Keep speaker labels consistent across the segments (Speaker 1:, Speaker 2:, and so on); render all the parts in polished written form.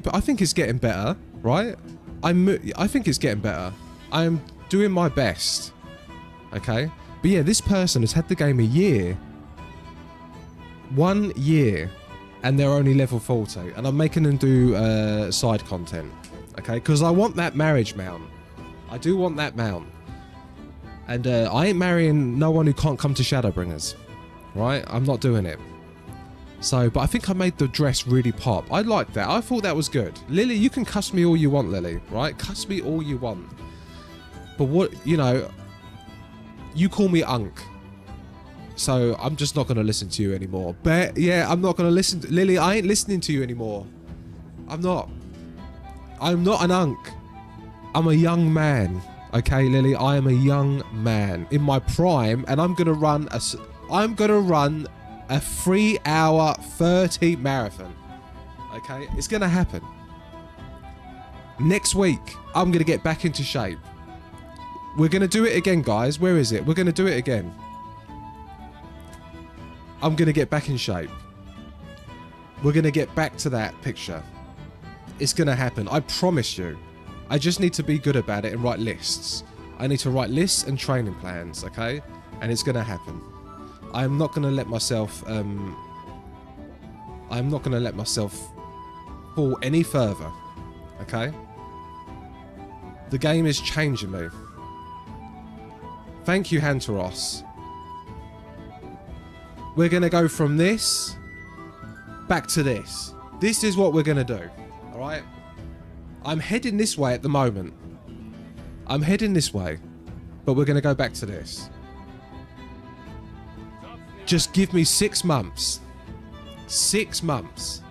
Speaker 1: But I think it's getting better, right? I think it's getting better. I am doing my best. Okay? But yeah, this person has had the game a year. 1 year. And they're only level 40. And I'm making them do side content. Okay? Because I want that marriage mount. I do want that mount. And I ain't marrying no one who can't come to Shadowbringers. Right? I'm not doing it. So, but I think I made the dress really pop. I like that. I thought that was good. Lily, you can cuss me all you want, Lily. Right? Cuss me all you want. But what, you know, you call me Unk. So, I'm just not going to listen to you anymore. But, yeah, I'm not going to listen to... Lily, I ain't listening to you anymore. I'm not. I'm not an Unk. I'm a young man. Okay, Lily? I am a young man. In my prime. And I'm going to run a... I'm going to run... a 3-hour 30 marathon. Okay? It's gonna happen. Next week, I'm gonna get back into shape. We're gonna do it again, guys. Where is it? We're gonna do it again. I'm gonna get back in shape. We're gonna get back to that picture. It's gonna happen. I promise you. I just need to be good about it and write lists. I need to write lists and training plans, okay? And it's gonna happen. I'm not going to let myself, I'm not going to let myself fall any further, okay? The game is changing me. Thank you, Hantaros. We're going to go from this back to this. This is what we're going to do, alright? I'm heading this way at the moment. I'm heading this way, but we're going to go back to this. Just give me 6 months. 6 months.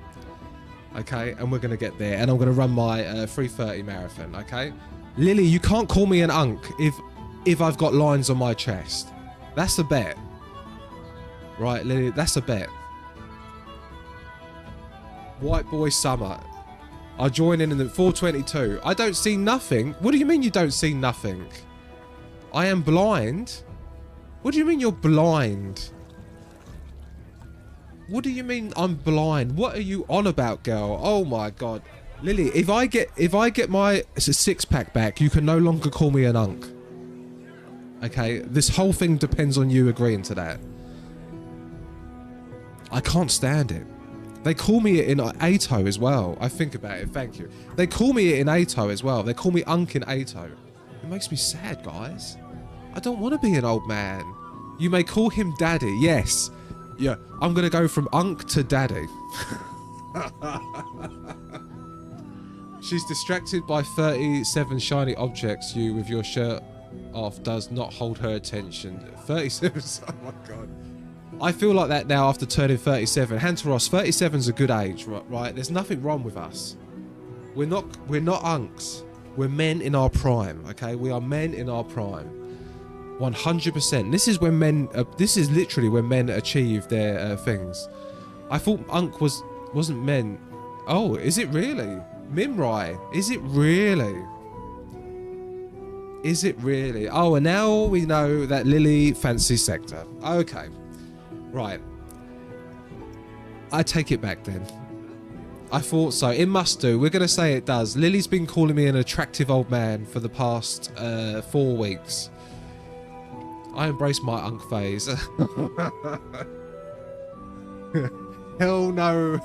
Speaker 1: Okay, and we're going to get there. And I'm going to run my 3:30 marathon, okay? Lily, you can't call me an Unk if I've got lines on my chest. That's a bet. Right, Lily, that's a bet. White Boy Summer. I'll join in the 422. I don't see nothing. What do you mean you don't see nothing? I am blind. What do you mean you're blind? What do you mean I'm blind? What are you on about, girl? Oh my god. Lily, if I get my 6-pack back, you can no longer call me an Unk. Okay? This whole thing depends on you agreeing to that. I can't stand it. They call me it in ATO as well. I think about it. Thank you. They call me it in ATO as well. They call me Unk in ATO. It makes me sad, guys. I don't want to be an old man. You may call him daddy. Yes. Yeah, I'm going to go from Unk to daddy. She's distracted by 37 shiny objects. You, with your shirt off, does not hold her attention. 37, oh my god. I feel like that now after turning 37. Hantaros, 37's a good age, right? There's nothing wrong with us. We're not Unks. We're men in our prime, okay? We are men in our prime. 100%. This is when men. This is literally when men achieve their things. I thought Unk wasn't men. Oh, is it really? Mimrai, is it really? Is it really? Oh, and now we know that Lily fancies Sector. Okay, right. I take it back then. I thought so. It must do. We're gonna say it does. Lily's been calling me an attractive old man for the past 4 weeks. I embrace my Unk phase. Hell no.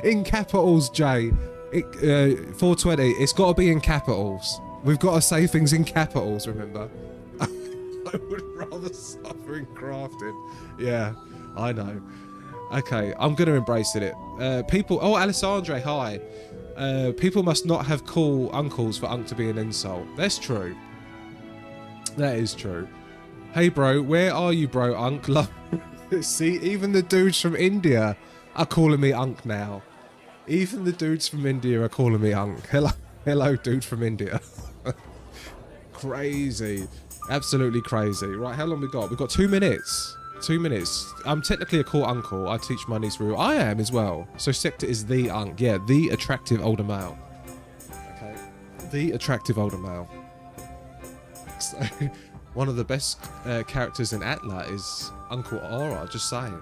Speaker 1: In capitals, Jay. 420. It's got to be in capitals. We've got to say things in capitals, remember? I would rather suffer in crafting. Yeah, I know. Okay, I'm going to embrace it. People... Oh, Alessandre, hi. People must not have cool uncles for Unk to be an insult. That's true. That is true. Hey, bro, where are you, bro, Unk? See, even the dudes from India are calling me Unk now. Even the dudes from India are calling me Unk. Hello, dude from India. Crazy. Absolutely crazy. Right, how long we got? We've got 2 minutes. 2 minutes. I'm technically a cool uncle. I teach my niece Rue. I am as well. So Sector is the Unk. Yeah, the attractive older male. Okay. The attractive older male. So... One of the best characters in Atla is Uncle Aura, just saying.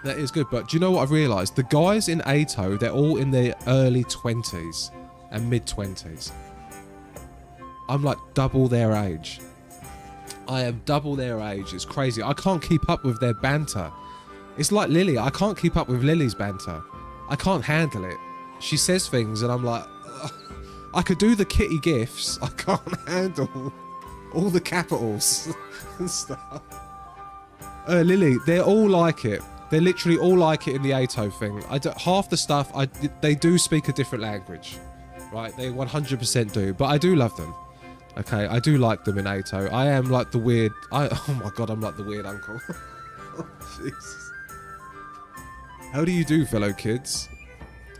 Speaker 1: That is good, but do you know what I've realised? The guys in ATO, they're all in their early 20s and mid-20s. I'm like double their age. I am double their age. It's crazy. I can't keep up with their banter. It's like Lily. I can't keep up with Lily's banter. I can't handle it. She says things and I'm like, ugh. I could do the kitty gifs. I can't handle all the capitals and stuff. Lily, they're all like it. They're literally all like it in the ATO thing. Half the stuff, they do speak a different language, right? They 100% do, but I do love them. Okay, I do like them in ATO. I am like the weird... oh my god, I'm like the weird uncle. Oh, Jesus. How do you do, fellow kids?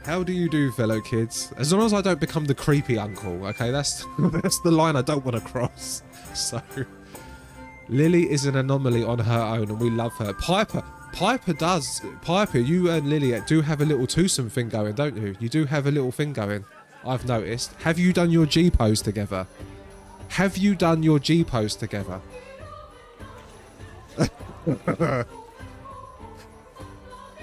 Speaker 1: How do you do, fellow kids? As long as I don't become the creepy uncle, okay? That's the line I don't want to cross. So, Lily is an anomaly on her own, and we love her. Piper, you and Lily do have a little twosome thing going, don't you? You do have a little thing going, I've noticed. Have you done your G-pose together? Have you done your G-pose together?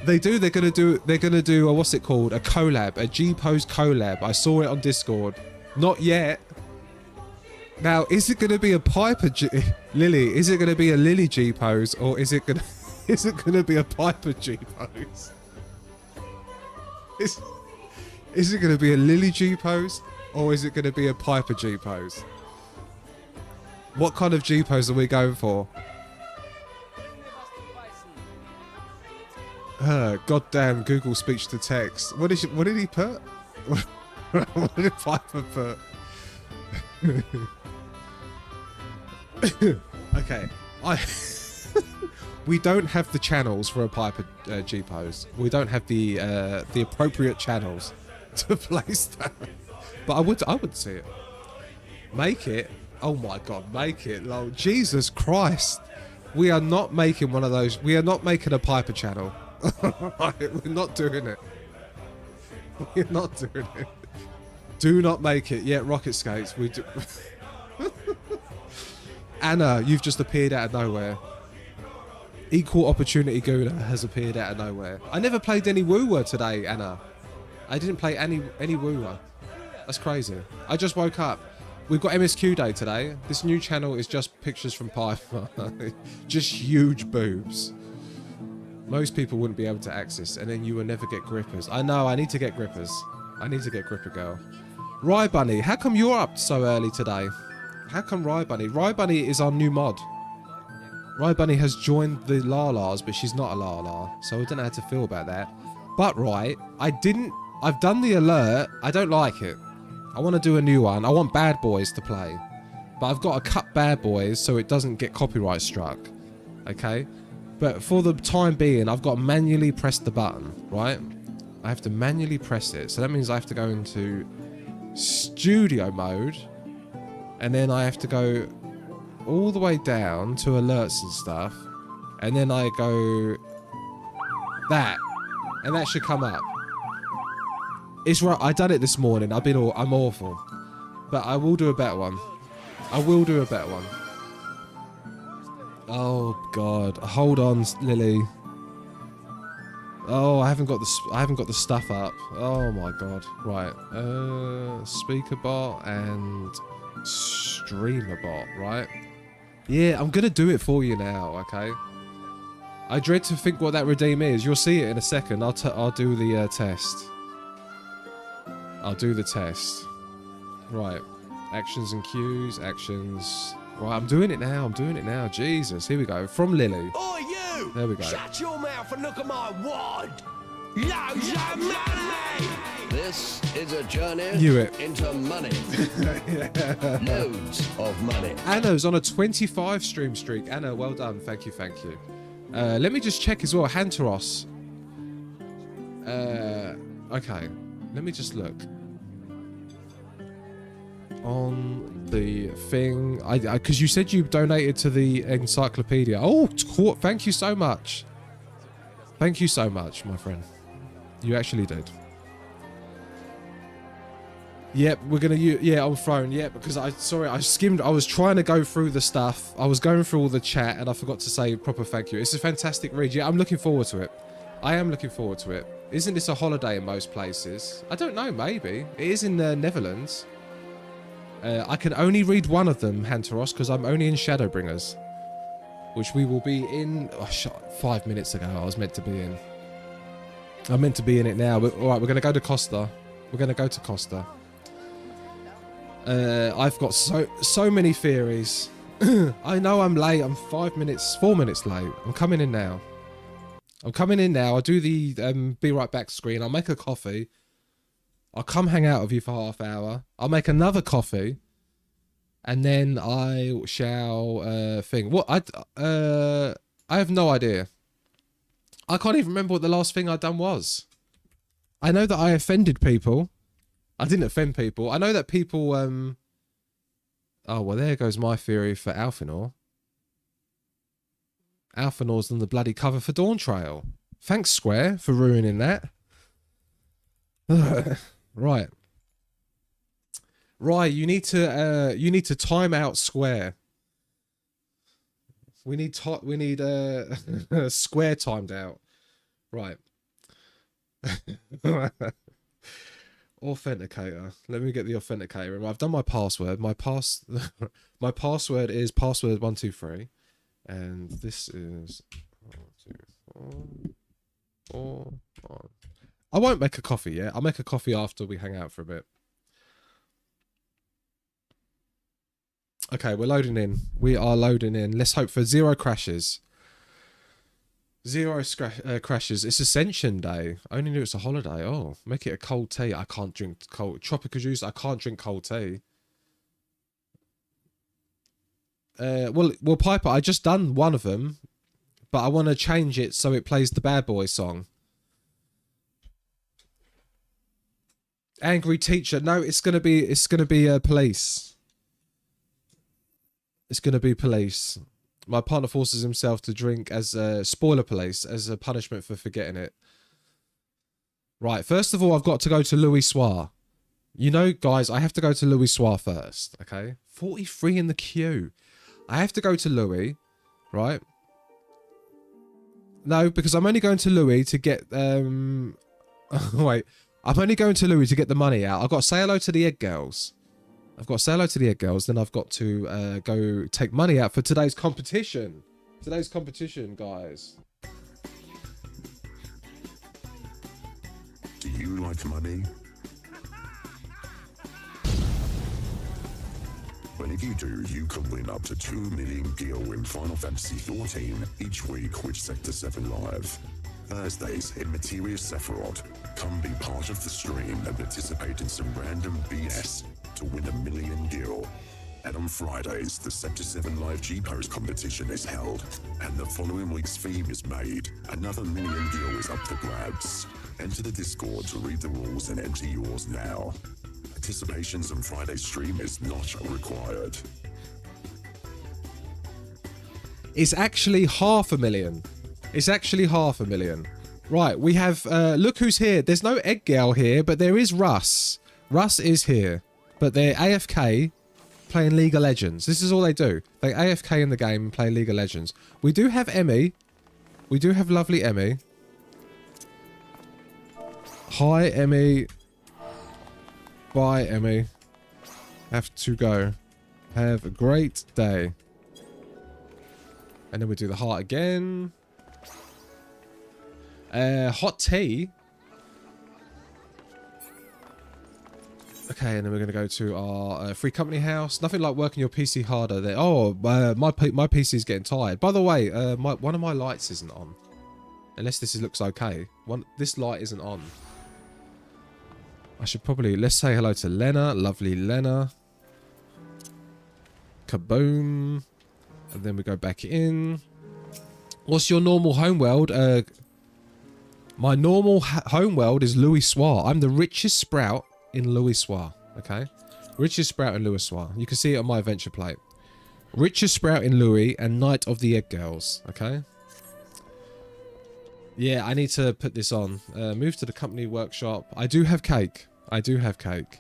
Speaker 1: They do. They're gonna do a, what's it called? A collab, a G-pose collab. I saw it on Discord. Not yet. Now, is it gonna be a Piper Lily? Is it gonna be a Lily G-pose, or is it gonna be a Piper G-pose? Is it gonna be a Lily G-pose, or is it gonna be a Piper G-pose? What kind of G-pose are we going for? Goddamn Google speech to text. What did he put? What did Piper put? Okay, we don't have the channels for a Piper G-pose. We don't have the appropriate channels to place that. But I would see it. Make it. Oh my god, make it. Oh, Jesus Christ. We are not making one of those. We are not making a Piper channel. We're not doing it. We're not doing it. Do not make it. Yeah, rocket skates. We do. Anna, you've just appeared out of nowhere. Equal Opportunity Guna has appeared out of nowhere. I never played any wooer today, Anna. I didn't play any wooer. That's crazy. I just woke up. We've got MSQ Day today. This new channel is just pictures from Piper. Just huge boobs. Most people wouldn't be able to access, and then you will never get grippers. I know, I need to get grippers. I need to get gripper girl. Rye Bunny, how come you're up so early today? How come Rye Bunny? Rye Bunny is our new mod. Rye Bunny has joined the Lalas, but she's not a Lala, so I don't know how to feel about that. But right, I've done the alert. I don't like it. I want to do a new one. I want Bad Boys to play. But I've got to cut Bad Boys so it doesn't get copyright struck. Okay? But for the time being, I've got to manually press the button, right? I have to manually press it. So that means I have to go into studio mode. And then I have to go all the way down to alerts and stuff. And then I go that. And that should come up. It's right. I done it this morning. I'm awful. But I will do a better one. I will do a better one. Oh God. Hold on, Lily. Oh, I haven't got the stuff up. Oh my God. Right. Speaker bot and streamer bot, right? Yeah, I'm gonna do it for you now, okay? I dread to think what that redeem is. You'll see it in a second. I'll do the test. I'll do the test. Right. Actions and cues. Actions. Right, I'm doing it now. I'm doing it now. Jesus. Here we go. From Lily.
Speaker 2: Oh, you!
Speaker 1: There we go.
Speaker 2: Shut your mouth and look at my wad! Loads of money! This is a journey into money. Loads of money.
Speaker 1: Anna's on a 25 stream streak. Anna, well done. Thank you, thank you. Let me just check as well. Hantaros. Okay. Let me just look. On the thing. Because you said you donated to the encyclopedia. Oh, thank you so much. Thank you so much, my friend. You actually did. Yep, we're gonna use, yeah, on phone, yeah, because I skimmed, I was trying to go through the stuff, I was going through all the chat, and I forgot to say proper thank you. It's a fantastic read, yeah, I'm looking forward to it. I am looking forward to it. Isn't this a holiday in most places? I don't know, maybe. It is in the Netherlands. I can only read one of them, Hantaros, because I'm only in Shadowbringers. Which we will be in... Oh, 5 minutes ago I was meant to be in. I'm meant to be in it now. But, alright, we're going to go to Costa. We're going to go to Costa. I've got so many theories. I know I'm late. I'm 4 minutes late. I'm coming in now. I'll do the be right back screen. I'll make a coffee. I'll come hang out with you for half hour. I'll make another coffee. And then I shall think. What? I have no idea. I can't even remember what the last thing I'd done was. I know that I offended people. I didn't offend people. I know that people... Oh, well, there goes my theory for Alphenor. Alphenor's on the bloody cover for Dawn Trail. Thanks, Square, for ruining that. Right. Right, you need to time out Square. We need Square timed out. Right. Authenticator. Let me get the authenticator. I've done my password. My password is password123, and this is 1, 2, 4, 1. I won't make a coffee yet. I'll make a coffee after we hang out for a bit. Okay, we're loading in. We are loading in. Let's hope for 0 crashes. 0 crashes. It's Ascension Day. I only knew it's a holiday. Oh, make it a cold tea. I can't drink cold. Tropical juice. I can't drink cold tea. Well, Piper, I just done one of them, but I want to change it so it plays the Bad Boy song. Angry teacher. No, it's gonna be police. It's gonna be police. My partner forces himself to drink as a spoiler police as a punishment for forgetting it. Right, first of all, I've got to go to Louis Soir. You know, guys, I have to go to Louis Soir first, okay? 43 in the queue. I have to go to Louis, right? No, because I'm only going to Louis to get, wait. I'm only going to Louis to get the money out. I've got to say hello to the Egg Girls. Then I've got to go take money out for today's competition. Guys.
Speaker 3: Do you like money? Well, if you do, you can win up to 2 million gil in Final Fantasy XIV each week with Sector 7 Live. Thursdays in Materius Sephiroth. Come be part of the stream and participate in some random BS to win 1 million gil. And on Fridays, the Sector 7 Live G-Pose competition is held, and the following week's theme is made. Another 1 million gil is up for grabs. Enter the Discord to read the rules and enter yours now. Participations on Friday's stream is not required.
Speaker 1: It's actually 500,000. It's actually 500,000. Right, we have, look who's here. There's no Egg Girl here, but there is Russ. Russ is here. But they're AFK playing League of Legends. This is all they do. They AFK in the game and play League of Legends. We do have Emmy. We do have lovely Emmy. Hi, Emmy. Bye, Emmy. Have to go. Have a great day. And then we do the heart again. Hot tea. Okay, and then we're going to go to our free company house. Nothing like working your PC harder there. Oh, my PC is getting tired. By the way, one of my lights isn't on. Unless this looks okay. This light isn't on. I should probably... Let's say hello to Lena. Lovely Lena. Kaboom. And then we go back in. What's your normal homeworld? My normal homeworld is Louis Soir. I'm the richest sprout in Louis Soir. Okay? Richest sprout in Louis Soir. You can see it on my adventure plate. Richest sprout in Louis and Knight of the Egg Girls. Okay? Yeah, I need to put this on. Move to the company workshop. I do have cake. I do have cake.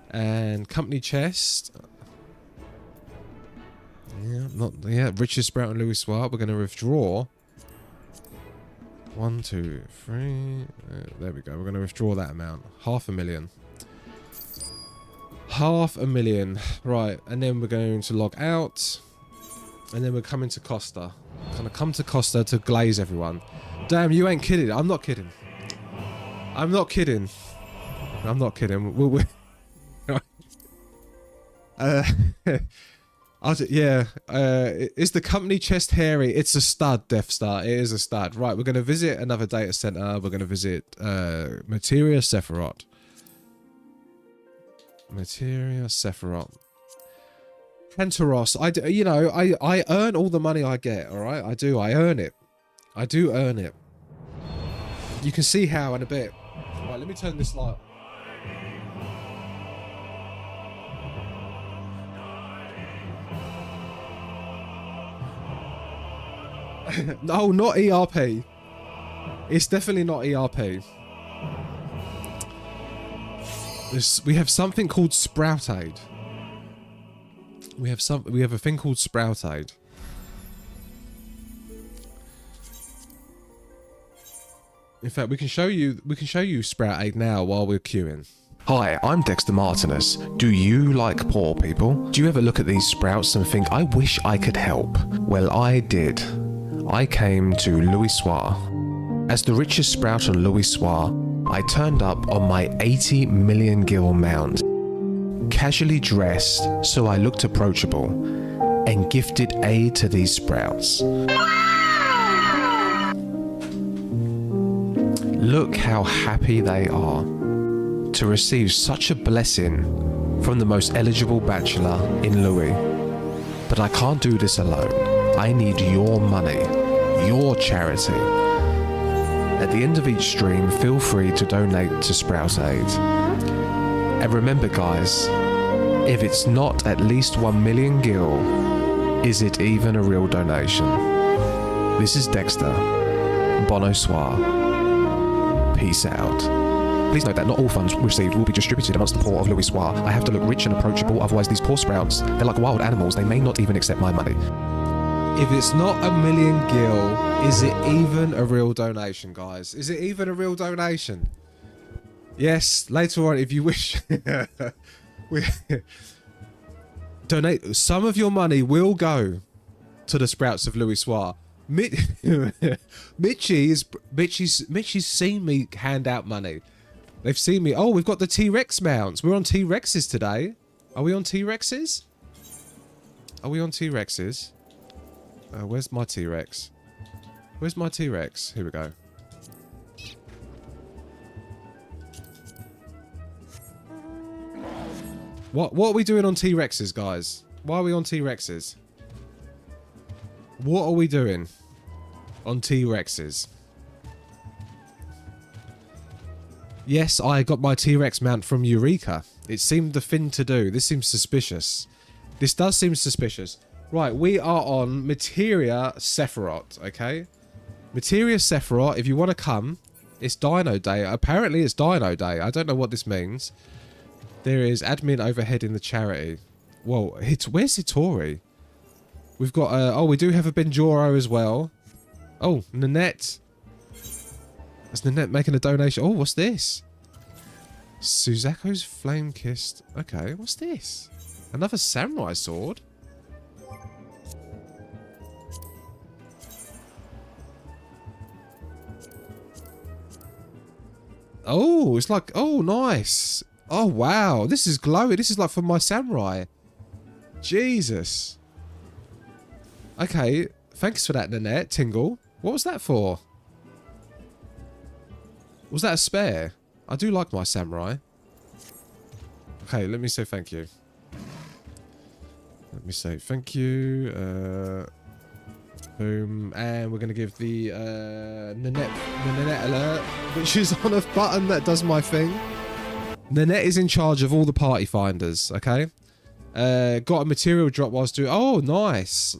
Speaker 1: And company chest. Yeah, richest sprout in Louis Soir. We're going to withdraw. 1, 2, 3. There we go. We're going to withdraw that amount. 500,000. 500,000. Right. And then we're going to log out. And then we're coming to Costa. Gonna come to Costa to glaze everyone. Damn, you ain't kidding. I'm not kidding. I'm not kidding. I'm not kidding. Is the company chest hairy? It's a stud, Death Star. It is a stud. Right, we're going to visit another data center. We're going to visit Materia Sephiroth. Materia Sephiroth. Panteros. I earn all the money I get, alright? I do. I earn it. I do earn it. You can see how in a bit. Right, let me turn this light. No, not ERP. It's definitely not ERP. We have something called Sprout Aid. We have a thing called Sprout Aid. In fact, we can show you Sprout Aid now while we're queuing. Hi, I'm Dexter Martinus. Do you like poor people? Do you ever look at these sprouts and think, I wish I could help? Well, I did. I came to Louis Soir. As the richest sprout on Louis Soir, I turned up on my 80 million gil mount. Casually dressed so I looked approachable, and gifted aid to these sprouts. Look how happy they are to receive such a blessing from the most eligible bachelor in Louis. But I can't do this alone. I need your money, your charity. At the end of each stream, feel free to donate to Sprout Aid. And remember guys, if it's not at least 1 million gil, is it even a real donation? This is Dexter. Bonsoir. Peace out. Please note that not all funds received will be distributed amongst the poor of Louis Soir. I have to look rich and approachable, otherwise these poor sprouts, they're like wild animals, they may not even accept my money. If it's not 1 million gil, is it even a real donation, guys? Is it even a real donation? Yes, later on, if you wish, donate. Some of your money will go to the sprouts of Louis Soir. Mitchie's seen me hand out money. They've seen me. Oh, we've got the T-Rex mounts. We're on T-Rexes today. Are we on T-Rexes? Are we on T-Rexes? Where's my T-Rex? Where's my T-Rex? Here we go. What are we doing on T-Rexes, guys? Why are we on T-Rexes? What are we doing on T-Rexes? Yes, I got my T-Rex mount from Eureka. It seemed the thing to do. This seems suspicious. This does seem suspicious. Right, we are on Materia Sephiroth, okay? Materia Sephiroth, if you want to come, it's Dino Day. Apparently it's Dino Day. I don't know what this means. There is admin overhead in the charity. Whoa, where's Hitori? We've got, oh, we do have a Benjoro as well. Oh, Nanette. Is Nanette making a donation? Oh, what's this? Suzako's Flame Kissed. Okay, what's this? Another samurai sword? Oh, it's like, oh, nice. Oh, wow. This is glowing. This is like for my samurai. Jesus. Okay. Thanks for that, Nanette. Tingle. What was that for? Was that a spare? I do like my samurai. Okay, let me say thank you. Let me say thank you. Boom. And we're going to give the Nanette alert, which is on a button that does my thing. Nanette is in charge of all the party finders, okay? Got a material drop whilst doing... Oh, nice.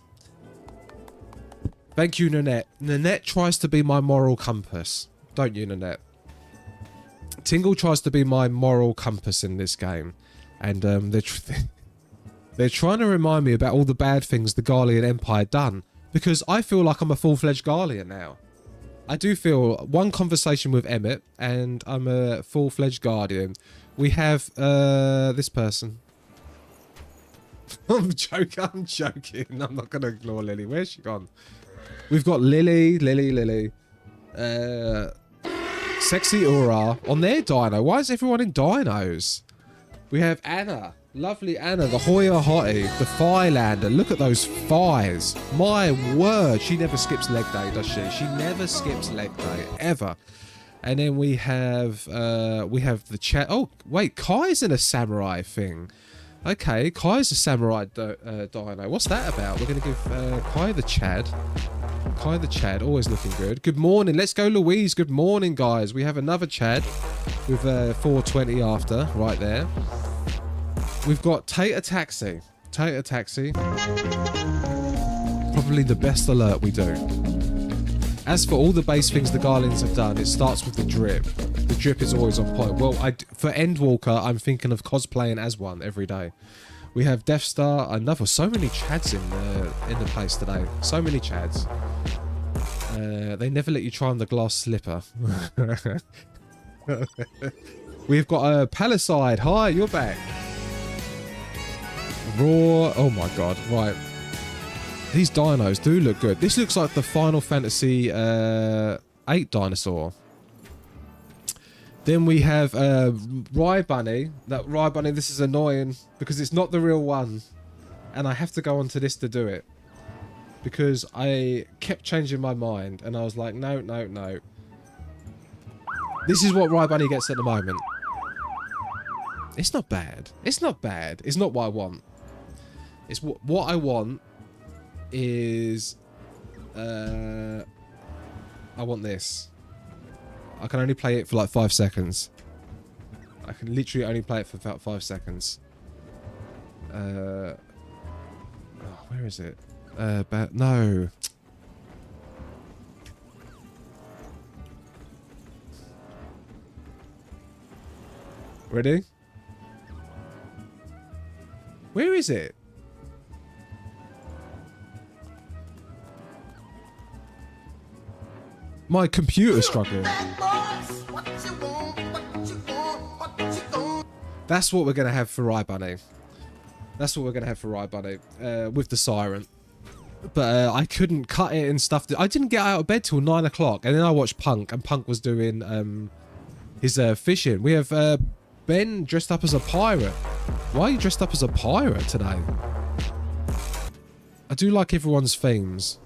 Speaker 1: Thank you, Nanette. Nanette tries to be my moral compass. Don't you, Nanette? Tingle tries to be my moral compass in this game. And they're trying to remind me about all the bad things the Garlean Empire done. Because I feel like I'm a full-fledged Garlean now. I do feel one conversation with Emmett, and I'm a full-fledged guardian. We have this person. I'm joking. I'm not gonna ignore Lily. Where's she gone? We've got Lily. Sexy Aura on their dino. Why is everyone in dinos? We have Anna. Lovely Anna, the Hoya Hottie, the Phylander. Look at those thighs. My word, she never skips leg day, does she? She never skips leg day, ever. And then we have the chat. Oh, wait, Kai's in a samurai thing. Okay, Kai's a samurai dino. What's that about? We're going to give Kai the Chad. Kai the Chad, always looking good. Good morning. Let's go, Louise. Good morning, guys. We have another Chad with 420 after, right there. We've got Tater Taxi. Tater Taxi. Probably the best alert we do. As for all the base things the Guardians have done, it starts with the drip. The drip is always on point. Well, for Endwalker, I'm thinking of cosplaying as one every day. We have Deathstar, another. So many Chads in the place today. So many Chads. They never let you try on the glass slipper. We've got a Palisade. Hi, you're back. Raw. Oh my god. Right. These dinos do look good. This looks like the Final Fantasy 8 dinosaur. Then we have Rye Bunny. That Rye Bunny, this is annoying because it's not the real one. And I have to go onto this to do it. Because I kept changing my mind and I was like, no. This is what Rye Bunny gets at the moment. It's not bad. It's not bad. It's not what I want. It's what I want is I want this. I can only play it for like 5 seconds. I can literally only play it for about 5 seconds. Oh, where is it? No. Ready? Where is it? My computer's struggling. That's what we're going to have for Rye Bunny. That's what we're going to have for Rye Bunny. With the siren. But I couldn't cut it and stuff. I didn't get out of bed till 9 o'clock. And then I watched Punk. And Punk was doing his fishing. We have Ben dressed up as a pirate. Why are you dressed up as a pirate today? I do like everyone's themes.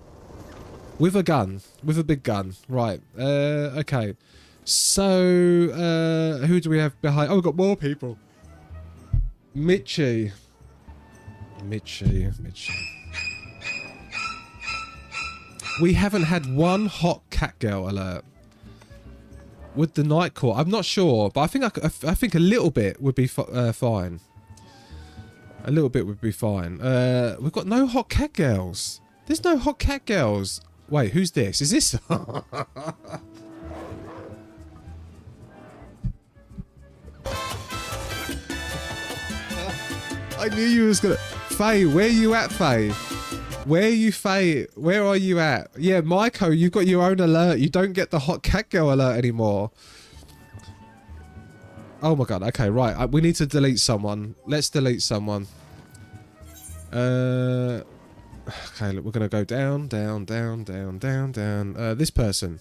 Speaker 1: With a gun. With a big gun. Right. Okay. So, who do we have behind? Oh, we've got more people. Mitchie. We haven't had one hot cat girl alert. With the Night Court, I'm not sure, but I think a little bit would be fine. A little bit would be fine. We've got no hot cat girls. There's no hot cat girls. Wait, who's this? Is this? I knew you was gonna. Faye, where you at, Faye? Where are you, Faye? Where are you at? Yeah, Maiko, you got your own alert. You don't get the hot cat girl alert anymore. Oh my god. Okay, right. We need to delete someone. Let's delete someone. Okay, look, we're gonna go down. This person.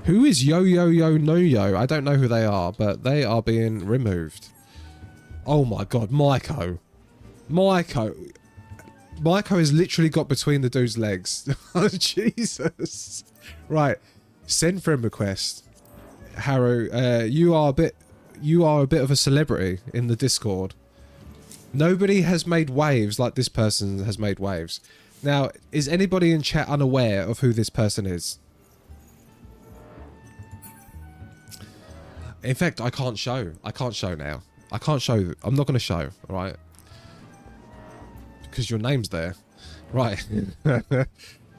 Speaker 1: Who is Yo No Yo? I don't know who they are, but they are being removed. Oh my god, Maiko has literally got between the dude's legs. Oh, Jesus. Right. Send friend request. Haru, you are a bit of a celebrity in the Discord. Nobody has made waves like this person has made waves. Now, is anybody in chat unaware of who this person is? In fact, I can't show. I can't show now. I can't show. I'm not going to show, alright? Because your name's there. Right.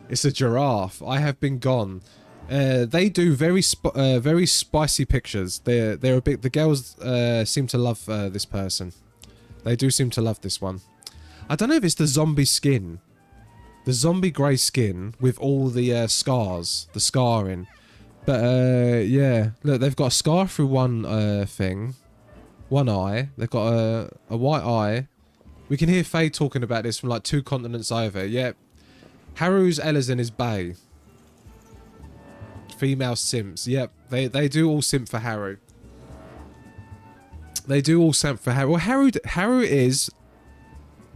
Speaker 1: It's a giraffe. I have been gone. They do very spicy pictures. They're a bit. The girls seem to love this person. They do seem to love this one. I don't know if it's the zombie skin. The zombie grey skin with all the scars, the scarring. But yeah, look, they've got a scar through one thing, one eye. They've got a white eye. We can hear Faye talking about this from like 2 continents over. Yeah, Haru's Elezen is bae. Female simps. Yep, they do all simp for Haru. They do all simp for Haru. Well, Haru is,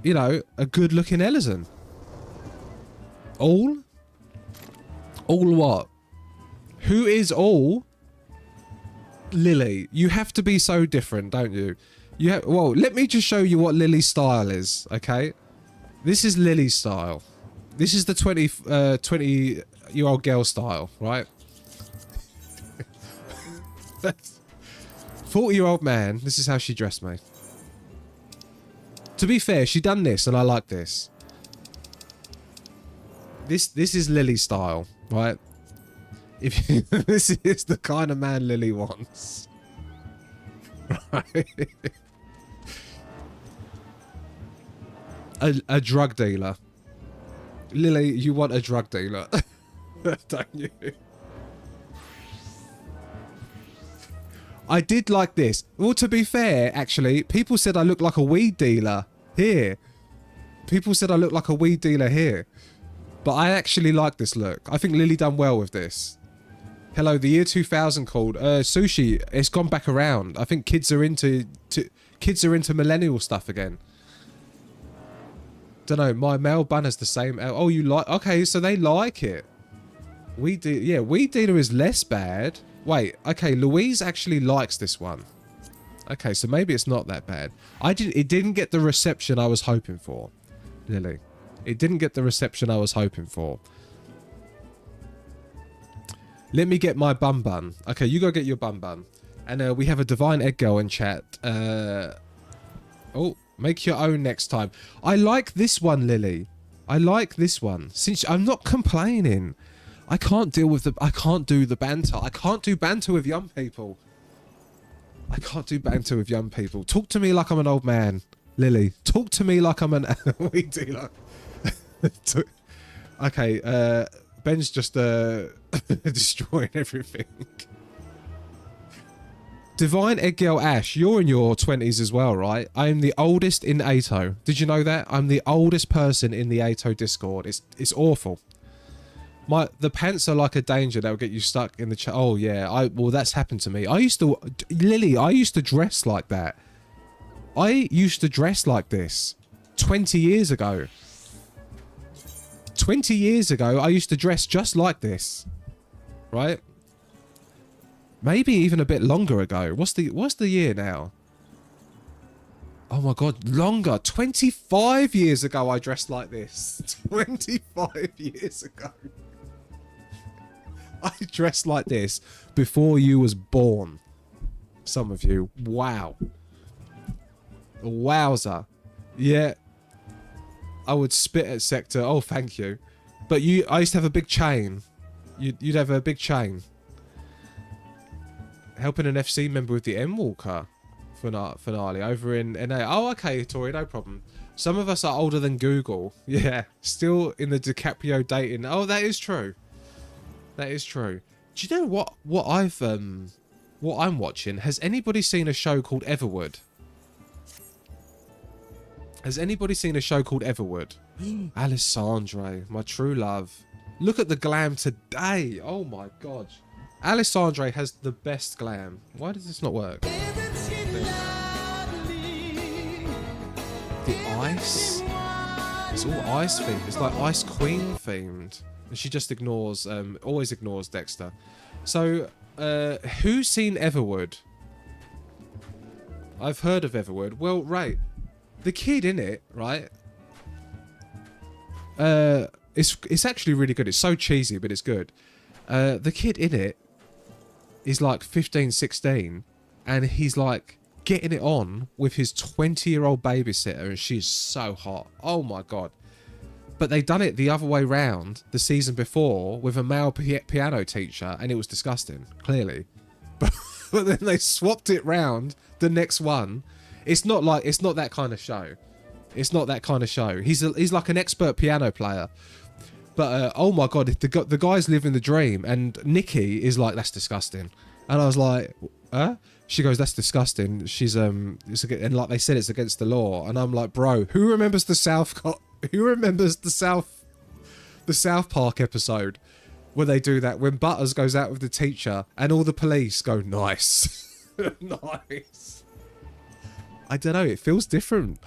Speaker 1: you know, a good-looking Elezen. All? All what? Who is all? Lily. You have to be so different, don't you? Well, let me just show you what Lily's style is, okay? This is Lily's style. This is the 20-year-old girl style, right? 40-year-old man, this is how she dressed me. To be fair, she done this and I like this. This is Lily's style, right? If you, this is the kind of man Lily wants. Right? A drug dealer. Lily, you want a drug dealer. Don't you? I did like this. Well, to be fair, actually, people said I look like a weed dealer here. People said I look like a weed dealer here. But I actually like this look. I think Lily done well with this. Hello, the year 2000 called. Sushi, it's gone back around. I think kids are into millennial stuff again. Don't know, my male bun is the same. Oh, you like... Okay, so they like it. Weed dealer is less bad. Wait, okay, Louise actually likes this one. Okay, so maybe it's not that bad. It didn't get the reception I was hoping for, Lily. It didn't get the reception I was hoping for. Let me get my bun bun. Okay, you go get your bun bun. And we have a Divine Egg Girl in chat. Oh, make your own next time. I like this one, Lily. I like this one. Since I'm not complaining. I can't deal with I can't do the banter. I can't do banter with young people. I can't do banter with young people. Talk to me like I'm an old man, Lily. Talk to me like I'm an weed dealer. Okay, Ben's just destroying everything. Divine Egg Girl Ash, you're in your 20s as well, right? I'm the oldest in ATO. Did you know that? I'm the oldest person in the ATO Discord. It's awful. The pants are like a danger that will get you stuck in the oh yeah, well that's happened to me. Lily, I used to dress like that. I used to dress like this 20 years ago. 20 years ago, I used to dress just like this. Right? Maybe even a bit longer ago. What's the year now? Oh my god, longer. 25 years ago I dressed like this. 25 years ago. I dressed like this before you was born. Some of you. Wow. Wowza. Yeah. I would spit at Sector. Oh, thank you. But I used to have a big chain. You'd have a big chain. Helping an FC member with the M-Walker finale over in NA. Oh, okay, Tori, no problem. Some of us are older than Google. Yeah. Still in the DiCaprio dating. Oh, that is true. That is true. Do you know what I'm watching? Has anybody seen a show called Everwood? Has anybody seen a show called Everwood? Alessandre, my true love. Look at the glam today. Oh my god. Alessandre has the best glam. Why does this not work? The ice. It's all ice themed. It's like Ice Queen themed. And she just ignores, always ignores Dexter. So, who's seen Everwood? I've heard of Everwood. Well, right. The kid in it, right? It's actually really good. It's so cheesy, but it's good. The kid in it is like 15, 16. And he's like getting it on with his 20-year-old babysitter. And she's so hot. Oh my god. But they done it the other way round the season before with a male piano teacher, and it was disgusting, clearly. But then they swapped it round the next one. It's not that kind of show. It's not that kind of show. He's like an expert piano player. But oh my god, if the guy's living the dream, and Nikki is like, that's disgusting. And I was like, huh? She goes, that's disgusting. She's and like they said, it's against the law. And I'm like, bro, who remembers the South Park episode where they do that, when Butters goes out with the teacher and all the police go, nice. Nice. I don't know, it feels different.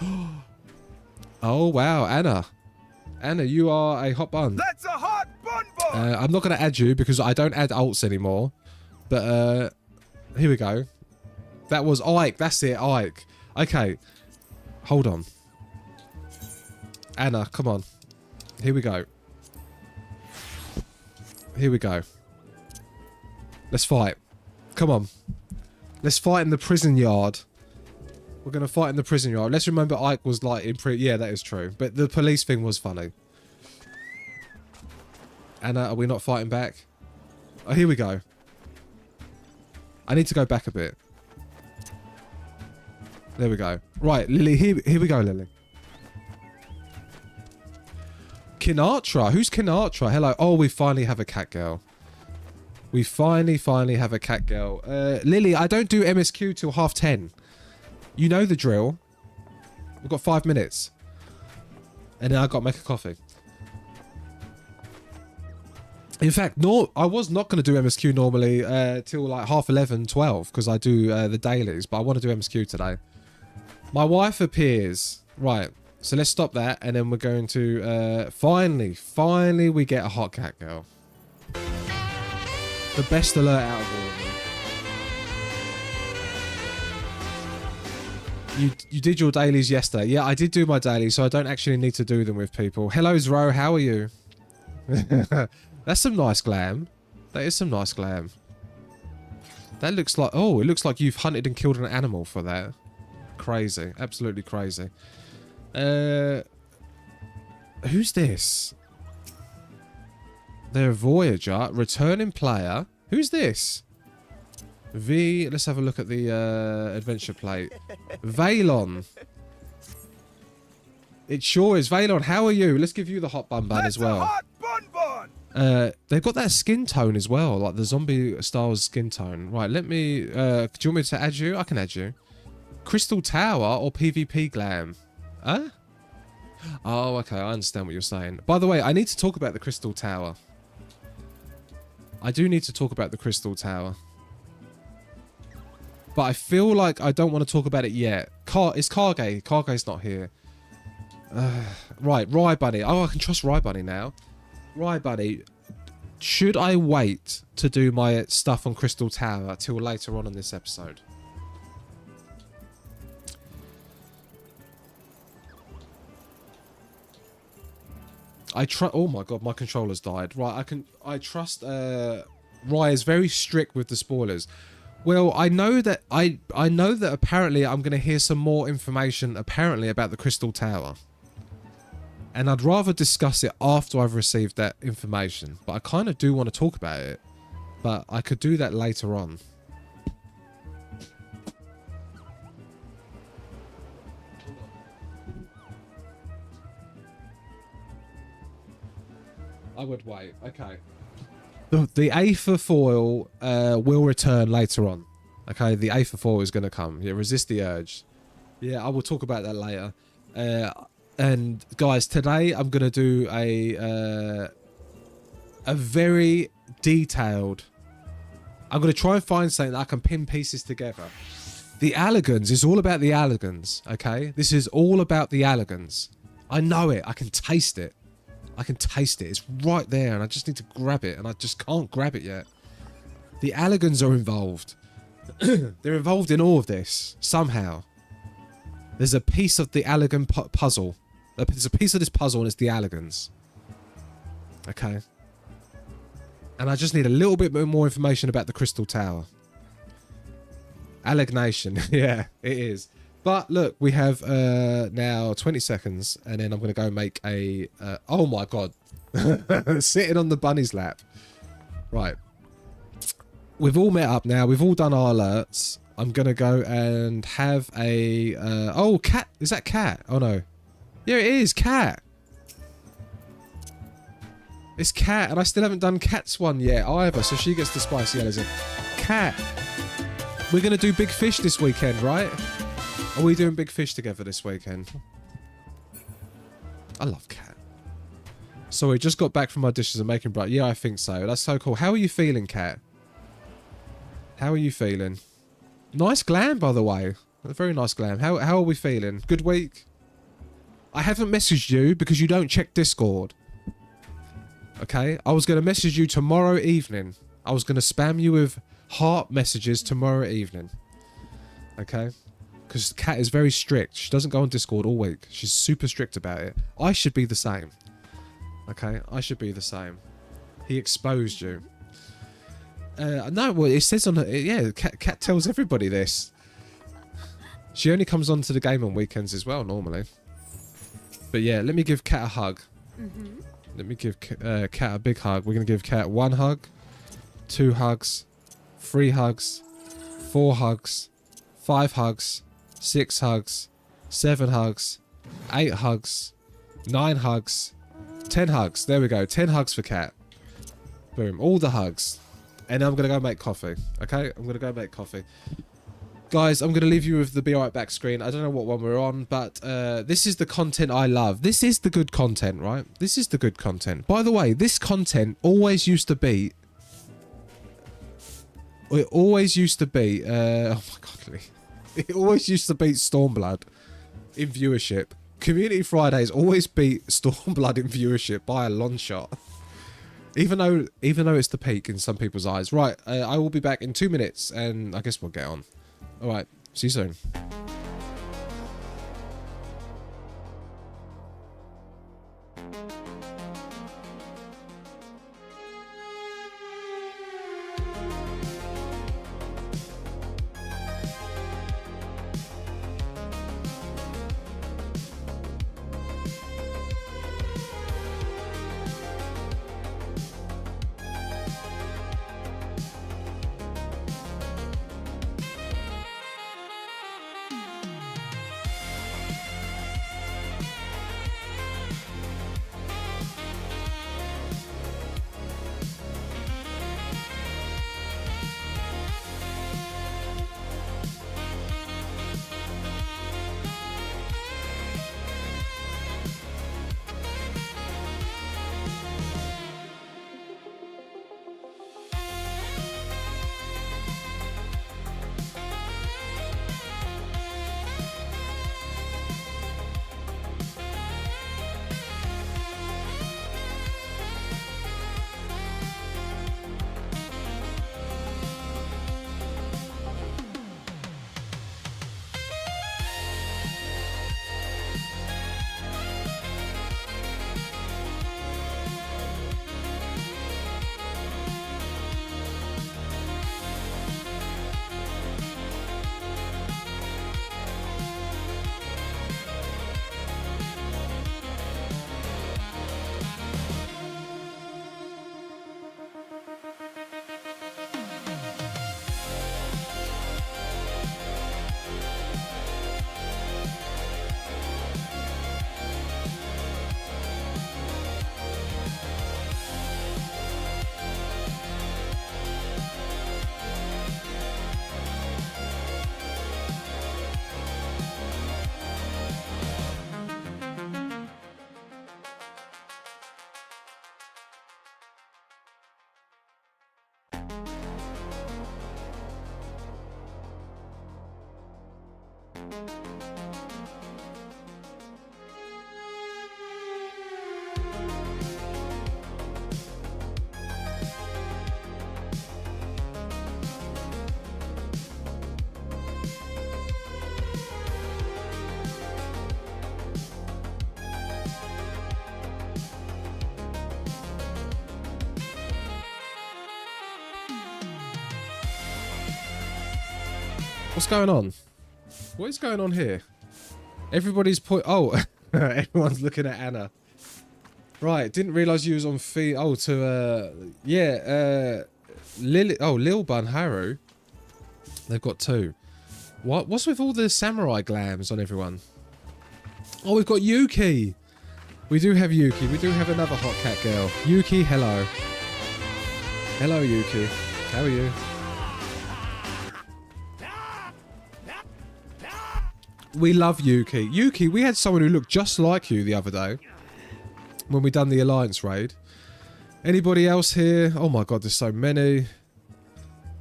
Speaker 1: Oh wow, Anna, you are a hot bun.
Speaker 2: That's a hot bun.
Speaker 1: I'm not going to add you because I don't add alts anymore. But here we go. That was Ike. That's it, Ike. Okay, hold on. Anna, come on. Here we go. Here we go. Let's fight. Come on. Let's fight in the prison yard. We're going to fight in the prison yard. Let's remember Ike was like in prison. Yeah, that is true. But the police thing was funny. Anna, are we not fighting back? Oh, here we go. I need to go back a bit. There we go. Right, Lily, here we go, Lily. Kinatra. Who's Kinatra? Hello. Oh, we finally have a cat girl. We finally have a cat girl. Lily, I don't do MSQ till 10:30. You know the drill. We've got 5 minutes. And then I've got to make a coffee. In fact, I was not going to do MSQ normally till like 11:30, 12, because I do the dailies, but I want to do MSQ today. My wife appears. Right, so let's stop that, and then we're going to finally we get a hot cat girl. The best alert out of all of them. You did your dailies yesterday. Yeah, I did do my dailies, so I don't actually need to do them with people. Hello, Zro, how are you? That's some nice glam. That is some nice glam. That looks like... Oh, it looks like you've hunted and killed an animal for that. Crazy. Absolutely crazy. Who's this? They're a Voyager. Returning player. Who's this? Let's have a look at the adventure plate. Valon. It sure is. Valon, how are you? Let's give you the hot bun as well.
Speaker 2: Hot bun.
Speaker 1: They've got that skin tone as well, like the zombie style's skin tone. Right, let me... do you want me to add you? I can add you. Crystal Tower or PvP glam? Huh? Oh, okay, I understand what you're saying. By the way, I need to talk about the Crystal Tower. I do need to talk about the Crystal Tower. But I feel like I don't want to talk about it yet. It's Karge. Karge's not here. Right, Rye Bunny. Oh, I can trust Rye Bunny now. Rye Bunny, should I wait to do my stuff on Crystal Tower till later on in this episode? Oh my god, my controller's died. Right, I trust Rye is very strict with the spoilers. Well, I know that apparently I'm going to hear some more information apparently about the Crystal Tower. And I'd rather discuss it after I've received that information. But I kind of do want to talk about it. But I could do that later on. I would wait. Okay. The Aether foil will return later on. Okay, the Aether foil is going to come. Yeah, resist the urge. Yeah, I will talk about that later. And guys, today I'm going to do a very detailed... I'm going to try and find something that I can pin pieces together. The Alligans is all about the Alligans, okay? This is all about the Alligans. I know it. I can taste it. I can taste it. It's right there, and I just need to grab it, and I just can't grab it yet. The Alligans are involved. They're involved in all of this, somehow. There's a piece of the Alligan puzzle. There's a piece of this puzzle, and it's the Alligans. Okay. And I just need a little bit more information about the Crystal Tower. Allignation. Yeah, it is. But look, we have now 20 seconds, and then I'm going to go make a... oh my god. Sitting on the bunny's lap. Right. We've all met up now. We've all done our alerts. I'm going to go and have a... oh, cat. Is that cat? Oh, no. Yeah, it is. Cat. It's Cat, and I still haven't done Cat's one yet either, so she gets the spicy Alice. Cat. We're going to do Big Fish this weekend, right? Are we doing Big Fish together this weekend? I love Cat. Sorry, just got back from my dishes and making breakfast. Yeah, I think so. That's so cool. How are you feeling, Cat? How are you feeling? Nice glam, by the way. A very nice glam. How are we feeling? Good week? I haven't messaged you because you don't check Discord. Okay? I was going to message you tomorrow evening. I was going to spam you with heart messages tomorrow evening. Okay? Because Cat is very strict. She doesn't go on Discord all week. She's super strict about it. I should be the same. Okay? I should be the same. He exposed you. No, well, it says on her... Yeah, Cat tells everybody this. She only comes onto the game on weekends as well, normally. But yeah, let me give Cat a hug. Let me give Cat a big hug. We're going to give Cat 1 hug, 2 hugs, 3 hugs, 4 hugs, 5 hugs, 6 hugs, 7 hugs, 8 hugs, 9 hugs, 10 hugs. There we go. 10 hugs for Cat. Boom. All the hugs. And I'm going to go make coffee. Okay? I'm going to go make coffee. Guys, I'm going to leave you with the Be Right Back screen. I don't know what one we're on, but this is the content I love. This is the good content, right? This is the good content. By the way, this content always used to be... It always used to be... oh my god, Lee. It always used to beat Stormblood in viewership. Community Fridays always beat Stormblood in viewership by a long shot. Even though it's the peak in some people's eyes. Right, I will be back in 2 minutes, and I guess we'll get on. Alright, see you soon. What's going on? What is going on here? Everybody's Oh, everyone's looking at Anna. Right, didn't realise you was on feed. Oh, Lil Bun Haru. They've got 2. What's with all the samurai glams on everyone? Oh, we've got Yuki. We do have Yuki. We do have another hot cat girl. Yuki, hello. Hello, Yuki. How are you? We love Yuki. Yuki, we had someone who looked just like you the other day when we done the Alliance raid. Anybody else here? Oh my god, there's so many.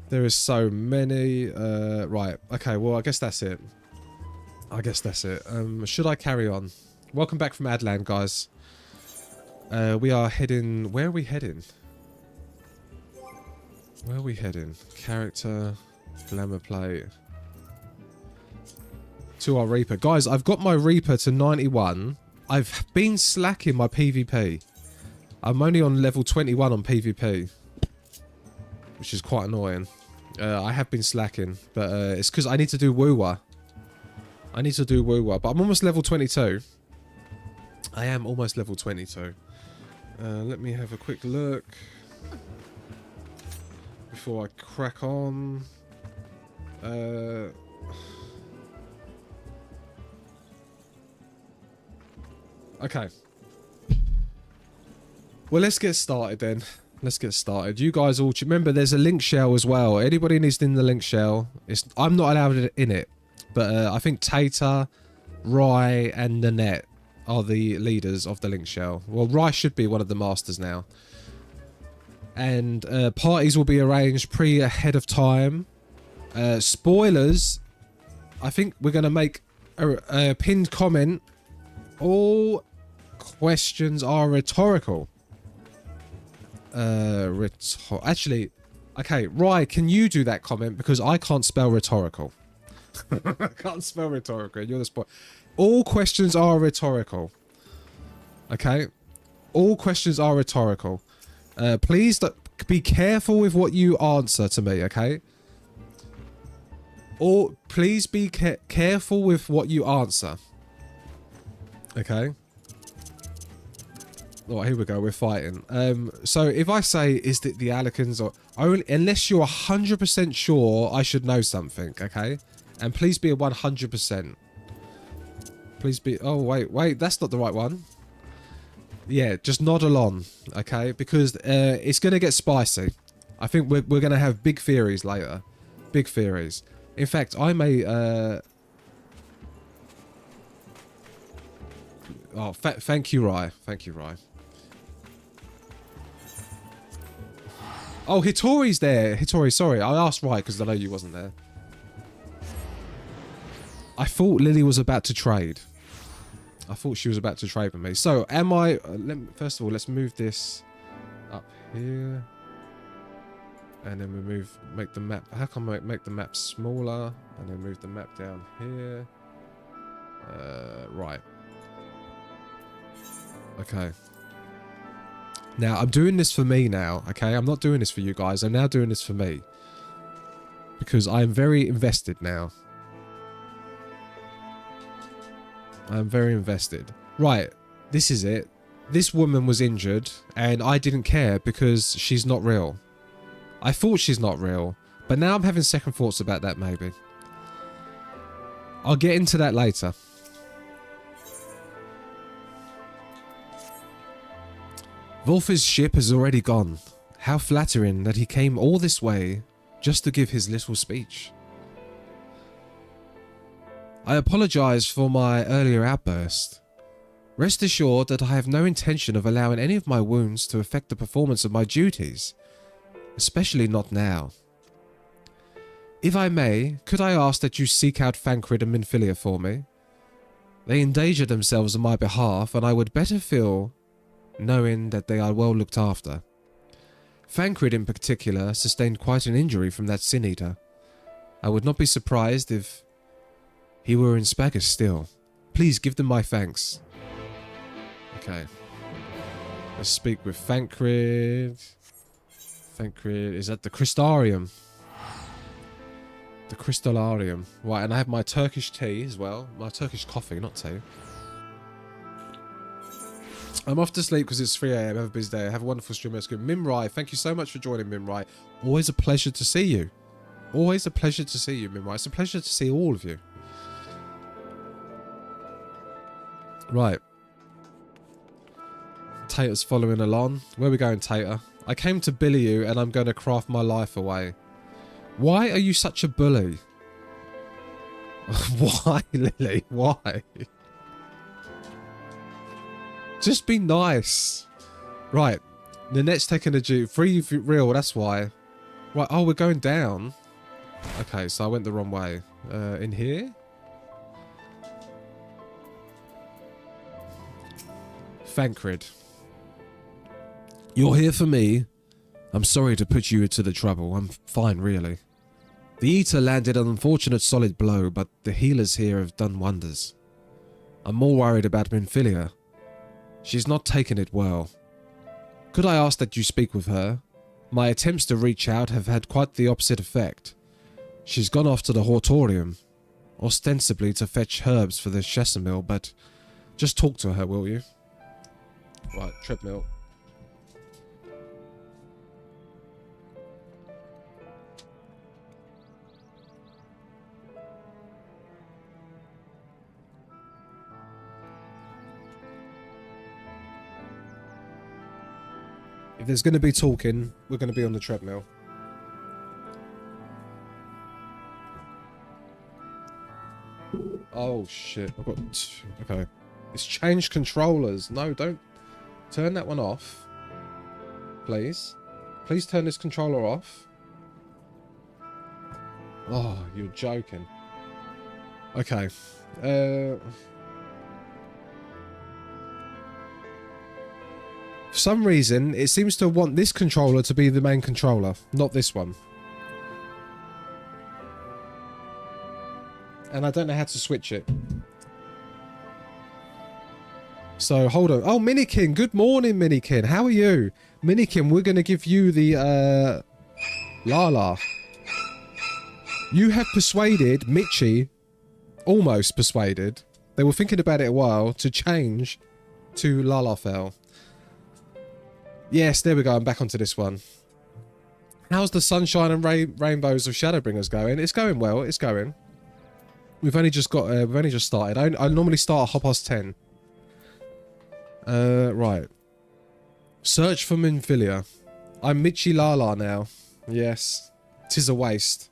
Speaker 1: There is so many. Right. Okay, well, I guess that's it. I guess that's it. Should I carry on? Welcome back from Adland, guys. We are heading... Where are we heading? Where are we heading? Character, glamour plate. To our Reaper. Guys, I've got my Reaper to 91. I've been slacking my PvP. I'm only on level 21 on PvP. Which is quite annoying. I have been slacking. But it's because I need to do Woowa. I need to do Woowa. But I'm almost level 22. I am almost level 22. Let me have a quick look. Before I crack on. Okay. Well, let's get started then. Let's get started. You guys all... Remember, there's a link shell as well. Anybody needs in the link shell. I'm not allowed in it. But I think Tater, Rye, and Nanette are the leaders of the link shell. Well, Rye should be one of the masters now. And parties will be arranged ahead of time. Spoilers. I think we're going to make a pinned comment. All questions are rhetorical. Actually, okay, Rye, can you do that comment? Because I can't spell rhetorical. I can't spell rhetorical. You're the spoiler. All questions are rhetorical. Okay? All questions are rhetorical. Please be careful with what you answer to me, okay? Or please be careful with what you answer. Okay? Oh, here we go. We're fighting. So if I say, is it the Alicans or... Only, unless you're 100% sure, I should know something, okay? And please be a 100%. Please be... Oh, wait. That's not the right one. Yeah, just nod along, okay? Because it's going to get spicy. I think we're going to have big theories later. Big theories. In fact, I may... Oh, thank you, Rye. Thank you, Rye. Oh, Hitori's there. Hitori, sorry. I asked Rye because I know you wasn't there. I thought Lily was about to trade. I thought she was about to trade with me. So, am I... first of all, let's move this up here. And then we make the map... How can I make the map smaller? And then move the map down here. Right. Okay. Now, I'm doing this for me now, okay? I'm not doing this for you guys. I'm now doing this for me. Because I am very invested now. I'm very invested. Right, this is it. This woman was injured, and I didn't care because she's not real. I thought she's not real, but now I'm having second thoughts about that, maybe. I'll get into that later. Wolfer's ship has already gone. How flattering that he came all this way just to give his little speech. I apologize for my earlier outburst. Rest assured that I have no intention of allowing any of my wounds to affect the performance of my duties, especially not now. If I may, could I ask that you seek out Thancred and Minfilia for me? They endanger themselves on my behalf, and I would better feel knowing that they are well looked after. Thancred in particular sustained quite an injury from that Sin Eater. I would not be surprised if he were in Spagus still. Please give them my thanks. Okay. Let's speak with Thancred. Thancred is at the Crystarium. The Crystallarium. Right, and I have my Turkish tea as well. My Turkish coffee, not tea. I'm off to sleep because it's 3 AM. Have a busy day. Have a wonderful stream. That's good. Mimrai, thank you so much for joining, Mimrai. Always a pleasure to see you. Always a pleasure to see you, Mimrai. It's a pleasure to see all of you. Right. Tater's following along. Where are we going, Tater? I came to bully you and I'm going to craft my life away. Why are you such a bully? Why, Lily? Why? Just be nice. Right. Nanette's taking a juke. Free real, that's why. Right, oh, we're going down. Okay, so I went the wrong way. In here? Thancred. You're here for me. I'm sorry to put you into the trouble. I'm fine, really. The Eater landed an unfortunate solid blow, but the healers here have done wonders. I'm more worried about Minfilia. She's not taken it well. Could I ask that you speak with her? My attempts to reach out have had quite the opposite effect. She's gone off to the Hortorium, ostensibly to fetch herbs for the Chessamil, but just talk to her, will you? Right, treadmill. If there's going to be talking, we're going to be on the treadmill. Oh shit, I've got... Okay. It's changed controllers. No, don't turn that one off. Please. Please turn this controller off. Oh, you're joking. Okay. For some reason, it seems to want this controller to be the main controller, not this one. And I don't know how to switch it. So, hold on. Oh, Minikin. Good morning, Minikin. How are you? Minikin, we're going to give you the, Lala. You have persuaded Mitchie, almost persuaded, they were thinking about it a while, to change to Lalafell. Yes, there we go. I'm back onto this one. How's the sunshine and rainbows of Shadowbringers going? It's going well. It's going. We've only just got. We've only just started. I normally start at 10:30. Right. Search for Minfilia. I'm Michi Lala now. Yes. 'Tis a waste.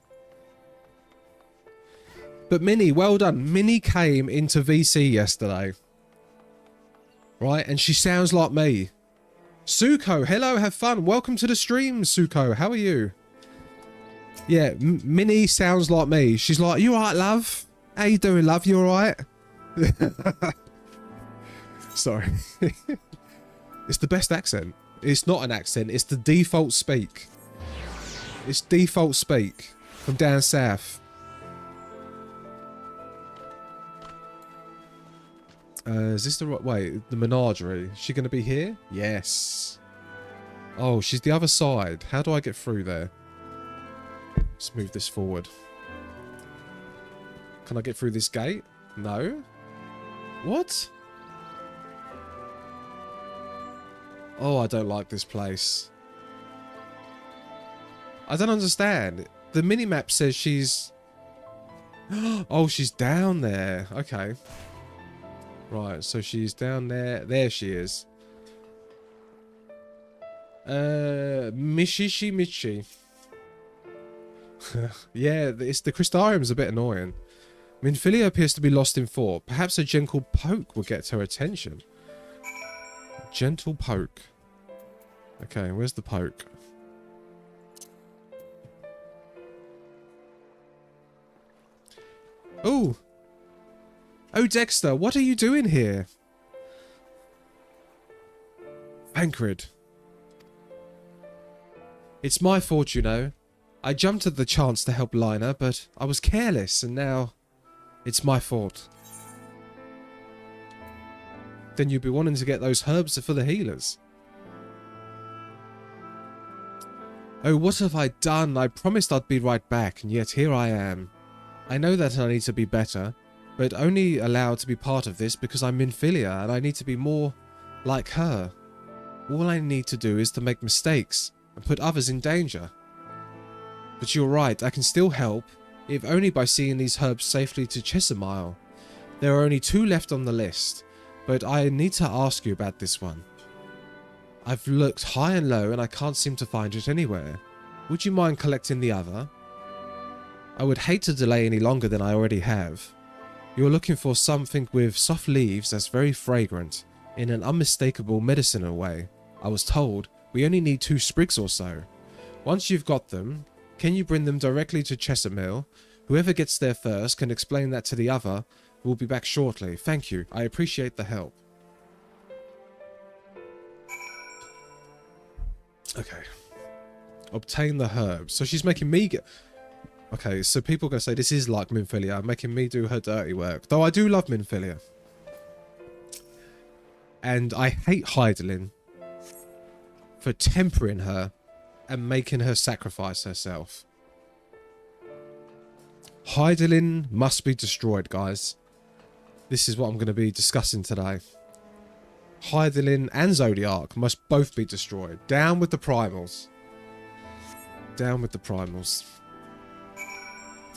Speaker 1: But Minnie, well done. Minnie came into VC yesterday. Right, and she sounds like me. Suko, hello, have fun. Welcome to the stream, Suko. How are you? Yeah, Minnie sounds like me. She's like, you alright, love? How you doing, love? You alright? Sorry. It's the best accent. It's not an accent. It's the default speak. It's default speak from down south. Is this the right way? The menagerie. Is she going to be here? Yes. Oh, she's the other side. How do I get through there? Let's move this forward. Can I get through this gate? No. What? Oh, I don't like this place. I don't understand. The minimap says she's... Oh, she's down there. Okay. Right, so she's down there. There she is. Mishishi Michi. Yeah, it's the Crystarium's a bit annoying. Minfilia appears to be lost in thought. Perhaps a gentle poke will get her attention. Gentle poke. Okay, where's the poke? Oh! Oh, Dexter, what are you doing here? Thancred. It's my fault, you know. I jumped at the chance to help Lina, but I was careless, and now it's my fault. Then you'd be wanting to get those herbs for the healers. Oh, what have I done? I promised I'd be right back, and yet here I am. I know that I need to be better, but only allowed to be part of this because I'm Minfilia and I need to be more like her. All I need to do is to make mistakes and put others in danger. But you're right, I can still help, if only by seeing these herbs safely to Chessamil. There are only 2 left on the list. But I need to ask you about this one. I've looked high and low and I can't seem to find it anywhere. Would you mind collecting the other? I would hate to delay any longer than I already have. You're looking for something with soft leaves that's very fragrant, in an unmistakable medicinal way. I was told we only need 2 sprigs or so. Once you've got them, can you bring them directly to Chestermill? Whoever gets there first can explain that to the other. We'll be back shortly. Thank you. I appreciate the help. Okay. Obtain the herbs. So she's making me get... Okay, so people are going to say this is like Minfilia, making me do her dirty work. Though I do love Minfilia. And I hate Hydaelyn for tempering her and making her sacrifice herself. Hydaelyn must be destroyed, guys. This is what I'm going to be discussing today. Hydaelyn and Zodiac must both be destroyed. Down with the primals. Down with the primals.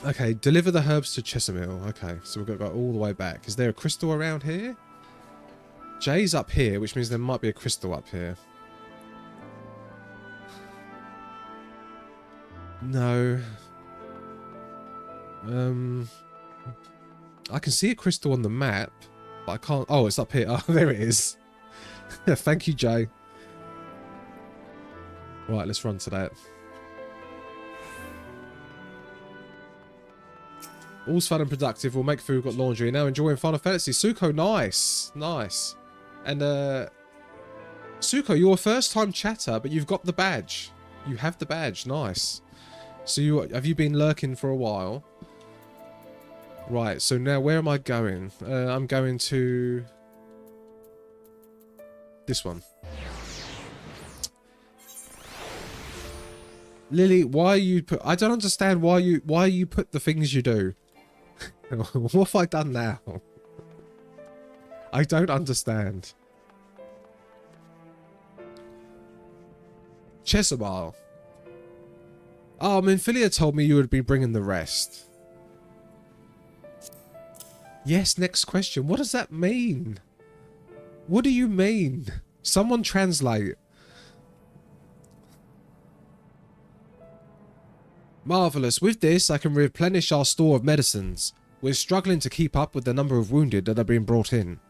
Speaker 1: Okay, deliver the herbs to Chestermill. Okay, so we've got to go all the way back. Is there a crystal around here? Jay's up here, which means there might be a crystal up here. No. I can see a crystal on the map, but I can't... Oh, it's up here. Oh, there it is. Thank you, Jay. Right, let's run to that. All's fun and productive. We'll make food, got laundry. Now enjoying Final Fantasy. Suko, nice. Nice. And, Suko, you're a first-time chatter, but you've got the badge. You have the badge. Nice. So have you been lurking for a while? Right, so now where am I going? I'm going to... this one. Lily, why you put... I don't understand why you put the things you do. What have I done now? I don't understand. Chesamal. Oh, Minfilia told me you would be bringing the rest. Yes, next question. What does that mean? What do you mean? Someone translate. Marvellous. With this, I can replenish our store of medicines. We're struggling to keep up with the number of wounded that are being brought in.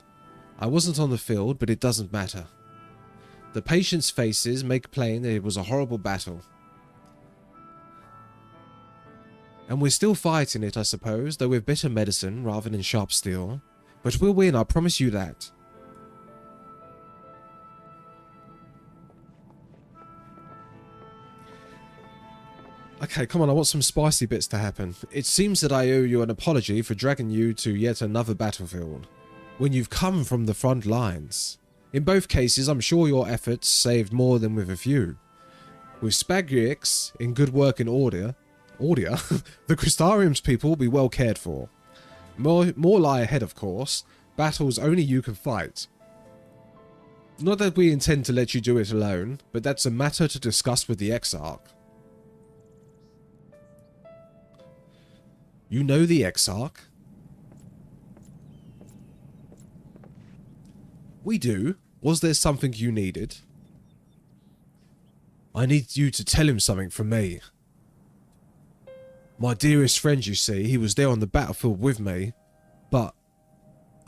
Speaker 1: I wasn't on the field, but it doesn't matter. The patients' faces make plain that it was a horrible battle. And we're still fighting it, I suppose, though with bitter medicine rather than sharp steel. But we'll win, I promise you that. Okay, come on, I want some spicy bits to happen. It seems that I owe you an apology for dragging you to yet another battlefield, when you've come from the front lines. In both cases, I'm sure your efforts saved more than with a few. With Spagrix in good working order, the Crystarium's people will be well cared for. More lie ahead, of course. Battles only you can fight. Not that we intend to let you do it alone, but that's a matter to discuss with the Exarch. You know the Exarch? We do. Was there something you needed? I need you to tell him something from me. My dearest friend, you see, he was there on the battlefield with me, but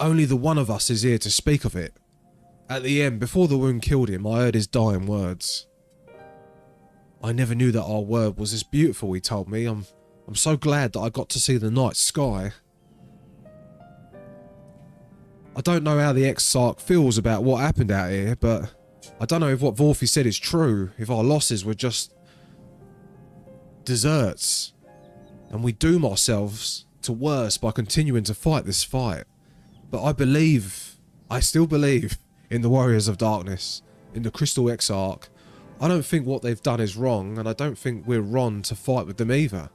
Speaker 1: only the one of us is here to speak of it. At the end, before the wound killed him, I heard his dying words. I never knew that our word was this beautiful, he told me. I'm so glad that I got to see the night sky. I don't know how the Exarch feels about what happened out here, but I don't know if what Vorfi said is true, if our losses were just deserts, and we doom ourselves to worse by continuing to fight this fight. But I still believe in the Warriors of Darkness, in the Crystal Exarch. I don't think what they've done is wrong, and I don't think we're wrong to fight with them either.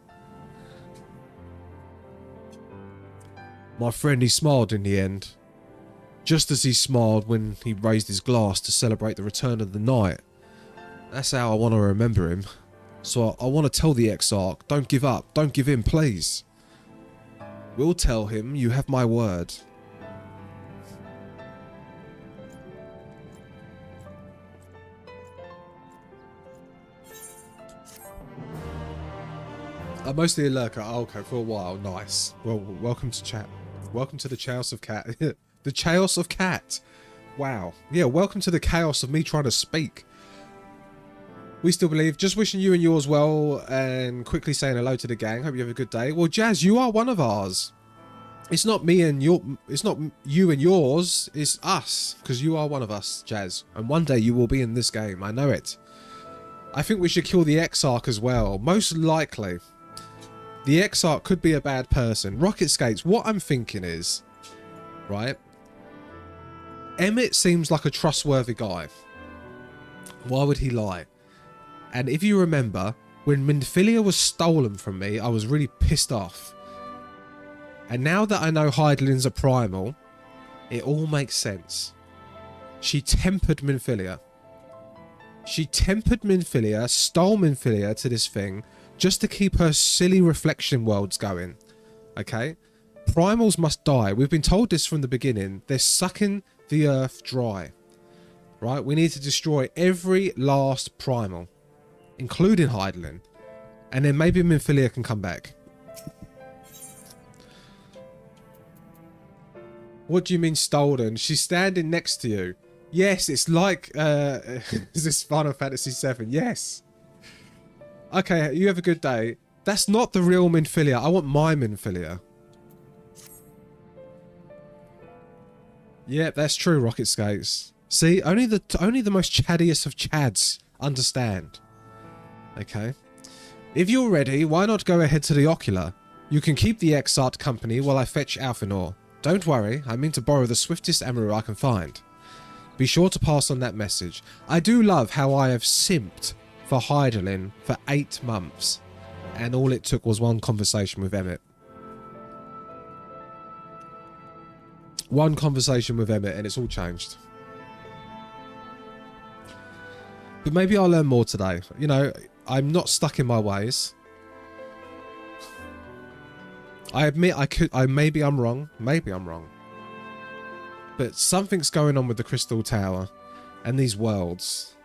Speaker 1: My friend, he smiled in the end. Just as he smiled when he raised his glass to celebrate the return of the night. That's how I want to remember him. So I want to tell the Exarch, don't give up, don't give in, please. We'll tell him, you have my word. I'm mostly a lurker. Oh, okay, for a while. Nice. Well, welcome to chat. Welcome to the chaos of cat. The chaos of cat. Wow. Yeah, welcome to the chaos of me trying to speak. We still believe. Just wishing you and yours well and quickly saying hello to the gang. Hope you have a good day. Well, Jazz, you are one of ours. It's not me and your... It's not you and yours. It's us. Because you are one of us, Jazz. And one day you will be in this game. I know it. I think we should kill the Exarch as well. Most likely. The Exarch could be a bad person. Rocket Skates, what I'm thinking is... Right? Emmett seems like a trustworthy guy. Why would he lie? And if you remember, when Minfilia was stolen from me, I was really pissed off. And now that I know Hydaelyn's a primal, it all makes sense. She tempered Minfilia. She tempered Minfilia, stole Minfilia to this thing, just to keep her silly reflection worlds going. Okay? Primals must die. We've been told this from the beginning. They're sucking the earth dry. Right? We need to destroy every last primal, including Hydaelyn. And then maybe Minfilia can come back. What do you mean stolen? She's standing next to you. Yes, it's like is this Final Fantasy VII? Yes. Okay, you have a good day. That's not the real Minfilia. I want my Minfilia. Yeah, that's true, Rocket Skates. See, only the most chattiest of chads understand. Okay. If you're ready, why not go ahead to the Ocular? You can keep the Exarch company while I fetch Alphenor. Don't worry, I mean to borrow the swiftest Emerald I can find. Be sure to pass on that message. I do love how I have simped for Hydaelyn for 8 months. And all it took was one conversation with Emmett. One conversation with Emmett and it's all changed. But maybe I'll learn more today. You know, I'm not stuck in my ways. I admit maybe I'm wrong. Maybe I'm wrong. But something's going on with the Crystal Tower and these worlds.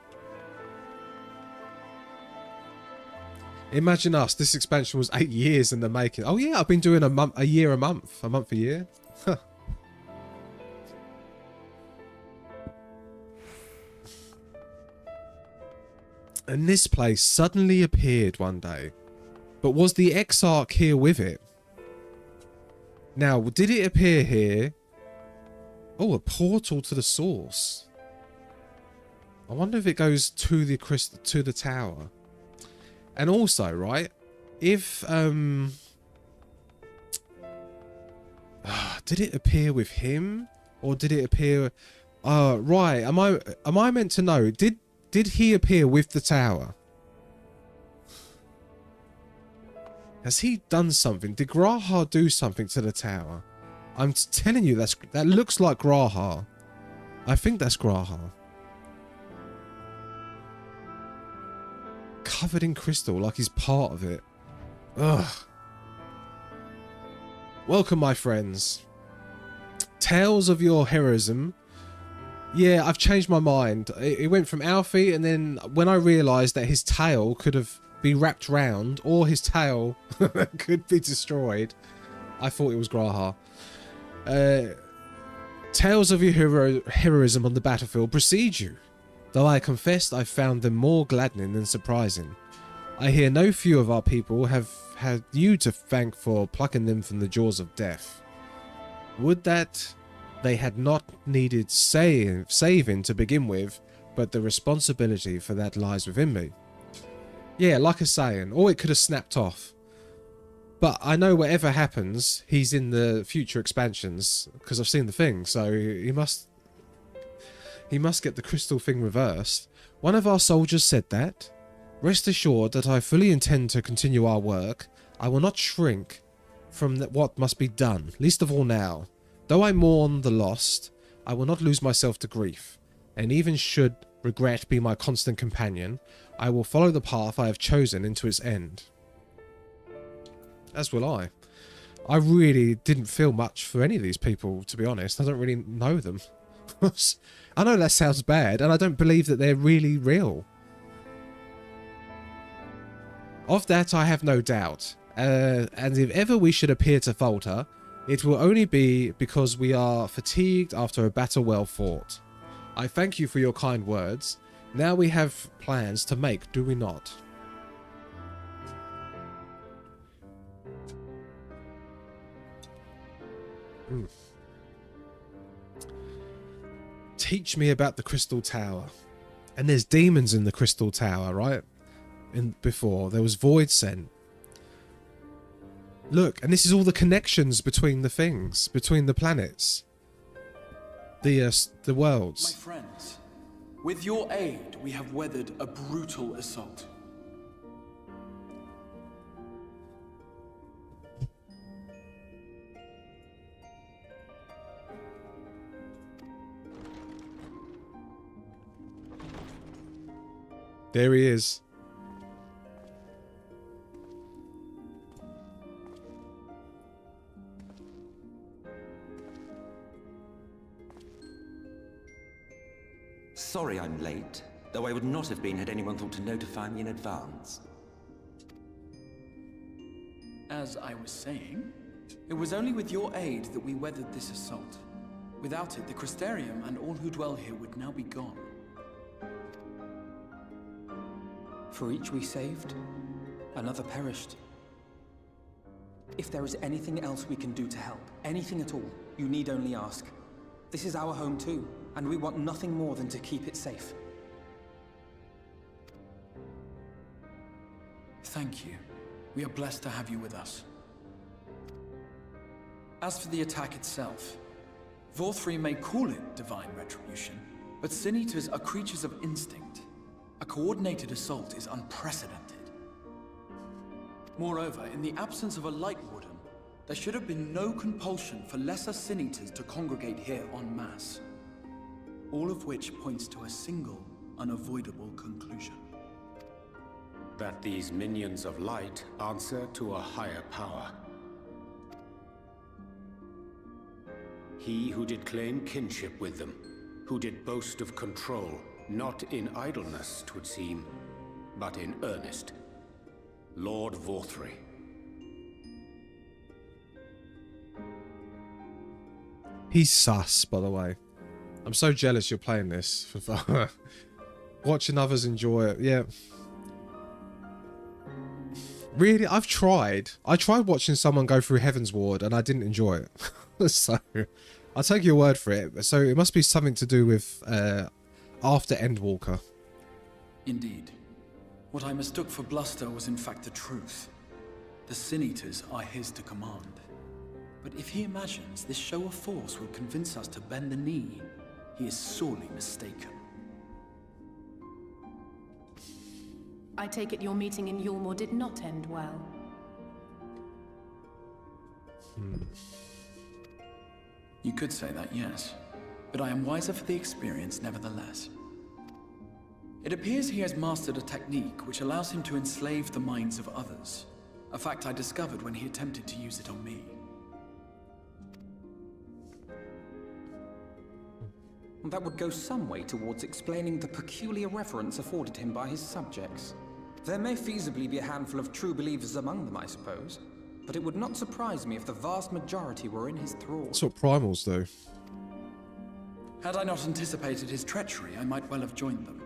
Speaker 1: Imagine us. This expansion was 8 years in the making. Oh yeah, I've been doing a year a month. A month a year. Huh. And this place suddenly appeared one day. But was the Exarch here with it? Now, did it appear here? Oh, a portal to the source. I wonder if it goes to the tower. And also, right, if did it appear with him or did it appear? Right. Am I meant to know? Did he appear with the tower? Has he done something? Did Graha do something to the tower? I'm telling you, that looks like Graha. I think that's Graha. Covered in crystal, like he's part of it. Ugh. Welcome, my friends. Tales of your heroism. Yeah, I've changed my mind. It went from Alfie, and then when I realised that his tail could have be wrapped round, or his tail could be destroyed, I thought it was Graha. Tales of your heroism on the battlefield precede you, though I confess I found them more gladdening than surprising. I hear no few of our people have had you to thank for plucking them from the jaws of death. Would that they had not needed saving to begin with, but the responsibility for that lies within me. Yeah, like I was saying, or it could have snapped off. But I know whatever happens, he's in the future expansions, because I've seen the thing, so he must get the crystal thing reversed. One of our soldiers said that. Rest assured that I fully intend to continue our work. I will not shrink from what must be done, least of all now. Though I mourn the lost, I will not lose myself to grief, and even should regret be my constant companion, I will follow the path I have chosen into its end. As will I. I really didn't feel much for any of these people, to be honest. I don't really know them. I know that sounds bad, and I don't believe that they're really real. Of that I have no doubt, and if ever we should appear to falter, it will only be because we are fatigued after a battle well fought. I thank you for your kind words. Now we have plans to make, do we not? Teach me about the Crystal Tower. And there's demons in the Crystal Tower, right? Before there was Void Sent. Look, and this is all the connections between the things, between the planets, the worlds.
Speaker 4: My friends, with your aid, we have weathered a brutal assault.
Speaker 1: There he is.
Speaker 5: Sorry I'm late, though I would not have been had anyone thought to notify me in advance.
Speaker 4: As I was saying, it was only with your aid that we weathered this assault. Without it, the Crystarium and all who dwell here would now be gone.
Speaker 6: For each we saved, another perished. If there is anything else we can do to help, anything at all, you need only ask. This is our home too, and we want nothing more than to keep it safe.
Speaker 4: Thank you. We are blessed to have you with us. As for the attack itself, Vorthri may call it divine retribution, but Sin Eaters are creatures of instinct. A coordinated assault is unprecedented. Moreover, in the absence of a Light Warden, there should have been no compulsion for lesser Sin Eaters to congregate here en masse. All of which points to a single, unavoidable conclusion.
Speaker 7: That these minions of light answer to a higher power. He who did claim kinship with them, who did boast of control, not in idleness, 'twould seem, but in earnest. Lord Vorthri.
Speaker 1: He's sus, by the way. I'm so jealous you're playing this for fun. Watching others enjoy it, yeah. Really, I've tried. I tried watching someone go through Heaven's Ward and I didn't enjoy it. So, I'll take your word for it. So, it must be something to do with after Endwalker.
Speaker 4: Indeed. What I mistook for bluster was in fact the truth. The Sin Eaters are his to command. But if he imagines this show of force will convince us to bend the knee, he is sorely mistaken.
Speaker 8: I take it your meeting in Yulmore did not end well.
Speaker 4: You could say that, yes. But I am wiser for the experience nevertheless. It appears he has mastered a technique which allows him to enslave the minds of others. A fact I discovered when he attempted to use it on me.
Speaker 6: That would go some way towards explaining the peculiar reverence afforded him by his subjects. There may feasibly be a handful of true believers among them, I suppose, but it would not surprise me if the vast majority were in his thrall.
Speaker 1: That's what primals do.
Speaker 4: Had I not anticipated his treachery, I might well have joined them.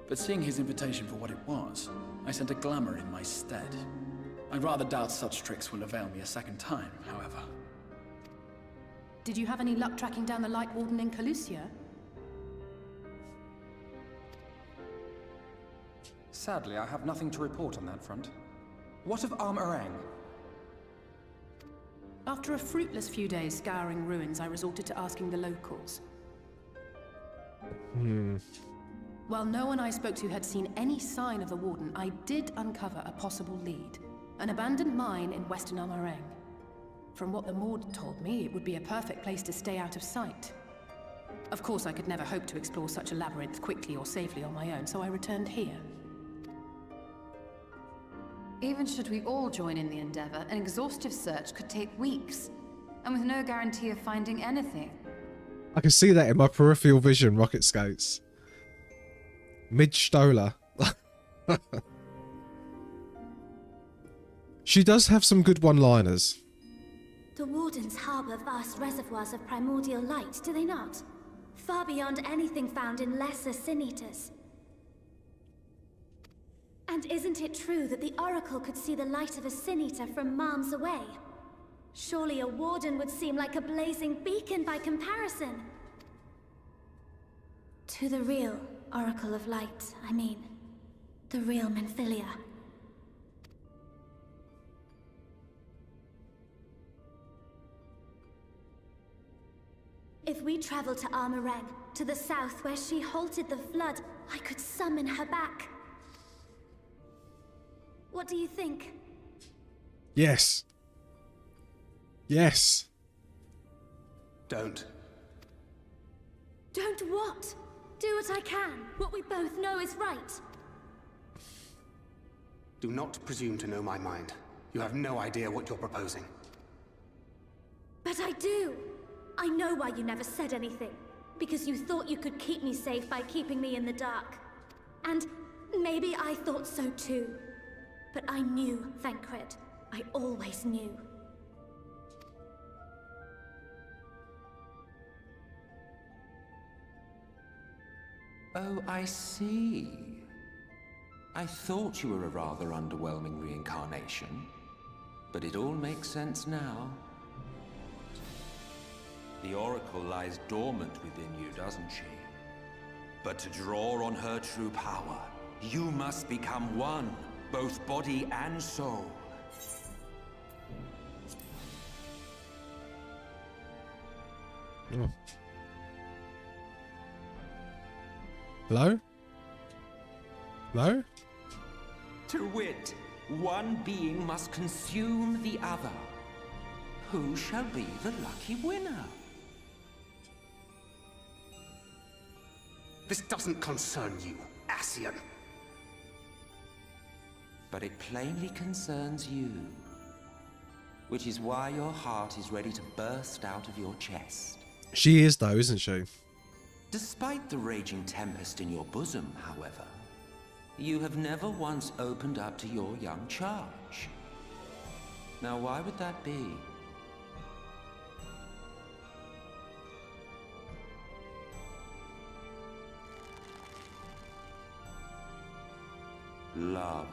Speaker 4: But seeing his invitation for what it was, I sent a glamour in my stead. I rather doubt such tricks will avail me a second time, however.
Speaker 8: Did you have any luck tracking down the Light Warden in Calusia?
Speaker 6: Sadly, I have nothing to report on that front. What of Armorang?
Speaker 8: After a fruitless few days scouring ruins, I resorted to asking the locals. While no one I spoke to had seen any sign of the Warden, I did uncover a possible lead. An abandoned mine in western Armorang. From what the Maud told me, it would be a perfect place to stay out of sight. Of course, I could never hope to explore such a labyrinth quickly or safely on my own, so I returned here.
Speaker 9: Even should we all join in the endeavor, an exhaustive search could take weeks, and with no guarantee of finding anything.
Speaker 1: I can see that in my peripheral vision, rocket skates. Midge Stoller. She does have some good one-liners.
Speaker 10: The Wardens harbor vast reservoirs of primordial light, do they not? Far beyond anything found in lesser sin-eaters. And isn't it true that the Oracle could see the light of a sin-eater from miles away? Surely a Warden would seem like a blazing beacon by comparison. To the real Oracle of Light, I mean. The real Menphilia. If we travel to Armoreng, to the south where she halted the flood, I could summon her back. What do you think?
Speaker 1: Yes. Yes.
Speaker 7: Don't.
Speaker 10: Don't what? Do what I can. What we both know is right.
Speaker 7: Do not presume to know my mind. You have no idea what you're proposing.
Speaker 10: But I do. I know why you never said anything. Because you thought you could keep me safe by keeping me in the dark. And maybe I thought so too. But I knew, Thancred. I always knew.
Speaker 5: Oh, I see. I thought you were a rather underwhelming reincarnation. But it all makes sense now. The Oracle lies dormant within you, doesn't she? But to draw on her true power, you must become one, both body and soul.
Speaker 1: Oh. Hello? Hello?
Speaker 5: To wit, one being must consume the other. Who shall be the lucky winner?
Speaker 7: This doesn't concern you, Ascian.
Speaker 5: But it plainly concerns you. Which is why your heart is ready to burst out of your chest.
Speaker 1: She is though, isn't she?
Speaker 5: Despite the raging tempest in your bosom, however, you have never once opened up to your young charge. Now why would that be? Love.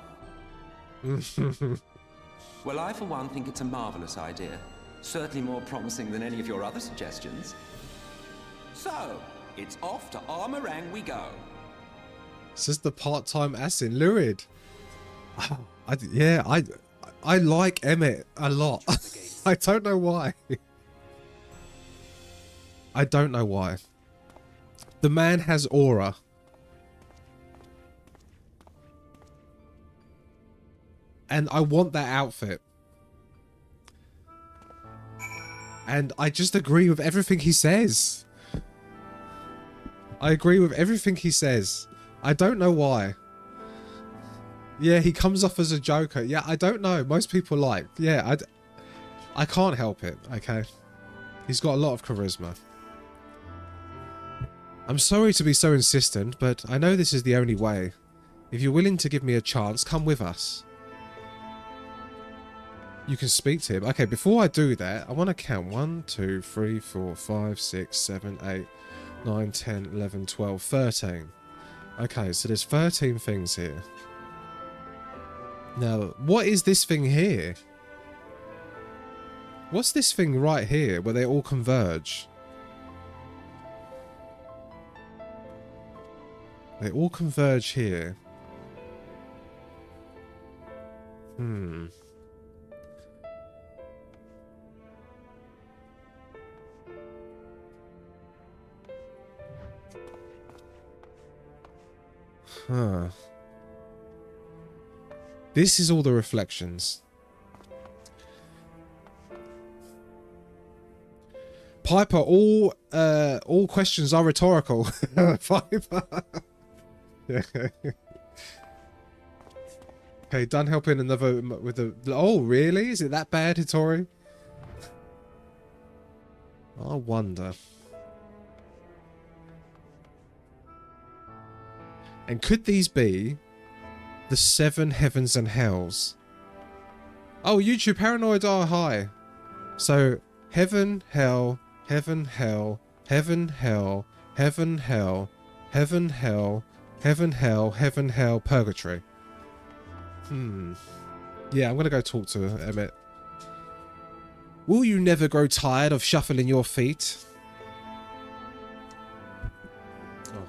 Speaker 5: Well, I for one think it's a marvelous idea. Certainly more promising than any of your other suggestions. So, it's off to Armoreng we go.
Speaker 1: This is the part-time Assin, Lurid. Oh, I like Emmett a lot. I don't know why. I don't know why. The man has aura. And I want that outfit. And I just agree with everything he says. I agree with everything he says. I don't know why. Yeah, he comes off as a joker. Yeah, I don't know. Most people like. Yeah, I can't help it, okay? He's got a lot of charisma. I'm sorry to be so insistent, but I know this is the only way. If you're willing to give me a chance, come with us. You can speak to him. Okay, before I do that, I want to count 1, 2, 3, 4, 5, 6, 7, 8, 9, 10, 11, 12, 13. Okay, so there's 13 things here. Now, what is this thing here? What's this thing right here where they all converge? They all converge here. Huh. This is all the reflections. Piper, all questions are rhetorical. Piper. Okay, done helping another with the... Oh, really? Is it that bad, Hitori? I wonder. And could these be the 7 heavens and hells Oh, YouTube paranoid are high. So, heaven, hell, heaven, hell, heaven, hell, heaven, hell, heaven, hell, heaven, hell, heaven, hell, purgatory. Yeah, I'm gonna go talk to Emmett. Will you never grow tired of shuffling your feet? Oh.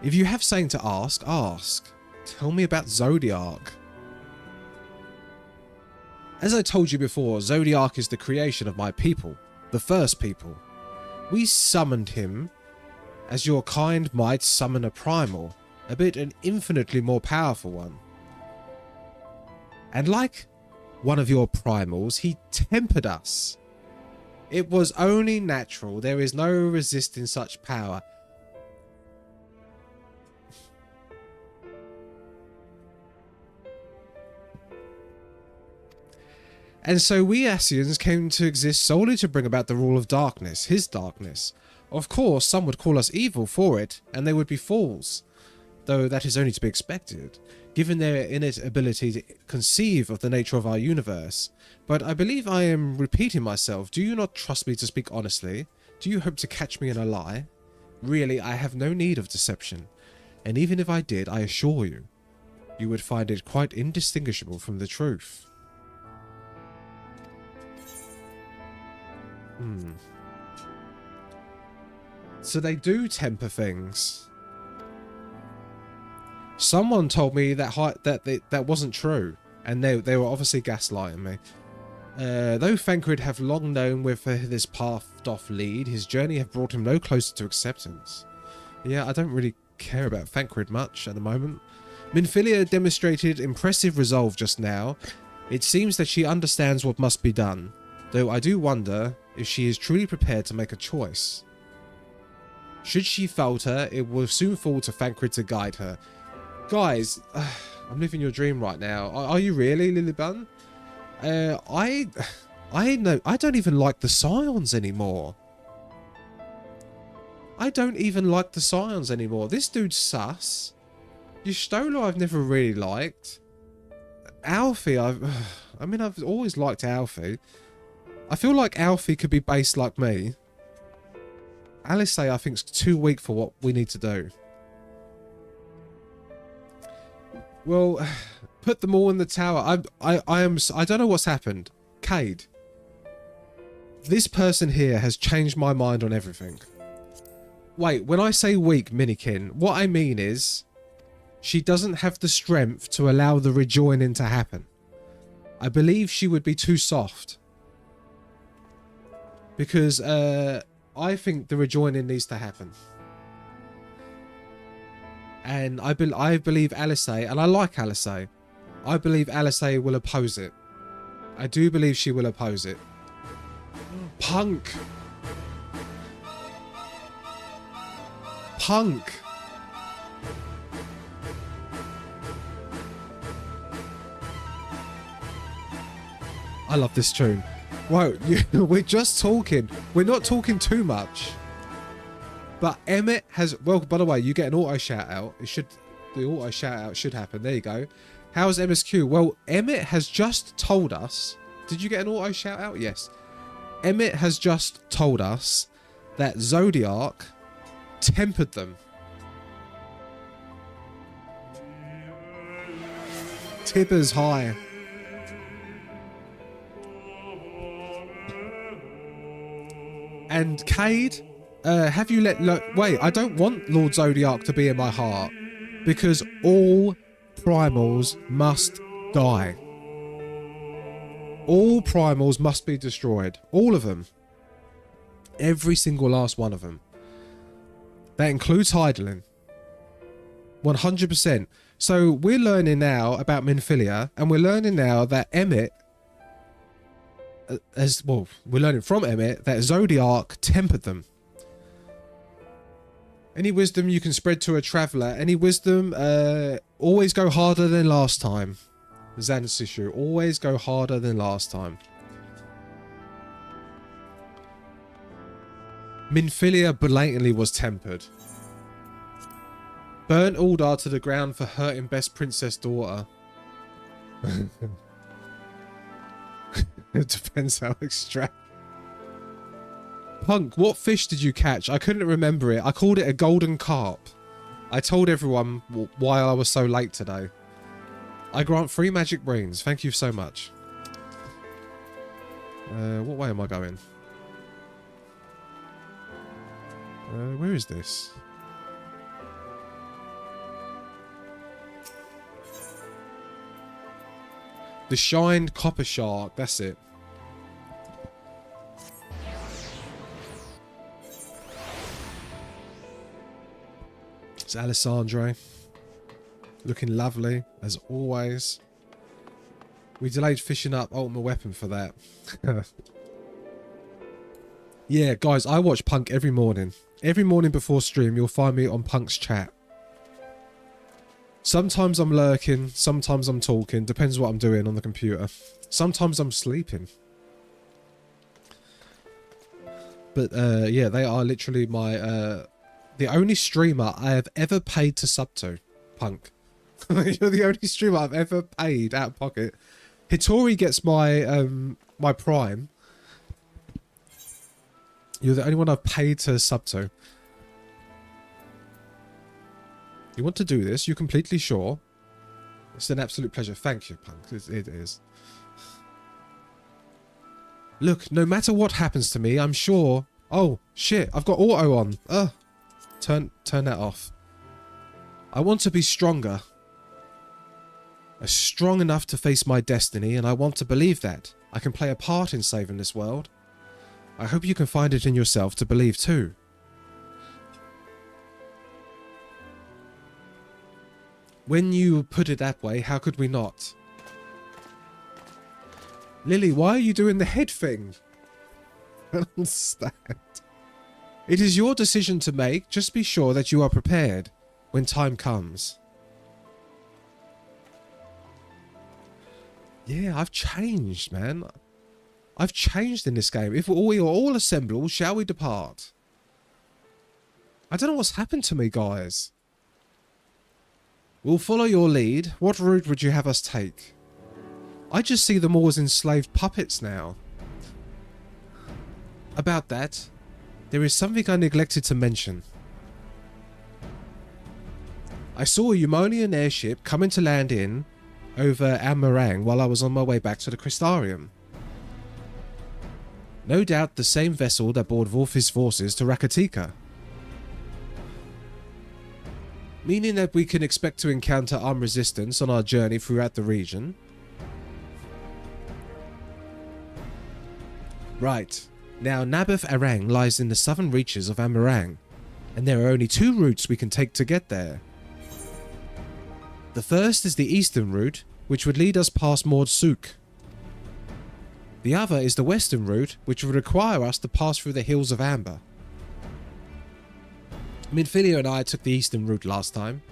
Speaker 1: If you have something to ask, ask. Tell me about Zodiac. As I told you before, Zodiac is the creation of my people, the first people. We summoned him as your kind might summon a primal, albeit an infinitely more powerful one. And like one of your primals, he tempered us. It was only natural. There is no resisting such power. And so we Ascians came to exist solely to bring about the rule of darkness, his darkness. Of course, some would call us evil for it, and they would be fools, though that is only to be expected, given their innate ability to conceive of the nature of our universe. But I believe I am repeating myself. Do you not trust me to speak honestly? Do you hope to catch me in a lie? Really, I have no need of deception, and even if I did, I assure you, you would find it quite indistinguishable from the truth. So they do temper things. Someone told me that that wasn't true, and they were obviously gaslighting me. Though Thancred have long known with this pathed off lead, his journey have brought him no closer to acceptance. Yeah, I don't really care about Thancred much at the moment. Minfilia demonstrated impressive resolve just now. It seems that she understands what must be done, though I do wonder if she is truly prepared to make a choice. Should she falter, it will soon fall to Thancred to guide her. Guys, I'm living your dream right now. Are you really, Lilybun? I don't even like the Scions anymore. I don't even like the Scions anymore. This dude's sus. Y'shtola I've never really liked. Alfie, I mean, I've always liked Alfie. I feel like Alfie could be based like me. Alice, I think, is too weak for what we need to do. Well, put them all in the tower. I don't know what's happened. Cade. This person here has changed my mind on everything. Wait, when I say weak, Minikin, what I mean is she doesn't have the strength to allow the rejoining to happen. I believe she would be too soft. Because I think the rejoining needs to happen. And I believe Alice, and I like Alice. I believe Alice will oppose it. I do believe she will oppose it. Punk! Punk! I love this tune. Whoa, we're just talking. We're not talking too much. But Emmett has... Well, by the way, you get an auto shout out. The auto shout out should happen. There you go. How's MSQ? Well, Emmett has just told us... Did you get an auto shout out? Yes. Emmett has just told us that Zodiac tempered them. Tibbers high. And Cade, have you wait, I don't want Lord Zodiac to be in my heart, because all primals must die. All primals must be destroyed. All of them. Every single last one of them. That includes Hydaelyn. 100%. So we're learning now about Minfilia, and we're learning now that Emmett, we're learning from Emmett that Zodiac tempered them. Any wisdom you can spread to a traveller? Any wisdom? Always go harder than last time. Zansishu, always go harder than last time. Minfilia blatantly was tempered. Burnt Aldar to the ground for hurting best princess daughter. It depends how extract. Punk, what fish did you catch? I couldn't remember it. I called it a golden carp. I told everyone why I was so late today. I grant 3 magic brains. Thank you so much. What way am I going? Where is this? The Shined Copper Shark. That's it. It's Alessandro. Looking lovely, as always. We delayed fishing up Ultimate Weapon for that. Yeah, guys, I watch Punk every morning. Every morning before stream, you'll find me on Punk's chat. Sometimes I'm lurking, sometimes I'm talking. Depends what I'm doing on the computer. Sometimes I'm sleeping. But, yeah, they are literally my, the only streamer I have ever paid to sub to. Punk. You're the only streamer I've ever paid out of pocket. Hitori gets my, my Prime. You're the only one I've paid to sub to. You want to do this? You're completely sure? It's an absolute pleasure. Thank you, Punk. It is. Look, no matter what happens to me, I'm sure... Oh, shit. I've got auto on. Turn that off. I want to be stronger. Strong enough to face my destiny, and I want to believe that. I can play a part in saving this world. I hope you can find it in yourself to believe too. When you put it that way, how could we not? Lily, why are you doing the head thing? I don't understand. It is your decision to make. Just be sure that you are prepared when time comes. Yeah, I've changed, man. I've changed in this game. If we are all assembled, shall we depart? I don't know what's happened to me, guys. We'll follow your lead. What route would you have us take? I just see them all as enslaved puppets now. About that, there is something I neglected to mention. I saw a Eumonian airship coming to land in over Amarang while I was on my way back to the Crystarium. No doubt the same vessel that brought Vorfis forces to Rakatika. Meaning that we can expect to encounter armed resistance on our journey throughout the region. Right. Now, Naboth Arang lies in the southern reaches of Amarang, and there are only 2 routes we can take to get there. The first is the eastern route, which would lead us past Mord Suk. The other is the western route, which would require us to pass through the Hills of Amber. Minfilia and I took the eastern route last time.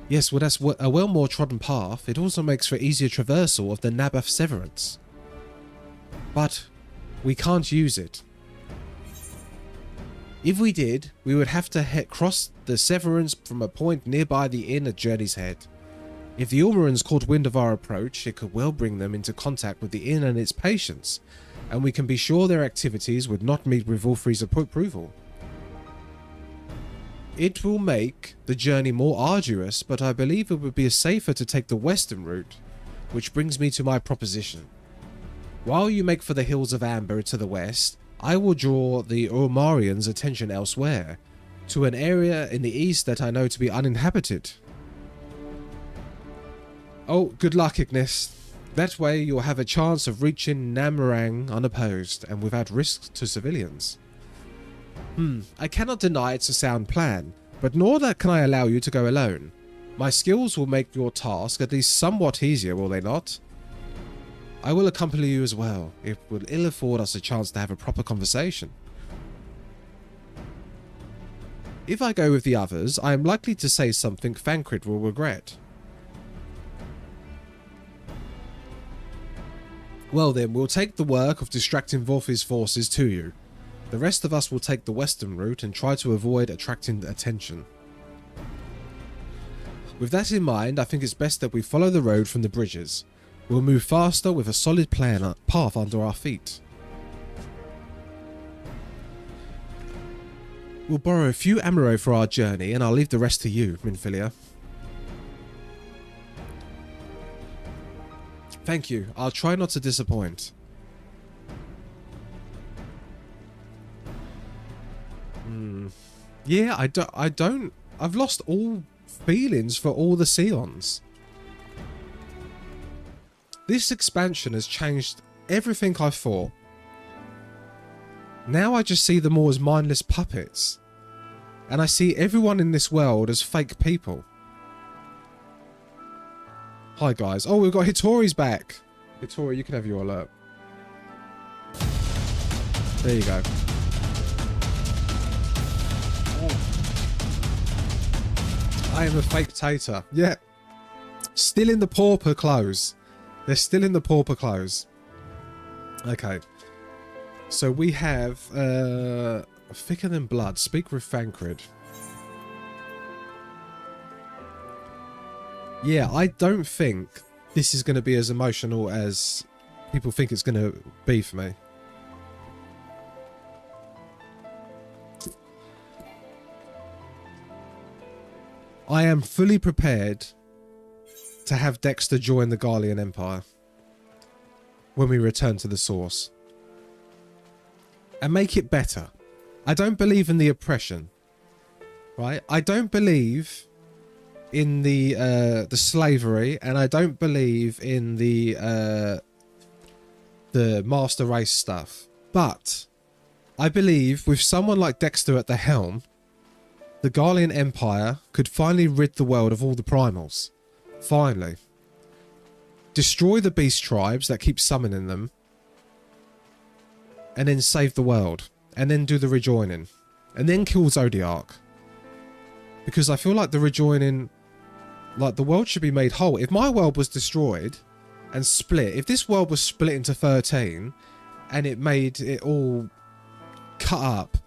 Speaker 1: Yes, well that's a well more trodden path. It also makes for easier traversal of the Naboth Severance. But we can't use it. If we did, we would have to cross the Severance from a point nearby the inn at Journey's Head. If the Ulmarans caught wind of our approach, it could well bring them into contact with the inn and its patients, and we can be sure their activities would not meet with Wolfrey's approval. It will make the journey more arduous, but I believe it would be safer to take the western route, which brings me to my proposition. While you make for the Hills of Amber to the west, I will draw the Ulmarians' attention elsewhere, to an area in the east that I know to be uninhabited. Oh, good luck, Ignis. That way you'll have a chance of reaching Namarang unopposed and without risk to civilians. I cannot deny it's a sound plan, but nor that can I allow you to go alone. My skills will make your task at least somewhat easier, will they not? I will accompany you as well. It will ill afford us a chance to have a proper conversation. If I go with the others, I am likely to say something Thancred will regret. Well then, we'll take the work of distracting Vorfis forces to you. The rest of us will take the western route and try to avoid attracting attention. With that in mind, I think it's best that we follow the road from the bridges. We'll move faster with a solid plan path under our feet. We'll borrow a few ammo for our journey, and I'll leave the rest to you, Minfilia. Thank you. I'll try not to disappoint. Yeah, I've lost all feelings for all the Scions. This expansion has changed everything I thought. Now I just see them all as mindless puppets. And I see everyone in this world as fake people. Hi guys. Oh, we've got Hitori's back. Hitori, you can have your alert. There you go. I am a fake tater. Yeah. Still in the pauper clothes. They're still in the pauper clothes. Okay. So we have Thicker Than Blood. Speak with Thancred. Yeah, I don't think this is going to be as emotional as people think it's going to be for me. I am fully prepared to have Dexter join the Garlean Empire when we return to the source. And make it better. I don't believe in the oppression. Right? I don't believe in the slavery, and I don't believe in the master race stuff. But I believe with someone like Dexter at the helm, the Garlean Empire could finally rid the world of all the primals. Finally. Destroy the beast tribes that keep summoning them. And then save the world. And then do the rejoining. And then kill Zodiark. Because I feel like the rejoining... Like, the world should be made whole. If my world was destroyed and split... If this world was split into 13... And it made it all cut up...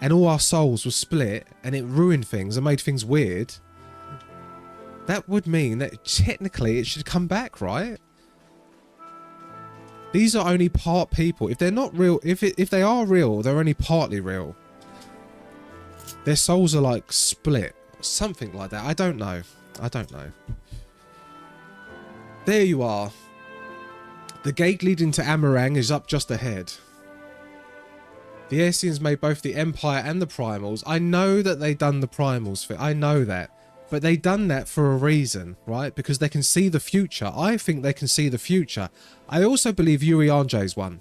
Speaker 1: And all our souls were split... And it ruined things and made things weird... That would mean that technically it should come back, right? These are only part people. If they're not real... If they are real, they're only partly real. Their souls are like split. Something like that. I don't know. I don't know. There you are. The gate leading to Amarang is up just ahead. The Aesians made both the Empire and the Primals. I know that they done the Primals for... I know that. But they done that for a reason, right? Because they can see the future. I think they can see the future. I also believe Urianger's one.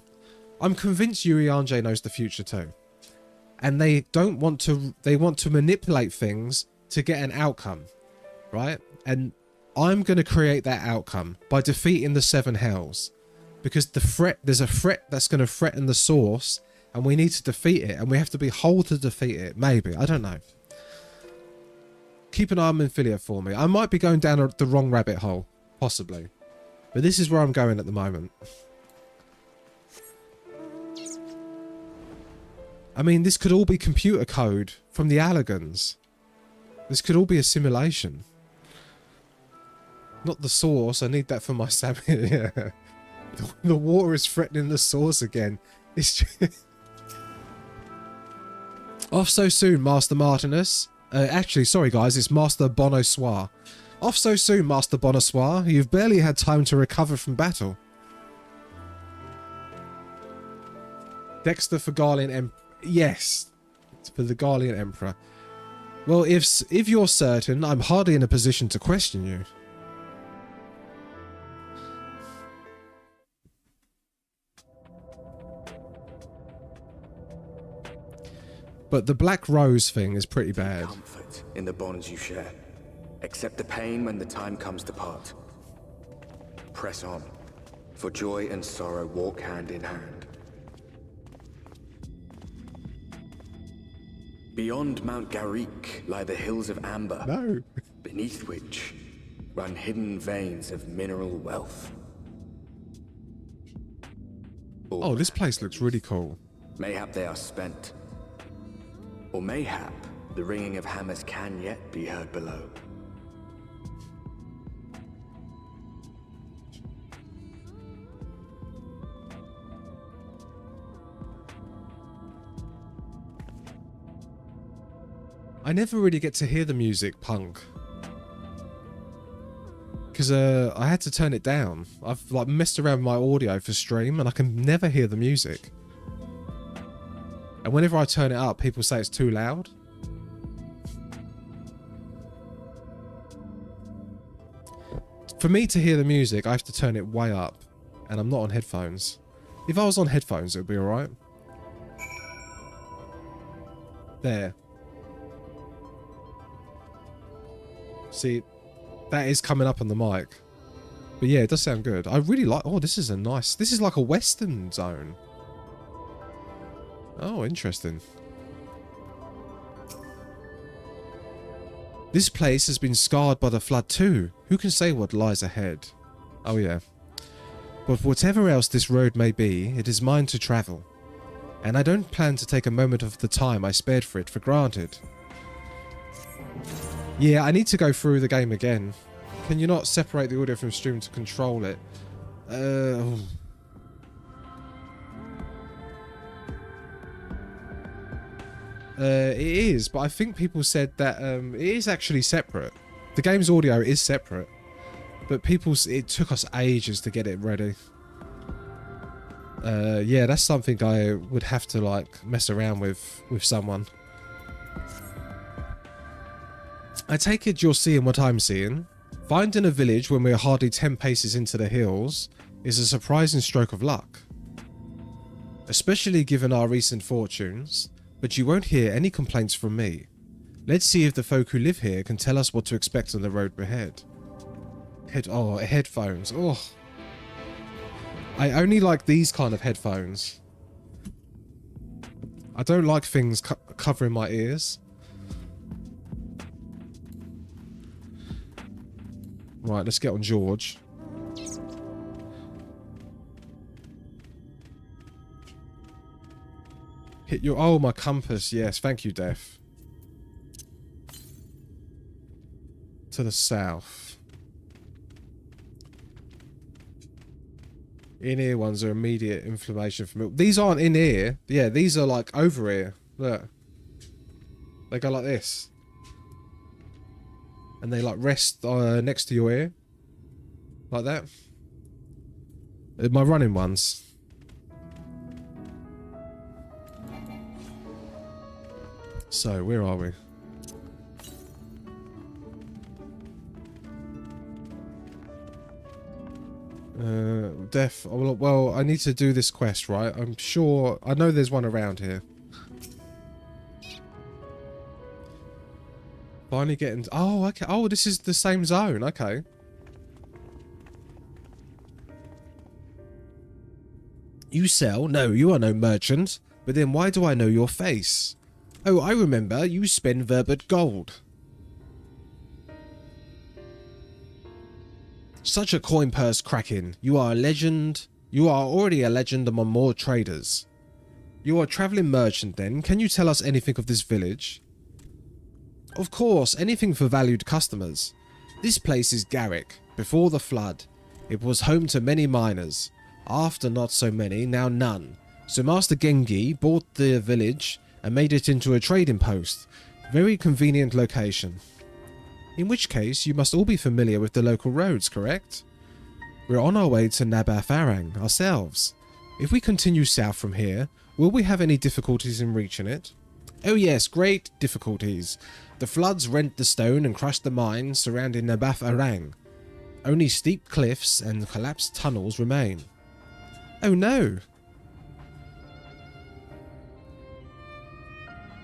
Speaker 1: I'm convinced Urianger knows the future too. And they don't want to... They want to manipulate things to get an outcome, right? And I'm going to create that outcome by defeating the Seven Hells. Because there's a threat that's going to threaten the source, and we need to defeat it, and we have to be whole to defeat it. Maybe. I don't know. Keep an eye on Minfilia for me. I might be going down the wrong rabbit hole. Possibly. But this is where I'm going at the moment. I mean, this could all be computer code from the Allagans. This could all be a simulation. Not the source. I need that for my Sammy. Yeah. The water is threatening the source again. It's just... Off so soon, Master Martinus. Actually, sorry guys, it's Master Bonsoir. Off so soon, Master Bonsoir. You've barely had time to recover from battle. Dexter for Garlean Emperor. Yes, for the Garlean Emperor. Well, if you're certain, I'm hardly in a position to question you. But the Black Rose thing is pretty bad.
Speaker 11: Comfort in the bonds you share. Accept the pain when the time comes to part. Press on, for joy and sorrow walk hand in hand. Beyond Mount Garrick lie the hills of Amber.
Speaker 1: No.
Speaker 11: Beneath which run hidden veins of mineral wealth.
Speaker 1: Oh, this place looks really cool.
Speaker 11: Mayhap they are spent. Or mayhap the ringing of hammers can yet be heard below.
Speaker 1: I never really get to hear the music, Punk. Because I had to turn it down. I've like messed around with my audio for stream and I can never hear the music. And whenever I turn it up, people say it's too loud. For me to hear the music, I have to turn it way up. And I'm not on headphones. If I was on headphones, it would be alright. There. See, that is coming up on the mic. But yeah, it does sound good. I really like... Oh, this is a nice... This is like a western zone. Oh, interesting. This place has been scarred by the flood too. Who can say what lies ahead? Oh yeah. But whatever else this road may be, it is mine to travel. And I don't plan to take a moment of the time I spared for it for granted. Yeah, I need to go through the game again. Can you not separate the audio from stream to control it? It is, but I think people said that it is actually separate. The game's audio is separate, but it took us ages to get it ready. Yeah, that's something I would have to like mess around with someone. I take it you're seeing what I'm seeing. Finding a village when we're hardly 10 paces into the hills is a surprising stroke of luck. Especially given our recent fortunes. But you won't hear any complaints from me. Let's see if the folk who live here can tell us what to expect on the road ahead. Headphones. Oh. I only like these kind of headphones. I don't like things covering my ears. Right, let's get on George. Hit your... Oh, my compass. Yes, thank you, Def. To the south. In-ear ones are immediate inflammation from it. These aren't in-ear. Yeah, these are like over-ear. Look. They go like this. And they like rest next to your ear. Like that. My running ones. So, where are we? Well, I need to do this quest, right? I'm sure... I know there's one around here. Finally getting... Oh, okay. Oh, this is the same zone. Okay. You sell? No, you are no merchant. But then why do I know your face? Oh, I remember. You spend Verbert gold. Such a coin purse cracking. You are a legend. You are already a legend among more traders. You are a travelling merchant then. Can you tell us anything of this village? Of course, anything for valued customers. This place is Garrick. Before the flood, it was home to many miners. After not so many, now none. So Master Gengi bought the village and made it into a trading post. Very convenient location. In which case, you must all be familiar with the local roads, correct? We're on our way to Nabath-Arang ourselves. If we continue south from here, will we have any difficulties in reaching it? Oh yes, great difficulties. The floods rent the stone and crushed the mines surrounding Nabath-Arang. Only steep cliffs and collapsed tunnels remain. Oh no!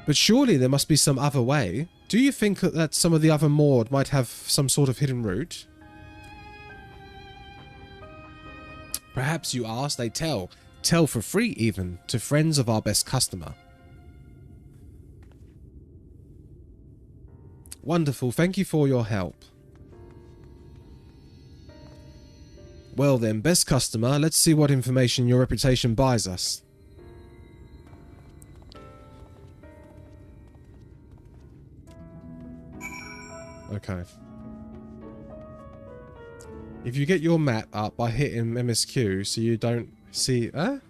Speaker 1: But surely there must be some other way. Do you think that some of the other Mord might have some sort of hidden route? Perhaps you ask, they tell. Tell for free even, to friends of our best customer. Wonderful, thank you for your help. Well then, best customer, let's see what information your reputation buys us. Okay. If you get your map up by hitting MSQ so you don't see... If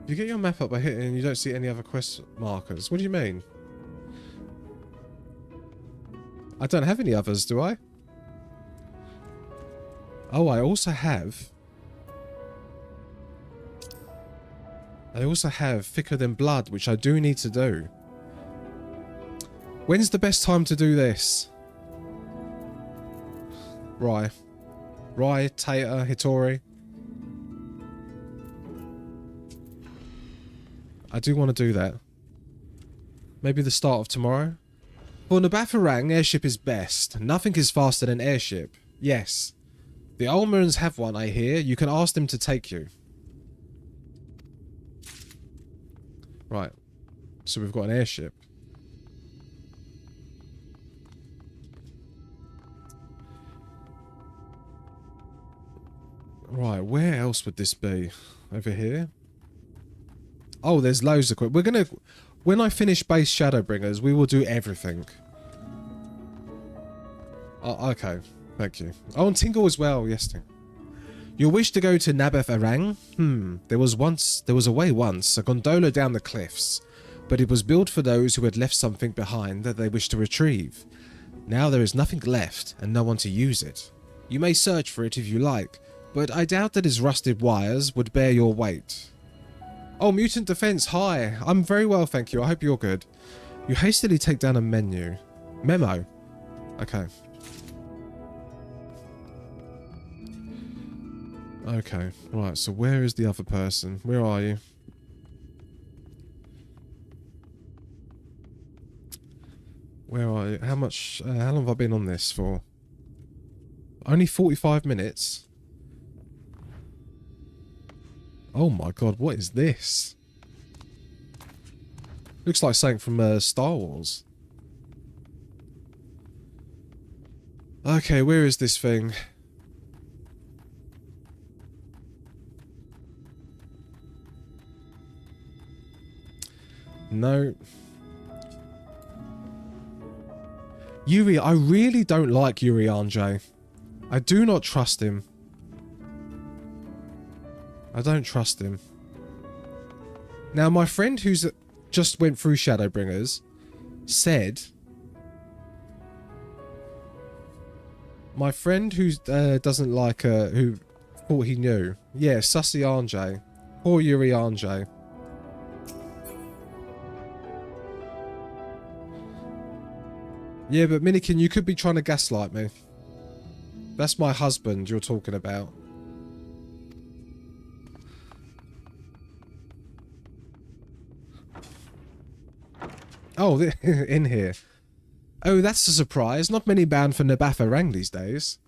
Speaker 1: you get your map up by hitting and you don't see any other quest markers, what do you mean? I don't have any others, do I? Oh, I also have Thicker Than Blood, which I do need to do. When's the best time to do this? Rye, Tater, Hitori. I do want to do that. Maybe the start of tomorrow? For Nabatharang, airship is best. Nothing is faster than airship. Yes. The Almerans have one, I hear. You can ask them to take you. Right. So we've got an airship. Right, where else would this be? Over here? Oh, there's loads of equipment. We're gonna... When I finish base Shadowbringers, we will do everything. Oh, okay. Thank you. Oh, and Tingle as well. Yes, Tingle. You wish to go to Nabatharang? There was a way once, a gondola down the cliffs. But it was built for those who had left something behind that they wished to retrieve. Now there is nothing left, and no one to use it. You may search for it if you like, but I doubt that its rusted wires would bear your weight. Oh, Mutant Defense, hi. I'm very well, thank you. I hope you're good. You hastily take down a menu. Memo. Okay. Okay, right, so where is the other person? Where are you? Where are you? How long have I been on this for? Only 45 minutes? Oh my god, what is this? Looks like something from Star Wars. Okay, where is this thing? No. Yuri, I really don't like Yuri Anjay. I do not trust him. I don't trust him. Now, my friend who's just went through Shadowbringers said... My friend who doesn't like who thought he knew. Yeah, Sussy Anjay. Poor Yuri Anjay. Yeah, but Minikin, you could be trying to gaslight me. That's my husband you're talking about. Oh, in here. Oh, that's a surprise. Not many bound for Nabatharang these days.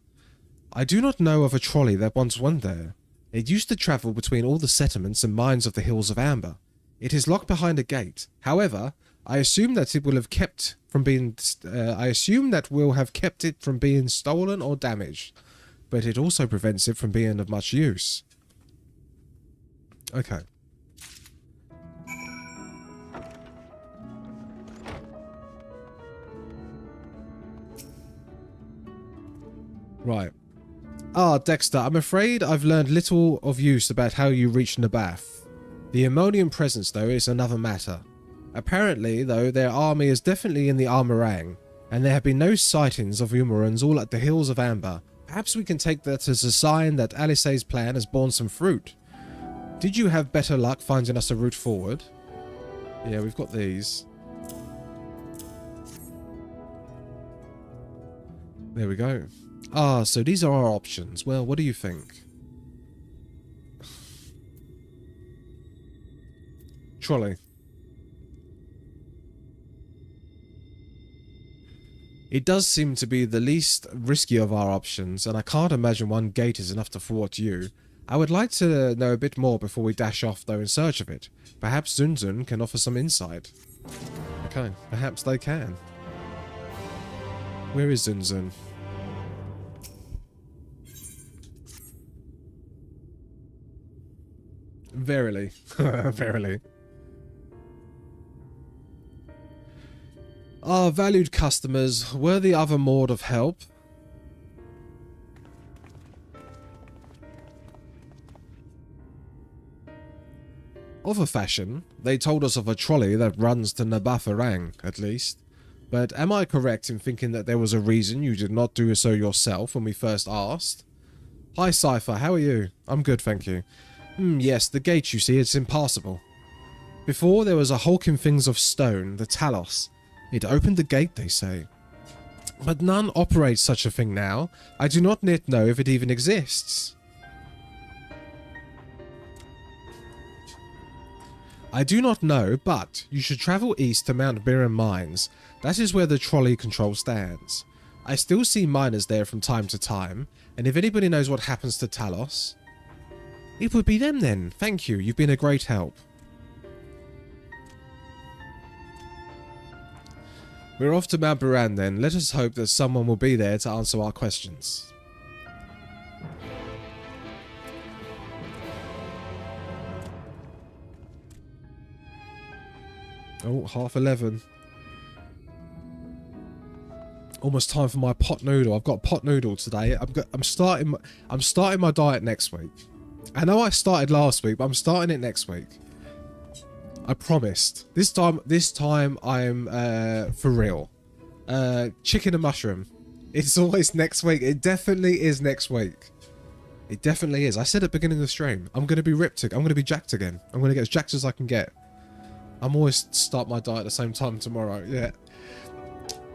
Speaker 1: I do not know of a trolley that once went there. It used to travel between all the settlements and mines of the Hills of Amber. It is locked behind a gate. However, I assume that it will have kept from being. Will have kept it from being stolen or damaged, but it also prevents it from being of much use. Okay. Right. Ah, Dexter, I'm afraid I've learned little of use about how you reached Nabath. The Ammonian presence, though, is another matter. Apparently, though, their army is definitely in the Armorang, and there have been no sightings of Umorans all at the Hills of Amber. Perhaps we can take that as a sign that Alice's plan has borne some fruit. Did you have better luck finding us a route forward? Yeah, we've got these. There we go. Ah, so these are our options. Well, what do you think? Trolley. It does seem to be the least risky of our options, and I can't imagine one gate is enough to thwart you. I would like to know a bit more before we dash off, though, in search of it. Perhaps Zunzun can offer some insight. Okay, perhaps they can. Where is Zunzun? Verily. Verily. Our valued customers, were the other Maud of help? Of a fashion. They told us of a trolley that runs to Nabatharang, at least. But am I correct in thinking that there was a reason you did not do so yourself when we first asked? Hi, Cypher. How are you? I'm good, thank you. Yes, the gate, you see, it's impassable. Before, there was a hulking things of stone, the Talos. It opened the gate, they say. But none operates such a thing now. I do not yet know if it even exists. I do not know, but you should travel east to Mount Biran Mines. That is where the trolley control stands. I still see miners there from time to time, and if anybody knows what happens to Talos, it would be them then. Thank you, you've been a great help. We're off to Mount Biran then. Let us hope that someone will be there to answer our questions. Oh, 11:30. Almost time for my pot noodle. I've got pot noodle today. I'm starting my diet next week. I know I started last week, but I'm starting it next week. I promised. This time I'm for real. Chicken and mushroom. It's always next week. It definitely is next week. It definitely is. I said at the beginning of the stream, I'm going to be ripped. I'm going to be jacked again. I'm going to get as jacked as I can get. I'm always start my diet at the same time tomorrow. Yeah.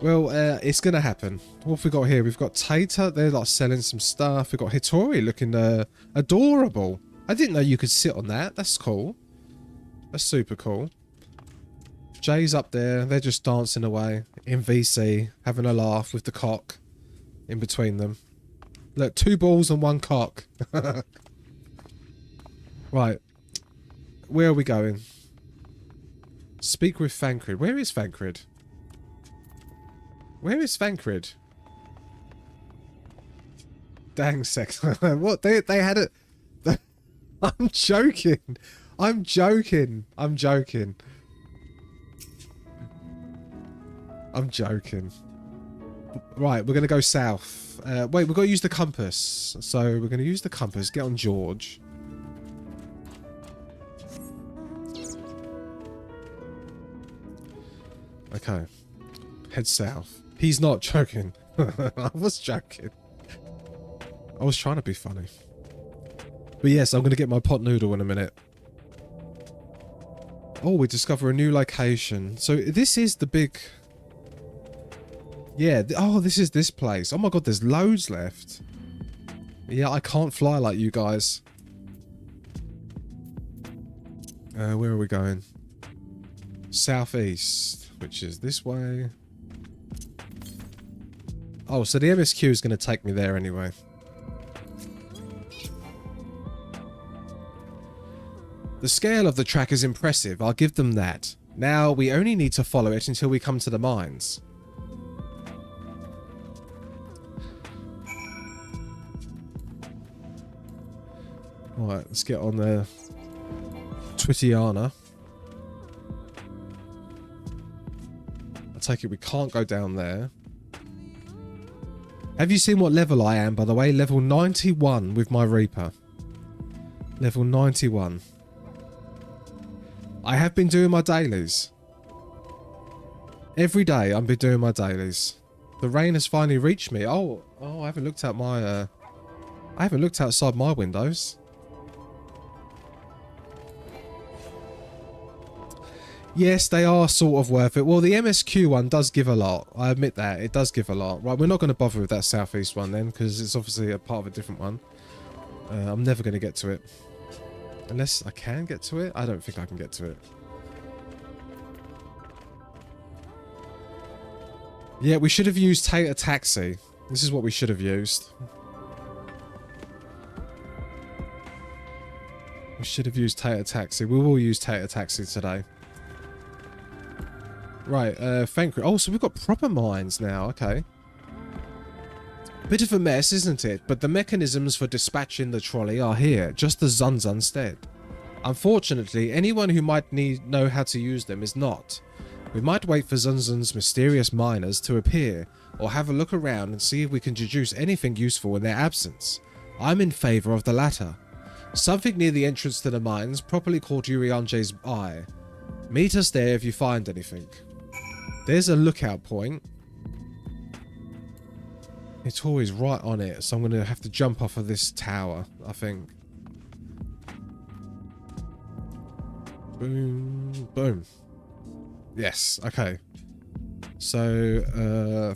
Speaker 1: Well, it's going to happen. What have we got here? We've got Tater. They're like selling some stuff. We've got Hitori looking adorable. I didn't know you could sit on that. That's cool. That's super cool. Jay's up there. They're just dancing away in VC, having a laugh with the cock in between them. Look, 2 balls and 1 cock. Right. Where are we going? Speak with Thancred. Where is Thancred? Where is Thancred? Dang sex. What? They had it. I'm joking. I'm joking. I'm joking. I'm joking. Right, we're going to go south. Wait, we've got to use the compass. So we're going to use the compass. Get on George. Okay. Head south. He's not joking. I was joking. I was trying to be funny. But yes, I'm going to get my pot noodle in a minute. Oh, we discover a new location. So this is the big... Yeah. Oh, this is this place. Oh my god, there's loads left. Yeah, I can't fly like you guys. Where are we going? Southeast, which is this way. Oh, so the MSQ is going to take me there anyway. The scale of the track is impressive, I'll give them that. Now, we only need to follow it until we come to the mines. Alright, let's get on the Twittiana. I take it we can't go down there. Have you seen what level I am, by the way? Level 91 with my Reaper. Level 91. I have been doing my dailies. Every day I've been doing my dailies. The rain has finally reached me. Oh, I haven't looked out my... I haven't looked outside my windows. Yes, they are sort of worth it. Well, the MSQ one does give a lot. I admit that. It does give a lot. Right, we're not going to bother with that southeast one then, because it's obviously a part of a different one. I'm never going to get to it. Unless I can get to it? I don't think I can get to it. Yeah, we should have used Tater Taxi. This is what we should have used. We should have used Tater Taxi. We will use Tater Taxi today. Right, thank you. Oh, so we've got proper mines now. Okay. Bit of a mess, isn't it? But the mechanisms for dispatching the trolley are here, just as Zun's instead. Unfortunately, anyone who might know how to use them is not. We might wait for Zunzun's mysterious miners to appear, or have a look around and see if we can deduce anything useful in their absence. I'm in favour of the latter. Something near the entrance to the mines, properly called Urianje's Eye. Meet us there if you find anything. There's a lookout point. It's always right on it, so I'm going to have to jump off of this tower, I think. Boom, boom. Yes, okay. So,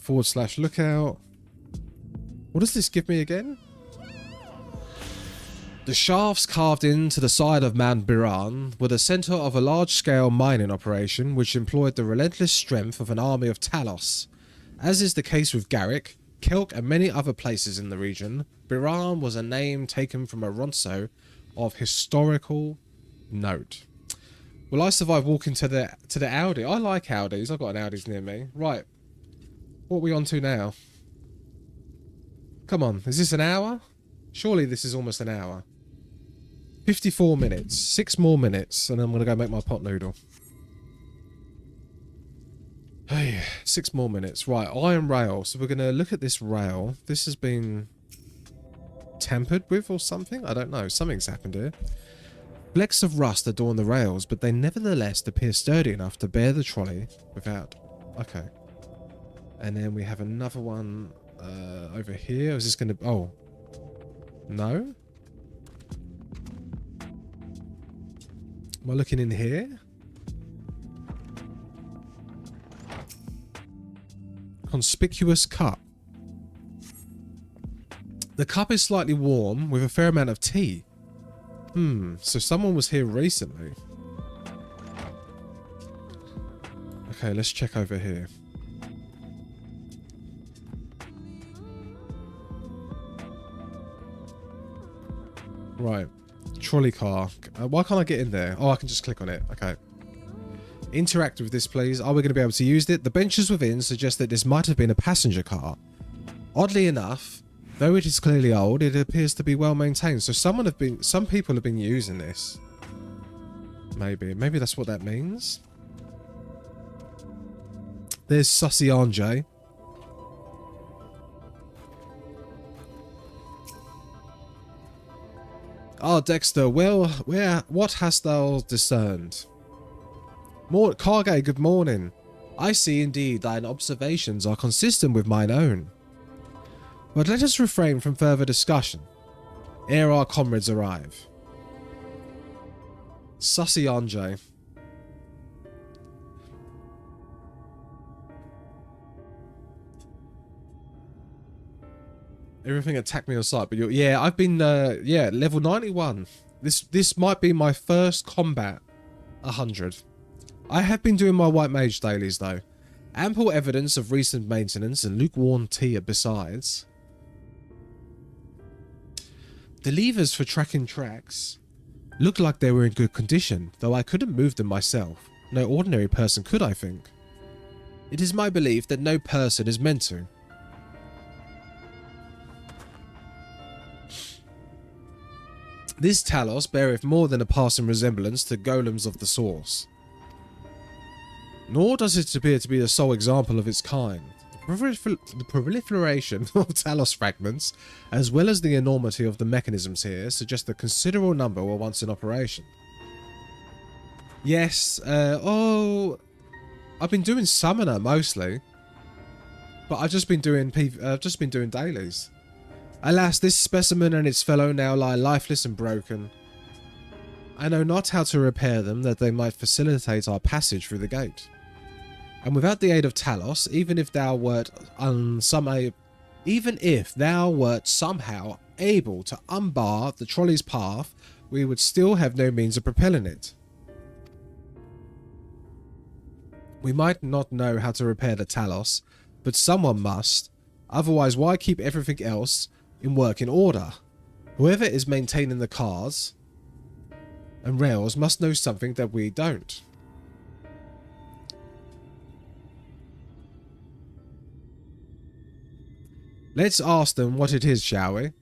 Speaker 1: / lookout. What does this give me again? The shafts carved into the side of Mount Biran were the center of a large-scale mining operation which employed the relentless strength of an army of Talos. As is the case with Garrick, Kelk and many other places in the region, Biran was a name taken from a Ronso of historical note. Will I survive walking to the Audi? I like Audis. I've got an Audis near me. Right. What are we on to now? Come on. Is this an hour? Surely this is almost an hour. 54 minutes. 6 more minutes. And then I'm going to go make my pot noodle. Hey, 6 more minutes. Right. Iron rail. So we're going to look at this rail. This has been tampered with or something? I don't know. Something's happened here. Flecks of rust adorn the rails, but they nevertheless appear sturdy enough to bear the trolley without... Okay. And then we have another one over here. Is this going to... Oh. No? Am I looking in here? Conspicuous cup. The cup is slightly warm with a fair amount of tea. So someone was here recently. Okay, let's check over here. Right. Trolley car. Why can't I get in there? Oh, I can just click on it. Okay. Interact with this, please. Are we going to be able to use it? The benches within suggest that this might have been a passenger car. Oddly enough, though it is clearly old, it appears to be well maintained. So some people have been using this. Maybe that's what that means. There's Sussy Anjay. Ah, Dexter, well, what hast thou discerned? Cargay, good morning. I see indeed thine observations are consistent with mine own. But let us refrain from further discussion, ere our comrades arrive. Sussy Anjay. Everything attacked me on sight, but yeah, I've been level 91. This might be my first combat 100. I have been doing my white mage dailies though. Ample evidence of recent maintenance and lukewarm tea besides. The levers for tracking tracks looked like they were in good condition, though I couldn't move them myself. No ordinary person could, I think. It is my belief that no person is meant to. This Talos beareth more than a passing resemblance to golems of the source. Nor does it appear to be the sole example of its kind. The proliferation of Talos fragments, as well as the enormity of the mechanisms here, suggest a considerable number were once in operation. Yes, I've been doing Summoner mostly, but I've just been doing dailies. Alas, this specimen and its fellow now lie lifeless and broken. I know not how to repair them that they might facilitate our passage through the gate. And without the aid of Talos, even if thou wert somehow able to unbar the trolley's path, we would still have no means of propelling it. We might not know how to repair the Talos, but someone must. Otherwise, why keep everything else in working order? Whoever is maintaining the cars and rails must know something that we don't. Let's ask them what it is, shall we?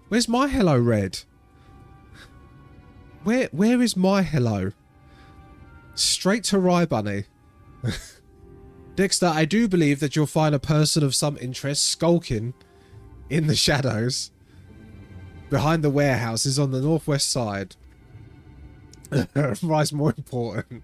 Speaker 1: Where's my hello, Red? Where is my hello? Straight to Rye Bunny. Dexter, I do believe that you'll find a person of some interest skulking in the shadows behind the warehouses on the northwest side. Rye's more important.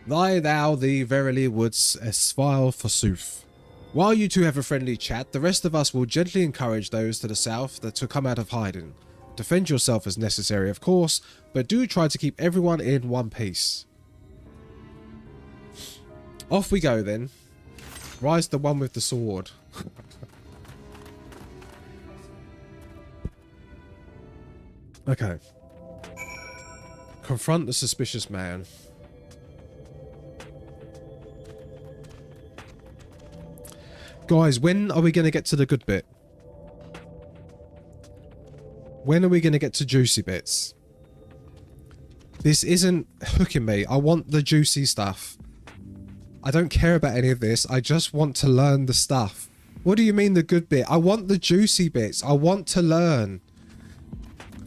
Speaker 1: Thou thee verily wouldst esfile forsooth. While you two have a friendly chat, the rest of us will gently encourage those to the south to come out of hiding. Defend yourself as necessary, of course, but do try to keep everyone in one piece. Off we go then. Rise the one with the sword. Okay. Confront the suspicious man. Guys, when are we going to get to the good bit? When are we going to get to juicy bits? This isn't hooking me. I want the juicy stuff. I don't care about any of this. I just want to learn the stuff. What do you mean the good bit? I want the juicy bits. I want to learn.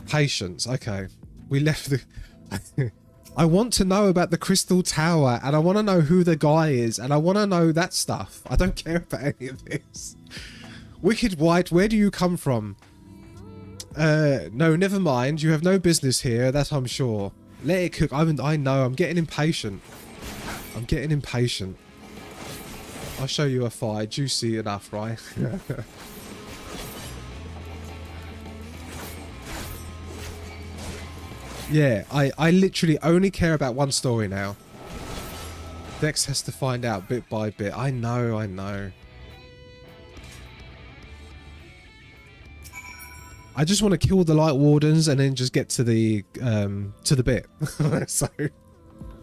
Speaker 1: Patience. Okay. We left the... I want to know about the Crystal Tower, and I want to know who the guy is, and I want to know that stuff. I don't care about any of this. Wicked White, where do you come from? No, never mind. You have no business here, that I'm sure. Let it cook. I know. I'm getting impatient. I'm getting impatient. I'll show you a fight. Juicy enough, right? Yeah, I literally only care about one story now. Dex has to find out bit by bit. I know, I know. I just want to kill the Light Wardens and then just get to the bit. So,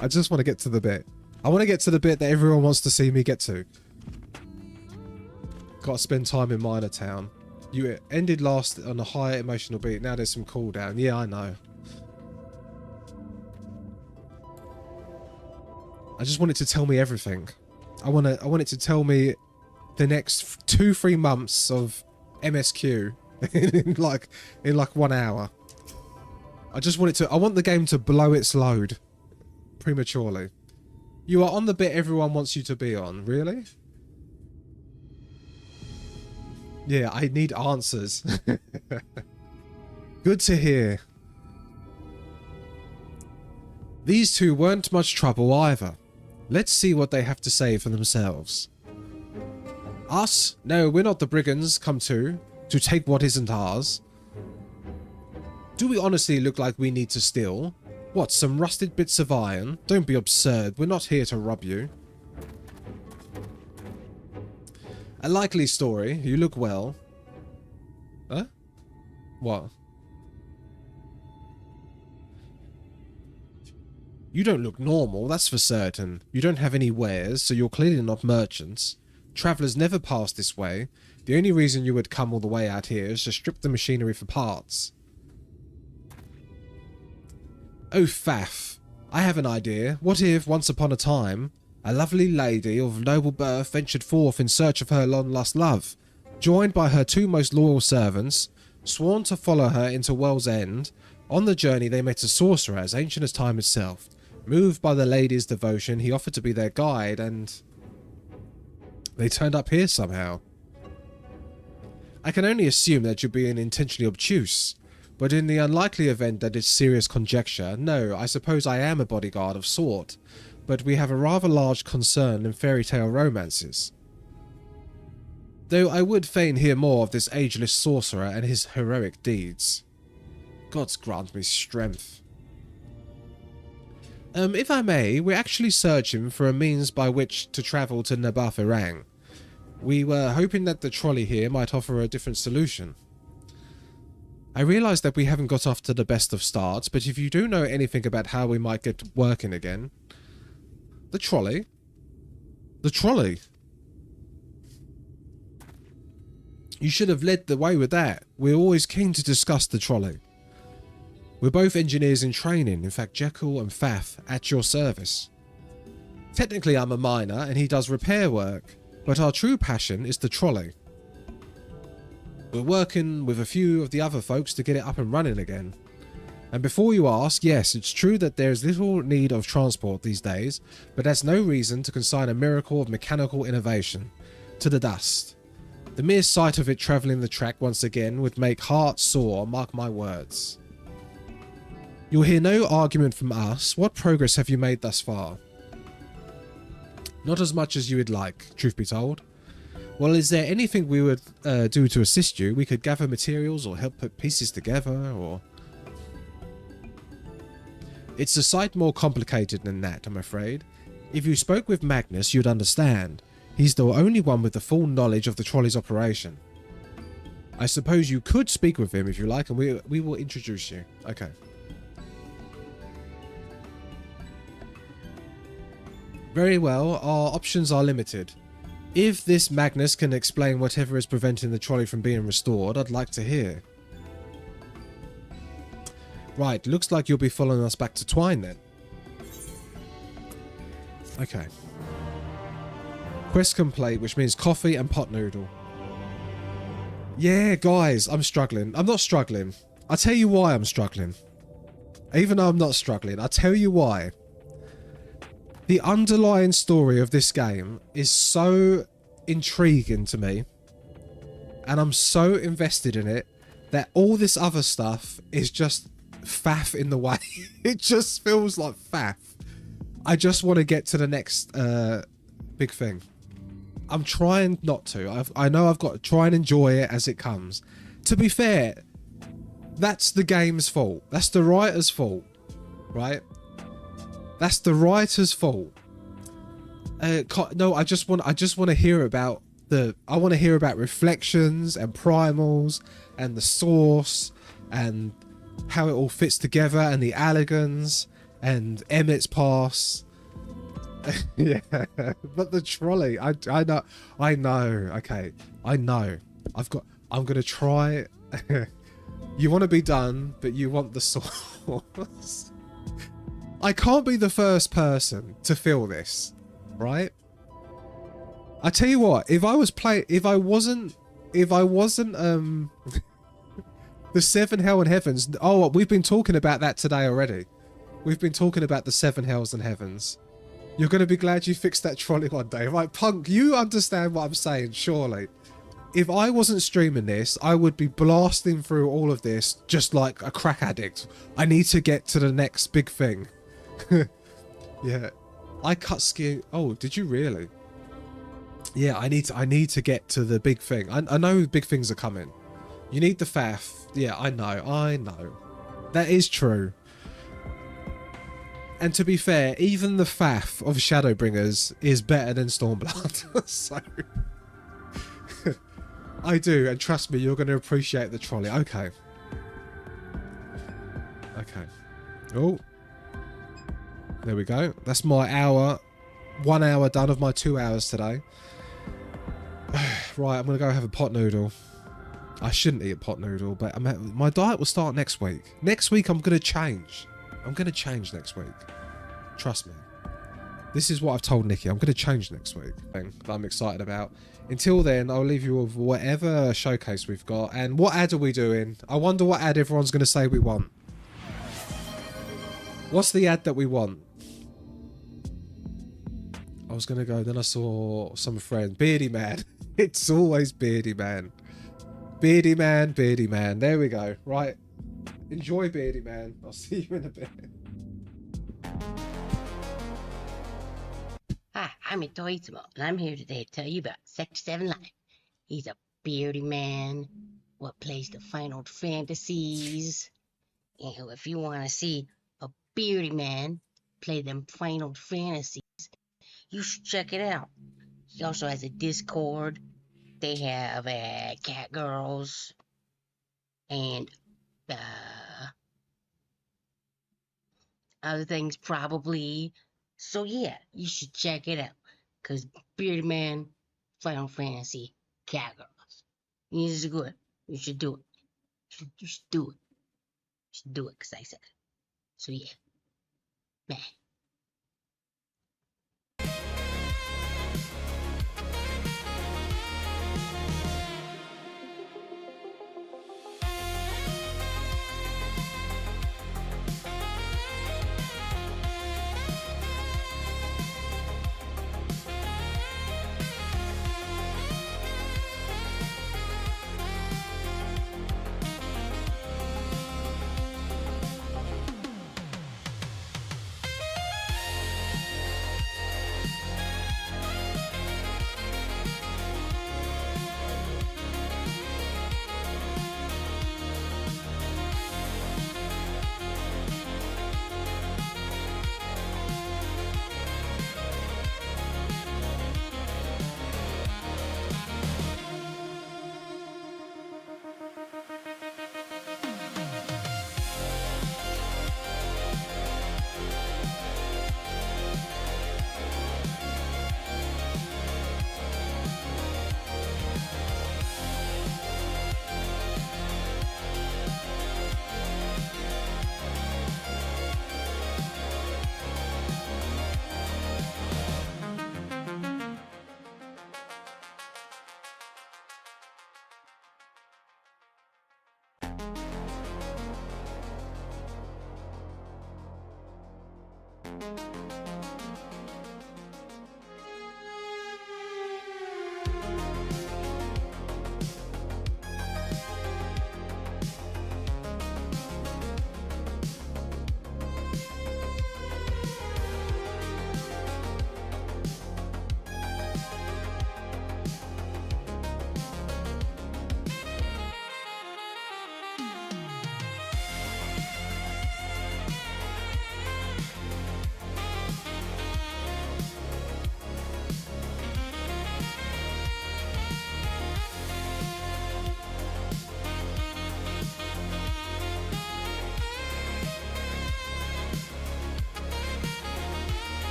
Speaker 1: I just want to get to the bit. I want to get to the bit that everyone wants to see me get to. Got to spend time in Minor Town. You ended last on a high emotional beat. Now there's some cooldown. Yeah, I know. I just want it to tell me everything. I want it to tell me the next 2-3 months of MSQ in like 1 hour. I just want it to. I want the game to blow its load prematurely. You are on the bit everyone wants you to be on. Really? Yeah, I need answers. Good to hear. These two weren't much trouble either. Let's see what they have to say for themselves. Us? No, we're not the brigands come to take what isn't ours. Do we honestly look like we need to steal? What, some rusted bits of iron? Don't be absurd, we're not here to rob you. A likely story, you look well. Huh? What? You don't look normal, that's for certain. You don't have any wares, so you're clearly not merchants. Travellers never pass this way. The only reason you would come all the way out here is to strip the machinery for parts. Oh, faff. I have an idea. What if, once upon a time, a lovely lady of noble birth ventured forth in search of her long-lost love, joined by her 2 most loyal servants, sworn to follow her into World's End. On the journey they met a sorcerer as ancient as time itself. Moved by the lady's devotion, he offered to be their guide, and they turned up here somehow. I can only assume that you're being intentionally obtuse, but in the unlikely event that it's serious conjecture, no, I suppose I am a bodyguard of sort, but we have a rather large concern in fairy tale romances. Though I would fain hear more of this ageless sorcerer and his heroic deeds. Gods grant me strength. If I may, we're actually searching for a means by which to travel to Nabarth-Irang. We were hoping that the trolley here might offer a different solution. I realise that we haven't got off to the best of starts, but if you do know anything about how we might get working again... The trolley? The trolley? You should have led the way with that. We're always keen to discuss the trolley. We're both engineers in training, in fact Jekyll and Faff at your service. Technically I'm a miner and he does repair work, but our true passion is the trolley. We're working with a few of the other folks to get it up and running again. And before you ask, yes, it's true that there's little need of transport these days, but that's no reason to consign a miracle of mechanical innovation to the dust. The mere sight of it travelling the track once again would make hearts sore, mark my words. You'll hear no argument from us. What progress have you made thus far? Not as much as you would like, truth be told. Well, is there anything we would do to assist you? We could gather materials or help put pieces together, or... It's a sight more complicated than that, I'm afraid. If you spoke with Magnus, you'd understand. He's the only one with the full knowledge of the trolley's operation. I suppose you could speak with him if you like, and we will introduce you. Okay. Very well, our options are limited. If this Magnus can explain whatever is preventing the trolley from being restored, I'd like to hear. Right, looks like you'll be following us back to Twine then. Okay. Quest complete, which means coffee and pot noodle. Yeah, guys, I'm struggling. I'm not struggling. I'll tell you why I'm struggling. Even though I'm not struggling, I'll tell you why. The underlying story of this game is so intriguing to me, and I'm so invested in it, that all this other stuff is just faff in the way. It just feels like faff. I just want to get to the next big thing. I'm trying not to. I know I've got to try and enjoy it as it comes. To be fair, that's the game's fault. That's the writer's fault, right? That's the writer's fault. No, I just want to hear about I want to hear about reflections and primals and the source and how it all fits together and the Alligans and Emmett's Pass. Yeah, but the trolley, I know. Okay, I know. I'm gonna try. You want to be done, but you want the source. I can't be the first person to feel this, right? I tell you what, if I wasn't the Seven Hell and Heavens. Oh, we've been talking about that today already. We've been talking about the Seven Hells and Heavens. You're going to be glad you fixed that trolley one day. Right, Punk, you understand what I'm saying, surely. If I wasn't streaming this, I would be blasting through all of this just like a crack addict. I need to get to the next big thing. Yeah. I cut skiing. Oh, did you really? Yeah, I need to get to the big thing. I know big things are coming. You need the faff. Yeah, I know. That is true. And to be fair, even the faff of Shadowbringers is better than Stormblood. So I do, and trust me, you're going to appreciate the trolley. Okay. Oh. There we go. That's my hour. 1 hour done of my 2 hours today. Right, I'm going to go have a pot noodle. I shouldn't eat a pot noodle, but my diet will start next week. Next week, I'm going to change. I'm going to change next week. Trust me. This is what I've told Nikki. I'm going to change next week. Thing that I'm excited about. Until then, I'll leave you with whatever showcase we've got. And what ad are we doing? I wonder what ad everyone's going to say we want. What's the ad that we want? I was going to go, then I saw some friend. Beardy Man. It's always Beardy Man. Beardy Man, Beardy Man. There we go. Right. Enjoy Beardy Man. I'll see you in a bit.
Speaker 12: Hi, I'm Itoizuma, and I'm here today to tell you about Sector 7 Live. He's a beardy man, what plays the Final Fantasies. And if you want to see a beardy man play them Final Fantasies, you should check it out. He also has a Discord. They have cat girls and other things probably. So yeah, you should check it out. Cause Bearded Man, Final Fantasy, cat girls. This is good. You should do it. You should do it. You should do it cause I said it. So yeah. Man.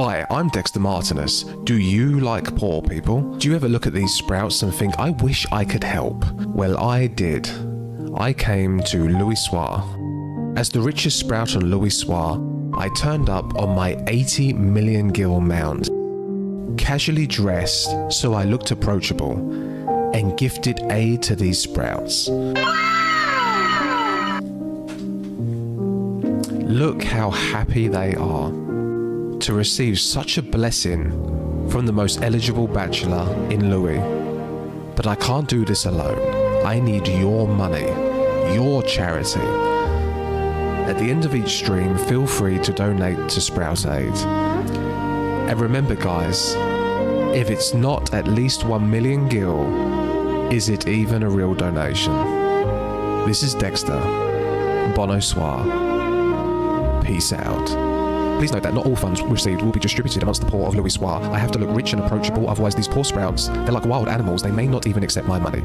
Speaker 1: Hi, I'm Dexter Martinus. Do you like poor people? Do you ever look at these sprouts and think, I wish I could help? Well, I did. I came to Louis Soir. As the richest sprout on Louis Soir, I turned up on my 80 million gil mount, casually dressed so I looked approachable, and gifted aid to these sprouts. Look how happy they are to receive such a blessing from the most eligible bachelor in Louis. But I can't do this alone. I need your money, your charity. At the end of each stream, feel free to donate to Sprout Aid. And remember guys, if it's not at least 1 million gil, is it even a real donation? This is Dexter. Bonsoir. Peace out. Please note that not all funds received will be distributed amongst the poor of Louis Soir. I have to look rich and approachable, otherwise these poor sprouts, they're like wild animals, they may not even accept my money.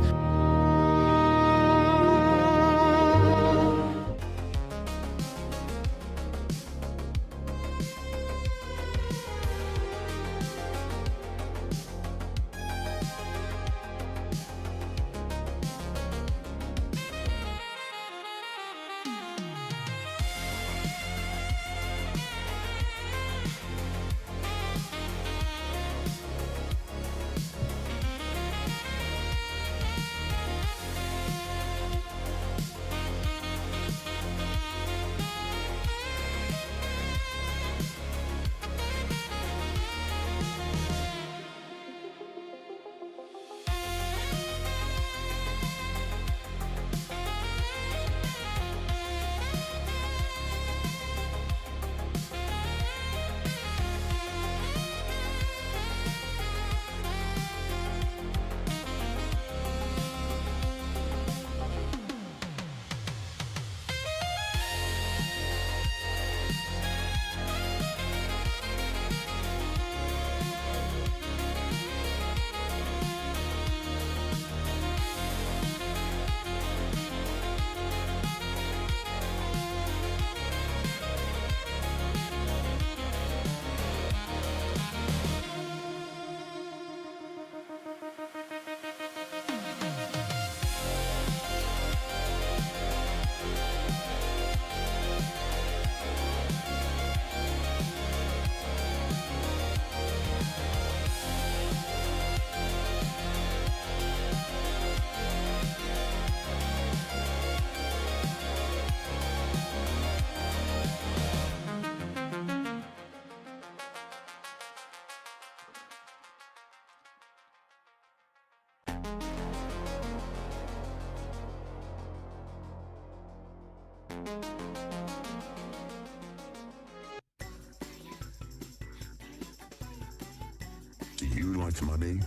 Speaker 3: Do you like money?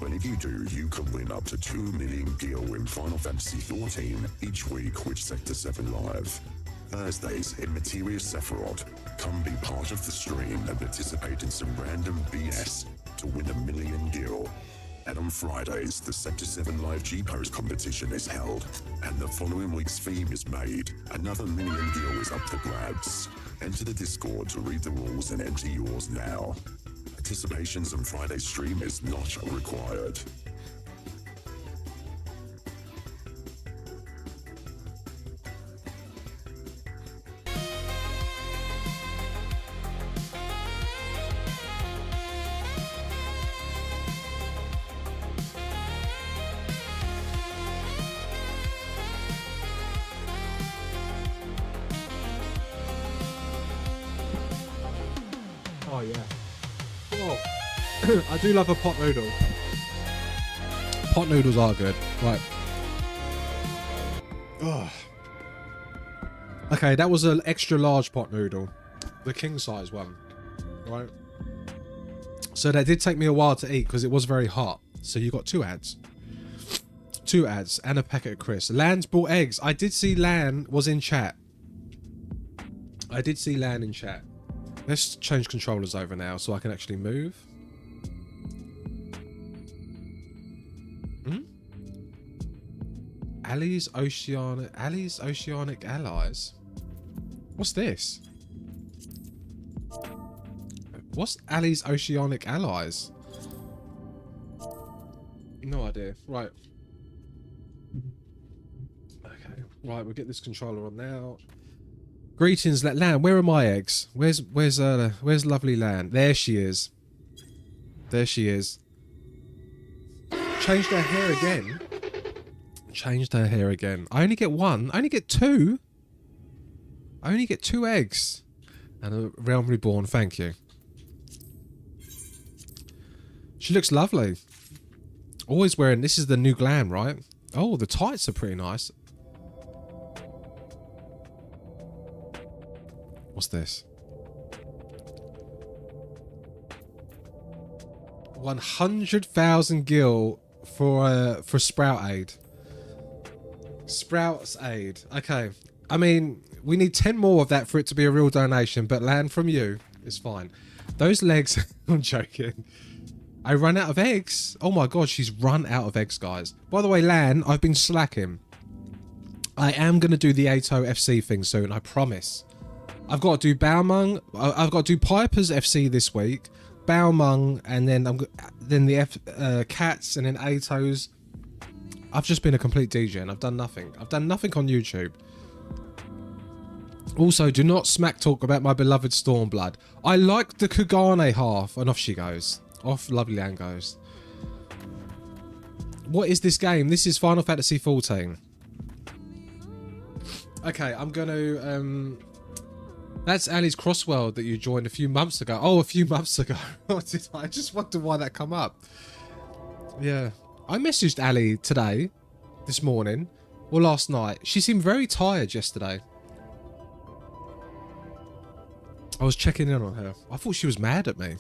Speaker 3: Well, if you do, you can win up to 2 million gil in Final Fantasy XIV each week with Sector 7 Live. Thursdays in Materius Sephiroth. Come be part of the stream and participate in some random BS to win 1 million gil. And on Fridays, the Sector 7 Live G-Pose competition is held, and the following week's theme is made. Another 1 million gil is up for grabs. Enter the Discord to read the rules and enter yours now. Participations on Friday's stream is not required.
Speaker 1: Oh yeah. Oh. I do love a pot noodle. Pot noodles are good. Right. Oh. Okay, that was an extra large pot noodle. The king size one. Right. So that did take me a while to eat because it was very hot. So you got 2 ads. 2 ads and a packet of crisps. Lan's bought eggs. I did see Lan was in chat. I did see Lan in chat. Let's change controllers over now so I can actually move. Ali's Oceanic Allies? What's this? What's Ali's Oceanic Allies? No idea. Right. Okay. Right, we'll get this controller on now. Greetings, Lan. Where are my eggs? Where's lovely Lan? There she is. There she is. Changed her hair again. Changed her hair again. I only get 1. I only get 2. I only get 2 eggs. And a Realm Reborn, thank you. She looks lovely. Always wearing, this is the new glam, right? Oh, the tights are pretty nice. What's this? 100,000 gil for Sprout Aid. Sprout's Aid. Okay. I mean, we need 10 more of that for it to be a real donation, but Lan, from you is fine. Those legs, I'm joking. I run out of eggs. Oh my god, she's run out of eggs, guys. By the way, Lan, I've been slacking. I am going to do the Ato FC thing soon, I promise. I've got to do Baomung. I've got to do Piper's FC this week. Baomung, and then the Cats, and then Ato's. I've just been a complete DJ and I've done nothing. I've done nothing on YouTube. Also, do not smack talk about my beloved Stormblood. I like the Kugane half, and off she goes. Off lovely Lan goes. What is this game? This is Final Fantasy XIV. Okay, I'm gonna that's Ali's Crossworld that you joined a few months ago. Oh, a few months ago. I just wonder why that come up. Yeah. I messaged Ali today, this morning, or last night. She seemed very tired yesterday. I was checking in on her. I thought she was mad at me.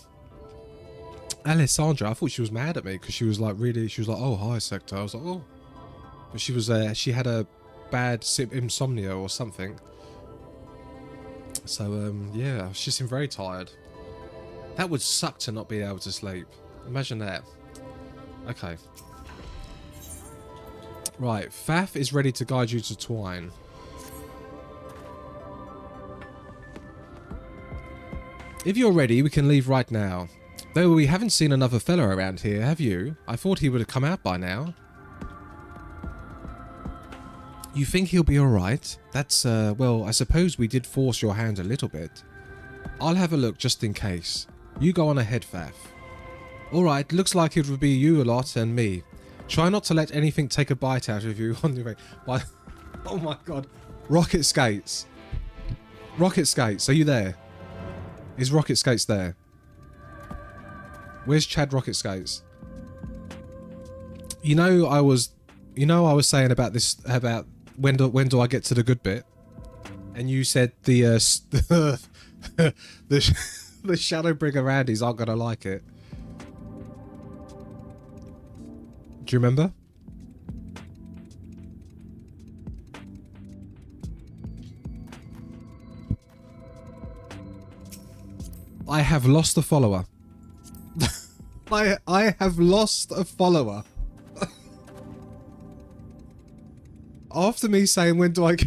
Speaker 1: Alessandra, I thought she was mad at me because she was like, oh, hi, Sector. I was like, oh. But she was, she had a bad insomnia or something. So, yeah, she seemed very tired. That would suck to not be able to sleep. Imagine that. Okay. Right, Faf is ready to guide you to Twine. If you're ready, we can leave right now. Though we haven't seen another fellow around here, have you? I thought he would have come out by now. You think he'll be alright? That's, well, I suppose we did force your hand a little bit. I'll have a look just in case. You go on ahead, Faf. Alright, looks like it would be you a lot and me. Try not to let anything take a bite out of you on the way. Oh my god. Rocket Skates. Rocket Skates, are you there? Is Rocket Skates there? Where's Chad Rocket Skates? You know, You know, I was saying about this, about when do I get to the good bit? And you said the Shadowbringer Randies aren't gonna like it. Do you remember? I have lost a follower. I have lost a follower. After me saying, when do I...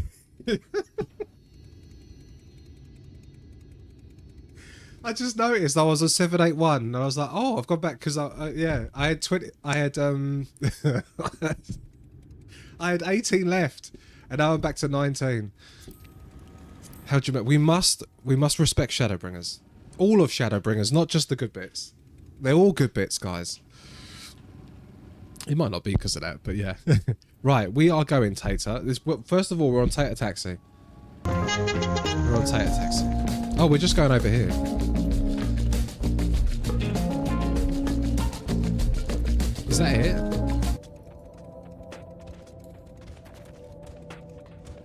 Speaker 1: I just noticed I was a 781 and I was like, oh, I've gone back because yeah, I had 20, I had I had 18 left and now I'm back to 19. How do you make? We must respect Shadowbringers. All of Shadowbringers, not just the good bits. They're all good bits, guys. It might not be because of that, but yeah. Right, we are going, Tater. First of all, we're on Tater Taxi. We're on Tater Taxi. Oh, we're just going over here. Is that it?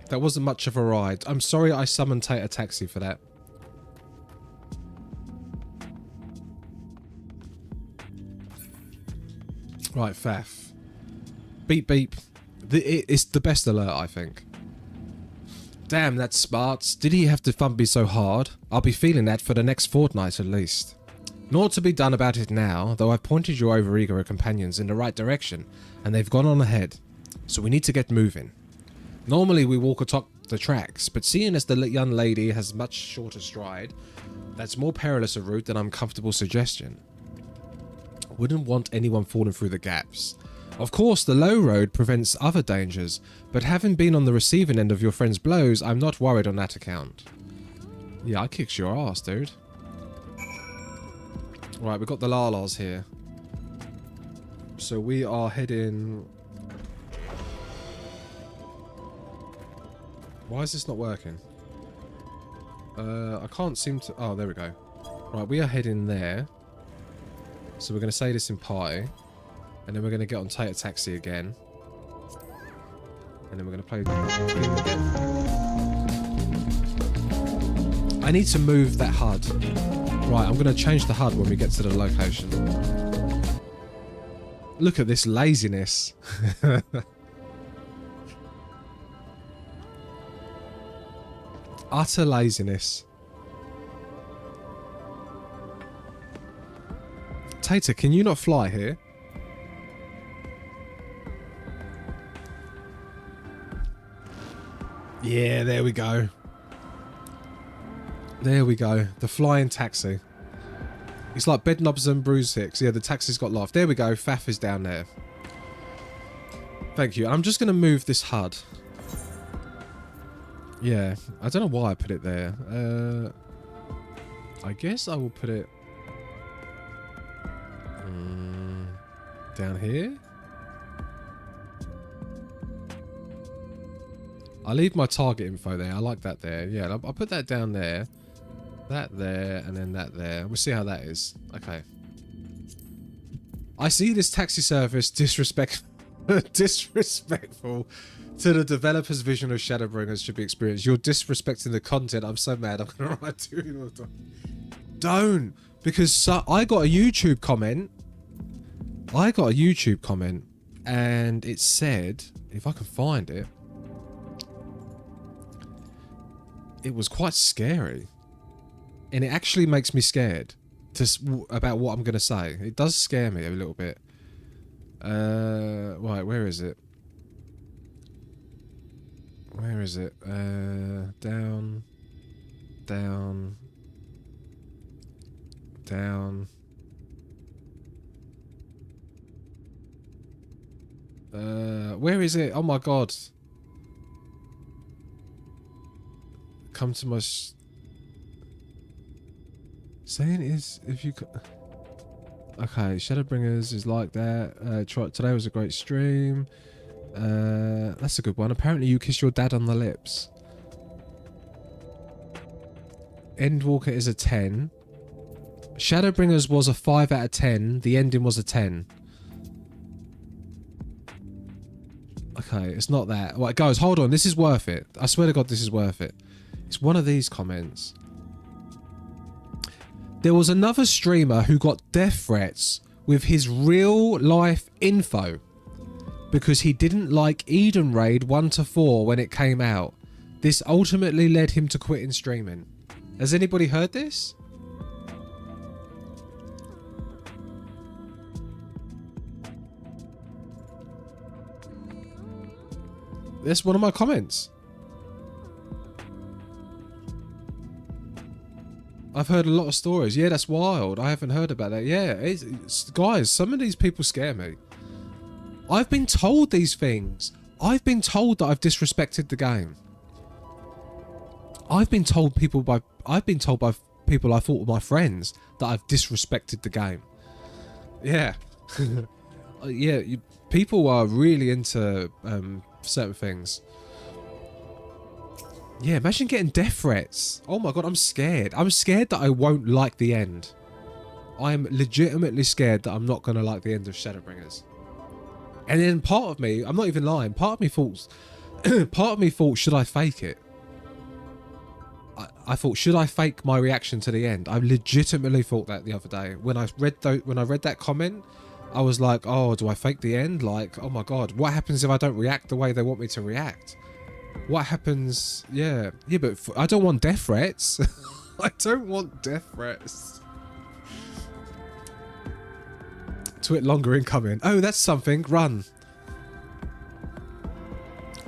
Speaker 1: That wasn't much of a ride. I'm sorry I summoned Tater Taxi for that. Right, Faff. Beep beep. It's the best alert, I think. Damn, that's smart. Did he have to thump me so hard? I'll be feeling that for the next fortnight at least. Naught to be done about it now, though I've pointed your overeager companions in the right direction, and they've gone on ahead. So we need to get moving. Normally we walk atop the tracks, but seeing as the young lady has much shorter stride, that's more perilous a route than uncomfortable suggestion. Wouldn't want anyone falling through the gaps. Of course, the low road prevents other dangers, but having been on the receiving end of your friend's blows, I'm not worried on that account. Yeah, I kicked your ass, dude. Right, we've got the Lalas here. So we are heading... Why is this not working? I can't seem to... Oh, there we go. Right, we are heading there. So we're going to say this in party. And then we're going to get on Tater Taxi again. And then we're going to play the thing again. I need to move that HUD. Right, I'm going to change the HUD when we get to the location. Look at this laziness. Utter laziness. Tater, can you not fly here? Yeah, there we go. There we go. The flying taxi. It's like Bedknobs and Broomsticks. Yeah, the taxi's got life. There we go. Faff is down there. Thank you. I'm just going to move this HUD. Yeah, I don't know why I put it there. I guess I will put it... down here? I'll leave my target info there. I like that there. Yeah, I'll put that down there. That there, and then that there. We'll see how that is. Okay. I see this taxi service disrespectful to the developer's vision of Shadowbringers should be experienced. You're disrespecting the content. I'm so mad. I'm going to write to you all the time. Don't. Because I got a YouTube comment. And it said, if I can find it, it was quite scary. And it actually makes me scared about what I'm going to say. It does scare me a little bit. Right, where is it? Where is it? Down. Down. Down. Where is it? Oh my god. Come to my... Saying is, if you... Okay, Shadowbringers is like that. Today was a great stream. That's a good one. Apparently you kissed your dad on the lips. Endwalker is a 10. Shadowbringers was a 5 out of 10. The ending was a 10. Okay, it's not that. Right, guys, hold on. This is worth it. I swear to God, this is worth it. It's one of these comments. There was another streamer who got death threats with his real life info because he didn't like Eden Raid 1 to 4 when it came out. This ultimately led him to quitting streaming. Has anybody heard this? That's one of my comments. I've heard a lot of stories. Yeah, that's wild. I haven't heard about that. Yeah, guys, some of these people scare me. I've been told these things. I've been told that I've disrespected the game. I've been told by people I thought were my friends that I've disrespected the game. Yeah. Yeah, people are really into certain things. Yeah, imagine getting death threats. Oh my god, I'm scared. I'm scared that I won't like the end. I'm legitimately scared that I'm not going to like the end of Shadowbringers. And then part of me, I'm not even lying, part of me thought, should I fake it? I thought, should I fake my reaction to the end? I legitimately thought that the other day. When I read that comment, I was like, oh, do I fake the end? Like, oh my god, what happens if I don't react the way they want me to react? What happens? Yeah, but I don't want death threats. I don't want death threats. Twit longer incoming. Oh, that's something. Run.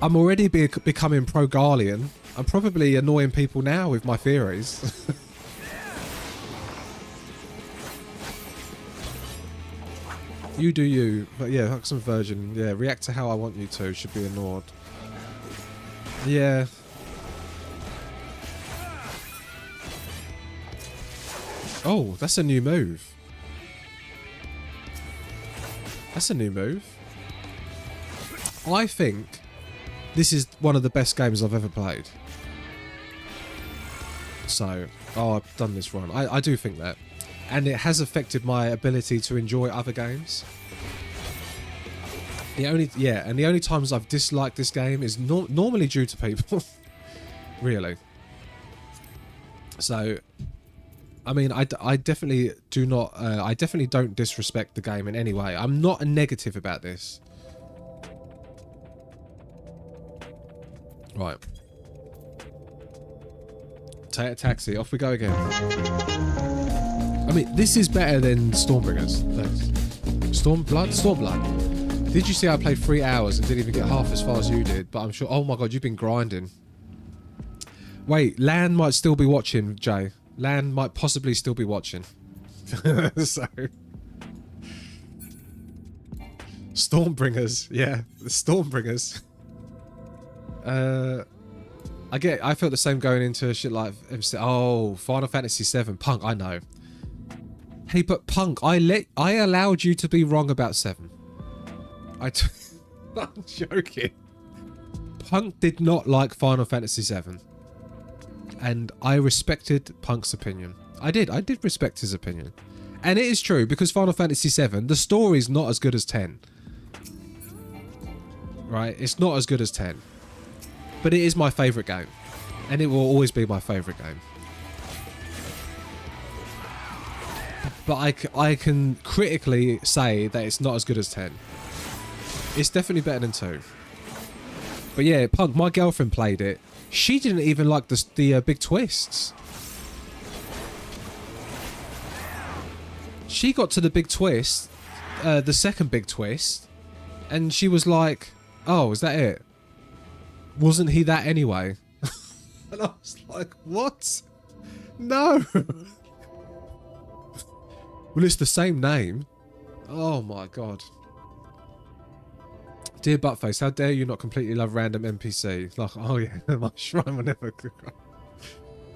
Speaker 1: I'm already becoming pro-Garlean. I'm probably annoying people now with my theories. You do you. But yeah, Hux and Virgin. Yeah, react to how I want you to. Should be annoyed. Yeah. Oh, that's a new move. That's a new move. I think this is one of the best games I've ever played. So, oh, I've done this wrong. I do think that. And it has affected my ability to enjoy other games. The only times I've disliked this game is normally due to people. Really. So, I mean, I definitely do not, I definitely don't disrespect the game in any way. I'm not a negative about this. Right. Take a taxi, off we go again. I mean, this is better than Stormbringers. Stormblood. Did you see I played 3 hours and didn't even get half as far as you did? But I'm sure... Oh my god, you've been grinding. Wait, Lan might still be watching, Jay. Lan might possibly still be watching. So... Stormbringers. Yeah, the Stormbringers. I felt the same going into shit like... Oh, Final Fantasy VII. Punk, I know. Hey, but Punk, I allowed you to be wrong about 7. I'm joking. Punk did not like Final Fantasy VII. And I respected Punk's opinion. I did respect his opinion. And it is true, because Final Fantasy VII, the story's not as good as 10. Right? It's not as good as 10. But it is my favourite game. And it will always be my favourite game. But I can critically say that it's not as good as 10. It's definitely better than 2. But yeah, Punk, my girlfriend played it. She didn't even like the big twists. She got to the big twist, the second big twist, and she was like, oh, is that it? Wasn't he that anyway? And I was like, what? No. Well, it's the same name. Oh my god. Dear Buttface, how dare you not completely love random NPC? Like, oh yeah, my shrine will never...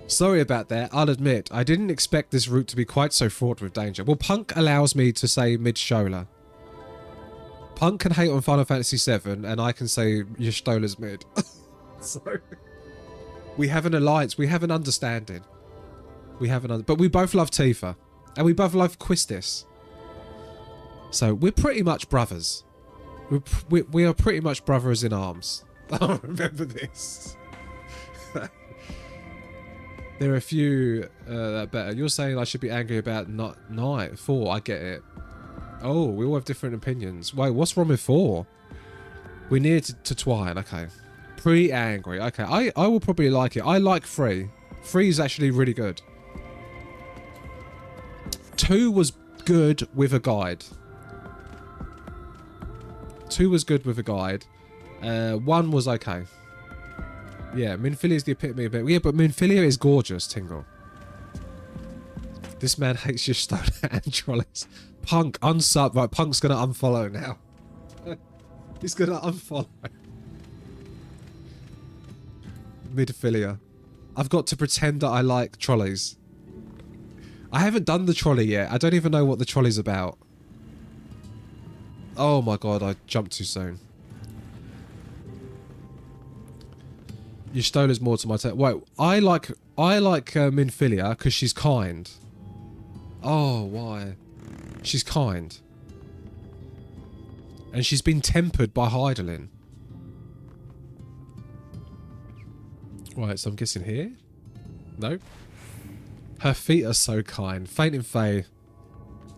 Speaker 1: Sorry about that. I'll admit, I didn't expect this route to be quite so fraught with danger. Well, Punk allows me to say mid-Shola. Punk can hate on Final Fantasy VII, and I can say Y'shtola's mid. So, we have an alliance. We have an understanding. But we both love Tifa. And we both love Quistis. So, we're pretty much brothers. We are pretty much brothers in arms. I remember this. There are a few that better. You're saying I should be angry about not night 4. I get it. Oh, we all have different opinions. Wait, what's wrong with 4? We need to twine. Okay. Pretty angry. Okay, I will probably like it. I like 3. 3 is actually really good. 2 was good with a guide. 2 was good with a guide. 1 was okay. Yeah, Minfilia is the epitome of it. Yeah, but Minfilia is gorgeous, Tingle. This man hates your stone and trolleys. Punk, unsub. Right, Punk's gonna unfollow now. He's gonna unfollow. Midfilia. I've got to pretend that I like trolleys. I haven't done the trolley yet. I don't even know what the trolley's about. Oh my god, I jumped too soon. Y'shtola is more to my taste. Wait, I like Minfilia because she's kind. Oh, why? She's kind. And she's been tempered by Hydaelyn. Right, so I'm guessing here? No? Her feet are so kind. Fainting Fae.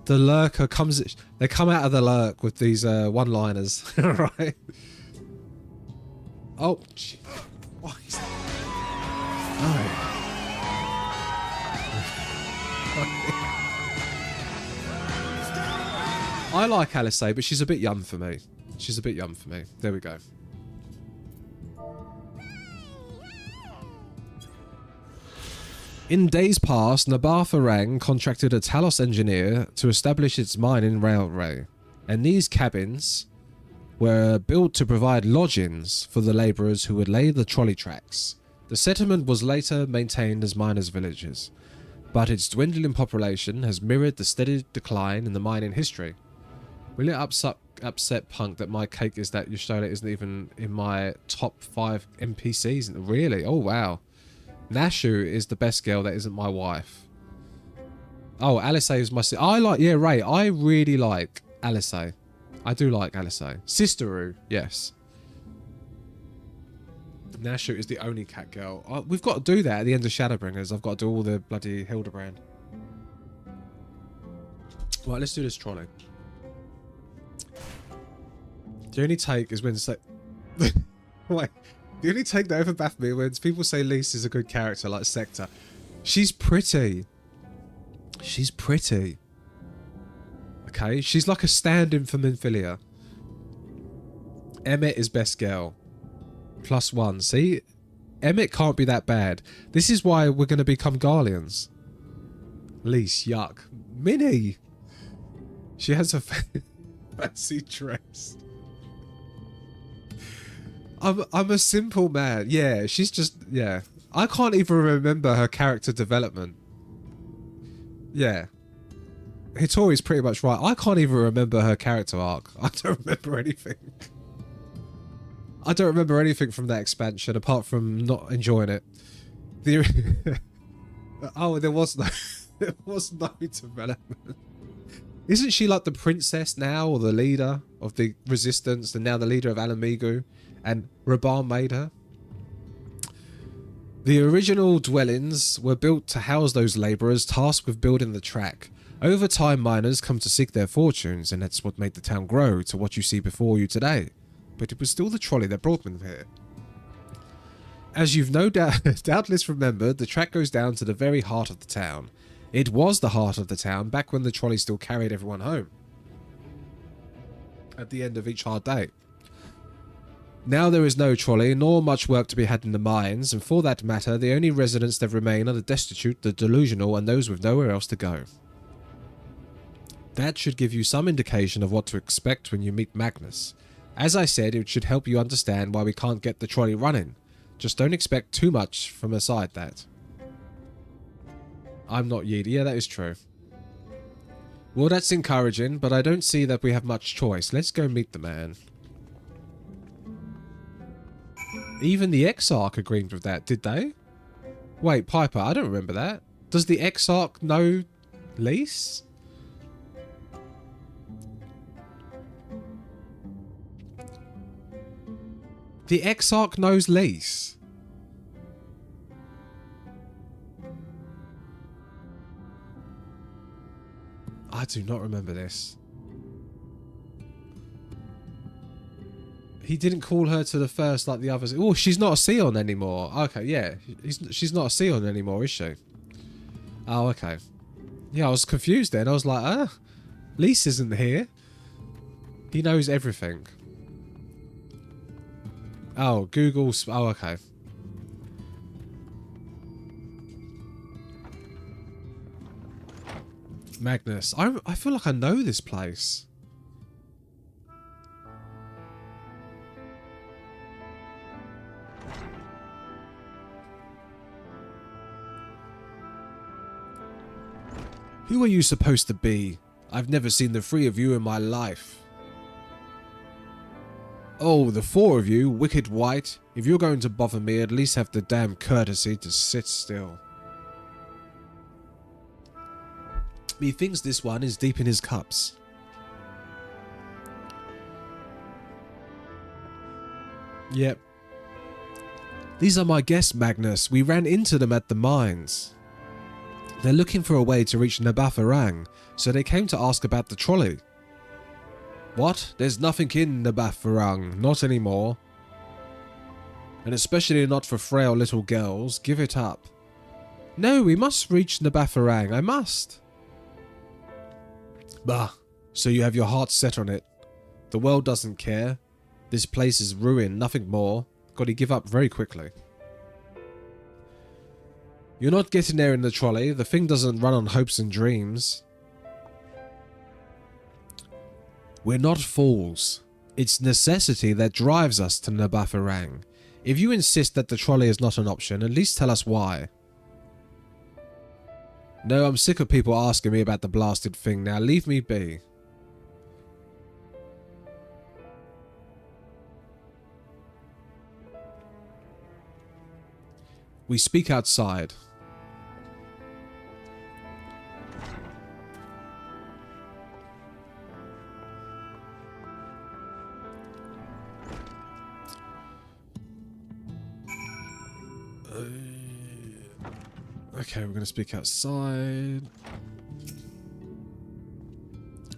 Speaker 1: The lurker comes... They come out of the lurk with these one-liners. Right? Oh, gee. What is that? No. I like Alice, but she's a bit young for me. She's a bit young for me. There we go. In days past, Nabartha Rang contracted a Talos engineer to establish its mine in Railray, and these cabins were built to provide lodgings for the labourers who would lay the trolley tracks. The settlement was later maintained as miners' villages, but its dwindling population has mirrored the steady decline in the mining history. Will it upset Punk that my cake is that Y'shtola isn't even in my top 5 NPCs? Really? Oh, wow. Nashu is the best girl that isn't my wife. Oh, Alice is my sister. I like, yeah, Ray. I really like Alice. I do like Alice. Sisteru, yes. Nashu is the only cat girl. Oh, we've got to do that at the end of Shadowbringers. I've got to do all the bloody Hildebrand. Right, let's do this trolley. The only take is when say... Wait. The only take that overbaffed me when people say Lise is a good character, like Sector. She's pretty. She's pretty. Okay? She's like a stand-in for Minfilia. Emmett is best girl. +1. See? Emmett can't be that bad. This is why we're going to become Garleans. Lise, yuck. Minnie! She has a fancy dress. I'm a simple man. Yeah, she's just... Yeah. I can't even remember her character development. Yeah. Hitori's pretty much right. I can't even remember her character arc. I don't remember anything. I don't remember anything from that expansion apart from not enjoying it. Oh, there was no... There was no development. Isn't she like the princess now, or the leader of the resistance, and now the leader of Alamigu? And Rabar made her. The original dwellings were built to house those labourers tasked with building the track. Over time, miners come to seek their fortunes, and that's what made the town grow to what you see before you today. But it was still the trolley that brought them here. As you've no doubt doubtless remembered, the track goes down to the very heart of the town. It was the heart of the town back when the trolley still carried everyone home. At the end of each hard day. Now there is no trolley, nor much work to be had in the mines, and for that matter, the only residents that remain are the destitute, the delusional, and those with nowhere else to go. That should give you some indication of what to expect when you meet Magnus. As I said, it should help you understand why we can't get the trolley running. Just don't expect too much from aside that. I'm not Yeedy. Yeah, that is true. Well, that's encouraging, but I don't see that we have much choice. Let's go meet the man. Even the Exarch agreed with that, did they? Wait, Piper, I don't remember that. Does the Exarch know Lise? The Exarch knows Lise. I do not remember this. He didn't call her to the first like the others. Oh, she's not a Scion anymore. Okay, yeah. She's not a Scion anymore, is she? Oh, okay. Yeah, I was confused then. I was like, Lise isn't here. He knows everything. Oh, Google's... Oh, okay. Magnus. I feel like I know this place. Who are you supposed to be? I've never seen the three of you in my life. Oh, the four of you, wicked white. If you're going to bother me, at least have the damn courtesy to sit still. Methinks this one is deep in his cups. Yep. These are my guests, Magnus. We ran into them at the mines. They're looking for a way to reach Nabatharang, so they came to ask about the trolley. What? There's nothing in Nabatharang, not anymore. And especially not for frail little girls. Give it up. No, we must reach Nabatharang. I must. Bah, so you have your heart set on it. The world doesn't care. This place is ruin, nothing more. Gotta give up very quickly. You're not getting there in the trolley. The thing doesn't run on hopes and dreams. We're not fools. It's necessity that drives us to Nabatharang. If you insist that the trolley is not an option, at least tell us why. No, I'm sick of people asking me about the blasted thing now. Leave me be. We speak outside. Okay, we're going to speak outside.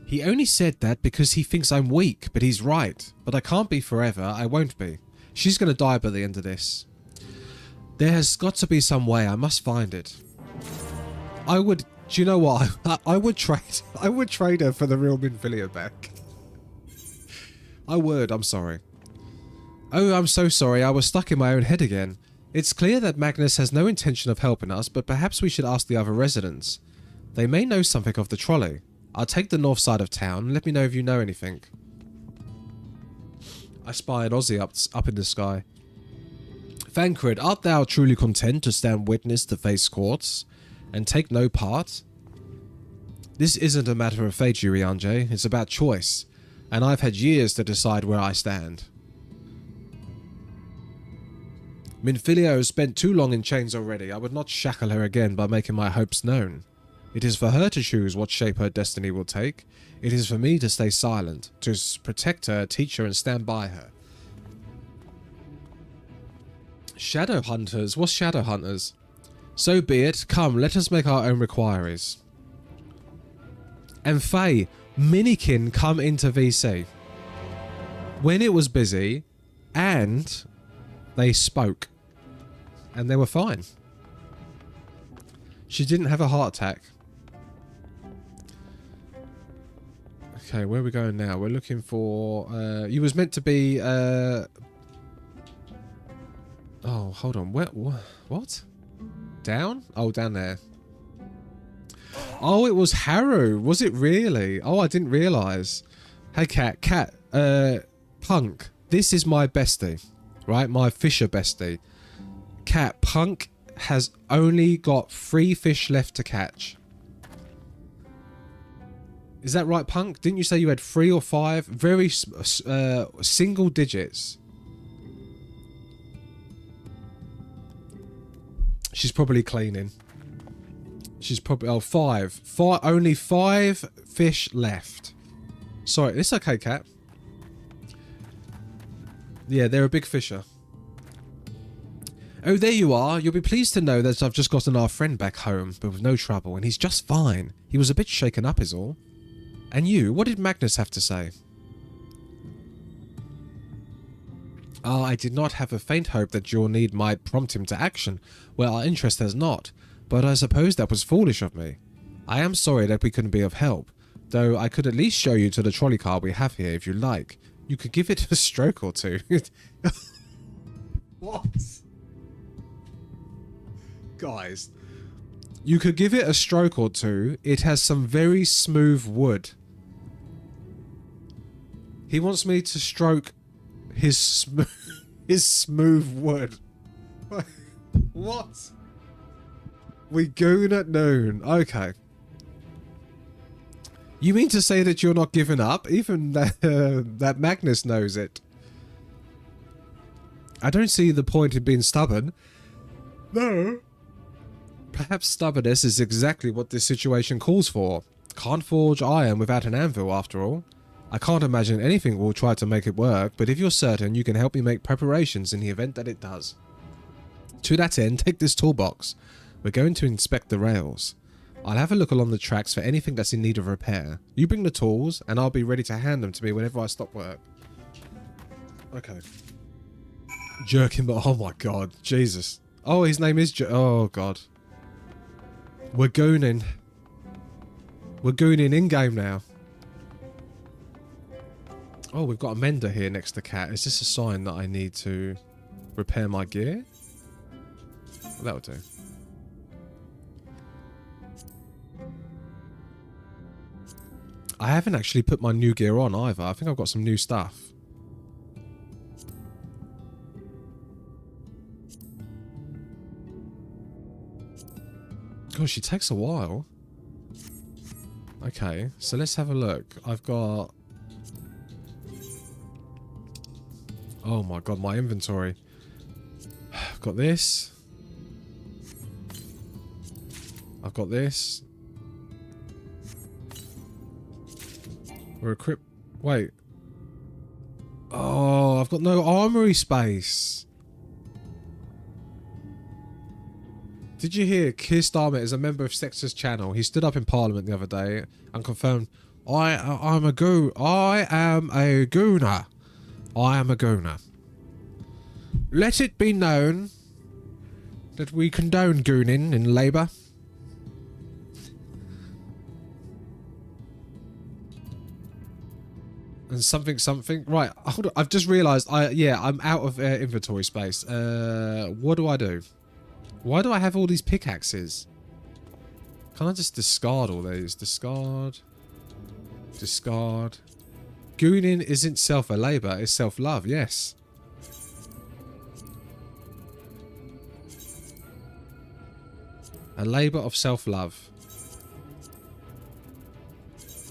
Speaker 1: He only said that because he thinks I'm weak, but he's right. But I can't be forever. I won't be. She's going to die by the end of this. There has got to be some way. I must find it. I would... Do you know what? I would trade her for the real Minfilia back. I would. I'm sorry. Oh, I'm so sorry. I was stuck in my own head again. It's clear that Magnus has no intention of helping us, but perhaps we should ask the other residents. They may know something of the trolley. I'll take the north side of town. Let me know if you know anything. I spy an Aussie up in the sky. Thancred, art thou truly content to stand witness to face courts and take no part? This isn't a matter of fate, Urianger. It's about choice, and I've had years to decide where I stand. Minfilia has spent too long in chains already. I would not shackle her again by making my hopes known. It is for her to choose what shape her destiny will take. It is for me to stay silent, to protect her, teach her, and stand by her. Shadow Hunters? What's Shadow Hunters? So be it. Come, let us make our own inquiries. And Faye, Minikin come into VC. When it was busy, and... they spoke. And they were fine. She didn't have a heart attack. Okay, where are we going now? We're looking for... you was meant to be... oh, hold on. Where, what? Down? Oh, down there. Oh, it was Haru. Was it really? Oh, I didn't realise. Hey, Cat. Punk. This is my bestie. Right? My fisher bestie. Cat, Punk has only got 3 fish left to catch. Is that right, Punk? Didn't you say you had 3 or 5? Very single digits. She's probably cleaning. She's probably... oh, 5. Only 5 fish left. Sorry, it's okay, Cat. Yeah, they're a big fisher. Oh, there you are. You'll be pleased to know that I've just gotten our friend back home, but with no trouble, and he's just fine. He was a bit shaken up is all. And you, what did Magnus have to say? Ah, I did not have a faint hope that your need might prompt him to action. Well, our interest has not, but I suppose that was foolish of me. I am sorry that we couldn't be of help, though I could at least show you to the trolley car we have here if you like. You could give it a stroke or two. What? Guys, you could give it a stroke or two. It has some very smooth wood. He wants me to stroke his smooth wood. What? We goon at noon. Okay. You mean to say that you're not giving up? Even that Magnus knows it. I don't see the point in being stubborn. No. Perhaps stubbornness is exactly what this situation calls for. Can't forge iron without an anvil, after all. I can't imagine anything will try to make it work, but if you're certain, you can help me make preparations in the event that it does. To that end, take this toolbox. We're going to inspect the rails. I'll have a look along the tracks for anything that's in need of repair. You bring the tools, and I'll be ready to hand them to me whenever I stop work. Okay. Jerking, but oh my god, Jesus. Oh, his name is oh god. We're gooning. We're gooning in-game now. Oh, we've got a mender here next to Cat. Is this a sign that I need to repair my gear? That'll do. I haven't actually put my new gear on either. I think I've got some new stuff. Gosh, it takes a while. Okay, so let's have a look. I've got... Oh my god, my inventory. I've got this. I've got this. We're equipped... Wait. Oh, I've got no armory space. Did you hear Keir Starmer is a member of Dexter's channel? He stood up in Parliament the other day and confirmed, I am a gooner. I am a gooner. Let it be known that we condone gooning in Labour. And something. Right, hold on. I've just realised. I'm out of inventory space. What do I do? Why do I have all these pickaxes? Can't I just discard all these? Discard. Discard. Gooning isn't self a labour, it's self-love, yes. A labour of self-love.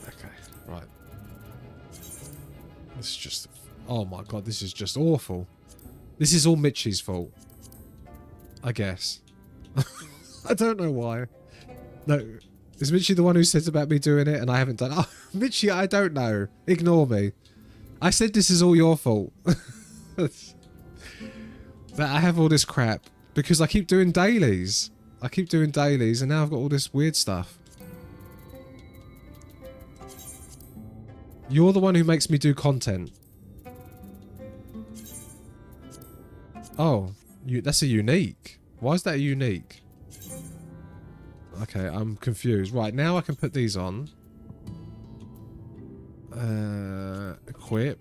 Speaker 1: Okay, right. This is just... Oh my god, this is just awful. This is all Mitchie's fault. I guess. I don't know why. No, is Mitchie the one who said about me doing it and I haven't done it? Oh, Mitchie, I don't know. Ignore me. I said this is all your fault. That I have all this crap because I keep doing dailies. And now I've got all this weird stuff. You're the one who makes me do content. Oh, that's a unique. Why is that a unique? Okay, I'm confused. Right, now I can put these on. Equip.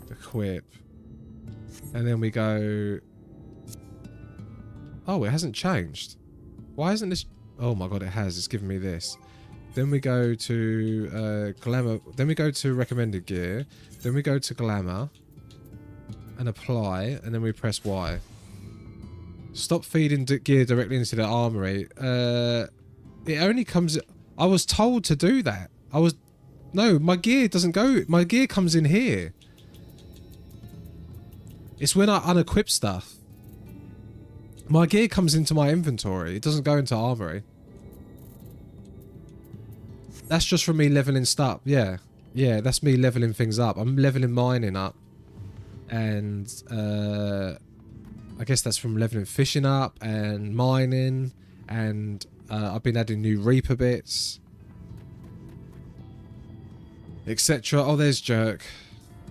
Speaker 1: Equip. And then we go... Oh, it hasn't changed. Why isn't this... Oh my god, it has. It's giving me this. Then we go to glamour. Then we go to recommended gear. Then we go to glamour. And apply. And then we press Y. Stop feeding gear directly into the armory. It only comes... I was told to do that. No, my gear doesn't go... My gear comes in here. It's when I unequip stuff. My gear comes into my inventory. It doesn't go into armory. That's just from me leveling stuff. Yeah. Yeah, that's me leveling things up. I'm leveling mining up. and I guess that's from leveling fishing up and mining, and I've been adding new Reaper bits, etc. Oh, there's Jerk.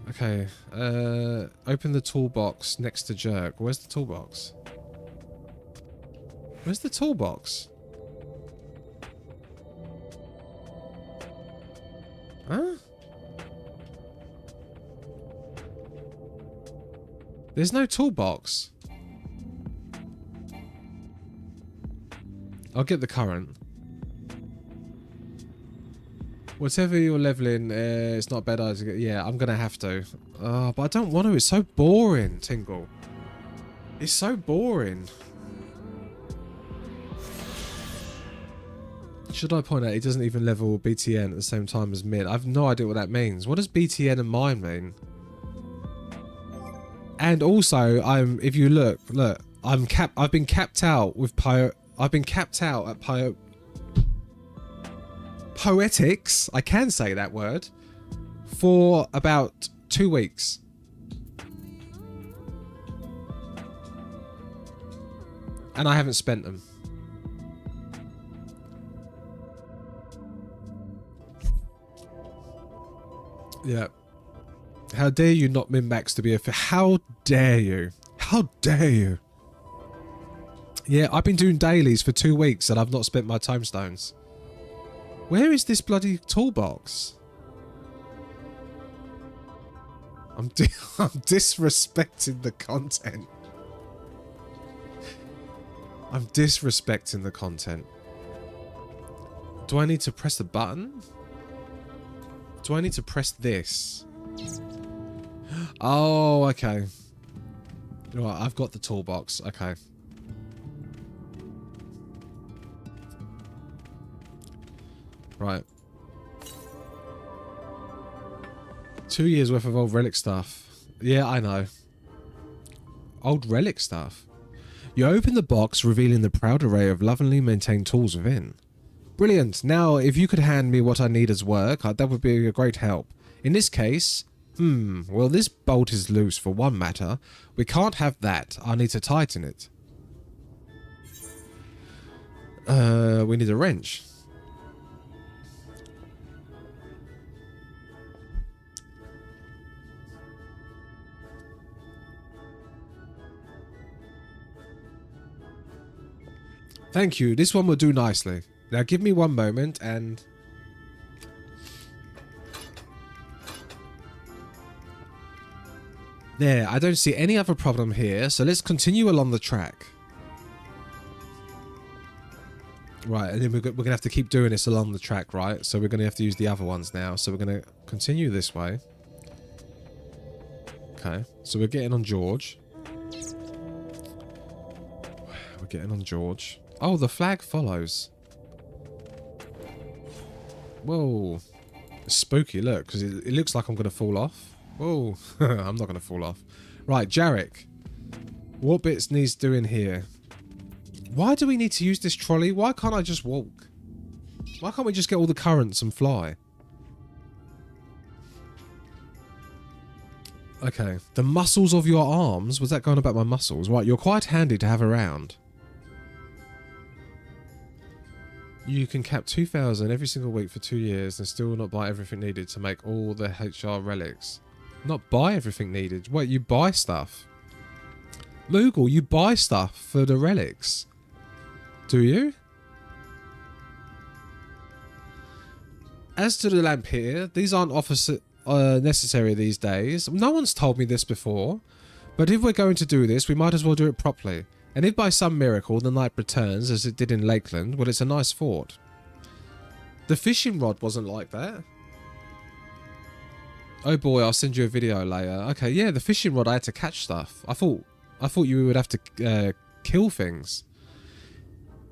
Speaker 1: Okay, open the toolbox next to Jerk. Where's the toolbox? Where's the toolbox? Huh? There's no toolbox. I'll get the current. Whatever you're leveling, it's not bad idea. Yeah, I'm gonna have to. But I don't want to. It's so boring, Tingle. It's so boring. Should I point out he doesn't even level BTN at the same time as Mid? I have no idea what that means. What does BTN and mine mean? And also, if you look, I've been capped out with Poetics, I can say that word, for about 2 weeks. And I haven't spent them. Yeah. How dare you not min-max to be a... How dare you? How dare you? Yeah, I've been doing dailies for 2 weeks and I've not spent my tomestones. Where is this bloody toolbox? I'm disrespecting the content. I'm disrespecting the content. Do I need to press the button? Do I need to press this? Oh, okay. Right, I've got the toolbox. Okay. Right. 2 years worth of old relic stuff. Yeah, I know. Old relic stuff. You open the box, revealing the proud array of lovingly maintained tools within. Brilliant. Now, if you could hand me what I need as work, that would be a great help. In this case, well, this bolt is loose for one matter. We can't have that. I need to tighten it. We need a wrench. Thank you. This one will do nicely. Now give me one moment and... There, I don't see any other problem here, so let's continue along the track. Right, and then we're going to have to keep doing this along the track, right? So we're going to have to use the other ones now. So we're going to continue this way. Okay, so we're getting on George. We're getting on George. Oh, the flag follows. Whoa. It's spooky, look, because it looks like I'm going to fall off. Whoa. I'm not going to fall off. Right, Jarek. What bits needs doing here? Why do we need to use this trolley? Why can't I just walk? Why can't we just get all the currents and fly? Okay. The muscles of your arms. Was that going about my muscles? Right, you're quite handy to have around. You can cap 2,000 every single week for 2 years and still not buy everything needed to make all the HR relics. Not buy everything needed. Wait, you buy stuff? Moogle, you buy stuff for the relics. Do you? As to the lamp here, these aren't necessary these days. No one's told me this before. But if we're going to do this, we might as well do it properly. And if by some miracle the night returns, as it did in Lakeland, well, it's a nice fort. The fishing rod wasn't like that. Oh boy, I'll send you a video later. Okay, yeah, the fishing rod, I had to catch stuff. I thought you would have to kill things.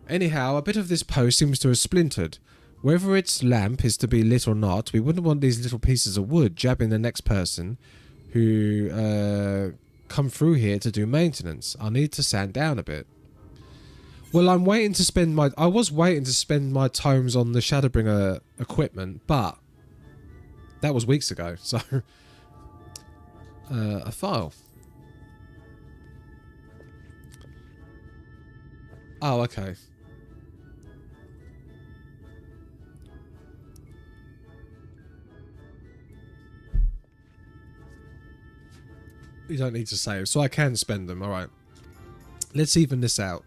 Speaker 1: Anyhow, a bit of this post seems to have splintered. Whether its lamp is to be lit or not, we wouldn't want these little pieces of wood jabbing the next person who come through here to do maintenance. I need to sand down a bit. Well, I was waiting to spend my tomes on the a file. Oh, okay. You don't need to save, so I can spend them. All right. Let's even this out.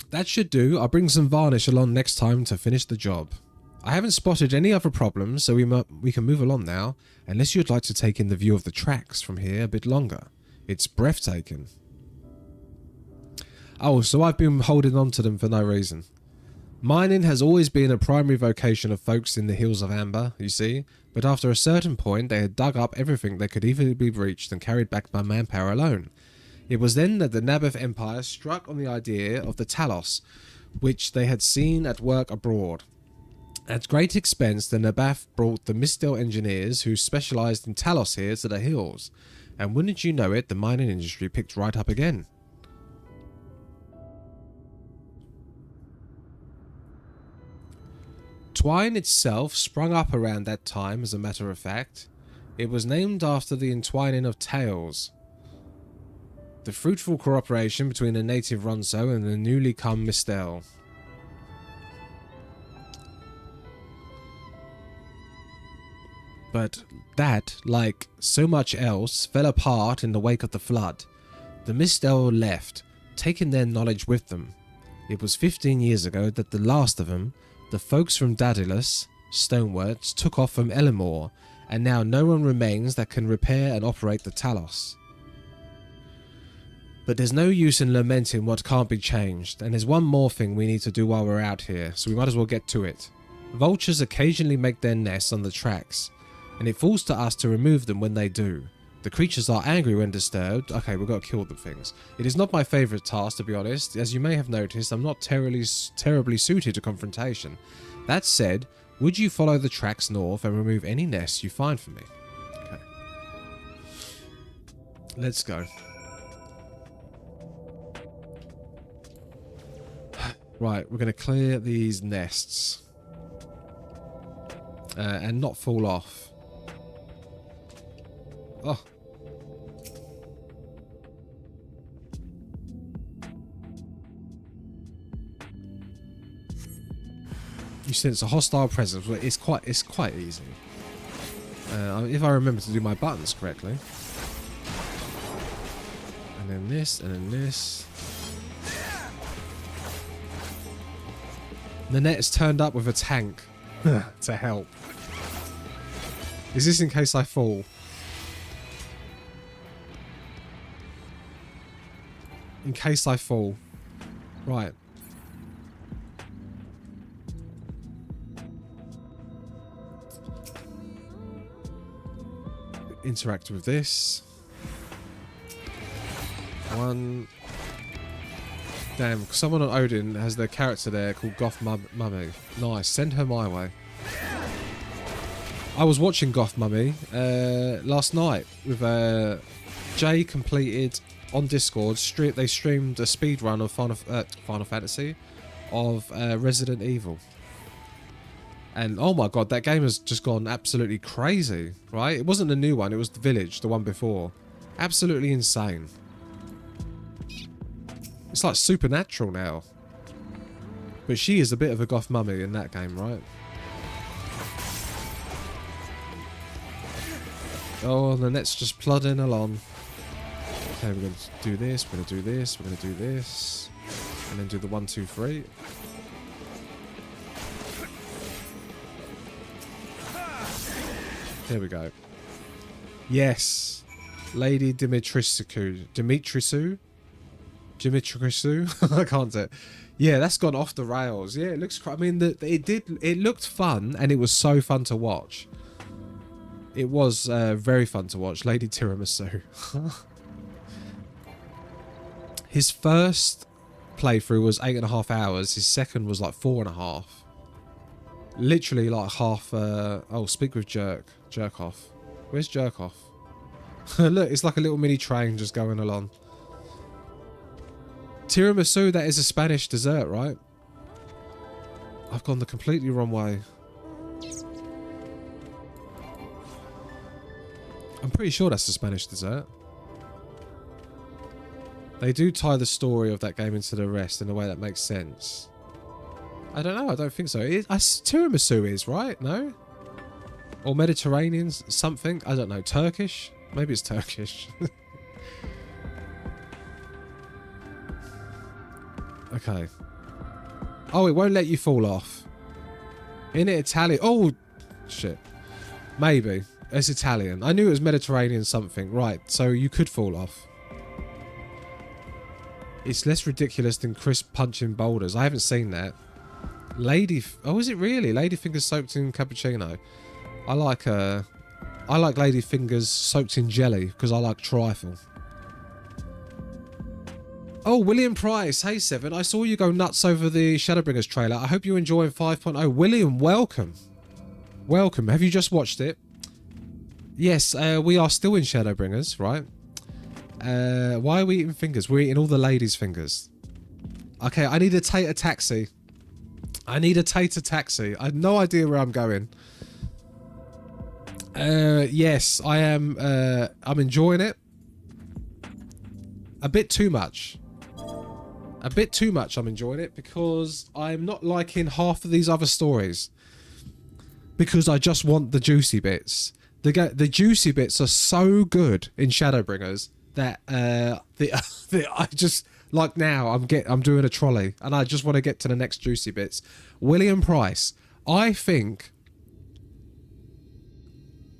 Speaker 1: That should do. I'll bring some varnish along next time to finish the job. I haven't spotted any other problems, so we can move along now, unless you'd like to take in the view of the tracks from here a bit longer. It's breathtaking. Oh, so I've been holding on to them for no reason. Mining has always been a primary vocation of folks in the Hills of Amber, you see, but after a certain point they had dug up everything that could easily be reached and carried back by manpower alone. It was then that the Naboth Empire struck on the idea of the Talos, which they had seen at work abroad. At great expense, the Naboth brought the Mistel engineers who specialised in Talos here to the hills, and wouldn't you know it, the mining industry picked right up again. Twine itself sprung up around that time, as a matter of fact. It was named after the entwining of tales. The fruitful cooperation between the native Ronso and the newly come Mistel. But that, like so much else, fell apart in the wake of the flood. The Mistel left, taking their knowledge with them. It was 15 years ago that the last of them, the folks from Daedalus, Stoneworks, took off from Elimor, and now no one remains that can repair and operate the Talos. But there's no use in lamenting what can't be changed, and there's one more thing we need to do while we're out here, so we might as well get to it. Vultures occasionally make their nests on the tracks, and it falls to us to remove them when they do. The creatures are angry when disturbed. Okay, we've got to kill the things. It is not my favourite task, to be honest. As you may have noticed, I'm not terribly suited to confrontation. That said, would you follow the tracks north and remove any nests you find for me? Okay. Let's go. Right, we're going to clear these nests. And not fall off. Oh. You sense a hostile presence. Well, it's quite easy. If I remember to do my buttons correctly. And then this, and then this. The net is turned up with a tank to help. Is this in case I fall? In case I fall. Right. Interact with this. One. Damn, someone on Odin has their character there called Goth Mummy. Nice, send her my way. I was watching Goth Mummy last night with Jay completed on Discord. They streamed a speed run of Final Fantasy of Resident Evil. And oh my god, that game has just gone absolutely crazy, right? It wasn't the new one, it was the Village, the one before. Absolutely insane. It's like supernatural now. But she is a bit of a goth mummy in that game, right? Oh, the net's just plodding along. Okay, we're going to do this, we're going to do this, we're going to do this. And then do the 1, 2, 3. There we go. Yes. Lady Dimitrisou. I can't say it. Yeah, that's gone off the rails. Yeah, it looks. I mean, it looked fun, and it was so fun to watch. It was very fun to watch. Lady Tiramisu. His first playthrough was 8.5 hours. His second was like 4.5. Literally like half. Oh, speak with Jerk off. Where's Jerk off? Look, it's like a little mini train just going along. Tiramisu, that is a Spanish dessert, right? I've gone the completely wrong way. I'm pretty sure that's the Spanish dessert. They do tie the story of that game into the rest in a way that makes sense. I don't know. I don't think so. Tiramisu is, right? No? Or Mediterranean something? I don't know. Turkish? Maybe it's Turkish. Okay. Oh, it won't let you fall off. In it, Italian. Oh, shit. Maybe. It's Italian. I knew it was Mediterranean something. Right, so you could fall off. It's less ridiculous than Chris punching boulders. I haven't seen that. Oh, is it really? Ladyfingers soaked in cappuccino. I like ladyfingers soaked in jelly because I like trifle. Oh, William Price. Hey, Seven. I saw you go nuts over the Shadowbringers trailer. I hope you're enjoying 5.0. William, welcome. Welcome. Have you just watched it? Yes, we are still in Shadowbringers, right? Why are we eating fingers? We're eating all the ladies' fingers. Okay, I need a tater taxi. I need a tater taxi. I have no idea where I'm going. Yes, I am. I'm enjoying it. A bit too much. A bit too much I'm enjoying it because I'm not liking half of these other stories. Because I just want the juicy bits. The juicy bits are so good in Shadowbringers that I just like now I'm doing a trolley and I just want to get to the next juicy bits. William Price, I think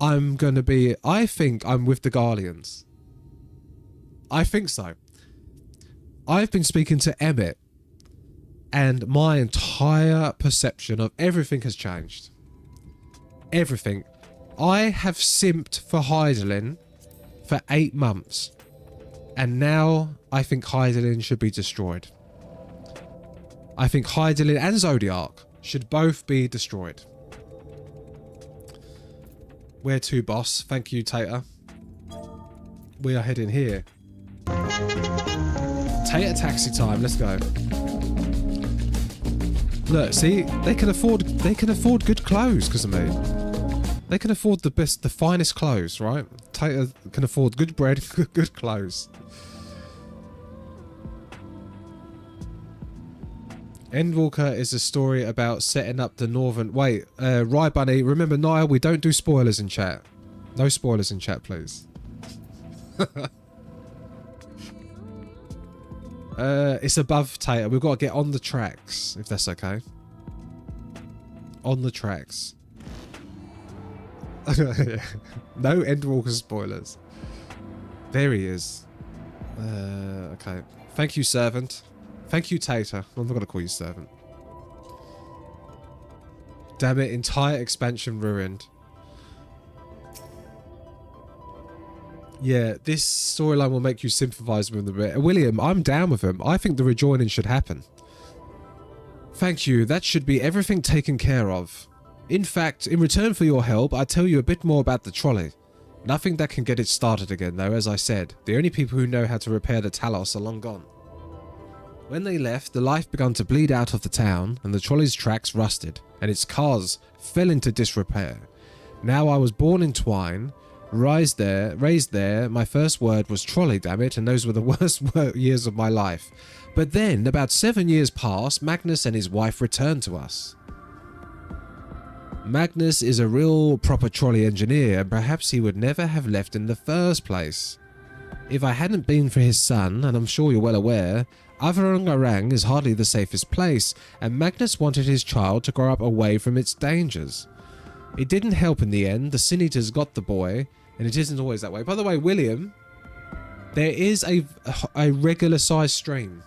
Speaker 1: I'm with the Guardians. I think so. I've been speaking to Emmett and my entire perception of everything has changed. Everything. I have simped for Hydaelyn for 8 months. And now I think Hydaelyn should be destroyed. I think Hydaelyn and Zodiac should both be destroyed. Where to, boss? Thank you, Tater. We are heading here. Tater taxi time. Let's go. Look, see, they can afford good clothes because of me. They can afford the finest clothes, right? Tater can afford good bread, good clothes. Endwalker is a story about setting up the northern... Wait, Rye Bunny, remember, Niall, we don't do spoilers in chat. No spoilers in chat, please. It's above Tater. We've got to get on the tracks, if that's okay. On the tracks. No Endwalker spoilers. There he is. Okay. Thank you, servant. Thank you, Tater. I'm not going to call you servant. Damn it, entire expansion ruined. Yeah, this storyline will make you sympathise with him a bit. William, I'm down with him. I think the rejoining should happen. Thank you. That should be everything taken care of. In fact, in return for your help, I tell you a bit more about the trolley. Nothing that can get it started again, though, as I said. The only people who know how to repair the Talos are long gone. When they left, the life began to bleed out of the town, and the trolley's tracks rusted, and its cars fell into disrepair. Now I was born in Twine, raised there, my first word was trolley, damn it, and those were the worst years of my life. But then, about 7 years passed, Magnus and his wife returned to us. Magnus is a real proper trolley engineer, and perhaps he would never have left in the first place. If I hadn't been for his son, and I'm sure you're well aware, Avarungarang is hardly the safest place, and Magnus wanted his child to grow up away from its dangers. It didn't help in the end. The Sin Eaters got the boy, and it isn't always that way. By the way, William, there is a regular size stream.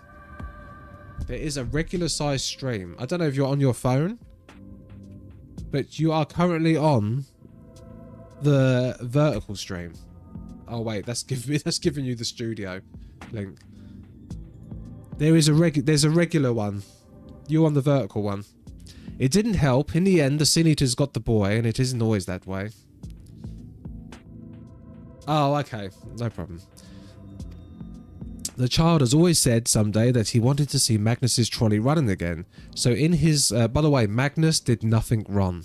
Speaker 1: There is a regular size stream. I don't know if you're on your phone, but you are currently on the vertical stream. Oh wait, that's giving you the studio link. There's a regular one. You're on the vertical one. It didn't help. In the end, the Sin Eaters got the boy, and it isn't always that way. Oh, okay. No problem. The child has always said someday that he wanted to see Magnus's trolley running again. So in his... by the way, Magnus did nothing wrong.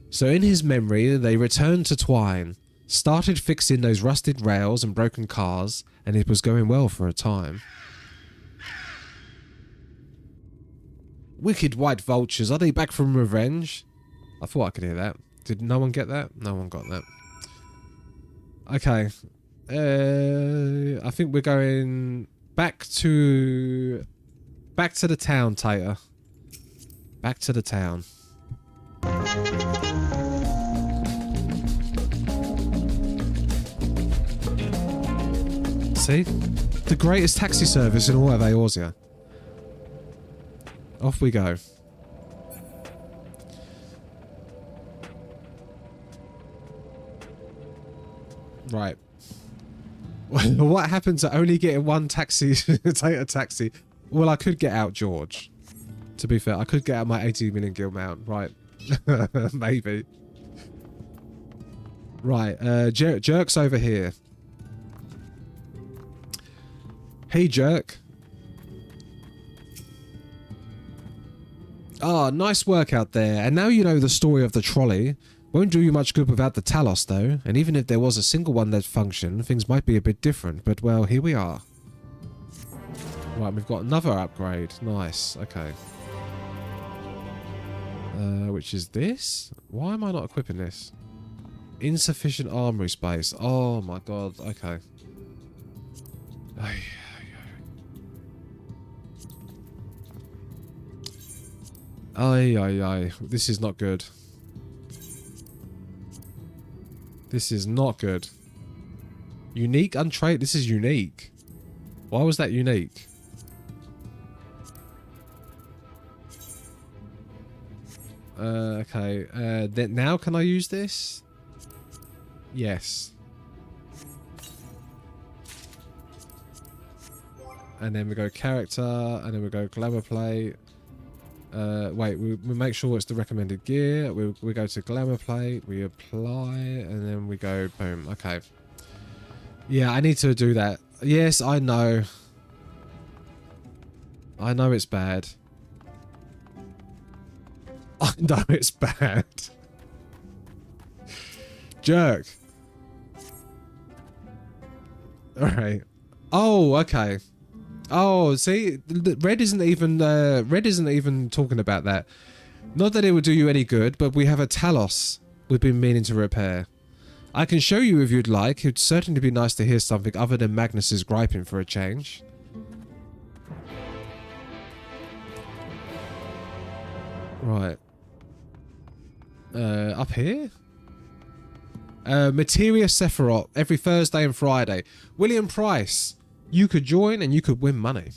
Speaker 1: So in his memory, they returned to Twine, started fixing those rusted rails and broken cars, and it was going well for a time. Wicked white vultures, are they back from revenge? I thought I could hear that. Did no one get that? No one got that. Okay. I think we're going back to the town, Tater. Back to the town. See? The greatest taxi service in all of Eorzea. Off we go. Right. What happened to only getting one taxi? Take a taxi. Well, I could get out George. To be fair, I could get out my 80 million gil mount. Right. Maybe. Right. Jerk's over here. Hey, Jerk. Ah, nice work out there. And now you know the story of the trolley. Won't do you much good without the Talos, though. And even if there was a single one that functioned, things might be a bit different. But, well, here we are. Right, we've got another upgrade. Nice. Okay. Which is this? Why am I not equipping this? Insufficient armory space. Oh, my God. Okay. Ay. This is not good. This is not good. Unique, untradeable. This is unique. Why was that unique? Okay. Then now can I use this? Yes. And then we go character, and then we go glamour plate. Wait, we make sure it's the recommended gear. We go to glamour plate, we apply, and then we go boom. Okay. Yeah, I need to do that. Yes, I know. I know it's bad. I know it's bad. Jerk. Alright. Oh, okay. Oh, see, Red isn't even talking about that. Not that it would do you any good, but we have a Talos we've been meaning to repair. I can show you if you'd like. It'd certainly be nice to hear something other than Magnus's griping for a change. Right. Up here? Materia Sephiroth every Thursday and Friday. William Price. You could join and you could win money.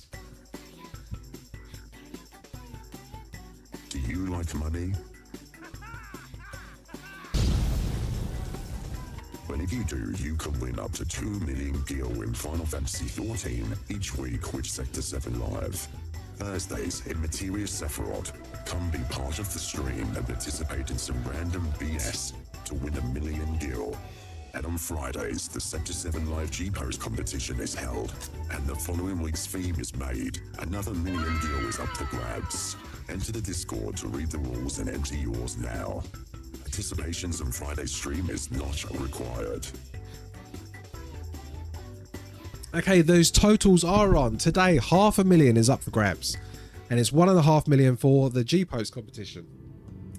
Speaker 3: Do you like money? Well, if you do, you can win up to 2 million gil in Final Fantasy XIV each week with Sector 7 Live. Thursdays in Materia Sephiroth. Come be part of the stream and participate in some random BS to win 1 million gil. And on Fridays, the Sector 7 Live G-Pose competition is held, and the following week's theme is made. Another 1 million gil is up for grabs. Enter the Discord to read the rules and enter yours now. Participations on Friday's stream is not required.
Speaker 1: Okay, those totals are on. Today, 500,000 is up for grabs. And it's 1.5 million for the G-Pose competition.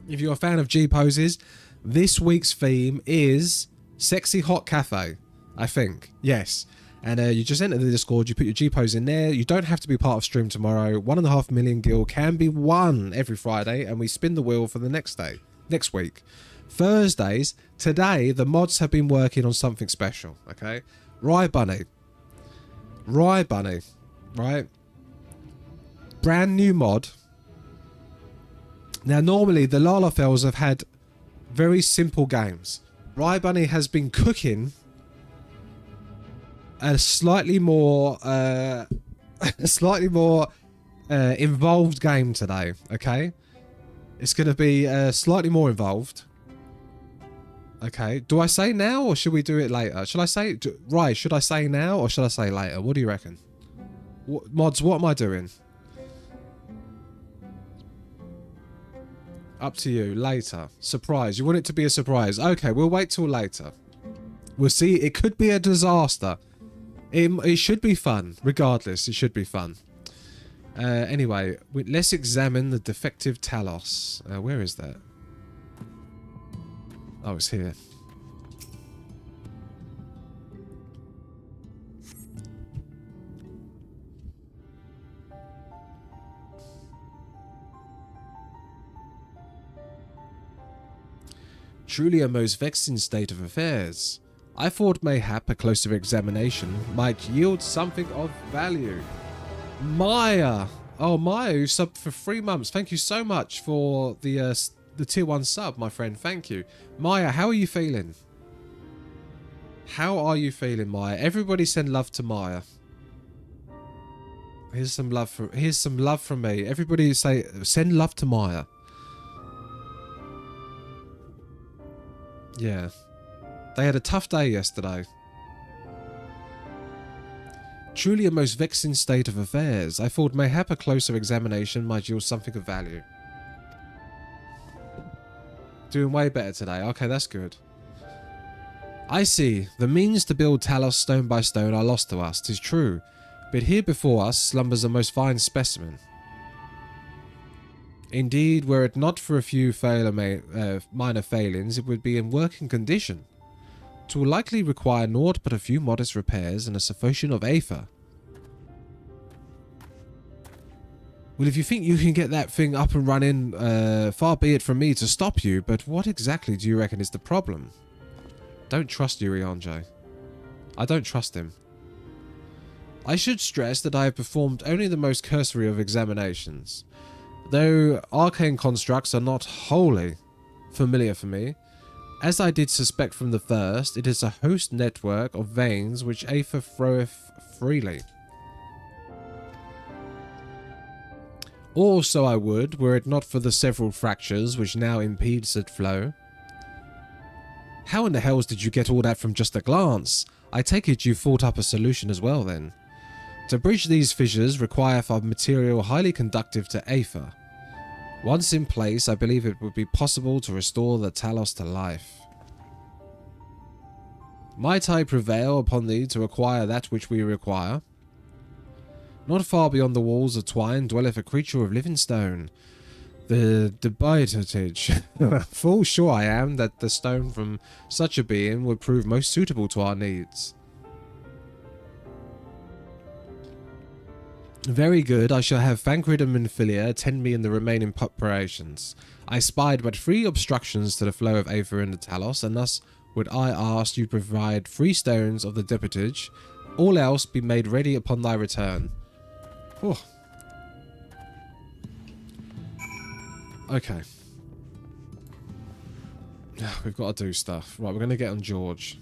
Speaker 1: If you're a fan of G-Poses, this week's theme is Sexy Hot Cafe, I think. Yes. And you just enter the Discord, you put your G-Pose in there. You don't have to be part of stream tomorrow. 1.5 million gil can be won every Friday, and we spin the wheel for the next week. Thursdays, today, the mods have been working on something special, okay? Rye Bunny, right? Brand new mod. Now, normally, the Lalafels have had very simple games. Rye Bunny has been cooking a slightly more involved game today, okay? It's going to be slightly more involved. Okay. Do I say now or should we do it later? Should I say... Right, should I say now or should I say later? What do you reckon? Mods, what am I doing? Up to you. Later. Surprise. You want it to be a surprise. Okay, we'll wait till later. We'll see. It could be a disaster. It should be fun. Regardless, it should be fun. Anyway, let's examine the defective Talos. Where is that? Oh, it's here. Truly a most vexing state of affairs. I thought mayhap a closer examination might yield something of value. Maya! Oh, Maya, you subbed for 3 months. Thank you so much for the tier 1 sub, my friend. Thank you. Maya, how are you feeling? How are you feeling, Maya? Everybody send love to Maya. Here's some love from me. Everybody say send love to Maya. Yeah. They had a tough day yesterday. Truly a most vexing state of affairs. I thought mayhap a closer examination might yield something of value. Doing way better today. Okay, that's good. I see. The means to build Talos stone by stone are lost to us, 'tis true. But here before us slumbers a most fine specimen. Indeed, were it not for a few minor failings, it would be in working condition. 'Twill likely require naught but a few modest repairs and a suffusion of aether. Well, if you think you can get that thing up and running, far be it from me to stop you, but what exactly do you reckon is the problem? Don't trust Urianger. I don't trust him. I should stress that I have performed only the most cursory of examinations. Though arcane constructs are not wholly familiar for me, as I did suspect from the first, it is a host network of veins which aether throweth freely. Or so I would, were it not for the several fractures which now impede said flow. How in the hells did you get all that from just a glance? I take it you thought up a solution as well then. To bridge these fissures requireth a material highly conductive to aether. Once in place, I believe it would be possible to restore the Talos to life. Might I prevail upon thee to acquire that which we require? Not far beyond the walls of twine dwelleth a creature of living stone. The debitage. Full sure I am that the stone from such a being would prove most suitable to our needs. Very good, I shall have Thancred and Minfilia attend me in the remaining preparations. I spied but 3 obstructions to the flow of aether in the Talos, and thus would I ask you provide 3 stones of the debitage, all else be made ready upon thy return. Oh. Okay. We've got to do stuff. Right, we're going to get on George.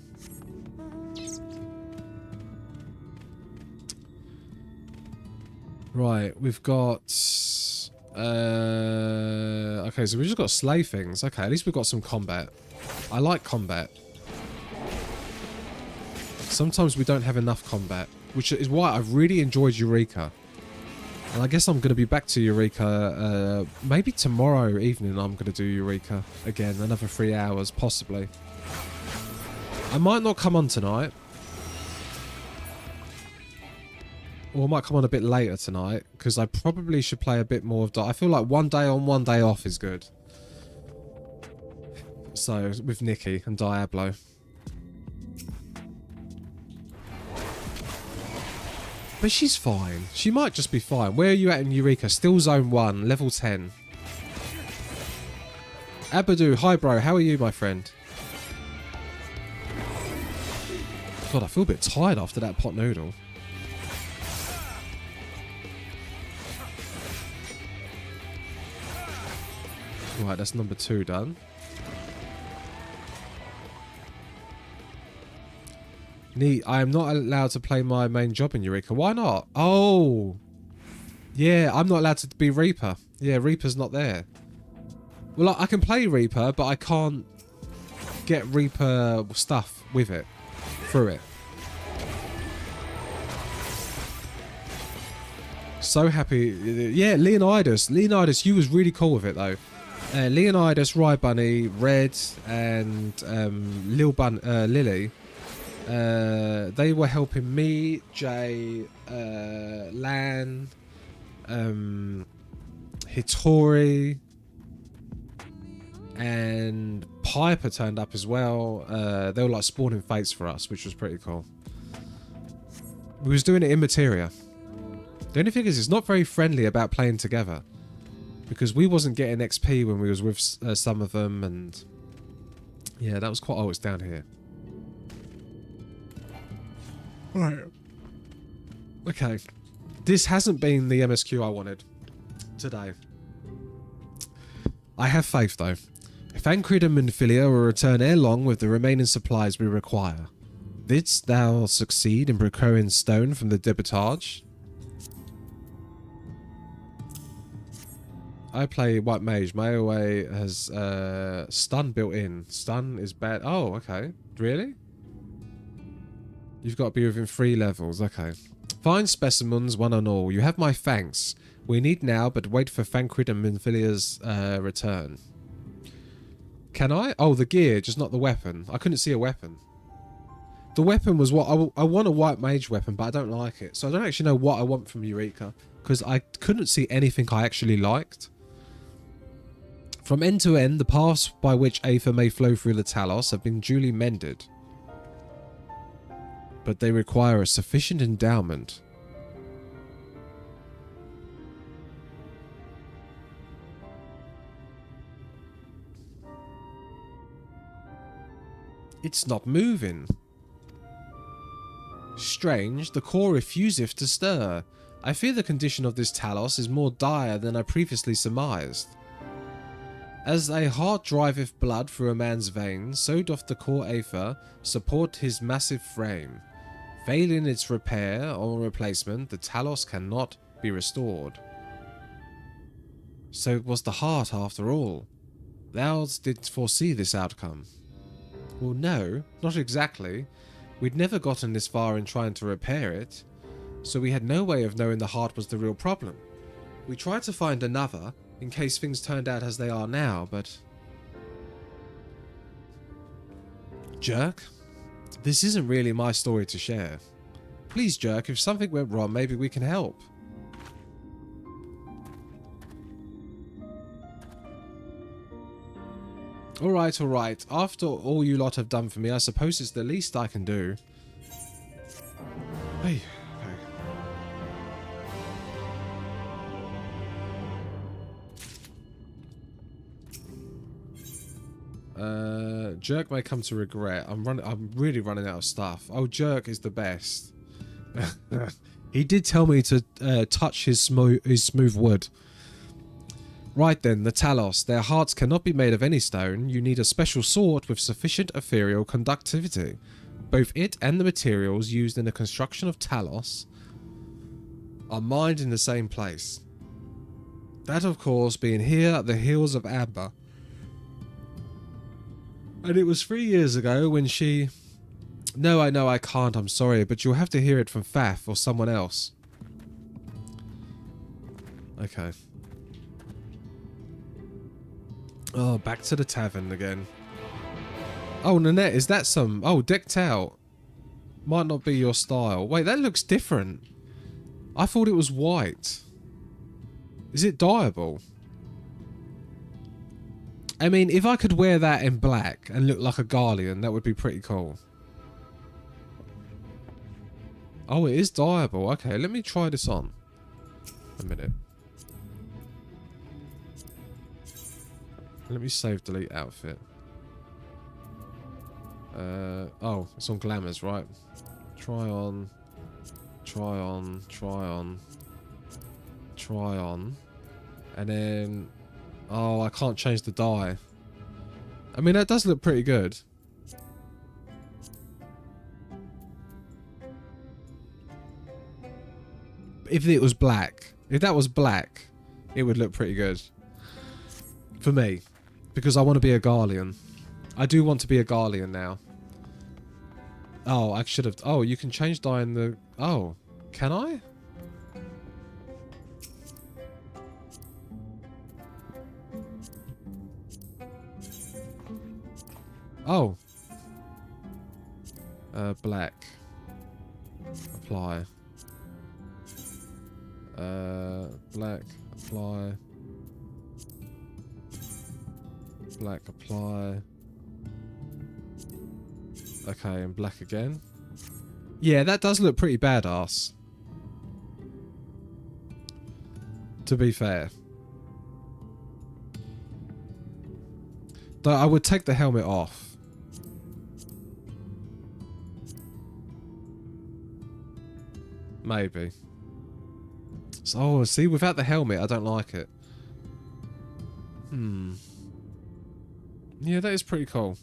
Speaker 1: Right, we've got... okay, so we've just got slay things. Okay, at least we've got some combat. I like combat. Sometimes we don't have enough combat, which is why I've really enjoyed Eureka. And I guess I'm going to be back to Eureka, maybe tomorrow evening I'm going to do Eureka again, another 3 hours, possibly. I might not come on tonight. Or I might come on a bit later tonight, because I probably should play a bit more of... I feel like 1 day on, 1 day off is good. So, with Nikki and Diablo. But she's fine. She might just be fine. Where are you at in Eureka? Still zone 1, level 10. Abadu, hi bro, how are you, my friend? God, I feel a bit tired after that pot noodle. Right, that's number 2 done. Neat. I am not allowed to play my main job in Eureka. Why not? Oh. Yeah, I'm not allowed to be Reaper. Yeah, Reaper's not there. Well, I can play Reaper, but I can't get Reaper stuff with it, through it. So happy. Yeah, Leonidas. Leonidas, you was really cool with it though. Leonidas, Rye Bunny, Red, and Lily. They were helping me, Jay, Lan, Hitori, and Piper turned up as well. They were like spawning fates for us, which was pretty cool. We was doing it in materia. The only thing is, it's not very friendly about playing together, because we wasn't getting XP when we was with some of them, and yeah, that was quite... Oh, it's down here. Right. Okay. This hasn't been the MSQ I wanted today. I have faith, though. Thancred and Minfilia will return ere long with the remaining supplies we require. Didst thou succeed in procuring stone from the debitage? I play White Mage. My AoE has stun built in. Stun is bad. Oh, okay. Really? You've got to be within 3 levels. Okay. Fine specimens, one and all. You have my thanks. We need now, but wait for Thancred and Minfilia's return. Can I? Oh, the gear, just not the weapon. I couldn't see a weapon. The weapon was what... I want a White Mage weapon, but I don't like it. So I don't actually know what I want from Eureka, because I couldn't see anything I actually liked. From end to end, the paths by which Aether may flow through the Talos have been duly mended. But they require a sufficient endowment. It's not moving. Strange, the core refuseth to stir. I fear the condition of this Talos is more dire than I previously surmised. As a heart driveth blood through a man's veins, so doth the core Aether support his massive frame. Failing its repair or replacement, the Talos cannot be restored. So it was the heart after all. Thou didst foresee this outcome. Well, no, not exactly. We'd never gotten this far in trying to repair it, so we had no way of knowing the heart was the real problem. We tried to find another, in case things turned out as they are now, but... Jerk? This isn't really my story to share. Please, Jerk, if something went wrong, maybe we can help. Alright, alright. After all you lot have done for me, I suppose it's the least I can do. Hey, Jerk may come to regret. I'm really running out of stuff. Oh, Jerk is the best. He did tell me to touch his smooth wood. Right then, the Talos. Their hearts cannot be made of any stone. You need a special sort with sufficient ethereal conductivity. Both it and the materials used in the construction of Talos are mined in the same place. That, of course, being here at the hills of Amber. And it was 3 years ago when she... No, I know I can't, I'm sorry, but you'll have to hear it from Faf or someone else. Okay. Oh, back to the tavern again. Oh, Nanette, is that some... Oh, decked out. Might not be your style. Wait, that looks different. I thought it was white. Is it dyeable? I mean, if I could wear that in black and look like a Garlean, that would be pretty cool. Oh, it is dyeable. Okay, let me try this on. A minute. Let me save delete outfit. Oh, it's on glamours, right? Try on. Try on. Try on. Try on. And then... Oh, I can't change the dye. I mean, that does look pretty good. If it was black. If that was black, it would look pretty good. For me. Because I want to be a Garlean. I do want to be a Guardian now. Oh, I should have... Oh, you can change dye in the... Oh, can I? Oh. Black. Apply. Black. Apply. Black. Apply. Okay, and black again. Yeah, that does look pretty badass. To be fair. Though I would take the helmet off. Maybe. So, oh, see, without the helmet, I don't like it. Yeah, that is pretty cool.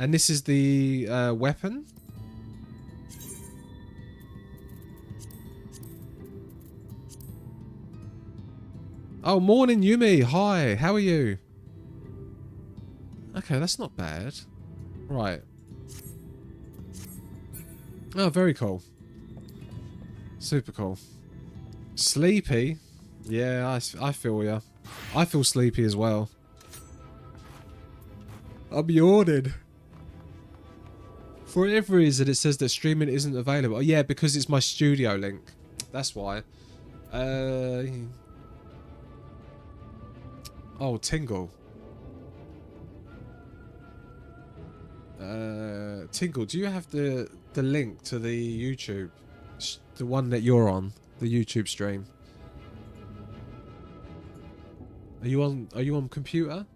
Speaker 1: And this is the weapon? Oh, morning, Yumi. Hi, how are you? Okay, that's not bad. Right. Oh, very cool. Super cool. Sleepy? Yeah, I feel ya. I feel sleepy as well. I'm yawning. For whatever reason, it says that streaming isn't available. Oh, yeah, because it's my studio link. That's why. Oh, Tingle. Tingle, do you have the link to the YouTube? The one that you're on? The YouTube stream? Are you on computer?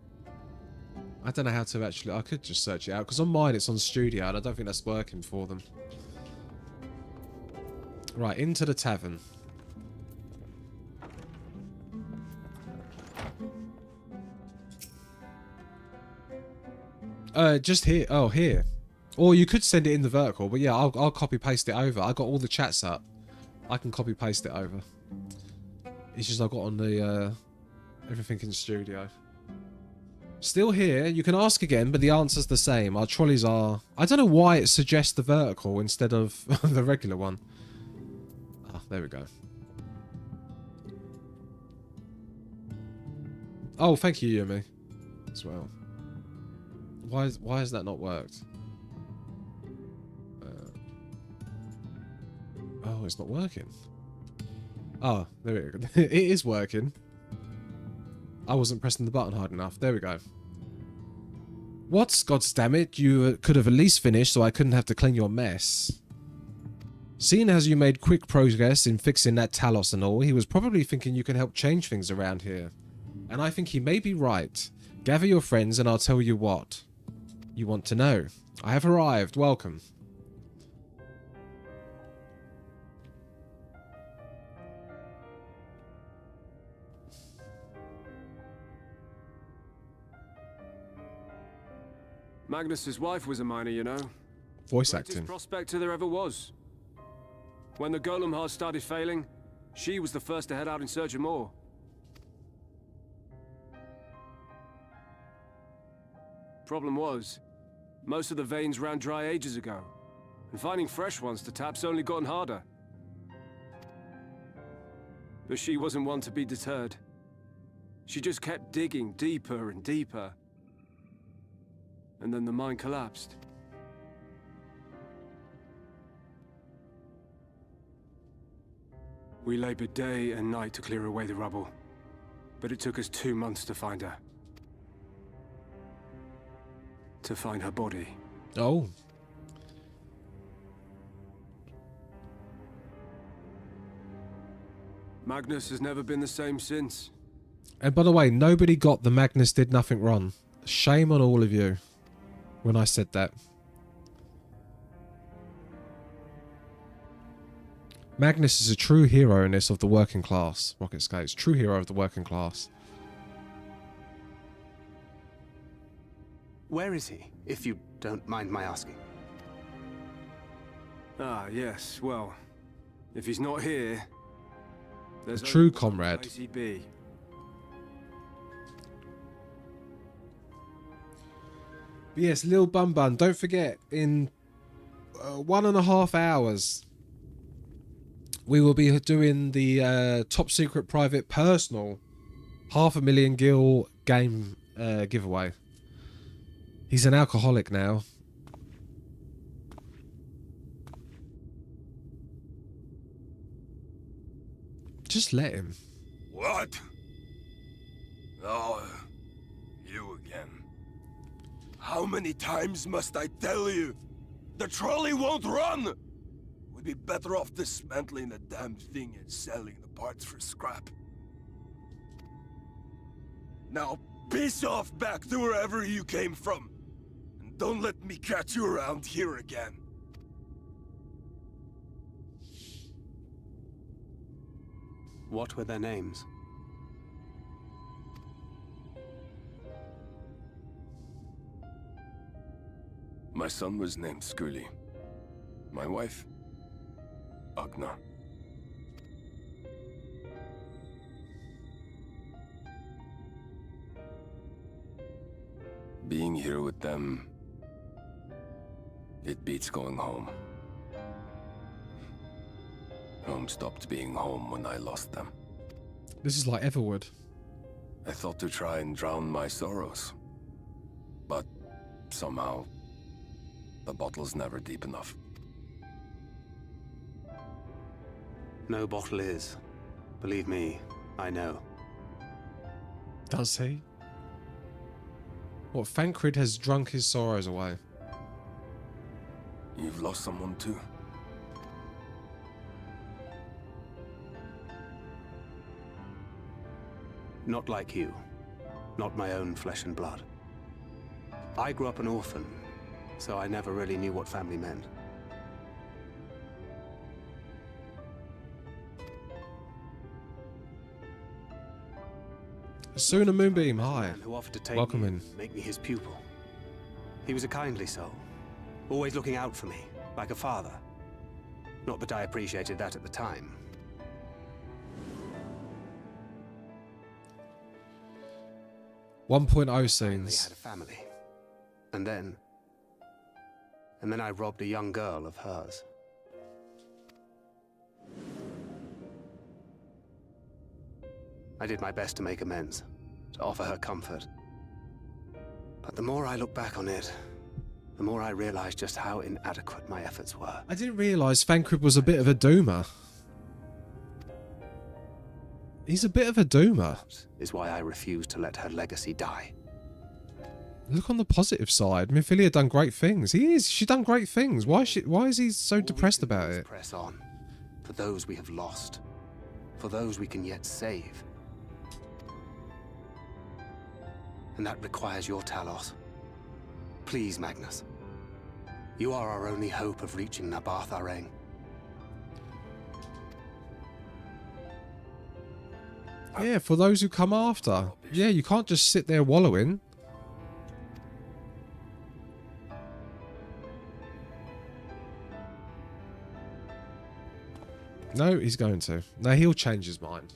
Speaker 1: I don't know how to actually... I could just search it out. Because on mine, it's on Studio. And I don't think that's working for them. Right, into the tavern. Just here. Oh, here. Or you could send it in the vertical. But yeah, I'll copy-paste it over. I got all the chats up. I can copy-paste it over. It's just I got on the... everything in Studio. Still here. You can ask again, but the answer's the same. Our trolleys are... I don't know why it suggests the vertical instead of the regular one. Ah, there we go. Oh, thank you, Yumi. As well. Why has that not worked? Oh, it's not working. Oh, there we go. It is working. I wasn't pressing the button hard enough. There we go. What? Goddammit, you could have at least finished so I couldn't have to clean your mess. Seeing as you made quick progress in fixing that Talos and all, he was probably thinking you can help change things around here. And I think he may be right. Gather your friends and I'll tell you what you want to know. I have arrived. Welcome.
Speaker 13: Magnus's wife was a miner, you know.
Speaker 1: Voice acting.
Speaker 13: Greatest prospector there ever was. When the golem heart started failing, she was the first to head out in search of more. Problem was, most of the veins ran dry ages ago, and finding fresh ones to tap's only gotten harder. But she wasn't one to be deterred. She just kept digging deeper and deeper. And then the mine collapsed. We labored day and night to clear away the rubble, but it took us 2 months to find her. To find her body.
Speaker 1: Oh.
Speaker 13: Magnus has never been the same since.
Speaker 1: And by the way, nobody got the Magnus did nothing wrong. Shame on all of you. When I said that. Magnus is a true hero in this of the working class. Rocket Skates. True hero of the working class.
Speaker 14: Where is he, if you don't mind my asking?
Speaker 13: Ah, yes. Well, if he's not here,
Speaker 1: there's a true comrade.
Speaker 13: Place he'd be.
Speaker 1: But yes, Lil Bun Bun, don't forget, in 1.5 hours, we will be doing the top secret private personal 500,000 gil game giveaway. He's an alcoholic now. Just let him.
Speaker 15: What? Oh, you again. How many times must I tell you? The trolley won't run! We'd be better off dismantling the damn thing and selling the parts for scrap. Now, piss off back to wherever you came from. And don't let me catch you around here again.
Speaker 14: What were their names?
Speaker 15: My son was named Skuli. My wife, Agna. Being here with them, it beats going home. Home stopped being home when I lost them.
Speaker 1: This is like Everwood.
Speaker 15: I thought to try and drown my sorrows. But somehow, the bottle's never deep enough.
Speaker 14: No bottle is. Believe me, I know.
Speaker 1: Does he? What, Thancred has drunk his sorrows away?
Speaker 15: You've lost someone too?
Speaker 14: Not like you. Not my own flesh and blood. I grew up an orphan, so I never really knew what family meant.
Speaker 1: Sooner Moonbeam, hi.
Speaker 14: Who offered to take
Speaker 1: Welcome
Speaker 14: me
Speaker 1: in.
Speaker 14: and make me his pupil. He was a kindly soul, always looking out for me, like a father. Not that I appreciated that at the time.
Speaker 1: 1.0
Speaker 14: I
Speaker 1: scenes.
Speaker 14: had a family. And then I robbed a young girl of hers. I did my best to make amends, to offer her comfort. But the more I look back on it, the more I realize just how inadequate my efforts were.
Speaker 1: I didn't realise Thancred was a bit of a doomer. He's a bit of a doomer.
Speaker 14: Is why I refuse to let her legacy die.
Speaker 1: Look on the positive side. Minfilia done great things. She done great things. Why is he so depressed about it?
Speaker 14: Press on. For those we have lost. For those we can yet save. And that requires your Talos. Please, Magnus. You are our only hope of reaching Nabarth Areng.
Speaker 1: Yeah, for those who come after. Yeah, you can't just sit there wallowing. No, he's going to. No, he'll change his mind.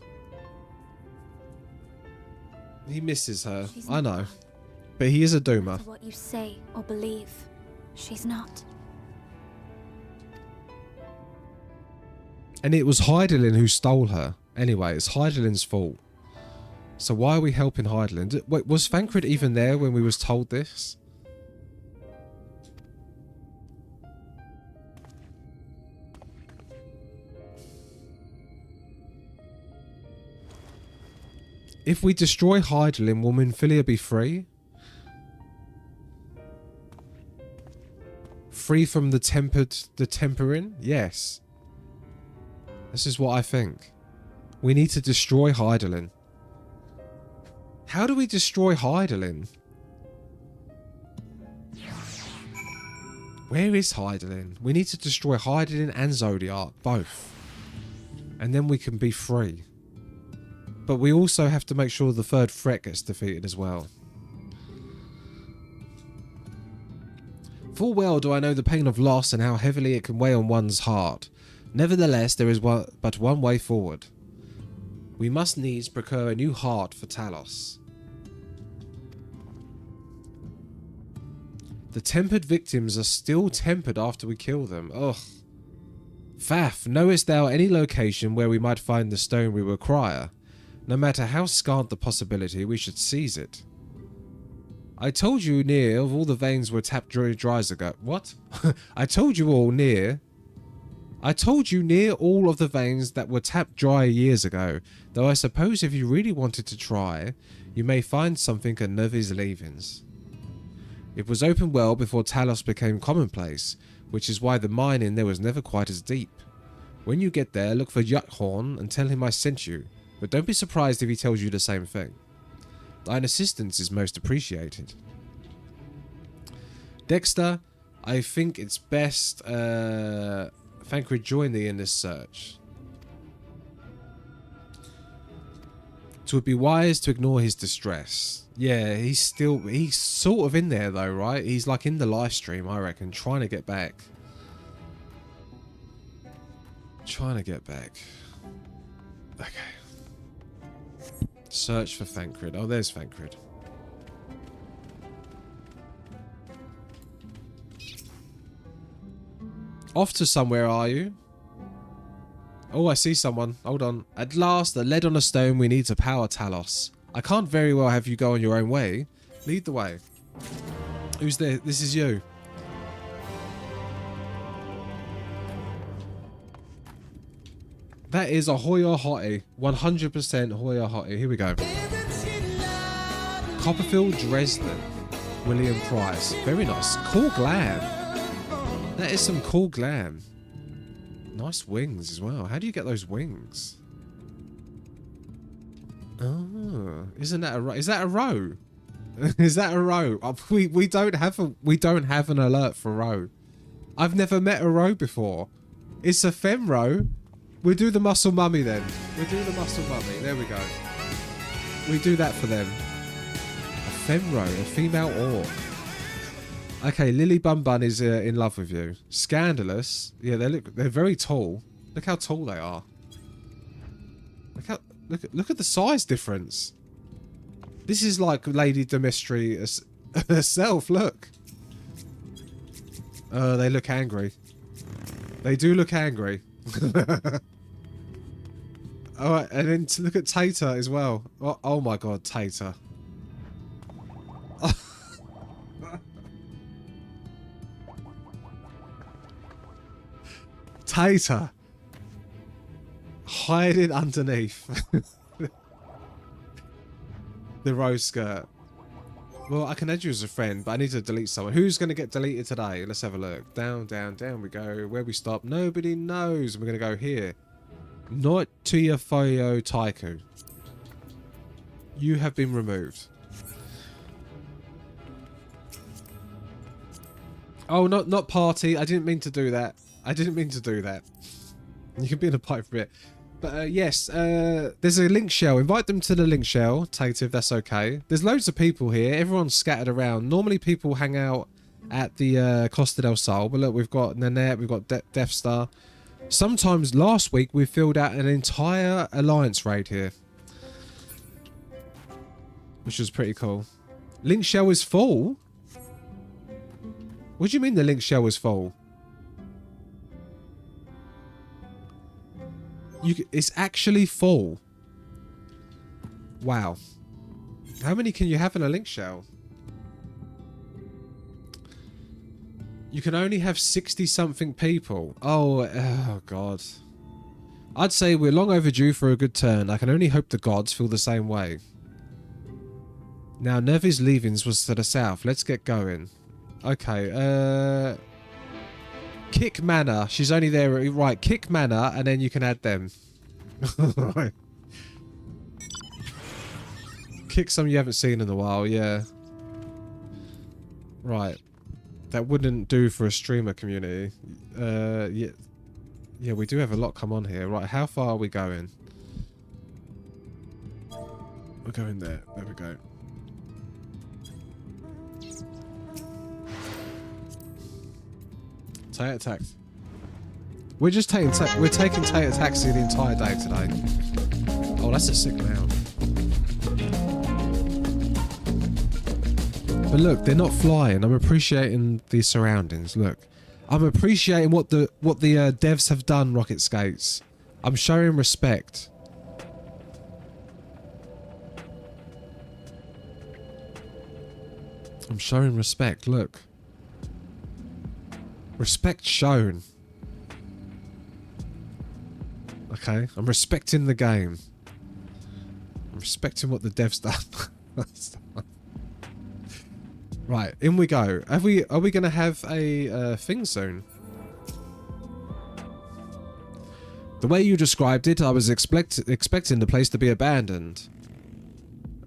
Speaker 1: He misses her. I know. But he is a doomer.
Speaker 10: No matter what you say or believe, she's not.
Speaker 1: And it was Hydaelyn who stole her. Anyway, it's Hydaelyn's fault. So why are we helping Hydaelyn? Wait, was Thancred even there when we was told this? If we destroy Hydaelyn, will Minfilia be free? Free from the tempering? Yes. This is what I think. We need to destroy Hydaelyn. How do we destroy Hydaelyn? Where is Hydaelyn? We need to destroy Hydaelyn and Zodiac, both. And then we can be free. But we also have to make sure the third threat gets defeated as well. Full well do I know the pain of loss and how heavily it can weigh on one's heart. Nevertheless, there is but one way forward. We must needs procure a new heart for Talos. The tempered victims are still tempered after we kill them. Ugh. Faff, knowest thou any location where we might find the stone we require? No matter how scant the possibility, we should seize it. I told you near of all the veins were tapped dry ago. What? I told you near all of the veins that were tapped dry years ago. Though I suppose if you really wanted to try, you may find something at Nevi's leavings. It was open well before Talos became commonplace, which is why the mine in there was never quite as deep. When you get there, look for Yuckhorn and tell him I sent you, but don't be surprised if he tells you the same thing. Thine assistance is most appreciated. Dexter, I think it's best Thancred join thee in this search. It would be wise to ignore his distress. Yeah, he's sort of in there though, right? He's like in the live stream, I reckon, trying to get back. Okay. Search for Thancred. Oh, there's Thancred. Off to somewhere, are you? Oh, I see someone. Hold on. At last, the lead on a stone we need to power Talos. I can't very well have you go on your own way. Lead the way. Who's there? This is you. That is a Hoya Hottie. 100% Hoya Hottie. Here we go. Copperfield, Dresden. William Price. Very nice. Cool glam. That is some cool glam. Nice wings as well. How do you get those wings? Oh, isn't that a row? Is that a row? Is that a row? Oh, we don't have an alert for row. I've never met a row before. It's a fem row. We'll do the muscle mummy then. We'll do the muscle mummy. There we go. We do that for them. A femro, a female orc. Okay, Lily Bum Bun is in love with you. Scandalous. Yeah, they're very tall. Look how tall they are. Look at the size difference. This is like Lady Demistry herself. Look. They look angry. They do look angry. Alright, and then to look at Tater as well. Oh my god, Tater. Tater. Hiding underneath the rose skirt. Well, I can add you as a friend, but I need to delete someone. Who's going to get deleted today? Let's have a look. Down, down, down we go. Where we stop? Nobody knows. We're going to go here. Not Tuyafoyo Taiku. You have been removed. Oh, not party. I didn't mean to do that. I didn't mean to do that. You can be in a pipe for it. But yes, there's a link shell. Invite them to the link shell, Tate, if that's okay. There's loads of people here. Everyone's scattered around. Normally people hang out at the Costa del Sol. But look, we've got Nanette, we've got Death Star. Sometimes last week we filled out an entire Alliance raid here. Which was pretty cool. Link shell is full? What do you mean the link shell is full? It's actually full. Wow. How many can you have in a link shell? You can only have 60-something people. Oh, God. I'd say we're long overdue for a good turn. I can only hope the gods feel the same way. Now, Nevi's leavings was to the south. Let's get going. Okay, Kick Manor. She's only there. Right, Kick Manor, and then you can add them. Right. Kick some you haven't seen in a while, yeah. Right. That wouldn't do for a streamer community. Yeah, we do have a lot come on here. Right, how far are we going? We're going there. There we go. Tater Taxi. We're just taking Tater Taxi the entire day today. Oh, that's a sick loud. But look, they're not flying. I'm appreciating the surroundings. Look, I'm appreciating what the devs have done, Rocket Skates. I'm showing respect. I'm showing respect, look. Respect shown. Okay, I'm respecting the game. I'm respecting what the devs done. Right, in we go. Are we going to have a thing soon? The way you described it, I was expecting the place to be abandoned.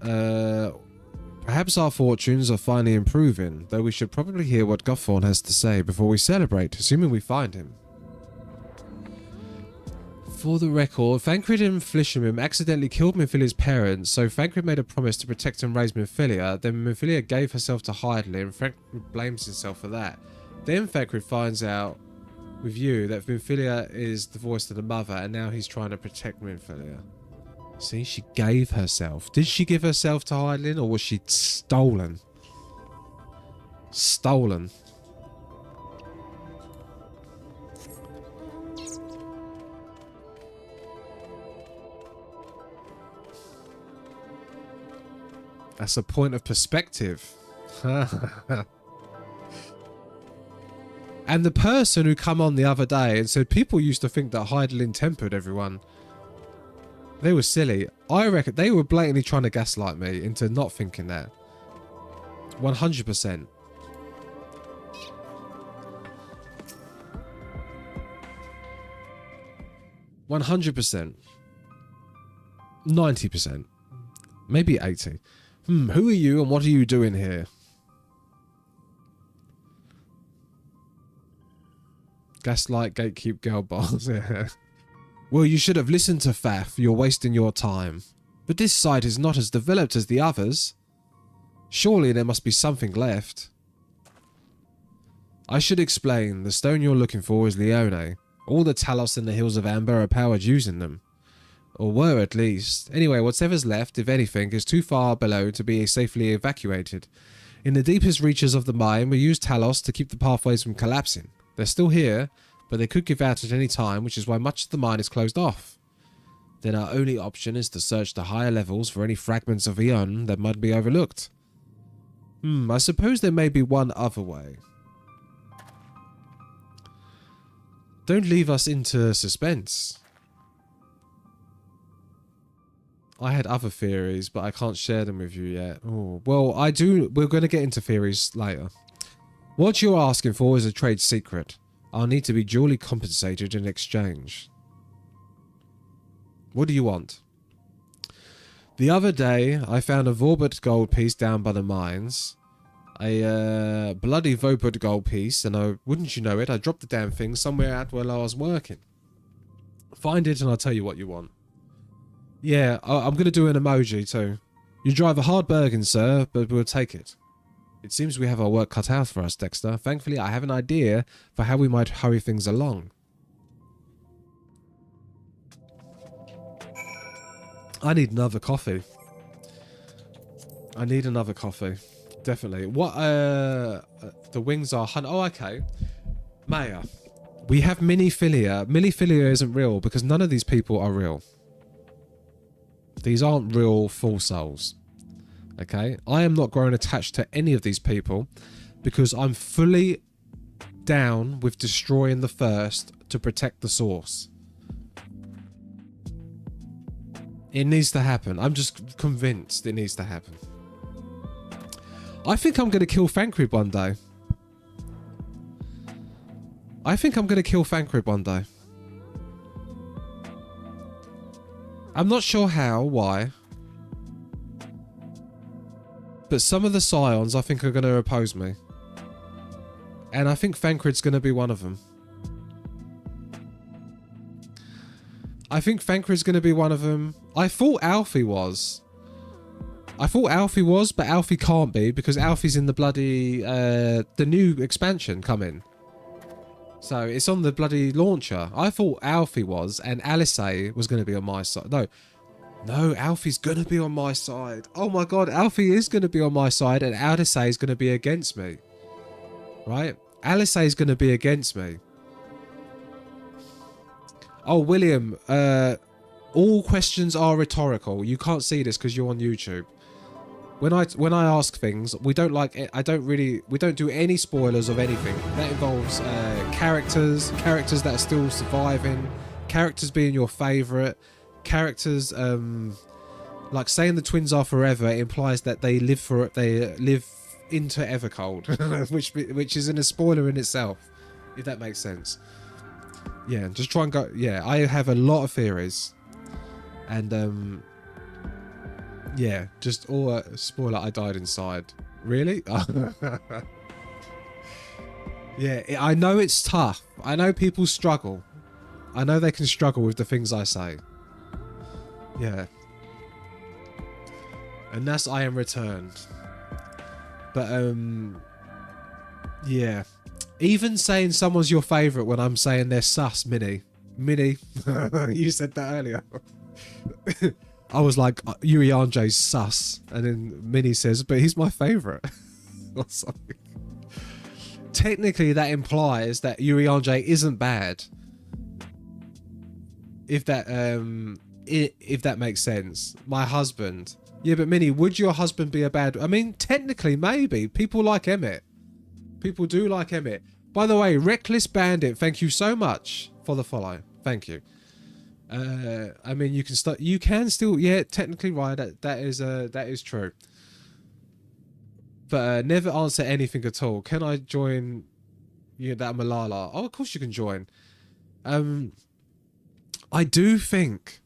Speaker 1: Perhaps our fortunes are finally improving, though we should probably hear what Guthorn has to say before we celebrate, assuming we find him. For the record, Thancred and Flisham accidentally killed Minfilia's parents, so Thancred made a promise to protect and raise Minfilia. Then Minfilia gave herself to Hydaelyn, and Thancred blames himself for that. Then Thancred finds out with you that Minfilia is the voice of the mother, and now he's trying to protect Minfilia. See, she gave herself. Did she give herself to Hydaelyn, or was she stolen? Stolen. That's a point of perspective. And the person who come on the other day and said people used to think that Hydaelyn tempered everyone. They were silly. I reckon they were blatantly trying to gaslight me into not thinking that. 100%. %. 90%. Maybe 80%. Who are you and what are you doing here? Gaslight, gatekeep, girl boss. Yeah. Well, you should have listened to Faf. You're wasting your time. But this site is not as developed as the others. Surely there must be something left. I should explain. The stone you're looking for is Leone. All the Talos in the Hills of Amber are powered using them. Or were, at least. Anyway, whatever's left, if anything, is too far below to be safely evacuated. In the deepest reaches of the mine, we use Talos to keep the pathways from collapsing. They're still here, but they could give out at any time, which is why much of the mine is closed off. Then our only option is to search the higher levels for any fragments of Eon that might be overlooked. I suppose there may be one other way. Don't leave us into suspense. I had other theories, but I can't share them with you yet. Oh, well, I do. We're going to get into theories later. What you're asking for is a trade secret. I'll need to be duly compensated in exchange. What do you want? The other day, I found a Vorbut gold piece down by the mines. A bloody Vorbut gold piece, and wouldn't you know it, I dropped the damn thing somewhere out where I was working. Find it and I'll tell you what you want. Yeah, I'm going to do an emoji too. You drive a hard bargain, sir, but we'll take it. It seems we have our work cut out for us, Dexter. Thankfully, I have an idea for how we might hurry things along. I need another coffee. I need another coffee. Definitely. What, the wings are... Oh, okay. Maya. We have Minifillia. Minifillia isn't real because none of these people are real. These aren't real full souls. Okay? I am not growing attached to any of these people because I'm fully down with destroying the first to protect the source. It needs to happen. I'm just convinced it needs to happen. I think I'm going to kill Thancred one day. I think I'm going to kill Thancred one day. I'm not sure how, why. But some of the Scions I think are going to oppose me. And I think Thancred's going to be one of them. I think Thancred's going to be one of them. I thought Alfie was. But Alfie can't be because Alfie's in the bloody, the new expansion coming. So it's on the bloody launcher. I thought Alfie was, and Alice was going to be on my side. No, No, Alfie's gonna be on my side. Oh my god, Alfie is gonna be on my side and Alice is gonna be against me. Right? Alice is gonna be against me. Oh, William, all questions are rhetorical. You can't see this because you're on YouTube. When I ask things, we don't do any spoilers of anything. That involves characters that are still surviving, characters being your favourite, characters like saying the twins are forever implies that they live into Evercold, which isn't a spoiler in itself, if that makes sense. Yeah, just try and go. Yeah, I have a lot of theories, and yeah, just all spoiler. I died inside. Really? Yeah, I know it's tough. I know people struggle. I know they can struggle with the things I say. Yeah. And that's I Am Returned. But yeah. Even saying someone's your favourite when I'm saying they're sus, Minnie. Minnie, you said that earlier. I was like, Yuri Anjay's sus. And then Minnie says, but he's my favourite. Or something. Technically, that implies that Yuri Anjay isn't bad. If that makes sense. My husband. Yeah, but Minnie, would your husband be a bad... I mean, technically, maybe. People like Emmett. People do like Emmett. By the way, Reckless Bandit, thank you so much for the follow. Thank you. I mean, you can still, yeah, technically right. That is true. But never answer anything at all. Can I join? Yeah, that Malala. Oh, of course you can join. I do think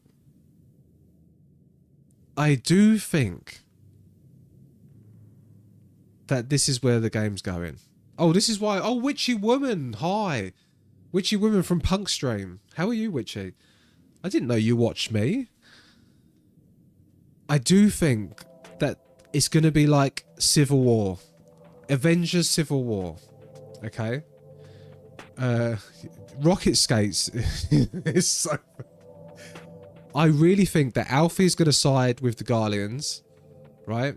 Speaker 1: that this is where the game's going. Oh, this is why. Oh, Witchy Woman. Hi. Witchy Woman from Punk Stream. How are you, Witchy? I didn't know you watched me. I do think that it's going to be like Civil War. Avengers Civil War. Okay? Rocket Skates is so... I really think that Alfie's going to side with the Guardians. Right?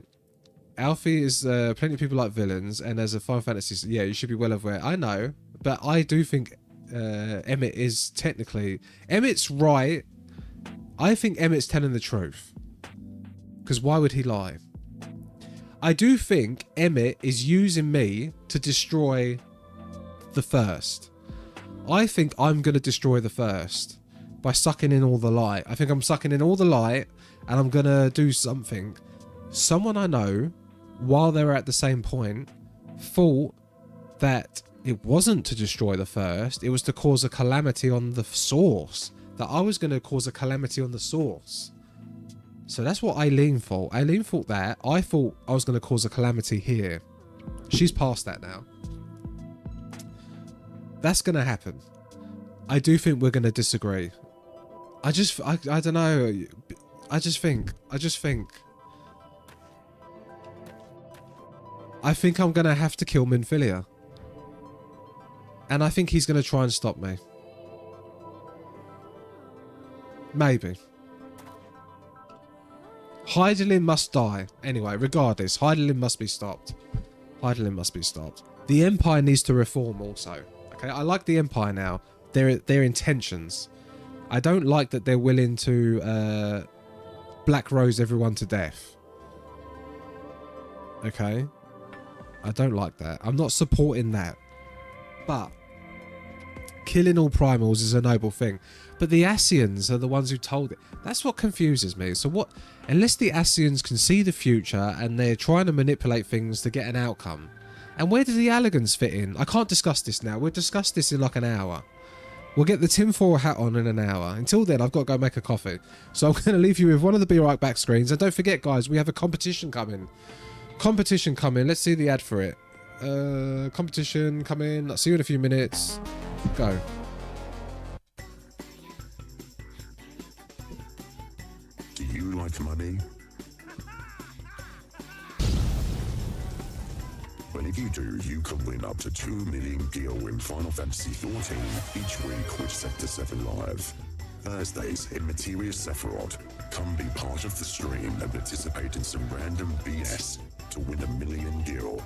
Speaker 1: Alfie is... plenty of people like villains. And as a Final Fantasy... Yeah, you should be well aware. I know. But I do think... Emmett is technically... Emmett's right. I think Emmett's telling the truth. Because why would he lie? I do think Emmett is using me to destroy the First. I think I'm going to destroy the First by sucking in all the light. I think I'm sucking in all the light and I'm going to do something. Someone I know, while they were at the same point, thought that it wasn't to destroy the First, it was to cause a calamity on the source. That I was going to cause a calamity on the source. So that's what Eileen thought. Eileen thought that. I thought I was going to cause a calamity here. She's past that now. That's going to happen. I do think we're going to disagree. I don't know. I think I'm going to have to kill Minfilia. And I think he's going to try and stop me. Maybe. Hydaelyn must die. Anyway, regardless, Hydaelyn must be stopped. Hydaelyn must be stopped. The Empire needs to reform also. Okay, I like the Empire now. Their intentions. I don't like that they're willing to Black Rose everyone to death. Okay? I don't like that. I'm not supporting that. But killing all primals is a noble thing. But the Ascians are the ones who told it. That's what confuses me. So what... Unless the Ascians can see the future and they're trying to manipulate things to get an outcome. And where do the Allegans fit in? I can't discuss this now. We'll discuss this in like an hour. We'll get the tinfoil hat on in an hour. Until then, I've got to go make a coffee. So I'm going to leave you with one of the Be Right Back screens. And don't forget, guys, we have a competition coming. Competition coming. Let's see the ad for it. Competition coming. I'll see you in a few minutes. Go.
Speaker 3: Do you like money? Well, if you do, you can win up to 2 million gil in Final Fantasy XIV each week with Sector 7 Live. Thursdays in Materius Sephiroth, Come be part of the stream and participate in some random BS to win $1 million gil.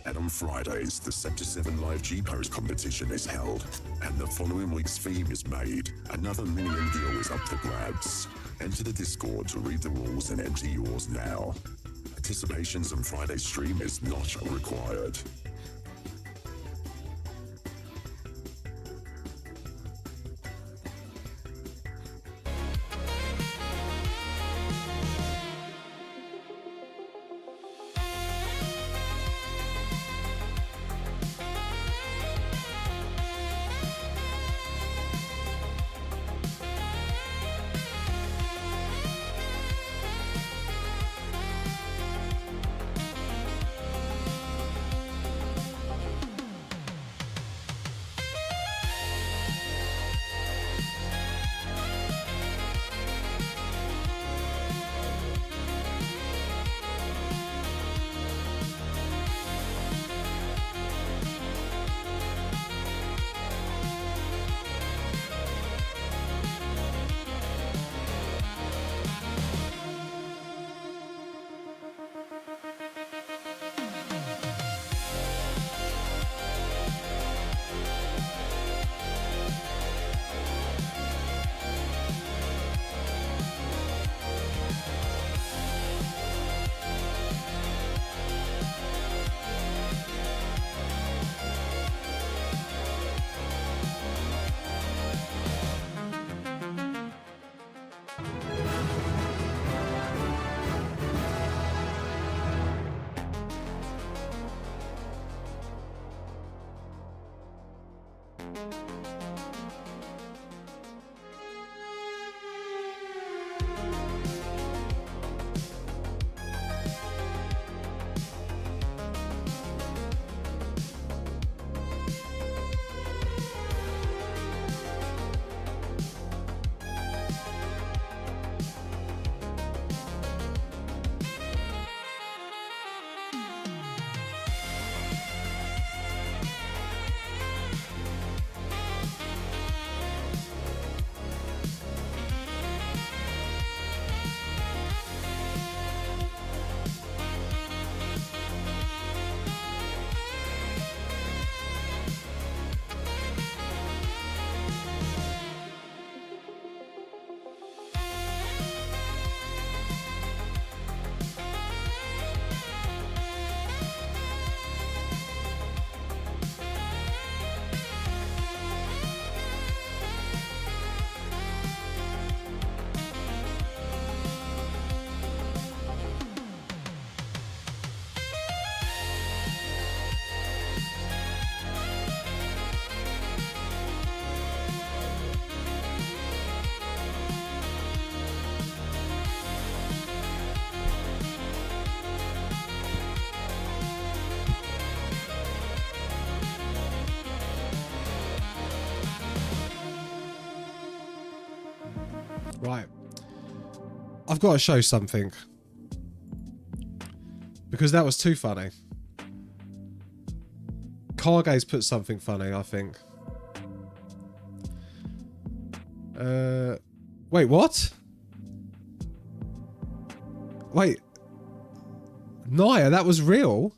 Speaker 3: And on Fridays, the Sector 7 Live G-Pose competition is held, and the following week's theme is made. Another $1 million gil is up for grabs. Enter the Discord to read the rules and enter yours now. Participations on Friday's stream is not required.
Speaker 1: Right. I've got to show something. Because that was too funny. Cargay's put something funny, I think. Wait, what? Wait. Naya, that was real?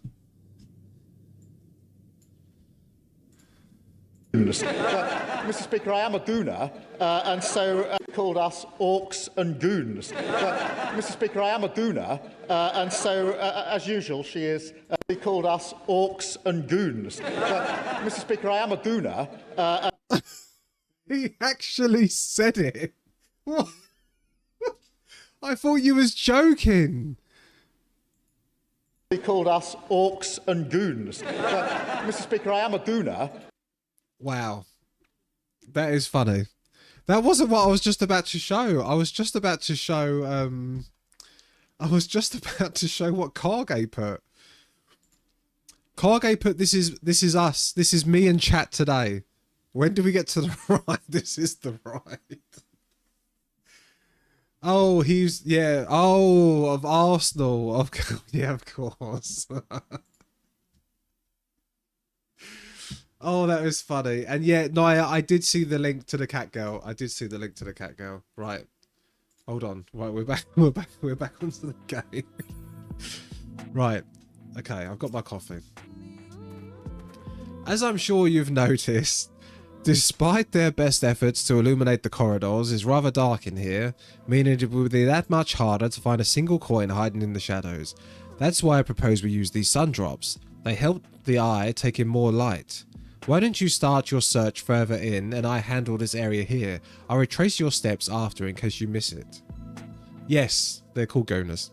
Speaker 16: Mr. Speaker, I am a gooner, and so called us orcs and goons. Mr. Speaker, I am a gooner, and so, as usual, she is called us orcs and goons. Mr. Speaker, I am a gooner.
Speaker 1: He actually said it. What? I thought you was joking.
Speaker 16: He called us orcs and goons. Mr. Speaker, I am a gooner.
Speaker 1: Wow. That is funny. That wasn't what I was just about to show. I was just about to show what Cargay put. Cargay put this is us. This is me and chat today. When do we get to the right? This is the right. Oh, he's yeah. Oh, of Arsenal. Of yeah, of course. Oh, that was funny. And yeah, no, I did see the link to the cat girl. I did see the link to the cat girl. Right. Hold on. Right, we're back. We're back onto the game. Right. Okay, I've got my coffee. As I'm sure you've noticed, despite their best efforts to illuminate the corridors, it's rather dark in here, meaning it will be that much harder to find a single coin hiding in the shadows. That's why I propose we use these sun drops. They help the eye take in more light. Why don't you start your search further in and I handle this area here? I'll retrace your steps after in case you miss it. Yes, they're called Gonas.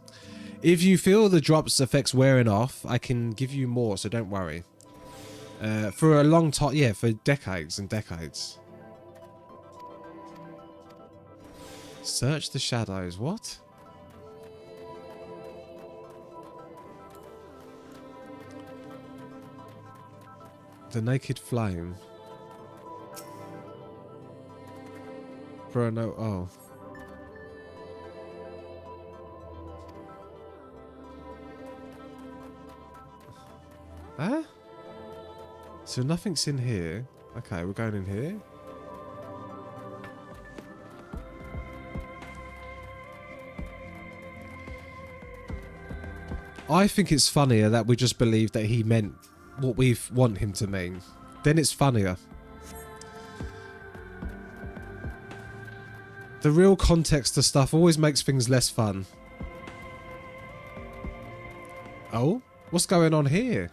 Speaker 1: If you feel the drop's effects wearing off, I can give you more, so don't worry. For a long time, yeah, for decades and decades. Search the shadows, what? The naked flame. For a no, oh. Huh? So nothing's in here. Okay, we're going in here. I think it's funnier that we just believe that he meant what we want him to mean. Then it's funnier. The real context to stuff always makes things less fun. Oh? What's going on here?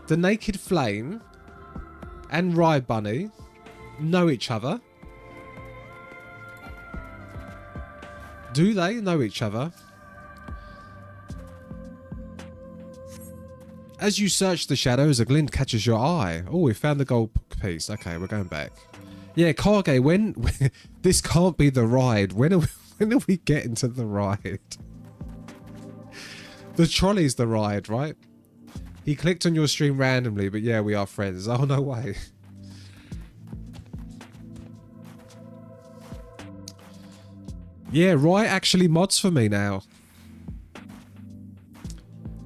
Speaker 1: The Naked Flame and Rye Bunny know each other. Do they know each other? As you search the shadows, a glint catches your eye. Oh, we found the gold piece. Okay, we're going back. Yeah, Kage, when this can't be the ride. When are we getting to the ride? The trolley's the ride, right? He clicked on your stream randomly, but yeah, we are friends. Oh, no way. Yeah, Rye actually mods for me now.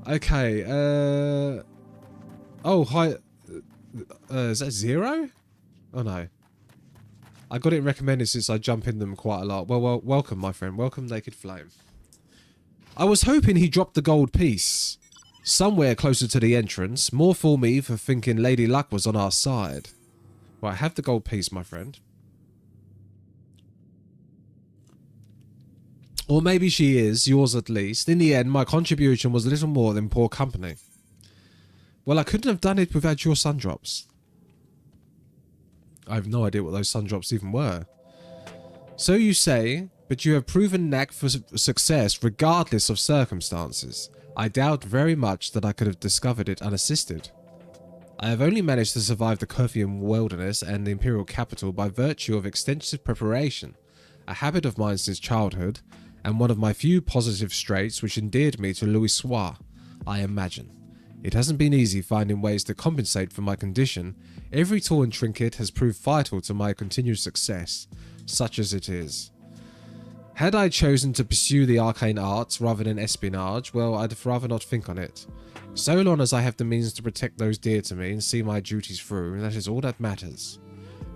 Speaker 1: Okay, oh, hi. Is that 0? Oh, no. I got it recommended since I jump in them quite a lot. Well, welcome, my friend. Welcome, Naked Flame. I was hoping he dropped the gold piece somewhere closer to the entrance. More for me for thinking Lady Luck was on our side. Right, have the gold piece, my friend. Or maybe she is, yours at least. In the end, my contribution was little more than poor company. Well, I couldn't have done it without your sun drops. I have no idea what those sun drops even were. So you say, but you have proven knack for success regardless of circumstances. I doubt very much that I could have discovered it unassisted. I have only managed to survive the Curfian wilderness and the Imperial capital by virtue of extensive preparation, a habit of mine since childhood, and one of my few positive traits which endeared me to Louis Soir, I imagine. It hasn't been easy finding ways to compensate for my condition. Every tool and trinket has proved vital to my continued success, such as it is. Had I chosen to pursue the arcane arts rather than espionage, well, I'd rather not think on it. So long as I have the means to protect those dear to me and see my duties through, that is all that matters.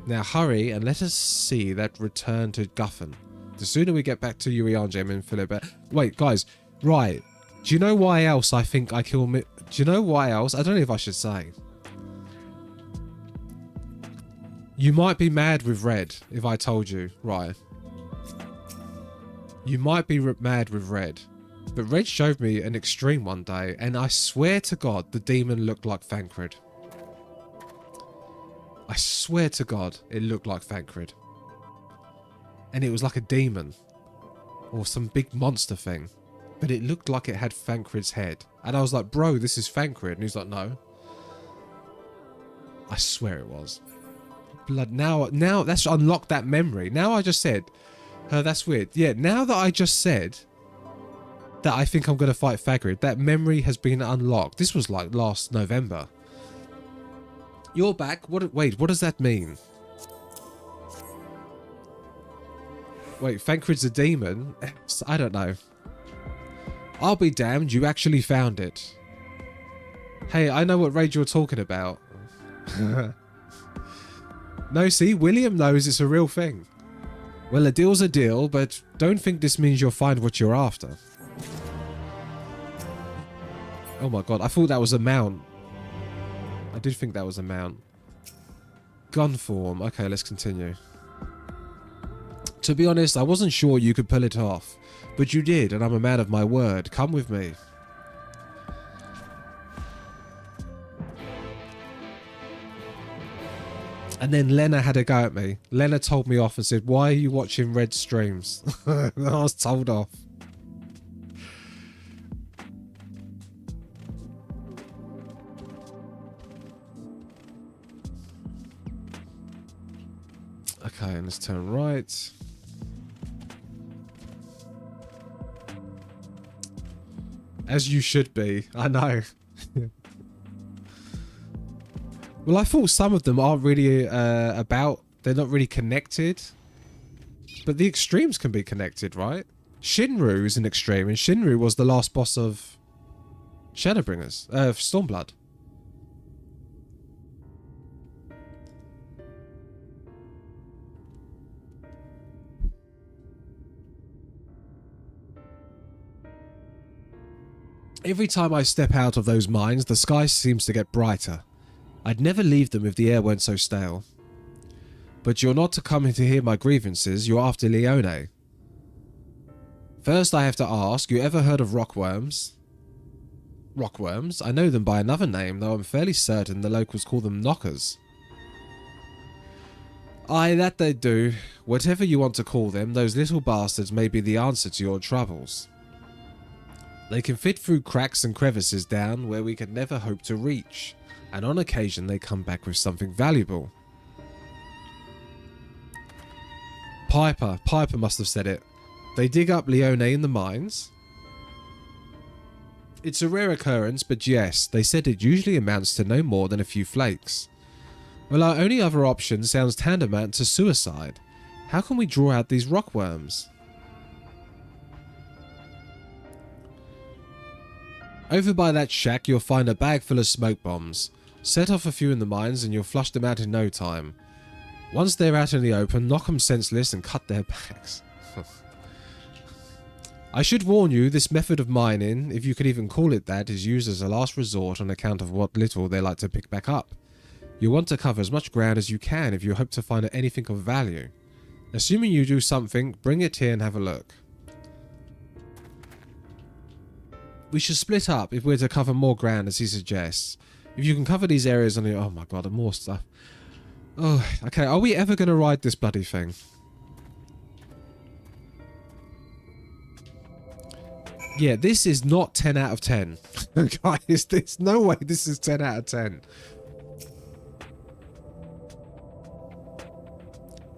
Speaker 1: Now hurry and let us see that return to Guffin. The sooner we get back to Uriangem and Philip... Wait, guys. Right. Do you know why else I think I kill... Do you know why else? I don't know if I should say. You might be mad with Red if I told you. Right. You might be mad with Red. But Red showed me an extreme one day, and I swear to God the demon looked like Thancred. I swear to God it looked like Thancred. And it was like a demon. Or some big monster thing. But it looked like it had Thancred's head. And I was like, bro, this is Thancred. And he's like, no. I swear it was. Blood, now that's unlocked that memory. Now I just said, that's weird. Yeah, now that I just said that I think I'm going to fight Thancred, that memory has been unlocked. This was like last November. You're back? Wait, what does that mean? Wait, Thancred's a demon? I don't know. I'll be damned, you actually found it. Hey, I know what raid you're talking about. No, see, William knows it's a real thing. Well, a deal's a deal, but don't think this means you'll find what you're after. Oh my god, I thought that was a mount. I did think that was a mount. Gun form. Okay, let's continue. To be honest, I wasn't sure you could pull it off, but you did, and I'm a man of my word. Come with me. And then Lena had a go at me. Lena told me off and said, "Why are you watching red streams?" I was told off. Okay, let's turn right. As you should be. I know. Well, I thought some of them aren't really they're not really connected. But the extremes can be connected, right? Shinru is an extreme, and Shinru was the last boss of Shadowbringers, Stormblood. Every time I step out of those mines, the sky seems to get brighter. I'd never leave them if the air weren't so stale. But you're not to come to hear my grievances, you're after Leone. First I have to ask, you ever heard of rockworms? Rockworms? I know them by another name, though I'm fairly certain the locals call them knockers. Aye, that they do. Whatever you want to call them, those little bastards may be the answer to your troubles. They can fit through cracks and crevices down where we could never hope to reach, and on occasion they come back with something valuable. Piper must have said it. They dig up Leone in the mines. It's a rare occurrence, but yes, they said it usually amounts to no more than a few flakes. Well, our only other option sounds tantamount to suicide. How can we draw out these rockworms? Over by that shack, you'll find a bag full of smoke bombs. Set off a few in the mines and you'll flush them out in no time. Once they're out in the open, knock them senseless and cut their backs. I should warn you, this method of mining, if you could even call it that, is used as a last resort on account of what little they like to pick back up. You want to cover as much ground as you can if you hope to find anything of value. Assuming you do something, bring it here and have a look. We should split up if we're to cover more ground as he suggests. If you can cover these areas on your... Oh my god, more stuff. Oh, okay, are we ever going to ride this bloody thing? Yeah, this is not 10 out of 10. Guys, there's no way this is 10 out of 10.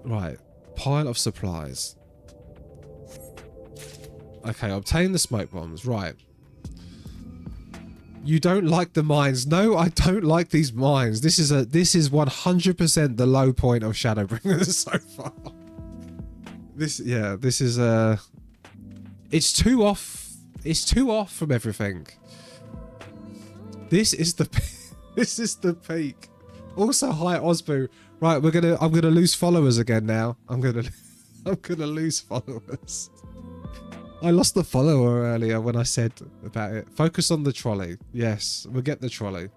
Speaker 1: Right, pile of supplies. Okay, obtain the smoke bombs, right. You don't like the mines. No, I don't like these mines. This is 100% the low point of Shadowbringers so far. This is it's too off. It's too off from everything. This is the peak. Also, hi Osbu. Right, I'm gonna lose followers again now. I'm gonna lose followers. I lost the follower earlier when I said about it. Focus on the trolley. Yes, we'll get the trolley.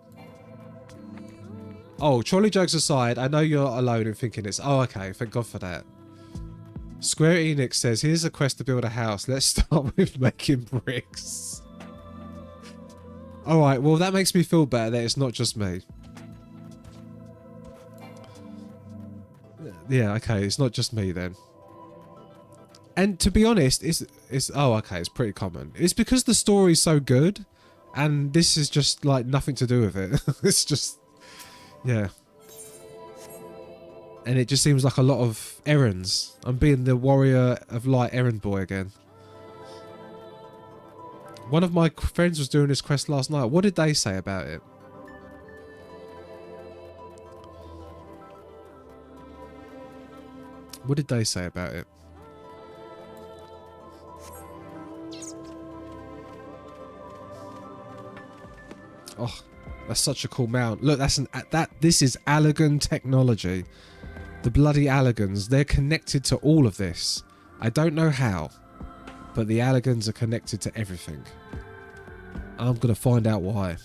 Speaker 1: Oh, trolley jokes aside, I know you're alone in thinking it's... Oh, okay, thank God for that. Square Enix says, here's a quest to build a house. Let's start with making bricks. Alright, well that makes me feel better that it's not just me. Yeah, okay, it's not just me then. And to be honest, oh okay, it's pretty common. It's because the story's so good, and this is just like nothing to do with it. It's just, yeah. And it just seems like a lot of errands. I'm being the warrior of light errand boy again. One of my friends was doing this quest last night. What did they say about it? What did they say about it? Oh, that's such a cool mount. Look, this is Allegan technology. The bloody Allegans, they're connected to all of this. I don't know how, but the Allegans are connected to everything. I'm going to find out why.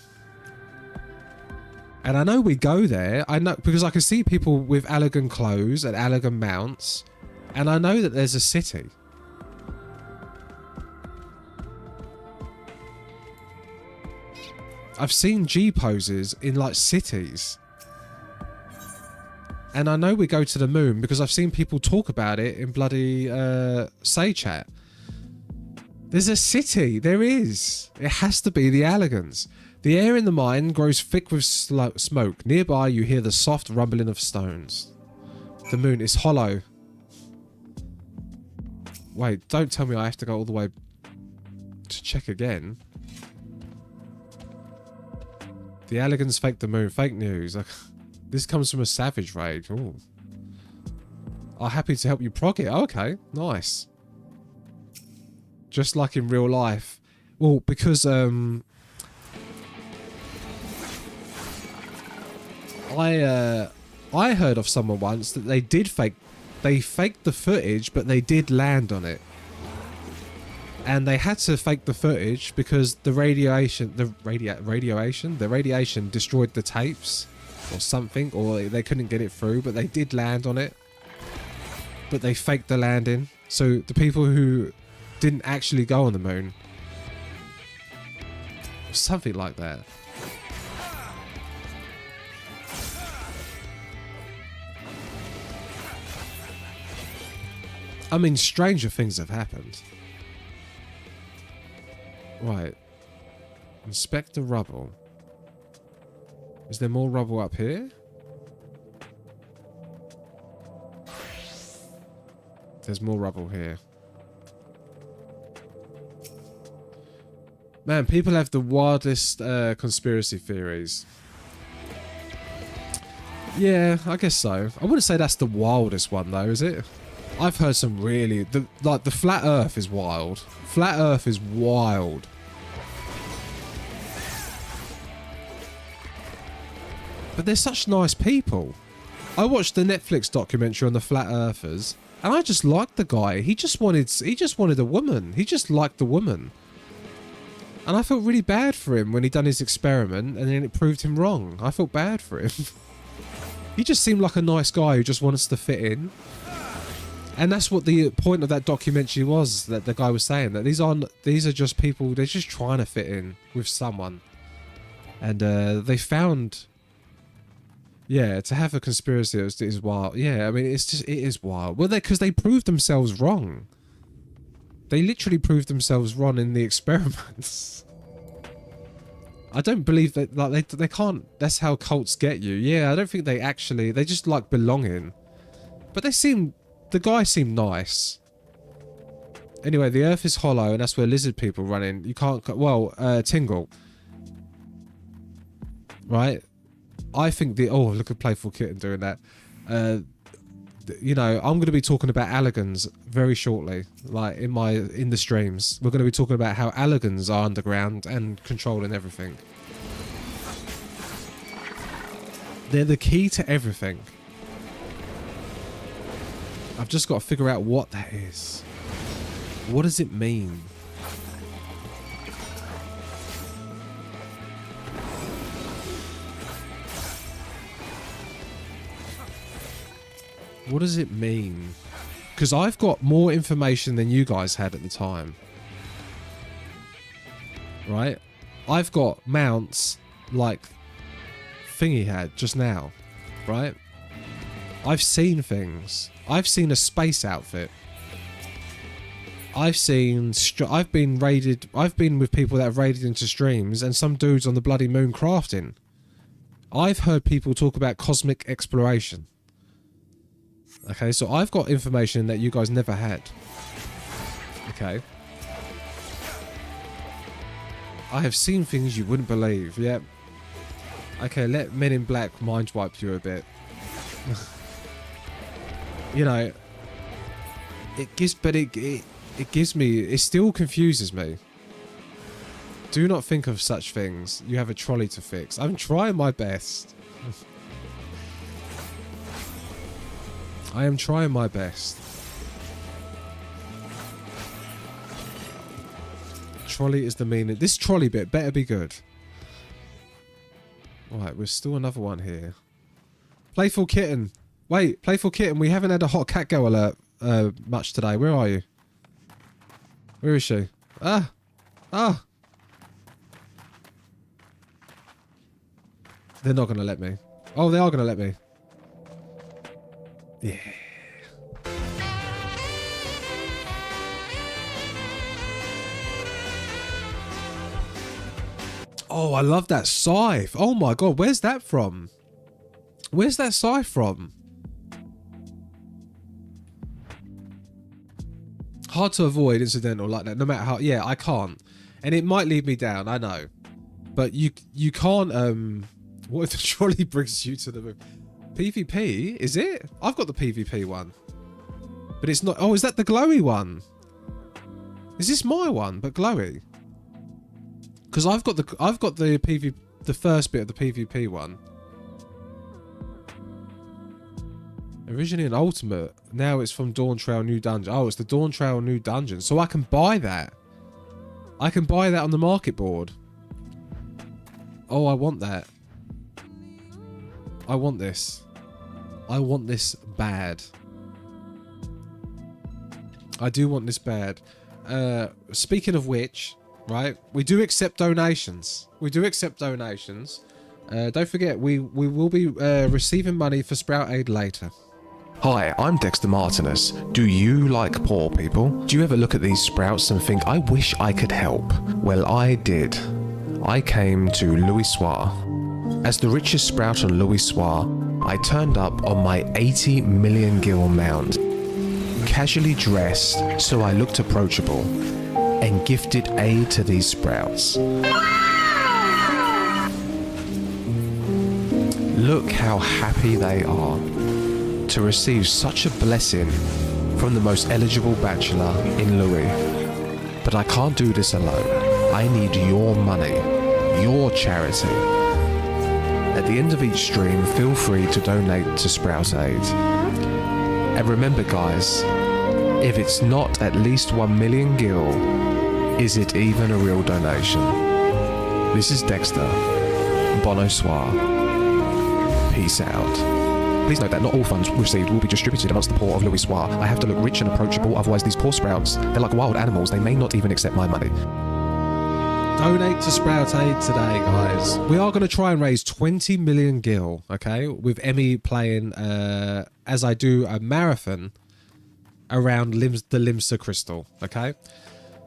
Speaker 1: And I know we go there. I know because I can see people with Allegan clothes and Allegan mounts. And I know that there's a city. I've seen G poses in like cities. And I know we go to the moon because I've seen people talk about it in bloody Say Chat. There's a city. There is. It has to be the Allegans. The air in the mine grows thick with smoke. Nearby you hear the soft rumbling of stones. The moon is hollow. Wait, don't tell me I have to go all the way to check again. The Allegans faked the moon. Fake news. This comes from a savage raid. Ooh. I'm happy to help you prog it. Okay, nice. Just like in real life. Well, because I heard of someone once that they did they faked the footage, but they did land on it. And they had to fake the footage because the radiation destroyed the tapes or something, or they couldn't get it through, but they did land on it. But they faked the landing. So the people who didn't actually go on the moon. Something like that. I mean, stranger things have happened. Right. Inspect the rubble. Is there more rubble up here? There's more rubble here. Man, people have the wildest conspiracy theories. Yeah, I guess so. I wouldn't say that's the wildest one though, is it? I've heard some really... the flat earth is wild. Flat earth is wild. But they're such nice people. I watched the Netflix documentary on the flat earthers, and I just liked the guy. He just wanted a woman. He just liked the woman. And I felt really bad for him when he done his experiment, and then it proved him wrong. I felt bad for him. He just seemed like a nice guy who just wants to fit in. And that's what the point of that documentary was, that the guy was saying, that these are just people, they're just trying to fit in with someone. And they found... Yeah, to have a conspiracy is wild. Yeah, I mean, it is wild. Well, because they proved themselves wrong. They literally proved themselves wrong in the experiments. I don't believe that, like, they can't, that's how cults get you. Yeah, I don't think they just like belonging. But the guy seemed nice. Anyway, the earth is hollow and that's where lizard people run in. You can't, Tingle. Right? I think oh, look at Playful Kitten doing that. You know, I'm going to be talking about Allegans very shortly, like in the streams. We're going to be talking about how Allegans are underground and controlling everything. They're the key to everything. I've just got to figure out what that is. What does it mean? What does it mean? Because I've got more information than you guys had at the time. Right? I've got mounts like Thingy had just now. Right? I've seen things. I've seen a space outfit. I've been raided. I've been with people that have raided into streams and some dudes on the bloody moon crafting. I've heard people talk about cosmic exploration. Okay, so I've got information that you guys never had. Okay. I have seen things you wouldn't believe. Yep. Okay, let Men in Black mind wipe you a bit. You know, it still confuses me. Do not think of such things. You have a trolley to fix. I'm trying my best. I am trying my best. Trolley is the meaning. This trolley bit better be good. Right, there's still another one here. Playful Kitten. Wait, Playful Kitten, we haven't had a hot cat girl alert much today. Where are you? Where is she? Ah! Ah! They're not going to let me. Oh, they are going to let me. Yeah. Oh, I love that scythe. Oh my god, where's that from? Where's that scythe from? Hard to avoid incidental like that, no matter how... Yeah, I can't. And it might lead me down, I know. But you can't... What if the trolley brings you to the moon? PvP? Is it? I've got the PvP one. But it's not... Oh, is that the glowy one? Is this my one, but glowy? Because I've got the first bit of the PvP one. Originally an ultimate. Now it's from Dawn Trail New Dungeon. Oh, it's the Dawn Trail New Dungeon. So I can buy that. I can buy that on the market board. Oh, I want that. I want this. I want this bad. I do want this bad. Speaking of which... Right, we do accept donations. We do accept donations. Don't forget, we will be receiving money for Sprout Aid later. Hi, I'm Dexter Martinus. Do you like poor people? Do you ever look at these sprouts and think, I wish I could help? Well, I did. I came to Louis Soir. As the richest sprout on Louis Soir, I turned up on my 80 million gil mount. Casually dressed so I looked approachable, and gifted aid to these sprouts. Look how happy they are to receive such a blessing from the most eligible bachelor in Louis. But I can't do this alone. I need your money, your charity. At the end of each stream, feel free to donate to Sprout Aid. And remember guys, if it's not at least 1 million gil, is it even a real donation? This is Dexter. Bonsoir. Peace out. Please note that not all funds received will be distributed amongst the poor of Louis Soir. I have to look rich and approachable, otherwise these poor sprouts, they're like wild animals, they may not even accept my money. Donate to Sprout Aid today, guys. We are going to try and raise 20 million gil, okay? With Emmy playing, as I do, a marathon around the Limsa Crystal, okay?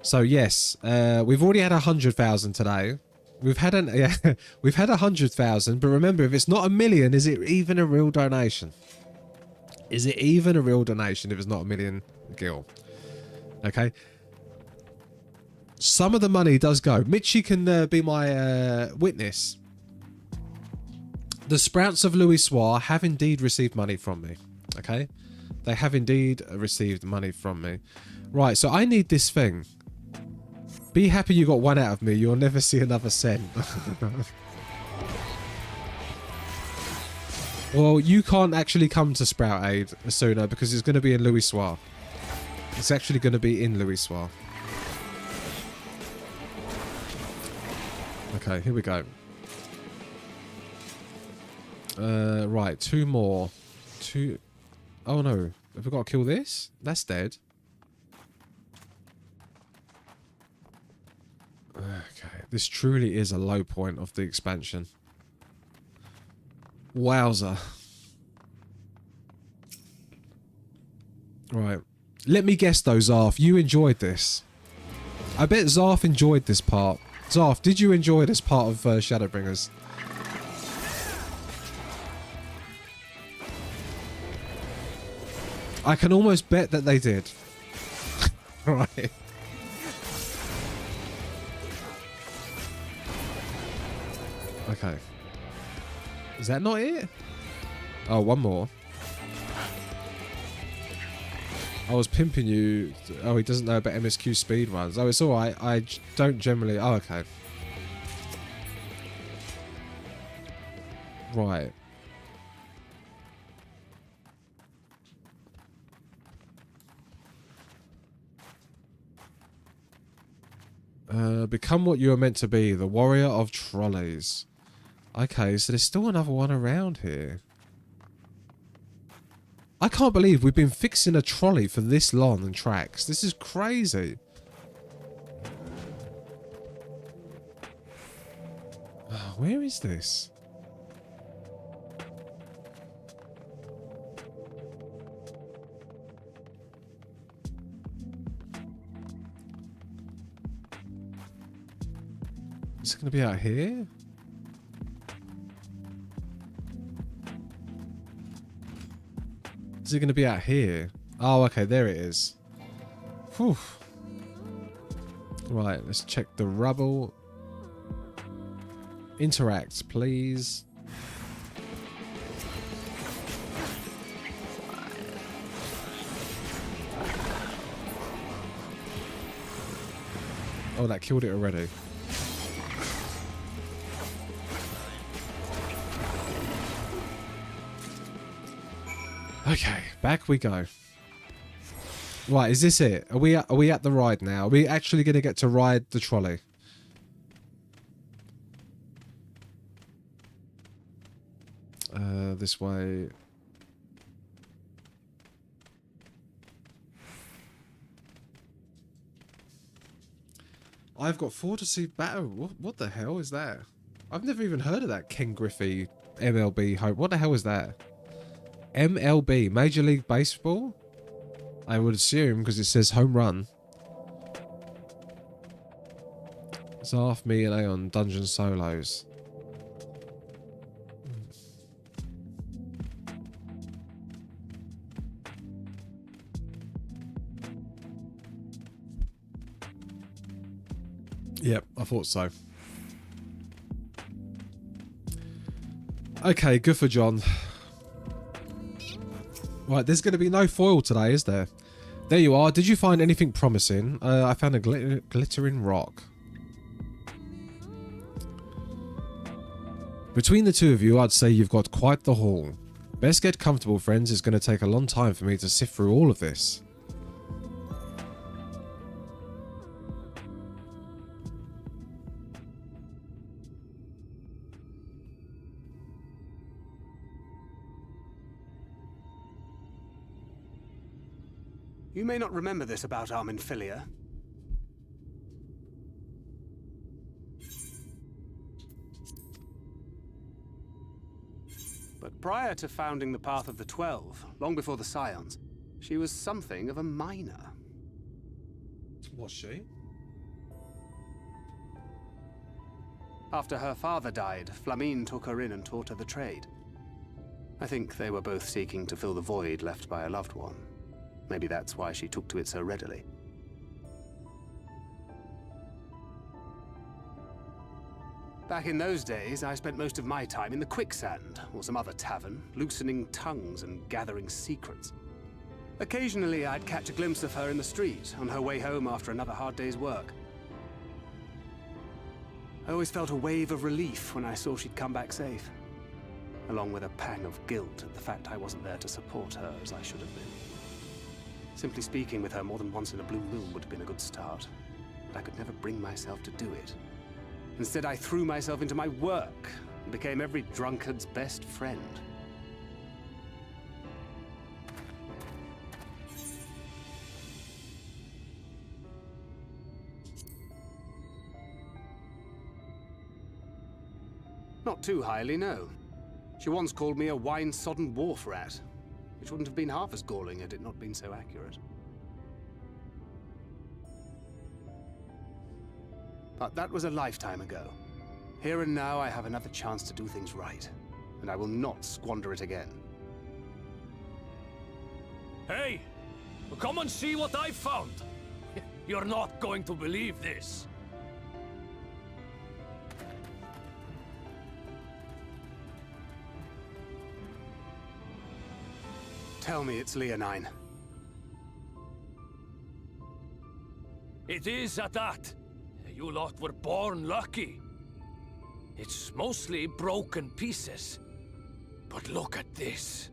Speaker 1: So yes, we've already had 100,000 today. We've had 100,000, but remember, if it's not a million, is it even a real donation? Is it even a real donation if it's not a million gil? Okay. Some of the money does go. Mitchie can be my witness. The Sprouts of Louis Soir have indeed received money from me. Okay. They have indeed received money from me. Right, so I need this thing. Be happy you got one out of me. You'll never see another cent. Well, you can't actually come to Sprout Aid sooner because it's going to be in Louis Soir. It's actually going to be in Louis Soir. Okay, here we go. Right, two more. Oh no, have we got to kill this? That's dead. Okay, this truly is a low point of the expansion. Wowza. Right. Let me guess though, Zarf, you enjoyed this. I bet Zarf enjoyed this part. Zarf, did you enjoy this part of Shadowbringers? I can almost bet that they did. Right. Okay. Is that not it? Oh, one more. I was pimping you. Oh, he doesn't know about MSQ speed runs. Oh, it's alright. I don't generally... Oh, okay. Right. Become what you are meant to be, the warrior of trolleys. Okay, so there's still another one around here. I can't believe we've been fixing a trolley for this long in tracks. This is crazy. Oh, where is this? Is it going to be out here? Is it going to be out here? Oh, okay, there it is. Whew. Right, let's check the rubble. Interact, please. Oh, that killed it already. Okay, back we go. Right, is this it? Are we at the ride now? Are we actually going to get to ride the trolley? This way. I've got 4 to see battle. What the hell is that? I've never even heard of that Ken Griffey MLB hope. What the hell is that? MLB, Major League Baseball? I would assume, because it says home run. Zarf, me and Aeon, Dungeon Solos. Yep, I thought so. Okay, good for John. Right, there's going to be no foil today, is there? There you are. Did you find anything promising? I found a glittering rock. Between the two of you, I'd say you've got quite the haul. Best get comfortable, friends. It's going to take a long time for me to sift through all of this.
Speaker 14: You may not remember this about Armin Filia. But prior to founding the Path of the 12, long before the Scions, she was something of a miner.
Speaker 1: Was she?
Speaker 14: After her father died, Flamine took her in and taught her the trade. I think they were both seeking to fill the void left by a loved one. Maybe that's why she took to it so readily. Back in those days, I spent most of my time in the Quicksand, or some other tavern, loosening tongues and gathering secrets. Occasionally, I'd catch a glimpse of her in the street, on her way home after another hard day's work. I always felt a wave of relief when I saw she'd come back safe, along with a pang of guilt at the fact I wasn't there to support her as I should have been. Simply speaking with her more than once in a blue moon would have been a good start, but I could never bring myself to do it. Instead, I threw myself into my work and became every drunkard's best friend. Not too highly, no. She once called me a wine-sodden wharf rat, which wouldn't have been half as galling had it not been so accurate. But that was a lifetime ago. Here and now I have another chance to do things right, and I will not squander it again.
Speaker 2: Hey! Come and see what I found! You're not going to believe this!
Speaker 14: Tell me it's Leonine.
Speaker 2: It is at that. You lot were born lucky. It's mostly broken pieces. But look at this.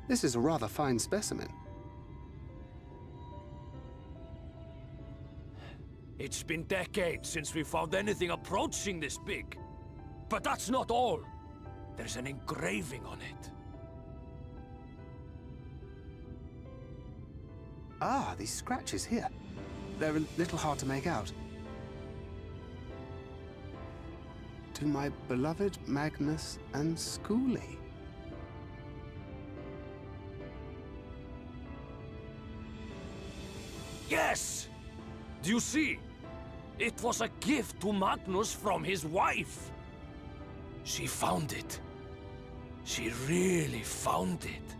Speaker 14: This is a rather fine specimen.
Speaker 2: It's been decades since we found anything approaching this big. But that's not all. There's an engraving on it.
Speaker 14: Ah, these scratches here. They're a little hard to make out. To my beloved Magnus and Schoolie.
Speaker 2: Yes! Do you see? It was a gift to Magnus from his wife. She found it. She really found it.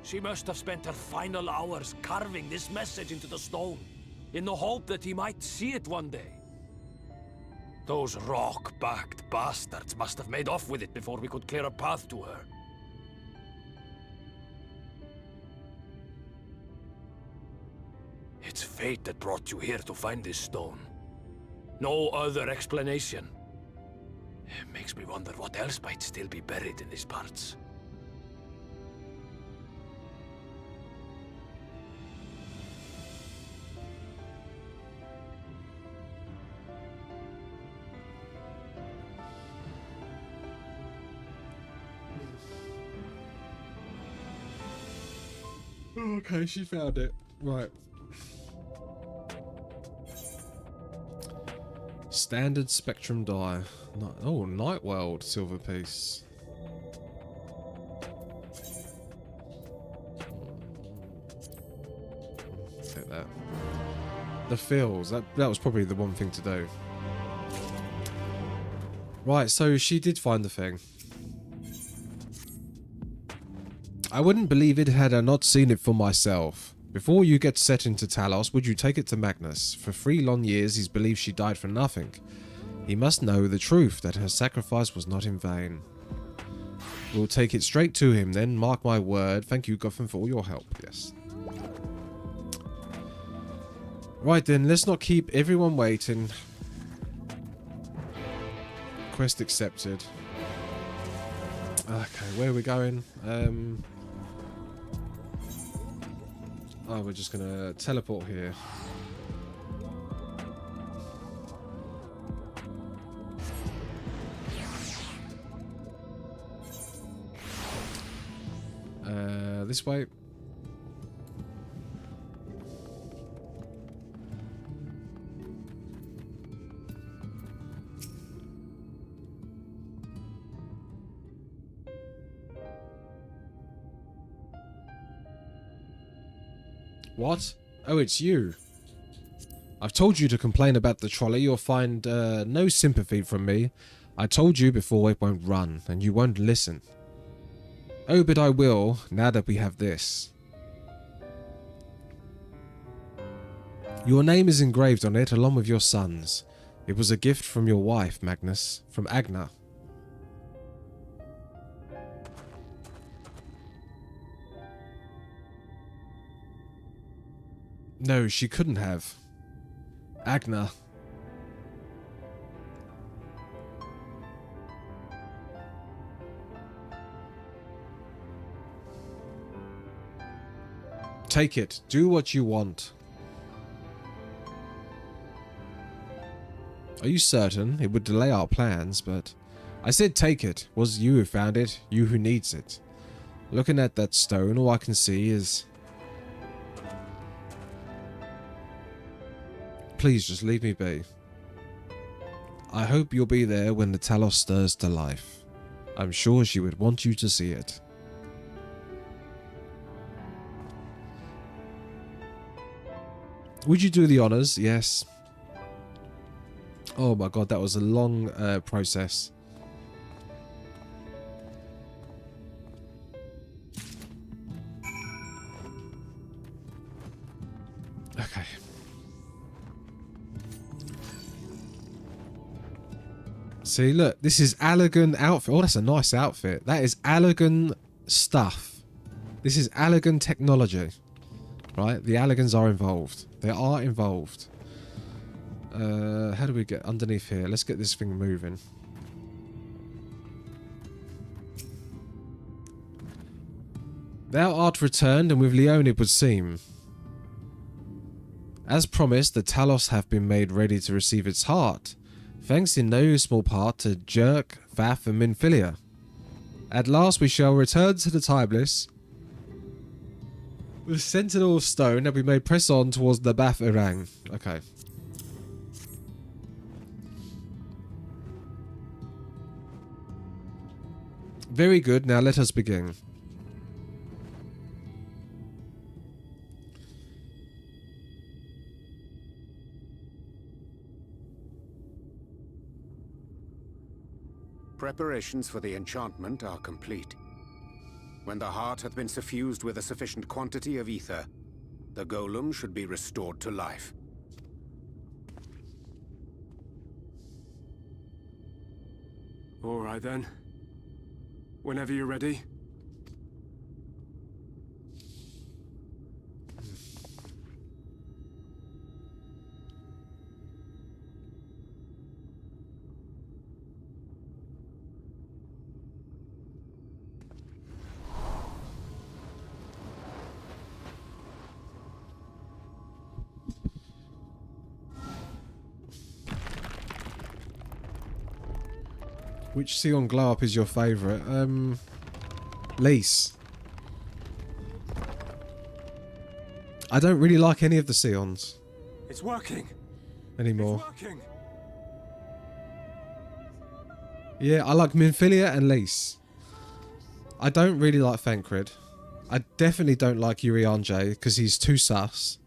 Speaker 2: She must have spent her final hours carving this message into the stone, in the hope that he might see it one day. Those rock-backed bastards must have made off with it before we could clear a path to her. It's fate that brought you here to find this stone. No other explanation. It makes me wonder what else might still be buried in these parts.
Speaker 1: Okay, she found it. Right. Standard spectrum die. Oh, Night World silver piece. Take that. The fills. That was probably the one thing to do. Right, so she did find the thing. I wouldn't believe it had I not seen it for myself. Before you get set into Talos, would you take it to Magnus? For 3 long years he's believed she died for nothing. He must know the truth, that her sacrifice was not in vain. We'll take it straight to him then, mark my word. Thank you, Gotham, for all your help. Yes. Right then, let's not keep everyone waiting. Quest accepted. Okay, where are we going? Oh, we're just gonna teleport here. This way. What? Oh, it's you. I've told you to complain about the trolley. You'll find no sympathy from me. I told you before it won't run, and you won't listen. Oh, but I will, now that we have this. Your name is engraved on it, along with your son's. It was a gift from your wife, Magnus, from Agna. No, she couldn't have. Agna. Take it. Do what you want. Are you certain? It would delay our plans, but... I said take it. Was you who found it. You who needs it. Looking at that stone, all I can see is... Please just leave me be. I hope you'll be there when the Talos stirs to life. I'm sure she would want you to see it. Would you do the honors? Yes. Oh my god, that was a long process. Okay. See, look, this is Allergan outfit. Oh, that's a nice outfit. That is Allergan stuff. This is Allergan technology. Right? The Allergans are involved. They are involved. How do we get underneath here? Let's get this thing moving. Thou art returned, and with Leone it would seem. As promised, the Talos have been made ready to receive its heart, thanks in no small part to Jerk, Vath, and Minfilia. At last we shall return to the Timeless. The Sentinel of Stone, and we may press on towards the Bath Irang. Okay. Very good, now let us begin.
Speaker 7: Preparations for the enchantment are complete. When the heart hath been suffused with a sufficient quantity of ether, the golem should be restored to life.
Speaker 13: All right then. Whenever you're ready.
Speaker 1: Which Sion glow up is your favourite? Lise. I don't really like any of the Sions.
Speaker 13: It's working.
Speaker 1: Anymore.
Speaker 13: It's working.
Speaker 1: Yeah, I like Minfilia and Lise. I don't really like Thancred. I definitely don't like Urianger because he's too sus.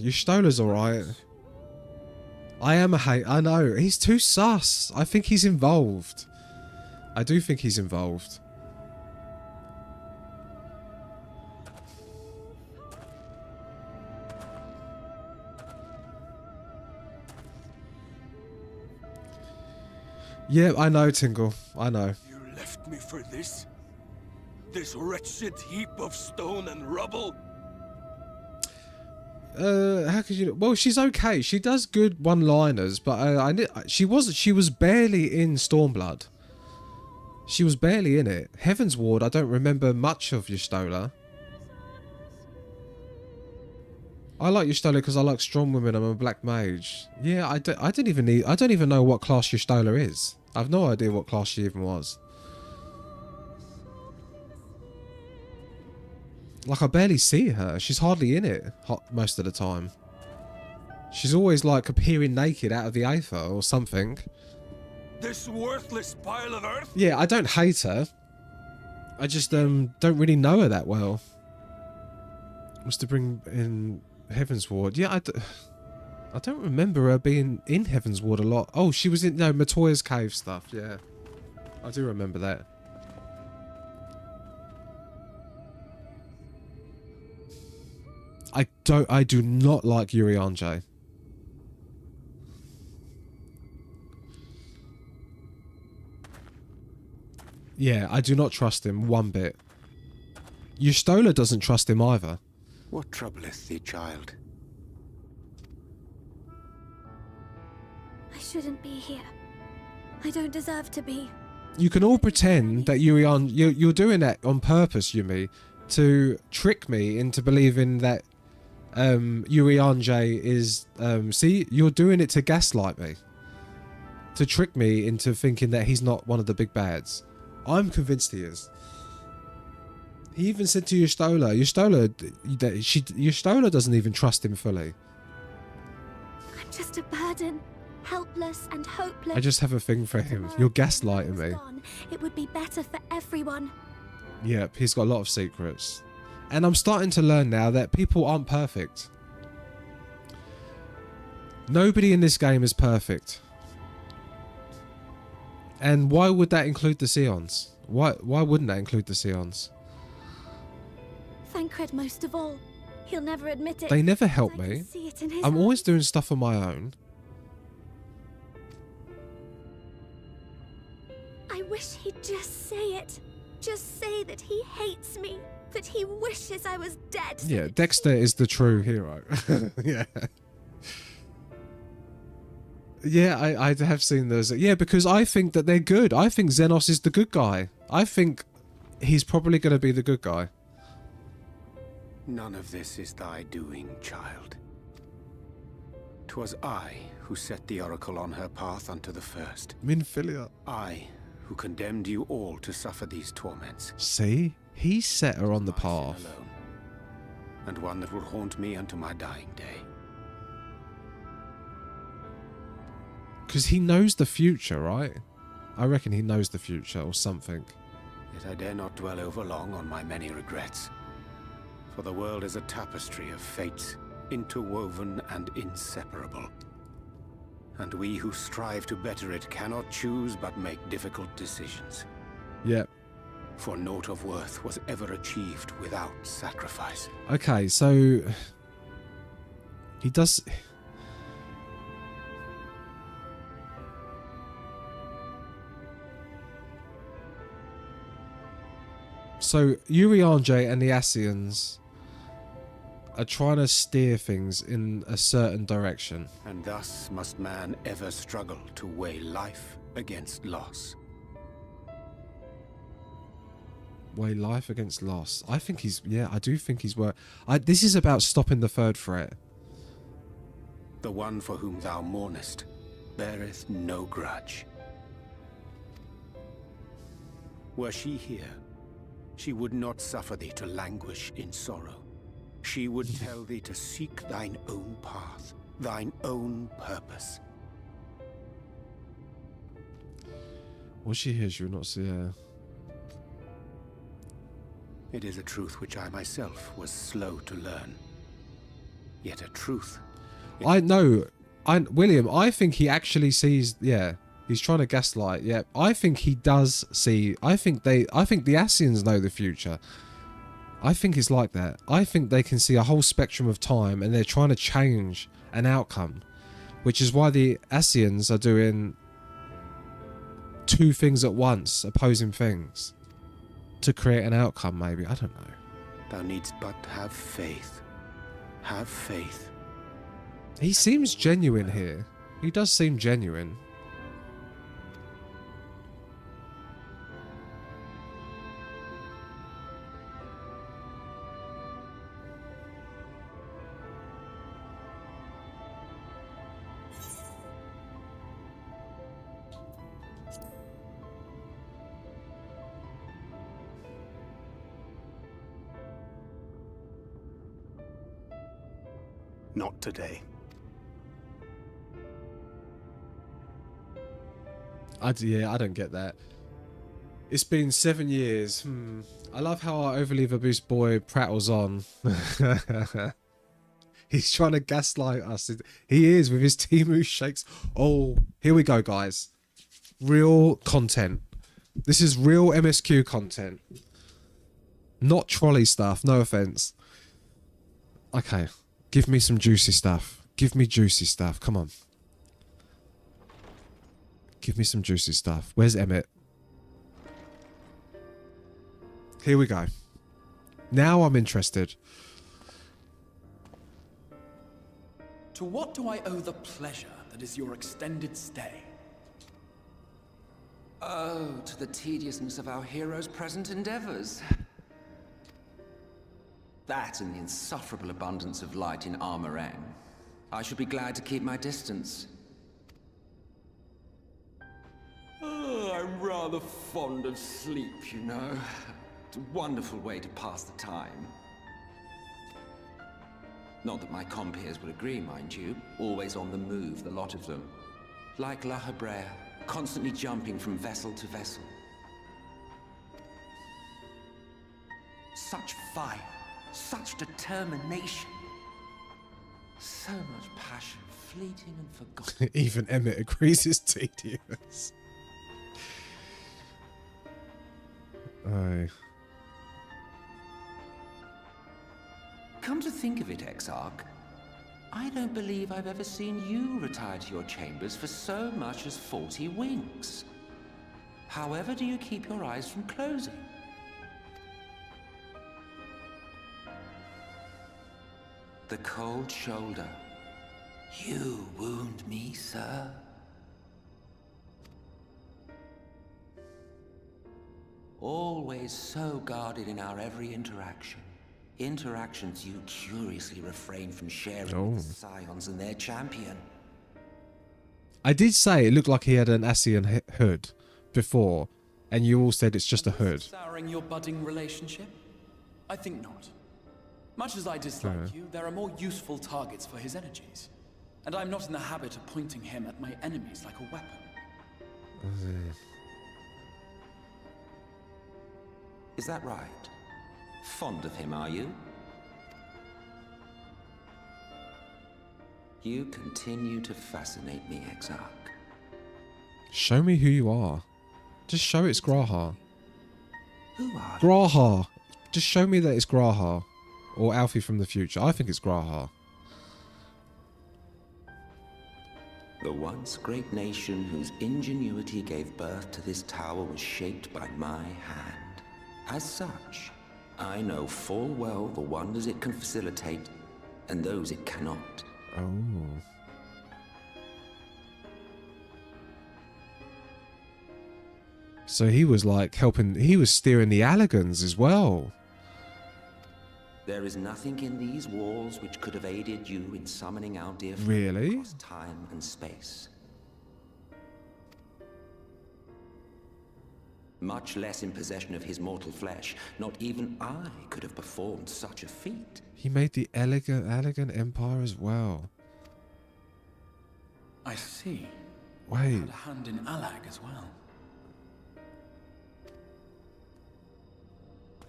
Speaker 1: Ystola's alright. I am a hate. I know. He's too sus. I think he's involved. I do think he's involved. Yeah, I know, Tingle. I know.
Speaker 15: You left me for this? This wretched heap of stone and rubble?
Speaker 1: How could you? Well, she's okay. She does good one-liners, but she was barely in Stormblood. She was barely in it. Heaven's Ward, I don't remember much of Y'shtola. I like Y'shtola because I like strong women. I'm a black mage. Yeah, I don't even know what class Y'shtola is. I've no idea what class she even was. Like, I barely see her. She's hardly in it most of the time. She's always, like, appearing naked out of the Aether or something.
Speaker 15: This worthless pile of earth?
Speaker 1: Yeah, I don't hate her. I just don't really know her that well. Was to bring in Heaven's Ward. Yeah, I don't remember her being in Heaven's Ward a lot. Oh, she was in, no, Matoya's cave stuff. Yeah, I do remember that. I do not like Urianger. Yeah, I do not trust him one bit. Y'shtola doesn't trust him either.
Speaker 7: What troubleth thee, child?
Speaker 10: I shouldn't be here. I don't deserve to be.
Speaker 1: You can all pretend that you're doing that on purpose, Yumi, to trick me into believing that Urianger is... see, you're doing it to gaslight me. To trick me into thinking that he's not one of the big bads. I'm convinced he is. He even said to Y'shtola, Y'shtola doesn't even trust him fully.
Speaker 10: I'm just a burden, helpless and hopeless.
Speaker 1: I just have a thing for him. You're gaslighting me.
Speaker 10: It would be better for everyone.
Speaker 1: Yep, he's got a lot of secrets. And I'm starting to learn now that people aren't perfect. Nobody in this game is perfect. And why would that include the Sions? Why wouldn't that include the Sions?
Speaker 10: Thancred most of all. He'll never admit it.
Speaker 1: They never help me. I'm always doing stuff on my own.
Speaker 10: I wish he'd just say it. Just say that he hates me. That he wishes I was dead.
Speaker 1: Yeah, Dexter is the true hero. Yeah. Yeah, I have seen those. Yeah, because I think that they're good. I think Xenos is the good guy. I think he's probably going to be the good guy.
Speaker 7: None of this is thy doing, child. 'Twas I who set the Oracle on her path unto the first.
Speaker 1: Minfilia.
Speaker 7: I who condemned you all to suffer these torments.
Speaker 1: See? He set her on the path.
Speaker 7: Alone, and one that will haunt me unto my dying day.
Speaker 1: Because he knows the future, right? I reckon he knows the future or something.
Speaker 7: Yet I dare not dwell over long on my many regrets. For the world is a tapestry of fates, interwoven and inseparable. And we who strive to better it cannot choose but make difficult decisions.
Speaker 1: Yep.
Speaker 7: For naught of worth was ever achieved without sacrifice.
Speaker 1: Okay, so he does. So Urianger and the Ascians are trying to steer things in a certain direction.
Speaker 7: And thus must man ever struggle to weigh life against loss.
Speaker 1: Weigh life against loss. I think he's... Yeah, I do think he's... This is about stopping the third threat.
Speaker 7: The one for whom thou mournest beareth no grudge. Were she here, she would not suffer thee to languish in sorrow. She would tell thee to seek thine own path, thine own purpose.
Speaker 1: Was she here? She would not see her.
Speaker 7: It is a truth which I myself was slow to learn. Yet a truth.
Speaker 1: I know. William, I think he actually sees... Yeah, he's trying to gaslight. Yeah, I think he does see... I think the Ascians know the future. I think it's like that. I think they can see a whole spectrum of time and they're trying to change an outcome. Which is why the Ascians are doing two things at once, opposing things. To create an outcome, maybe. I don't know.
Speaker 7: Thou needst but have faith. Have faith.
Speaker 1: He seems genuine here. He does seem genuine.
Speaker 14: Not today.
Speaker 1: I don't get that. It's been 7 years. I love how our overly verbose boy prattles on. He's trying to gaslight us. He is with his Temu shakes. Oh, here we go, guys. Real content. This is real MSQ content. Not trolley stuff, no offense. Okay. Give me some juicy stuff. Give me juicy stuff. Come on. Give me some juicy stuff. Where's Emmett? Here we go. Now I'm interested.
Speaker 4: To what do I owe the pleasure that is your extended stay?
Speaker 5: Oh, to the tediousness of our hero's present endeavors. That and the insufferable abundance of light in Armorang. I should be glad to keep my distance. Oh, I'm rather fond of sleep, you know. It's a wonderful way to pass the time. Not that my compeers would agree, mind you. Always on the move, the lot of them. Like La Hebrea, constantly jumping from vessel to vessel. Such fire. Such determination. So much passion, fleeting and forgotten.
Speaker 1: Even Emmett agrees it's tedious. Aye.
Speaker 5: Come to think of it, Exarch, I don't believe I've ever seen you retire to your chambers for so much as 40 winks. However do you keep your eyes from closing? The cold shoulder. You wound me, sir. Always so guarded in our every interaction. Interactions you curiously refrain from sharing with the Scions and their champion.
Speaker 1: I did say it looked like he had an Ascian hood before, and you all said it's just a hood.
Speaker 4: Souring your budding relationship? I think not. Much as I dislike you, there are more useful targets for his energies. And I'm not in the habit of pointing him at my enemies like a weapon.
Speaker 5: Is that right? Fond of him, are you? You continue to fascinate me, Exarch.
Speaker 1: Show me who you are. Just show it's Graha.
Speaker 5: Who are you?
Speaker 1: Graha. Just show me that it's Graha. Or Alfie from the future. I think it's Graha.
Speaker 5: The once great nation whose ingenuity gave birth to this tower was shaped by my hand. As such, I know full well the wonders it can facilitate and those it cannot.
Speaker 1: Oh. So he was like helping, he was steering the Allegans as well.
Speaker 5: There is nothing in these walls which could have aided you in summoning our dear friend
Speaker 1: Really?
Speaker 5: across time and space. Much less in possession of his mortal flesh, not even I could have performed such a feat.
Speaker 1: He made the elegant empire as well.
Speaker 4: I see.
Speaker 1: Wait.
Speaker 4: You had a hand in Allag as well.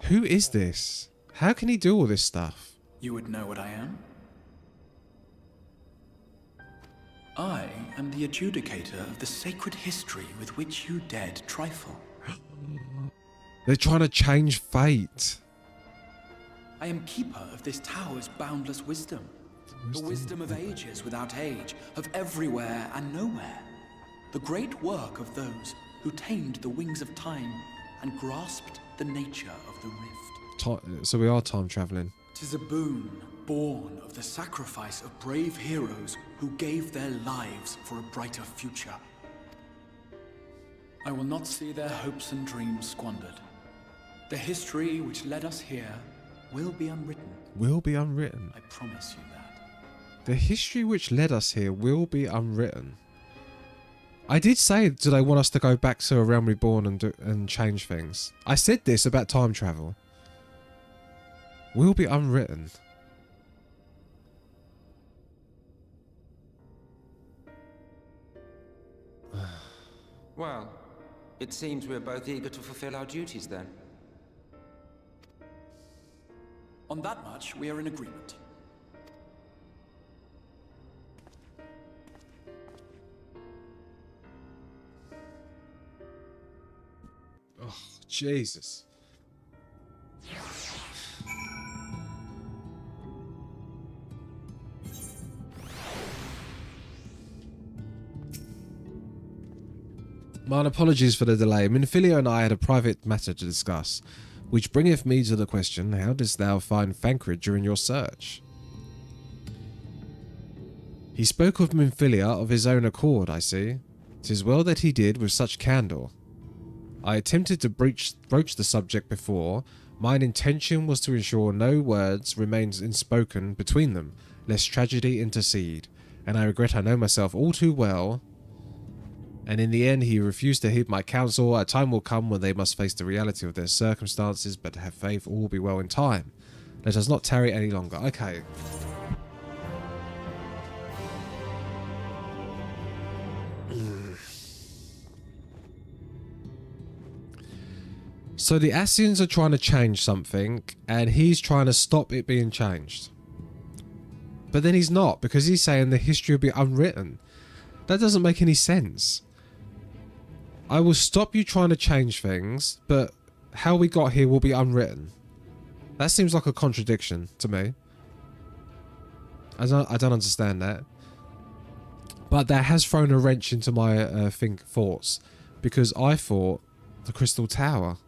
Speaker 1: Who is this? How can he do all this stuff?
Speaker 4: You would know what I am? I am the adjudicator of the sacred history with which you dared trifle.
Speaker 1: They're trying to change fate.
Speaker 4: I am keeper of this tower's boundless wisdom. The wisdom of ages without age, of everywhere and nowhere. The great work of those who tamed the wings of time and grasped the nature of the rift.
Speaker 1: So we are time traveling.
Speaker 4: 'Tis a boon born of the sacrifice of brave heroes who gave their lives for a brighter future. I will not see their hopes and dreams squandered. The history which led us here will be unwritten.
Speaker 1: Will be unwritten.
Speaker 4: I promise you that.
Speaker 1: The history which led us here will be unwritten. I did say, do they want us to go back to a realm reborn and change things? I said this about time travel. Will be unwritten.
Speaker 5: Well, it seems we're both eager to fulfill our duties then.
Speaker 4: On that much, we are in agreement.
Speaker 1: Oh, Jesus. Mine apologies for the delay. Minfilia and I had a private matter to discuss, which bringeth me to the question, how didst thou find Thancred during your search? He spoke of Minfilia of his own accord, I see. 'Tis well that he did with such candour. I attempted to broach the subject before. Mine intention was to ensure no words remained unspoken between them, lest tragedy intercede, and I regret I know myself all too well. And in the end he refused to heed my counsel. A time will come when they must face the reality of their circumstances, but have faith all will be well in time. Let us not tarry any longer. Okay. So the Ascians are trying to change something, and he's trying to stop it being changed. But then he's not, because he's saying the history will be unwritten. That doesn't make any sense. I will stop you trying to change things, but how we got here will be unwritten. That seems like a contradiction to me. I don't understand that. But that has thrown a wrench into my thoughts, because I thought the Crystal Tower.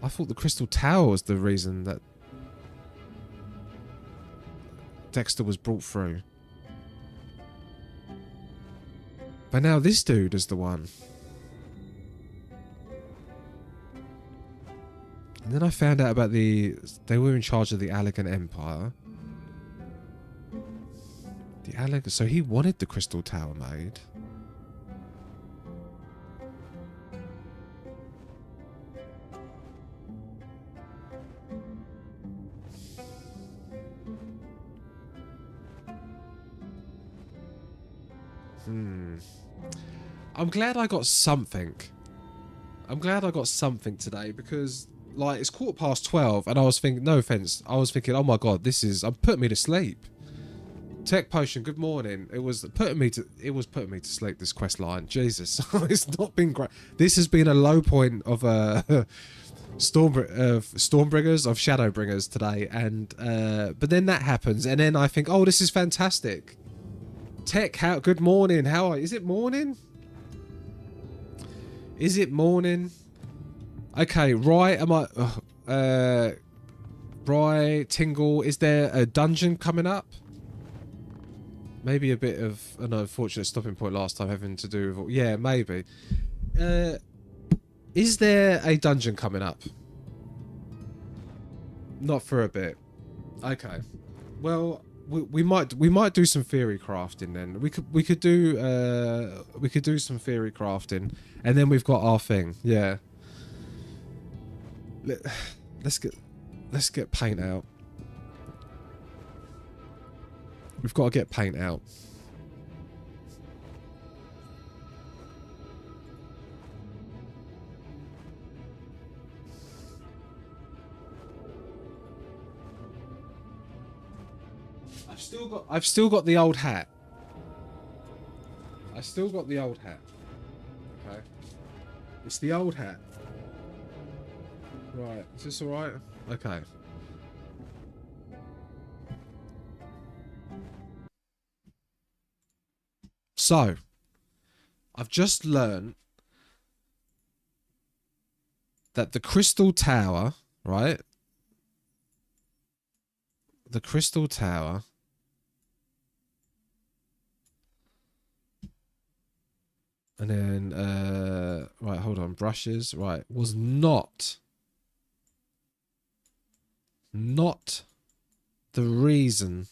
Speaker 1: I thought the Crystal Tower was the reason that Dexter was brought through. But now this dude is the one. And then I found out about they were in charge of the Allegan Empire. The Allegan, so he wanted the Crystal Tower made. I'm glad I got something. I'm glad I got something today because, like, it's 12:15 and I was thinking, no offense, I was thinking, oh my god, I'm putting me to sleep. Tech Potion, good morning. It was putting me to sleep, this quest line. Jesus, it's not been great. This has been a low point of Stormbringers, of Shadowbringers today, and but then that happens, and then I think, oh, this is fantastic. Tech, good morning. How are you? Is it morning? Is it morning? Okay, right. Right, Tingle. Is there a dungeon coming up? Maybe a bit of an unfortunate stopping point last time, having to do with. Yeah, maybe. Is there a dungeon coming up? Not for a bit. Okay. Well, we might do some theory crafting then. We could do some theory crafting, and then we've got our thing. Yeah. Let's get paint out. We've got to get paint out. I've still got the old hat. I still got the old hat. Okay. It's the old hat. Right. Is this alright? Okay. So, I've just learned that the Crystal Tower, right? The Crystal Tower and then, right, hold on, brushes, right, was not the reason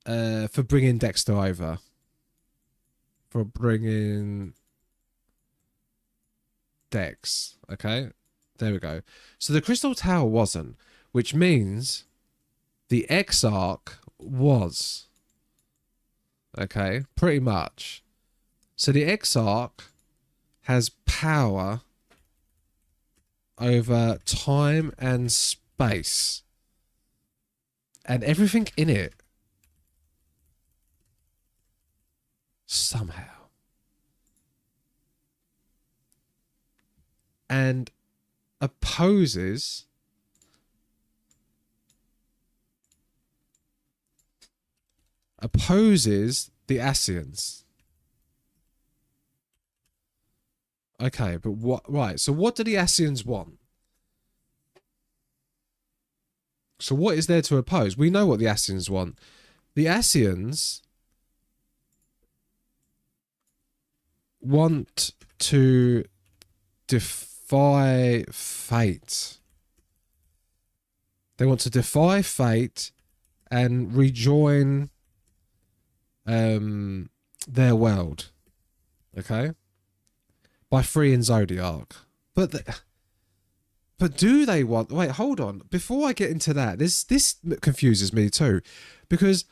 Speaker 1: for bringing Dexter over. For bringing Dex, okay? There we go. So the Crystal Tower wasn't, which means the Exarch was. Okay, pretty much. So the Exarch has power over time and space. And everything in it. Somehow. And opposes the Ascians. Okay, but what? Right, so what do the Ascians want? So what is there to oppose? We know what the Ascians want. The Ascians want to defy fate. They want to defy fate and rejoin their world. Okay? By freeing Zodiac. But do they want... Wait, hold on. Before I get into that, this confuses me too. Because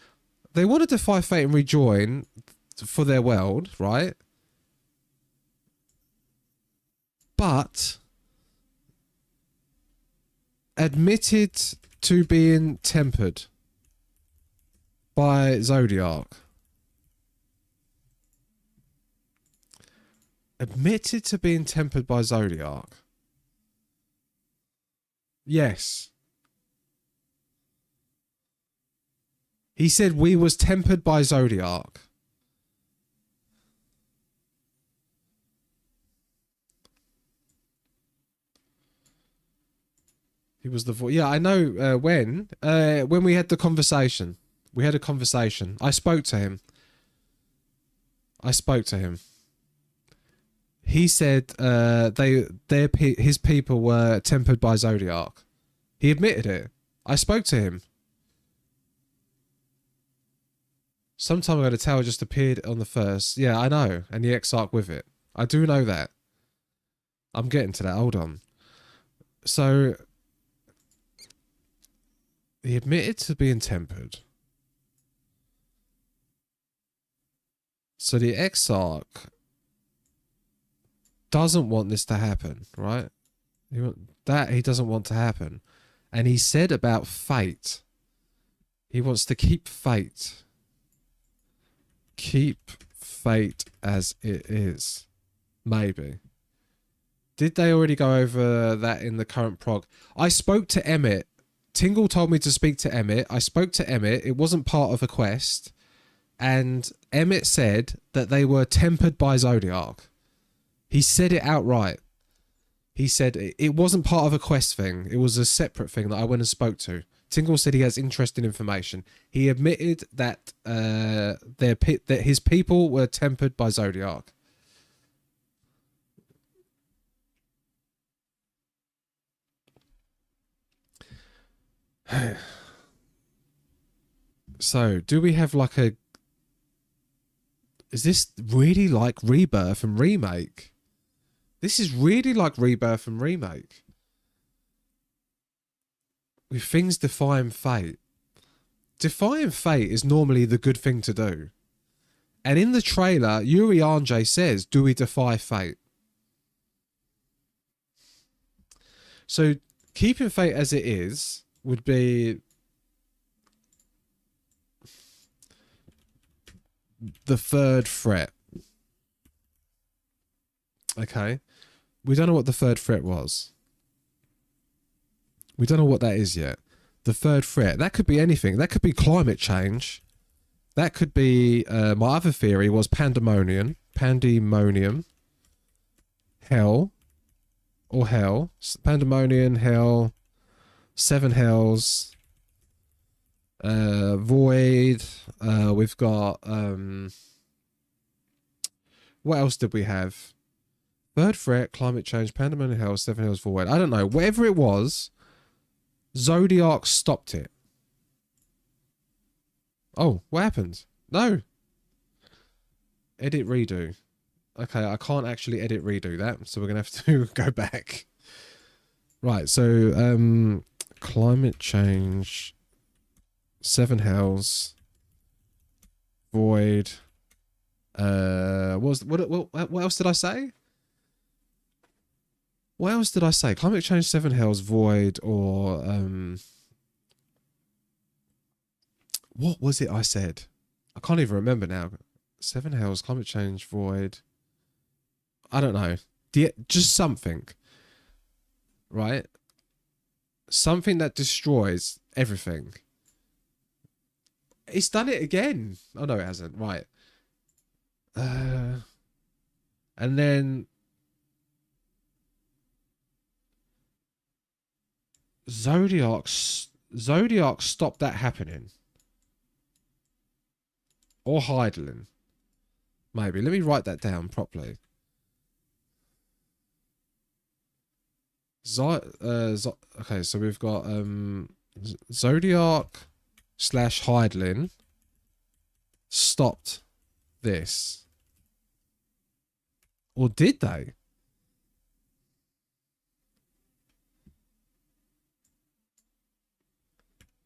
Speaker 1: they want to defy fate and rejoin for their world, right? But admitted to being tempered by Zodiac. Admitted to being tempered by Zodiac. Yes. He said we was tempered by Zodiac. He was the voice. Yeah, I know when we had the conversation. We had a conversation. I spoke to him. he said his people were tempered by Zodiac. He admitted it. I spoke to him. Sometime ago, the tower just appeared on the first. Yeah, I know. And the Exarch with it. I do know that. I'm getting to that. Hold on. So, he admitted to being tempered. So the Exarch doesn't want this to happen, right? He doesn't want to happen. And he said about fate. He wants to keep fate. Keep fate as it is. Maybe. Did they already go over that in the current prog? I spoke to Emmett. Tingle told me to speak to Emmett. I spoke to Emmett. It wasn't part of a quest. And Emmett said that they were tempered by Zodiac. He said it outright. He said it wasn't part of a quest thing. It was a separate thing that I went and spoke to. Tingle said he has interesting information. He admitted that that his people were tempered by Zodiac. So, do we have like a... Is this really like Rebirth and Remake? This is really like Rebirth and Remake. With things defying fate. Defying fate is normally the good thing to do. And in the trailer, Yuri Anjay says, do we defy fate? So, keeping fate as it is would be the third threat. Okay. We don't know what the third threat was. We don't know what that is yet. The third threat. That could be anything. That could be climate change. That could be... my other theory was pandemonium. Pandemonium. Hell. Or hell. Pandemonium, hell. Seven hells. Void. We've got... what else did we have? Third threat, climate change, pandemonium, hell, seven hells, void. I don't know. Whatever it was, Zodiac stopped it. Oh, what happened? No. Edit redo. Okay, I can't actually edit redo that, so we're going to have to go back. Right, so climate change, seven hells, void. What else did I say? What else did I say? Climate change, seven hells, void, or what was it I said? I can't even remember now. Seven hells, climate change, void. I don't know. Just something. Right? Something that destroys everything. It's done it again. Oh no, it hasn't. Right. And then Zodiac stopped that happening. Or Heidelin. Maybe. Let me write that down properly. Okay, so we've got Zodiac / Heidelin stopped this. Or did they?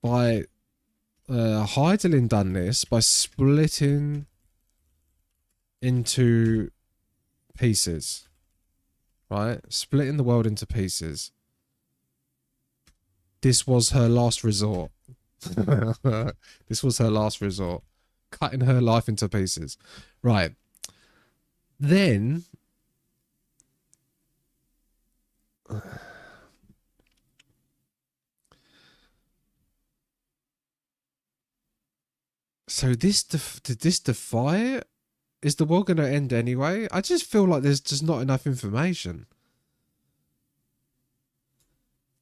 Speaker 1: By Heidelin done this by splitting into pieces. Right? Splitting the world into pieces. This was her last resort. This was her last resort. Cutting her life into pieces. Right. Then... So did this defy it? Is the world going to end anyway? I just feel like there's just not enough information.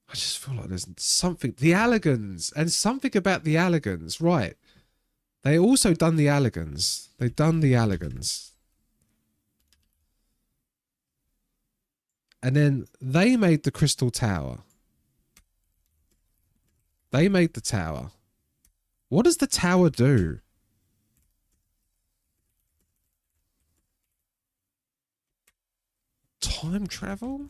Speaker 1: I just feel like there's something... The Allegans! And something about the Allegans. Right. They also done the Allegans. They done the Allegans. And then they made the Crystal Tower. They made the tower. What does the tower do? Time travel?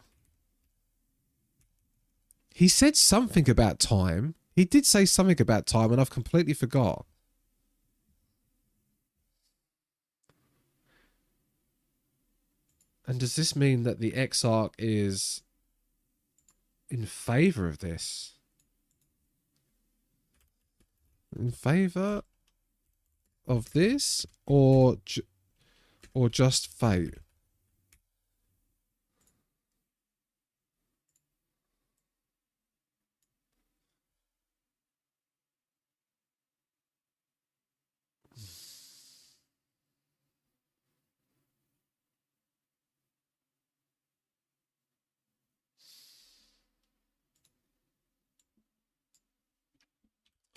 Speaker 1: He said something about time. He did say something about time and I've completely forgot. And does this mean that the Exarch is in favor of this? In favor of this or just fate?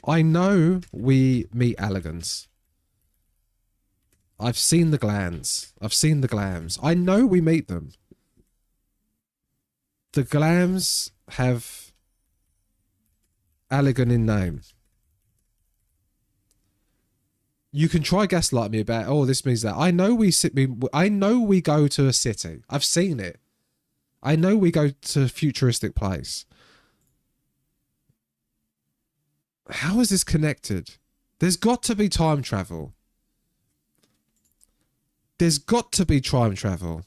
Speaker 1: I know we meet Alligans. I've seen the glands. I've seen the glams. I know we meet them. The glams have Alligan in name. You can try gaslight me about, oh, this means that. I know we go to a city. I've seen it. I know we go to a futuristic place. How is this connected? There's got to be time travel. There's got to be time travel.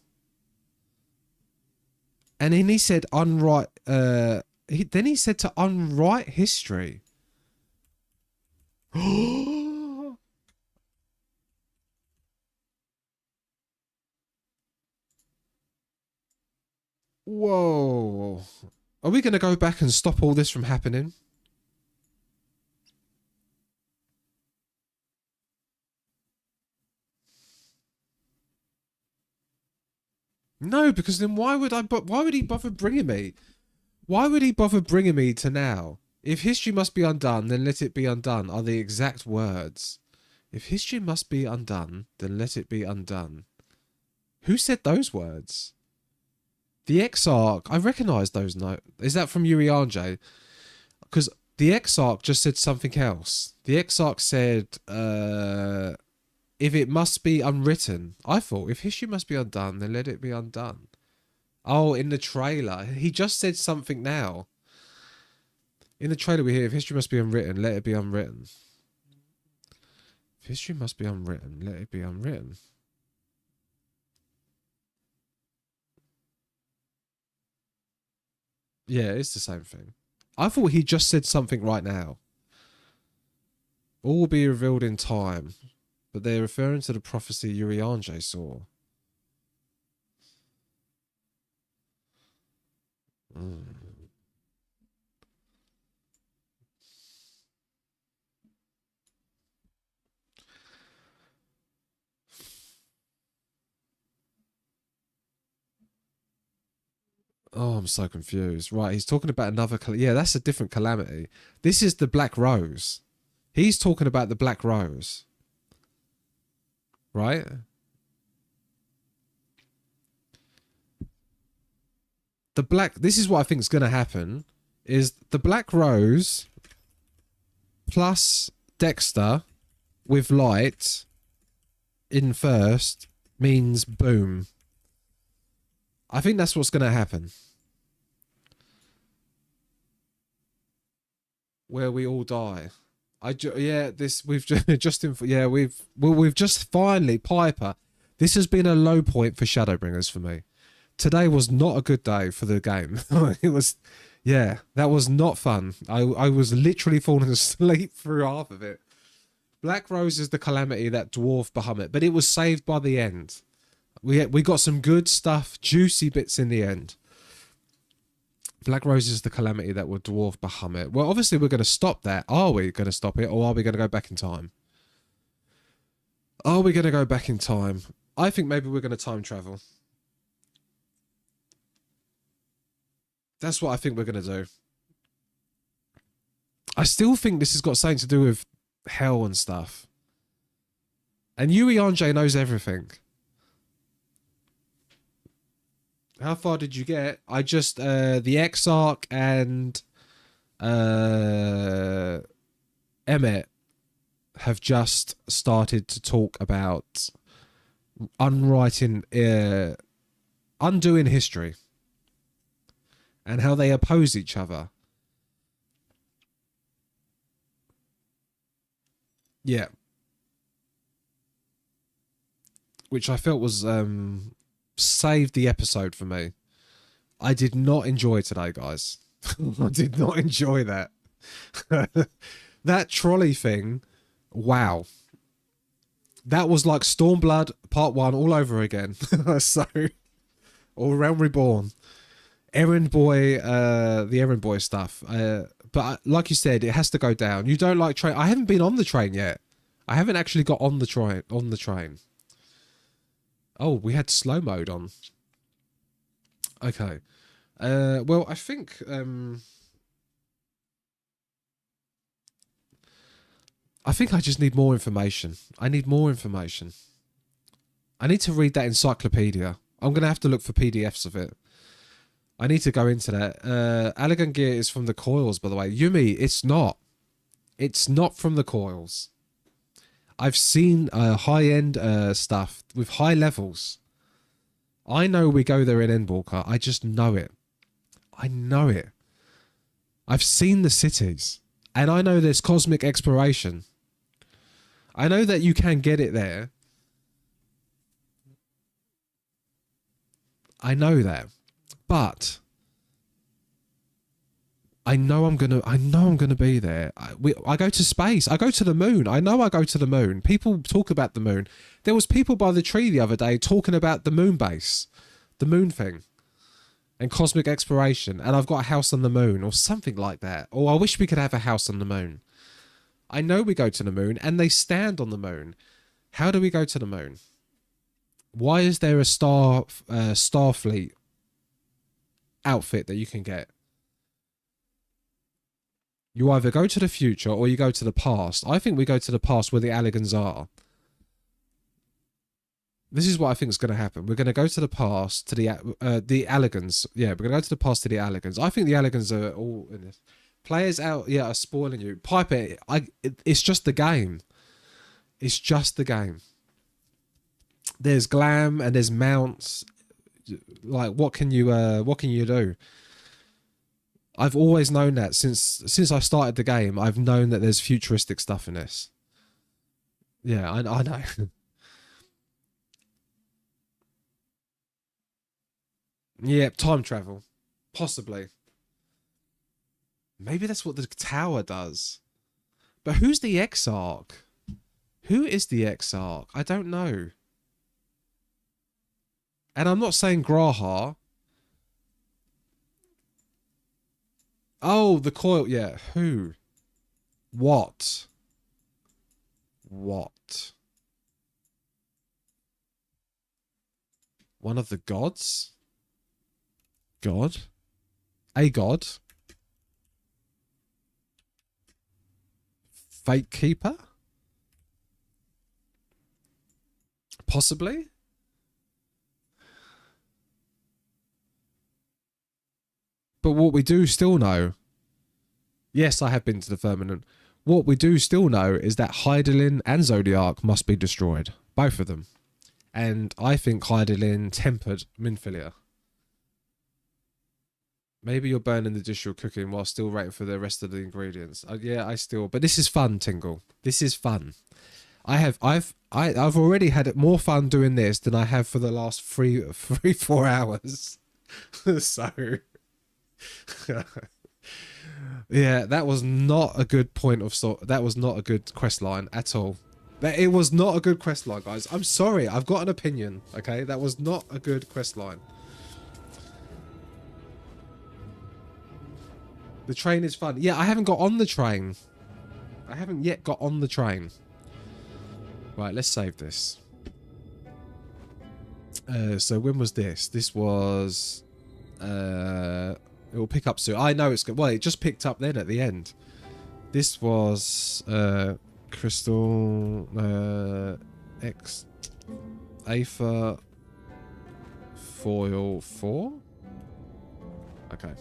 Speaker 1: And then he said unwrite. Then he said to unwrite history. Whoa. Are we going to go back and stop all this from happening? No, because then why would he bother bringing me? Why would he bother bringing me to now? If history must be undone, then let it be undone are the exact words. If history must be undone, then let it be undone. Who said those words? The Exarch. I recognise those notes. Is that from Urianger? Because the Exarch just said something else. The Exarch said, if it must be unwritten. I thought, if history must be undone, then let it be undone. Oh, in the trailer. He just said something now. In the trailer we hear, if history must be unwritten, let it be unwritten. If history must be unwritten, let it be unwritten. Yeah, it's the same thing. I thought he just said something right now. All will be revealed in time. But they're referring to the prophecy Urianger saw. Oh, I'm so confused. Right, he's talking about another... Yeah, that's a different calamity. This is the Black Rose. He's talking about the Black Rose. Right? The Black... This is what I think is going to happen. Is the Black Rose plus Dexter with light in first means boom. I think that's what's going to happen. Where we all die. We've just finally, Piper. This has been a low point for Shadowbringers for me. Today was not a good day for the game. It was, yeah, that was not fun. I was literally falling asleep through half of it. Black Rose is the calamity that dwarfed Bahamut, but it was saved by the end. We got some good stuff, juicy bits in the end. Black Rose is the calamity that will dwarf Bahamut. Well, obviously we're going to stop that. Are we going to stop it, or are we going to go back in time? Are we going to go back in time? I think maybe we're going to time travel. That's what I think we're going to do. I still think this has got something to do with hell and stuff. And Urianger knows everything. How far did you get? I just the Exarch and Emmett have just started to talk about undoing history and how they oppose each other. Yeah. Which I felt was saved the episode for me. I did not enjoy today, guys. I did not enjoy that. That trolley thing, wow. That was like Stormblood Part 1 all over again. So, All Realm Reborn. Errand Boy, the Errand Boy stuff. But like you said, it has to go down. You don't like train. I haven't been on the train yet. I haven't actually got on the train. Oh, we had slow mode on. Okay. Well, I think I just need more information. I need more information. I need to read that encyclopedia. I'm going to have to look for PDFs of it. I need to go into that. Allegan gear is from the coils, by the way. Yumi, it's not. It's not from the coils. I've seen high-end stuff with high levels. I know we go there in Endwalker. I just know it. I know it. I've seen the cities. And I know there's cosmic exploration. I know that you can get it there. I know that. But I know I'm gonna be there. I go to space. I go to the moon. I know I go to the moon. People talk about the moon. There was people by the tree the other day talking about the moon base, the moon thing, and cosmic exploration. And I've got a house on the moon or something like that. Or I wish we could have a house on the moon. I know we go to the moon and they stand on the moon. How do we go to the moon? Why is there a Starfleet outfit that you can get? You either go to the future or you go to the past. I think we go to the past where the Alligans are. This is what I think is going to happen. We're going to go to the past to the Alligans. Yeah, we're going to go to the past to the Alligans. I think the Alligans are all in this. Players out, yeah, are spoiling you. Piper, it's just the game. It's just the game. There's glam and there's mounts. Like, what can you do? I've always known that since I started the game. I've known that there's futuristic stuff in this. Yeah, I know. Yeah, time travel, possibly. Maybe that's what the tower does. But who's the Exarch? Who is the Exarch? I don't know. And I'm not saying Graha. Oh, the coil. Yeah. Who? What? What? One of the gods? God? A god? Fate Keeper? Possibly? But what we do still know... Yes, I have been to the Firmament. What we do still know is that Hydaelyn and Zodiac must be destroyed. Both of them. And I think Hydaelyn tempered Minfilia. Maybe you're burning the dish you're cooking while still waiting for the rest of the ingredients. Yeah, I still... But this is fun, Tingle. This is fun. I've already had more fun doing this than I have for the last 4 hours. So... Yeah, that was not a good point of sort. That was not a good quest line at all. It was not a good quest line, guys. I'm sorry. I've got an opinion. Okay, that was not a good quest line. The train is fun. Yeah, I haven't got on the train. I haven't yet got on the train. Right, let's save this. So when was this? This was... It will pick up soon. I know it's good. Well, it just picked up then at the end. This was Crystal X Aether foil 4. Okay.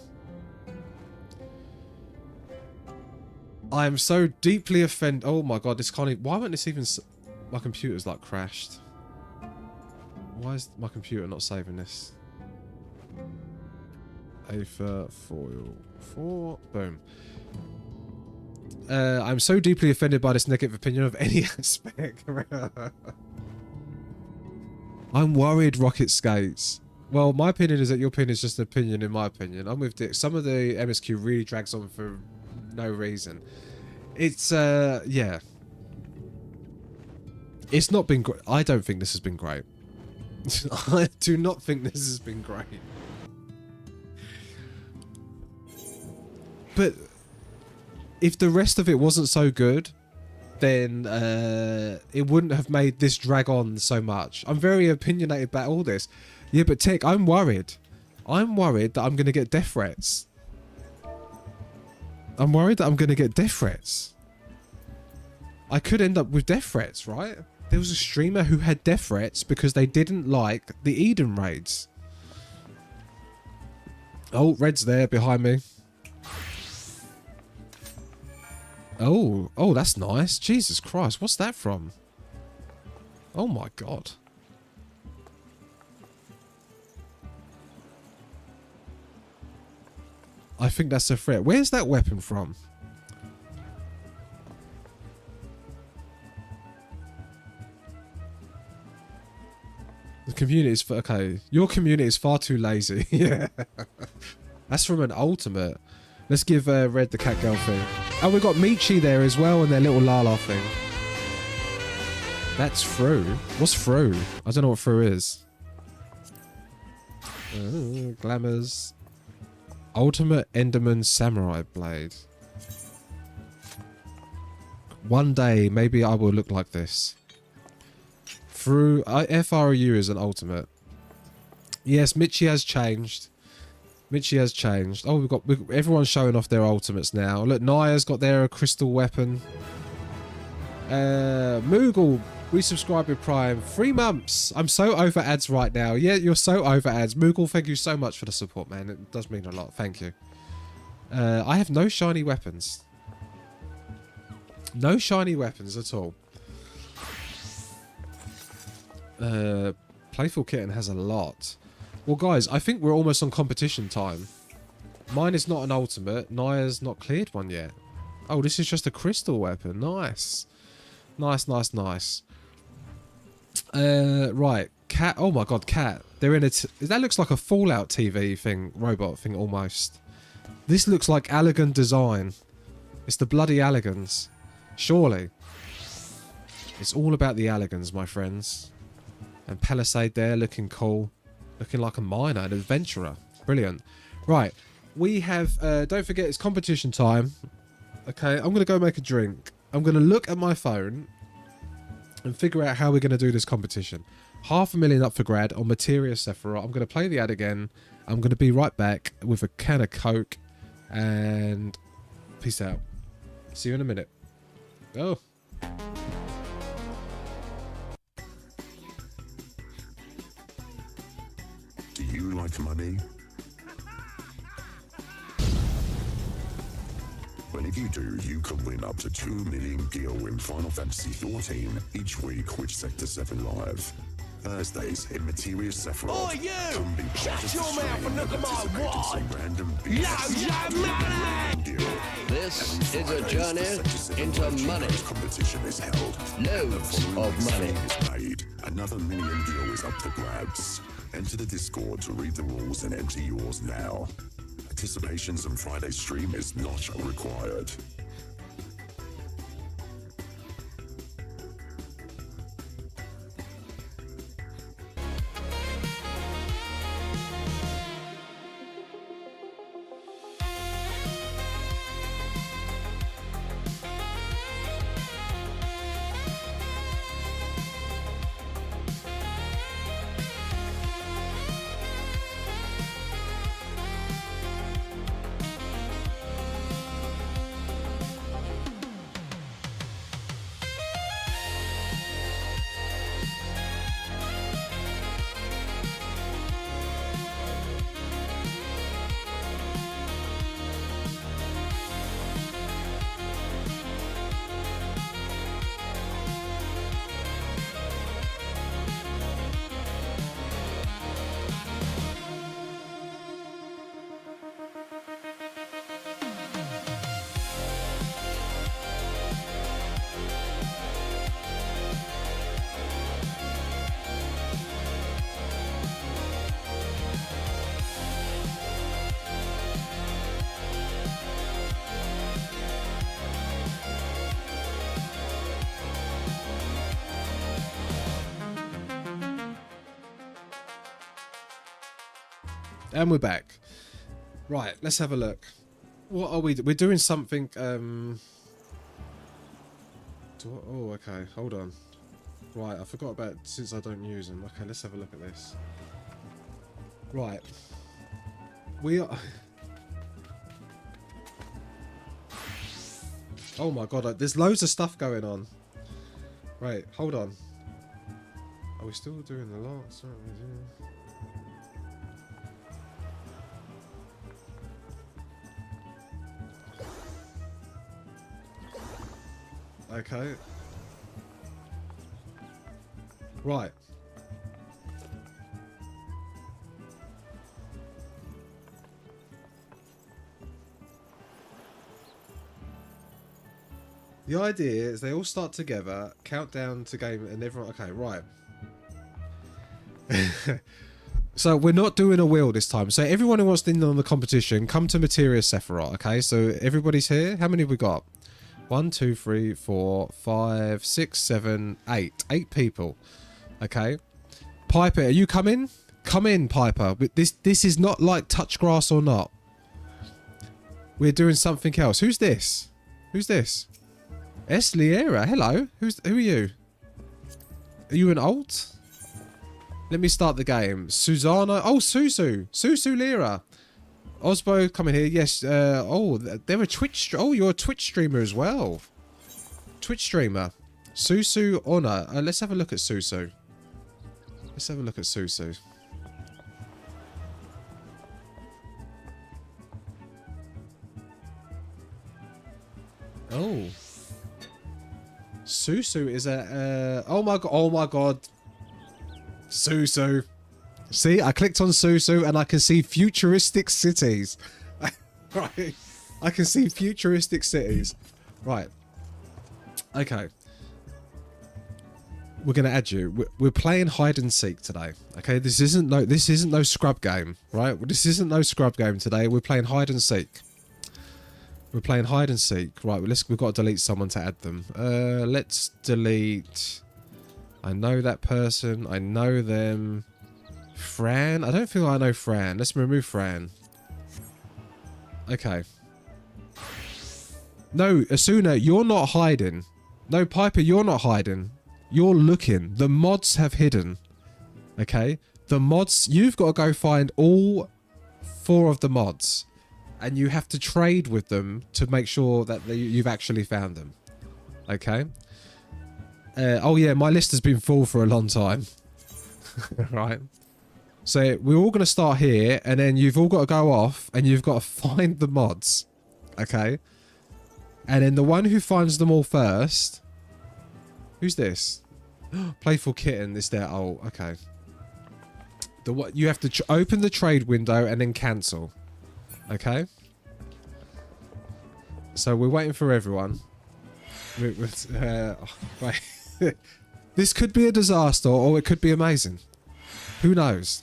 Speaker 1: I am so deeply offended. Oh my god, this can't even... Why won't this even... My computer's like crashed. Why is my computer not saving this? Aether foil 4. Boom. I'm so deeply offended by this negative opinion of any aspect. I'm worried, Rocket Skates. Well, my opinion is that your opinion is just an opinion, in my opinion. I'm with Dick. Some of the MSQ really drags on for no reason. It's, yeah. It's not been great. I don't think this has been great. I do not think this has been great. But if the rest of it wasn't so good, then it wouldn't have made this drag on so much. I'm very opinionated about all this. Yeah, but Tech, I'm worried. I'm worried that I'm going to get death threats. I'm worried that I'm going to get death threats. I could end up with death threats, right? There was a streamer who had death threats because they didn't like the Eden raids. Oh, Red's there behind me. Oh, that's nice. Jesus Christ, what's that from? Oh my god. I think that's a threat. Where's that weapon from? The community is... Okay, your community is far too lazy. Yeah. That's from an ultimate. Let's give Red the cat girl thing. Oh, we've got Michi there as well and their little Lala thing. That's through. What's through? I don't know what through is. Glamours. Ultimate Enderman Samurai Blade. One day, maybe I will look like this. Through... FRU is an ultimate. Yes, Michi has changed. Michi has changed. Oh, everyone's showing off their ultimates now. Look, Naya's got their crystal weapon. Moogle, resubscribe with Prime. 3 months. I'm so over ads right now. Yeah, you're so over ads. Moogle, thank you so much for the support, man. It does mean a lot. Thank you. I have no shiny weapons. No shiny weapons at all. Playful Kitten has a lot. Well, guys, I think we're almost on competition time. Mine is not an ultimate. Naya's not cleared one yet. Oh, this is just a crystal weapon. Nice. Nice, nice, nice. Right. Cat. Oh my god, Cat. They're in a... That looks like a Fallout TV thing. Robot thing, almost. This looks like Allegan design. It's the bloody Allegans. Surely. It's all about the Allegans, my friends. And Palisade there, looking cool. Looking like a miner, an adventurer. Brilliant. Right. We have... don't forget, it's competition time. Okay, I'm going to go make a drink. I'm going to look at my phone and figure out how we're going to do this competition. 500,000 up for grad on Materia Sephiroth. I'm going to play the ad again. I'm going to be right back with a can of Coke. And peace out. See you in a minute. Oh.
Speaker 3: Do you like money? Well, if you do, you can win up to 2 million gil in Final Fantasy XIV each week with Sector 7 Live. Thursdays in Materia Sephiroth.
Speaker 15: Oh, you!
Speaker 3: Come be part
Speaker 15: Shut
Speaker 3: of
Speaker 15: your
Speaker 3: the
Speaker 15: mouth and look at my watch!
Speaker 3: some random beasts.
Speaker 17: This is a journey into money.
Speaker 3: Competition is held.
Speaker 17: Loads of money.
Speaker 3: Is made. Another $1 million gil is up for grabs. Enter the Discord to read the rules and enter yours now. Participations on Friday's stream is not required.
Speaker 1: And we're back. Right, let's have a look. What are we... We're doing something... oh, okay. Hold on. Right, I forgot about... Since I don't use them. Okay, let's have a look at this. Right. We are... Oh my god, there's loads of stuff going on. Right, hold on. Are we still doing the last? Okay. Right. The idea is they all start together, countdown to game, and everyone... Okay, right. So we're not doing a wheel this time. So everyone who wants to in on the competition, come to Materia Sephiroth, okay? So everybody's here. How many have we got? 1, 2, 3, 4, 5, 6, 7, 8. 8 people. Okay. Piper, are you coming? Come in, Piper. This is not like touch grass or not. We're doing something else. Who's this? Who's this? S. Liera. Hello. Who are you? Are you an alt? Let me start the game. Susanna. Oh, Susu. Susu Lira. Osbo, come in here. Yes. Oh, they're a Twitch. Oh, you're a Twitch streamer as well. Twitch streamer. Susu Honor. Let's have a look at Susu. Let's have a look at Susu. Oh. Susu is a... oh my god. Oh my god. Susu. See, I clicked on Susu and I can see futuristic cities. Right. I can see futuristic cities. Right. Okay. We're gonna add you. We're playing hide and seek today. Okay, this isn't no scrub game, right? This isn't no scrub game today. We're playing hide and seek. We're playing hide and seek. Right, we've got to delete someone to add them. Let's delete... I know that person. I know them. Fran? I don't feel I know Fran. Let's remove Fran. Okay. No, Asuna, you're not hiding. No, Piper, you're not hiding. You're looking. The mods have hidden. Okay? The mods... You've got to go find all 4 of the mods. And you have to trade with them to make sure that you've actually found them. Okay? Oh yeah, my list has been full for a long time. Right. So we're all going to start here, and then you've all got to go off, and you've got to find the mods. Okay? And then the one who finds them all first... Who's this? Playful Kitten is there. Oh, okay. You have to open the trade window and then cancel. Okay? So we're waiting for everyone. Right. This could be a disaster, or it could be amazing. Who knows?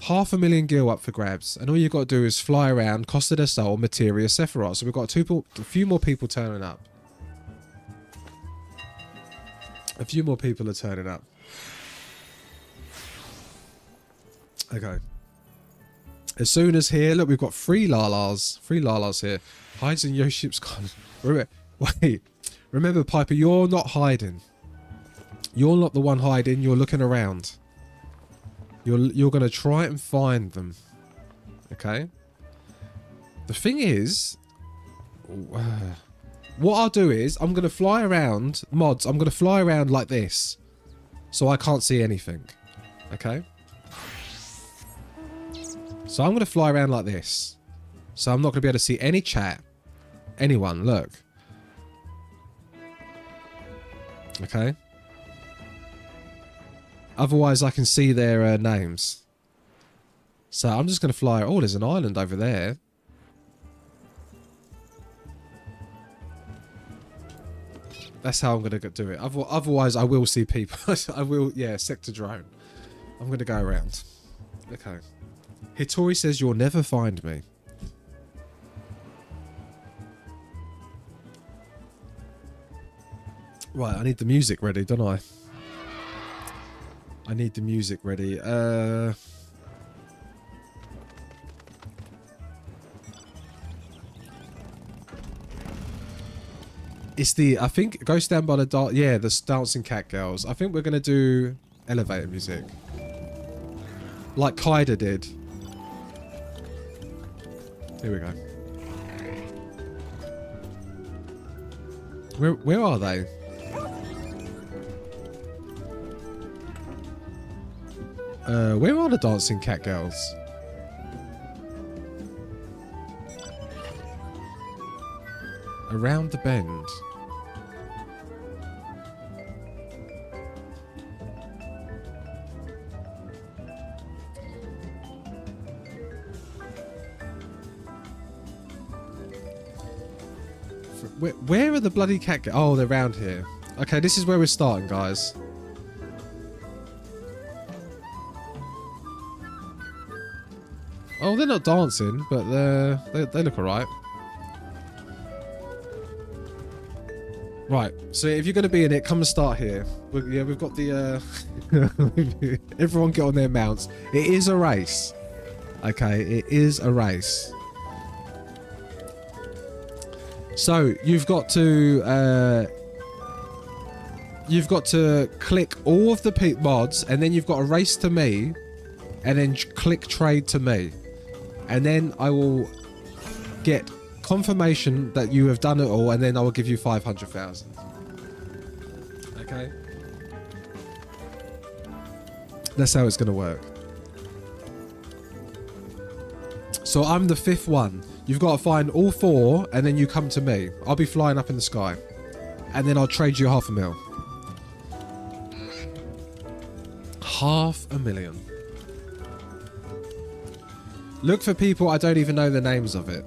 Speaker 1: 500,000 gil up for grabs, and all you've got to do is fly around Costa del Sol, Materia Sephiroth. So we've got a few more people turning up. A few more people are turning up. Okay. As soon as here, look, we've got 3 Lalas. 3 Lalas here. Hides in Yoship's con. Wait. Remember, Piper, you're not hiding. You're not the one hiding. You're looking around. You're going to try and find them. Okay? The thing is... what I'll do is, I'm going to fly around... Mods, I'm going to fly around like this. So I can't see anything. Okay? So I'm going to fly around like this. So I'm not going to be able to see any chat. Anyone, look. Okay. Otherwise, I can see their names. So I'm just going to fly... Oh, there's an island over there. That's how I'm going to do it. Otherwise, I will see people. I will... Yeah, sector drone. I'm going to go around. Okay. Hitori says, you'll never find me. Right, I need the music ready, don't I? I need the music ready. It's the, I think, go stand by the yeah, the dancing cat girls. I think we're gonna do elevator music, like Kaida did. Here we go. Where are they? Where are the dancing cat girls? Around the bend. Where are the bloody cat? Oh, they're around here. Okay, this is where we're starting, guys. Oh, they're not dancing, but they look alright. Right, so if you're going to be in it, come and start here. Yeah, we've got the... everyone get on their mounts. It is a race. Okay, it is a race. So, you've got to click all of the mods, and then you've got to race to me, and then click trade to me. And then I will get confirmation that you have done it all, and then I will give you 500,000. Okay? That's how it's going to work. So I'm the 5th one. You've got to find all 4, and then you come to me. I'll be flying up in the sky. And then I'll trade you 500,000. 500,000. Look for people I don't even know the names of it.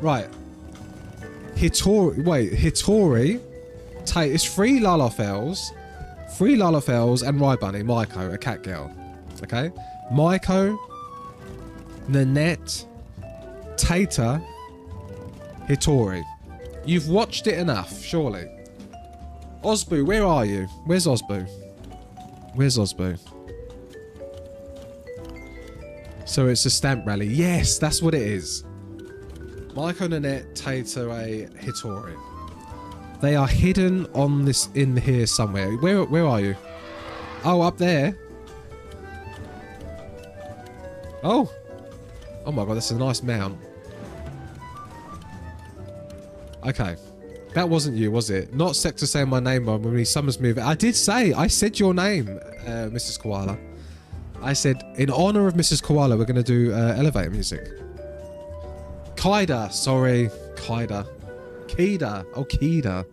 Speaker 1: Right. Hitori. Wait, Hitori. It's 3 Lalafels. 3 Lalafels and Rye Bunny. Maiko, a cat girl. Okay? Maiko. Nanette. Tater. Hitori. You've watched it enough, surely. Osbu, where are you? Where's Osbu? Where's Osbu? So it's a stamp rally. Yes, that's what it is. Maiko, Nanette, Tater, Hitori. They are hidden on this in here somewhere. Where are you? Oh, up there. Oh. Oh my god, that's a nice mount. Okay. That wasn't you, was it? Not Sector saying my name when he summons me. I did say, I said your name, Mrs. Koala. I said, in honor of Mrs. Koala, we're going to do elevator music. Kaida, sorry. Kaida. Kida. Oh, Kida.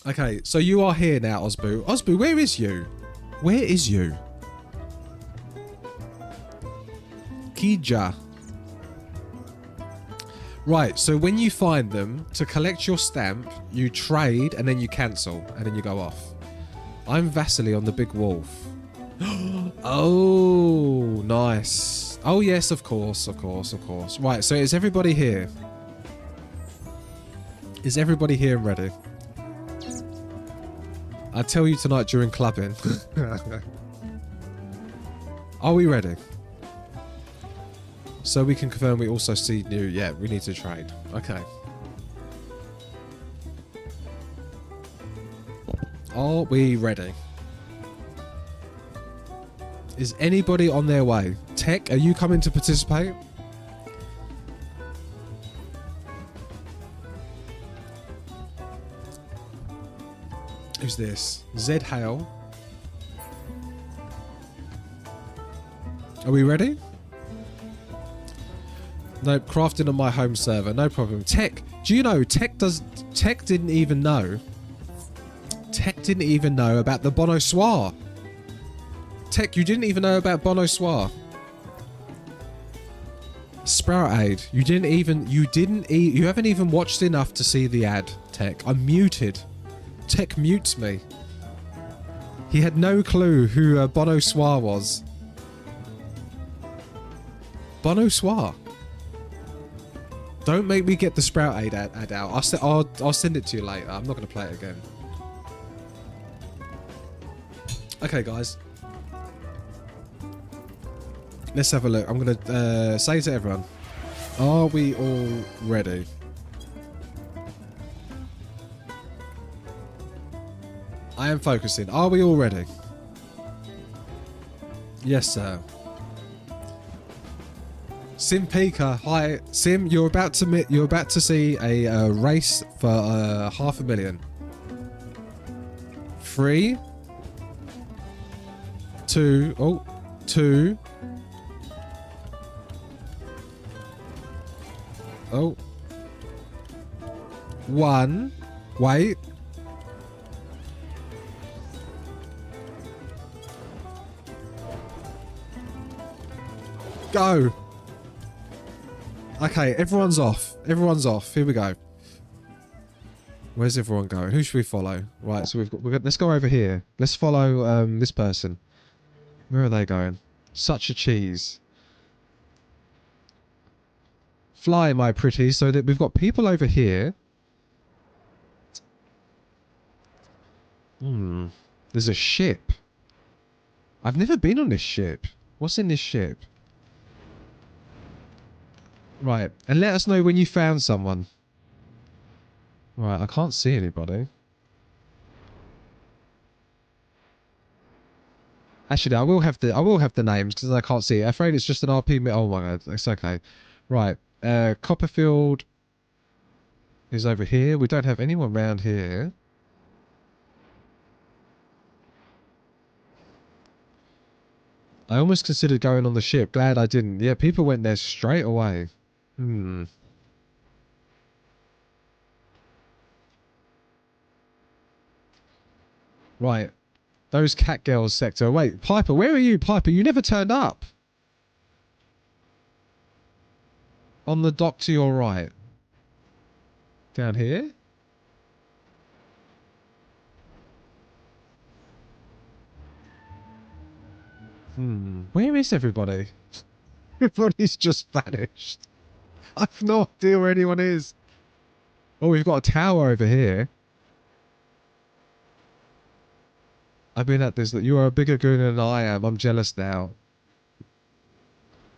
Speaker 1: Okay, so you are here now, Osbu. Osbu, where is you? Where is you? Kija. Right, so when you find them, to collect your stamp, you trade and then you cancel and then you go off. I'm Vasily on the Big Wolf. Oh, nice. Oh, yes, of course, of course, of course. Right, so is everybody here? Is everybody here and ready? I'll tell you tonight during clubbing. Are we ready? So we can confirm we also see new... Yeah, we need to trade. Okay. Are we ready? Is anybody on their way? Tech, are you coming to participate? Who's this? Zed Hale. Are we ready? Nope, crafting on my home server, no problem. Tech, do you know, Tech didn't even know. Tech didn't even know about the Bonsoir. Tech, you didn't even know about Bonsoir. Sprout Aid, you haven't even watched enough to see the ad, Tech. I'm muted. Tech mutes me. He had no clue who Bonsoir was. Bonsoir. Don't make me get the Sprout Aid ad out. I'll send it to you later. I'm not going to play it again. Okay, guys. Let's have a look. I'm going to say to everyone, are we all ready? I am focusing. Are we all ready? Yes, sir. Sim Pika, hi Sim. You're about to see a race for 500,000. 3, 2, 2. Oh. 1. Wait. Go. Okay, everyone's off. Everyone's off. Here we go. Where's everyone going? Who should we follow? Right, so let's go over here. Let's follow this person. Where are they going? Such a cheese. Fly, my pretty, so that we've got people over here. There's a ship. I've never been on this ship. What's in this ship? Right, and let us know when you found someone. Right, I can't see anybody. Actually, I will have the names because I can't see it. I'm afraid it's just an RP. Oh my god, it's okay. Right, Copperfield is over here. We don't have anyone around here. I almost considered going on the ship. Glad I didn't. Yeah, people went there straight away. Right. Those cat girls sector. Wait, Piper, where are you, Piper? You never turned up. On the dock to your right. Down here? Where is everybody? Everybody's just vanished. I've no idea where anyone is. Oh, we've got a tower over here. I've been at this. You are a bigger goon than I am. I'm jealous now.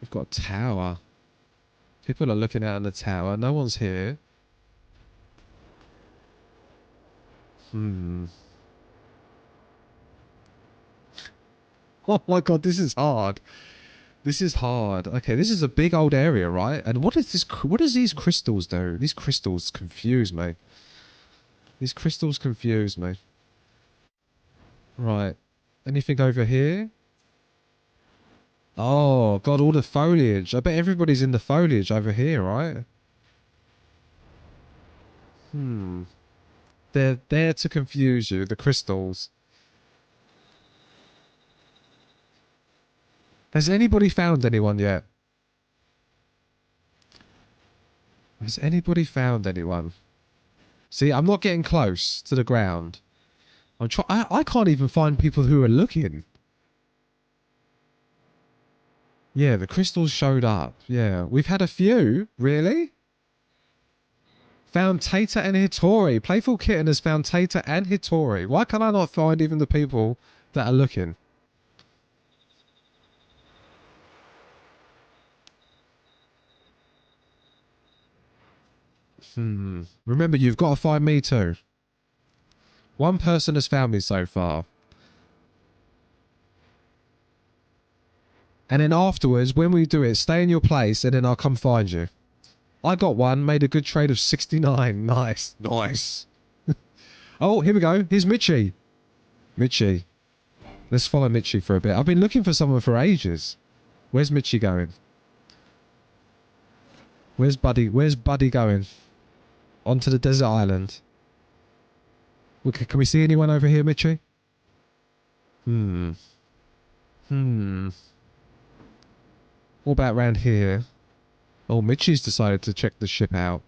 Speaker 1: We've got a tower. People are looking out in the tower. No one's here. Oh my god, this is hard. This is hard. Okay, this is a big old area, right? And what is this? What does these crystals do? These crystals confuse me. These crystals confuse me. Right. Anything over here? Oh, God, all the foliage. I bet everybody's in the foliage over here, right? They're there to confuse you, the crystals. Has anybody found anyone yet? Has anybody found anyone? See, I'm not getting close to the ground. I can't even find people who are looking. Yeah, the crystals showed up. Yeah, we've had a few. Really? Found Tater and Hitori. Playful Kitten has found Tater and Hitori. Why can I not find even the people that are looking? Remember, you've got to find me too. One person has found me so far. And then afterwards, when we do it, stay in your place and then I'll come find you. I got one, made a good trade of 69. Nice. Nice. Oh, here we go. Here's Mitchie. Mitchie. Let's follow Mitchie for a bit. I've been looking for someone for ages. Where's Mitchie going? Where's Buddy? Where's Buddy going? Onto the desert island. Can we see anyone over here, Mitchie? What about around here? Oh, Mitchie's decided to check the ship out.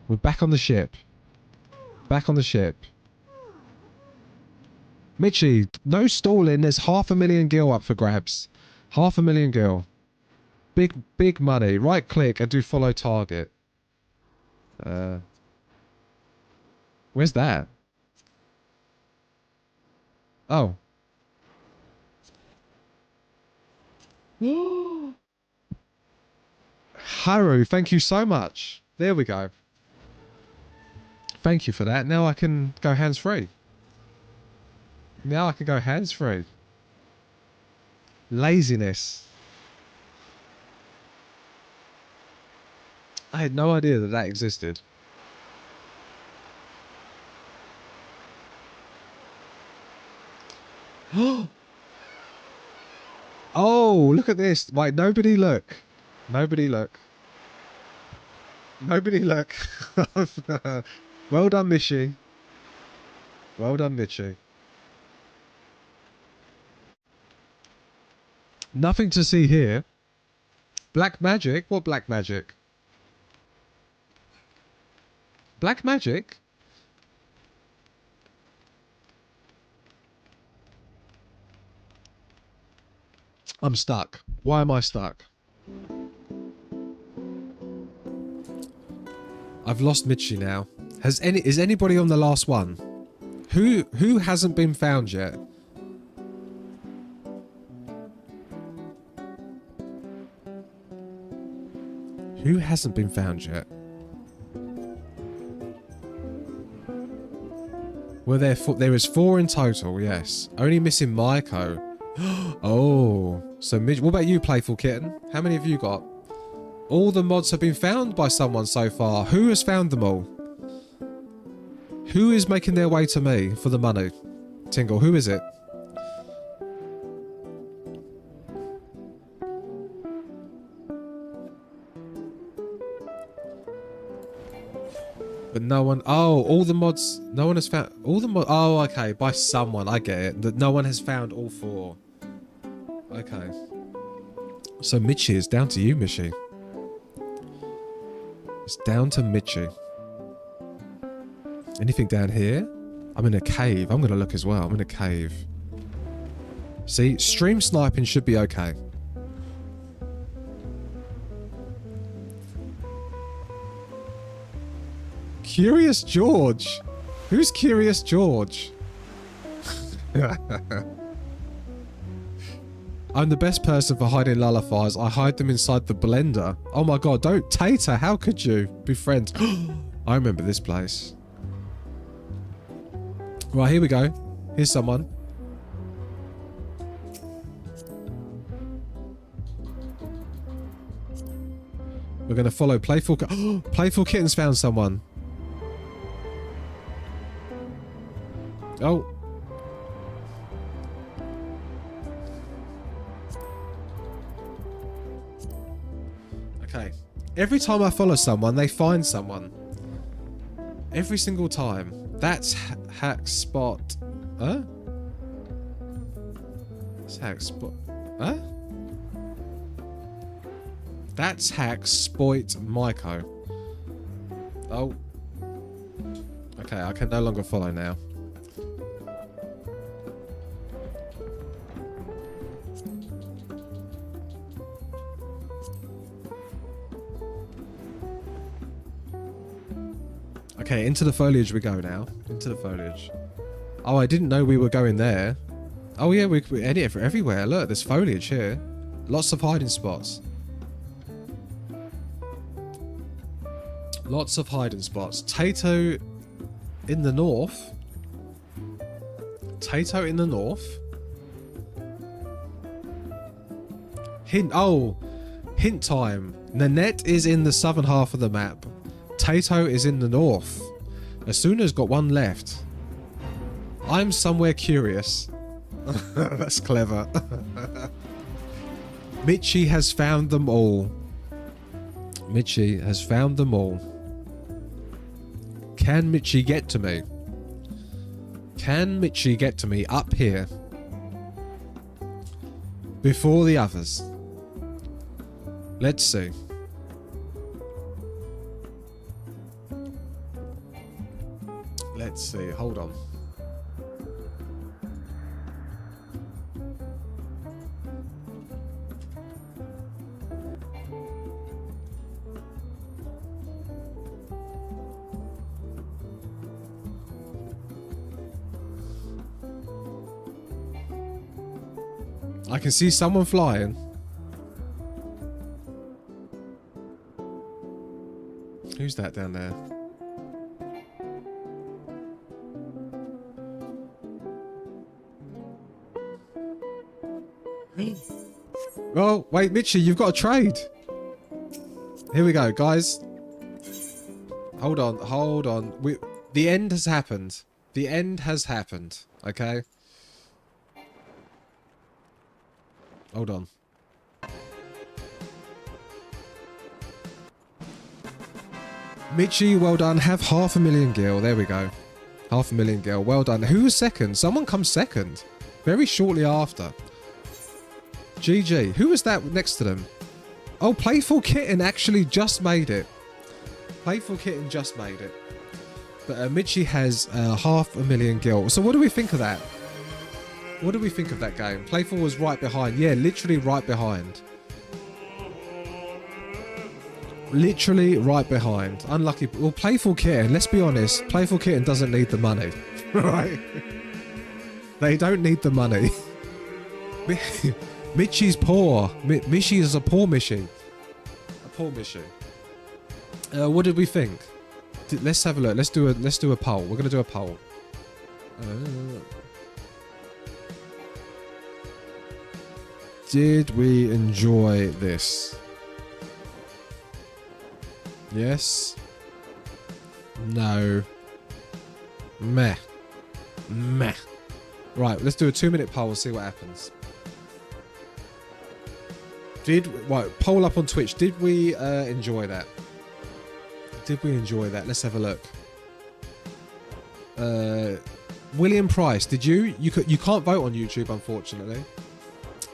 Speaker 1: We're back on the ship. Back on the ship. Mitchie, no stalling. There's 500,000 gil up for grabs. 500,000 gil. Big money. Right click and do follow target. Where's that? Oh. Haru, thank you so much. There we go. Thank you for that. Now I can go hands-free. Now I can go hands-free. Laziness. I had no idea that that existed. Oh, look at this. Wait, nobody look. Nobody look. Nobody look. Well done, Mishi. Well done, Michi. Nothing to see here. Black magic? What black magic? Black magic? I'm stuck. Why am I stuck? I've lost Michi now. Is anybody on the last one? Who hasn't been found yet? Who hasn't been found yet? Were there four? There is 4 in total, yes. Only missing Maiko. Oh, so Mitch, what about you, Playful Kitten? How many have you got? All the mods have been found by someone so far. Who has found them all? Who is making their way to me for the money? Tingle, who is it? But no one... Oh, all the mods... No one has found... All the mods... Oh, okay. By someone. I get it. That no one has found all 4. Okay. So Michi, it's down to you, Michi. It's down to Michi. Anything down here? I'm in a cave. I'm going to look as well. I'm in a cave. See, stream sniping should be okay. Curious George? Who's Curious George? I'm the best person for hiding lullabies. I hide them inside the blender. Oh my god, don't Tater, how could you be friends? I remember this place. Right, here we go. Here's someone. We're going to follow Playful... Playful Kitten's found someone. Oh. Okay. Every time I follow someone, they find someone. Every single time. That's Hack Spot. Huh? That's Hack Spot. Huh? That's Hack Spoit Maiko. Oh. Okay, I can no longer follow now. Okay, into the foliage we go now. Into the foliage. Oh, I didn't know we were going there. Oh yeah, we're everywhere. Look, there's foliage here. Lots of hiding spots. Lots of hiding spots. Tato in the north. Tato in the north. Hint. Oh, hint time. Nanette is in the southern half of the map. Tato is in the north. Asuna's got one left. I'm somewhere curious. That's clever. Michi has found them all. Michi has found them all. Can Michi get to me? Can Michi get to me up here? Before the others? Let's see. Let's see. Hold on. I can see someone flying. Who's that down there? Oh, wait, Mitchie, you've got a trade. Here we go, guys. Hold on. The end has happened. The end has happened, okay? Hold on. Mitchie, well done. Have 500,000 gil. There we go. 500,000 gil. Well done. Who was second? Someone comes second. Very shortly after. GG. Who was that next to them? Oh, Playful Kitten actually just made it. Playful Kitten just made it. But Mitchie has 500,000 gil. So what do we think of that? What do we think of that game? Playful was right behind. Yeah, literally right behind. Literally right behind. Unlucky. Well, Playful Kitten, let's be honest. Playful Kitten doesn't need the money. Right? They don't need the money. Mitchie's poor. Mitchie is a poor Mitchie. A poor Mitchie. What did we think? Let's have a look. Let's do a poll. We're gonna do a poll. Did we enjoy this? Yes. No. Meh. Meh. Right, let's do a 2-minute poll and see what happens. Poll up on Twitch. Did we enjoy that? Did we enjoy that? Let's have a look. William Price, did you? You can't vote on YouTube, unfortunately.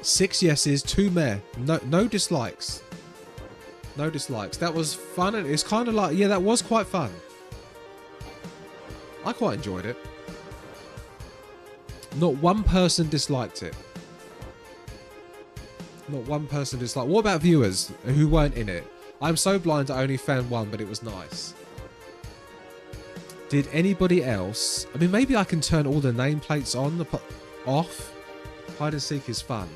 Speaker 1: 6 yeses, 2 meh. No dislikes. No dislikes. That was fun, and it's kind of like, yeah, that was quite fun. I quite enjoyed it. Not one person disliked it. Not one person disliked. What about viewers who weren't in it? I'm so blind I only found one, but it was nice. Did anybody else? I mean, maybe I can turn all the nameplates on, off. Hide and seek is fun.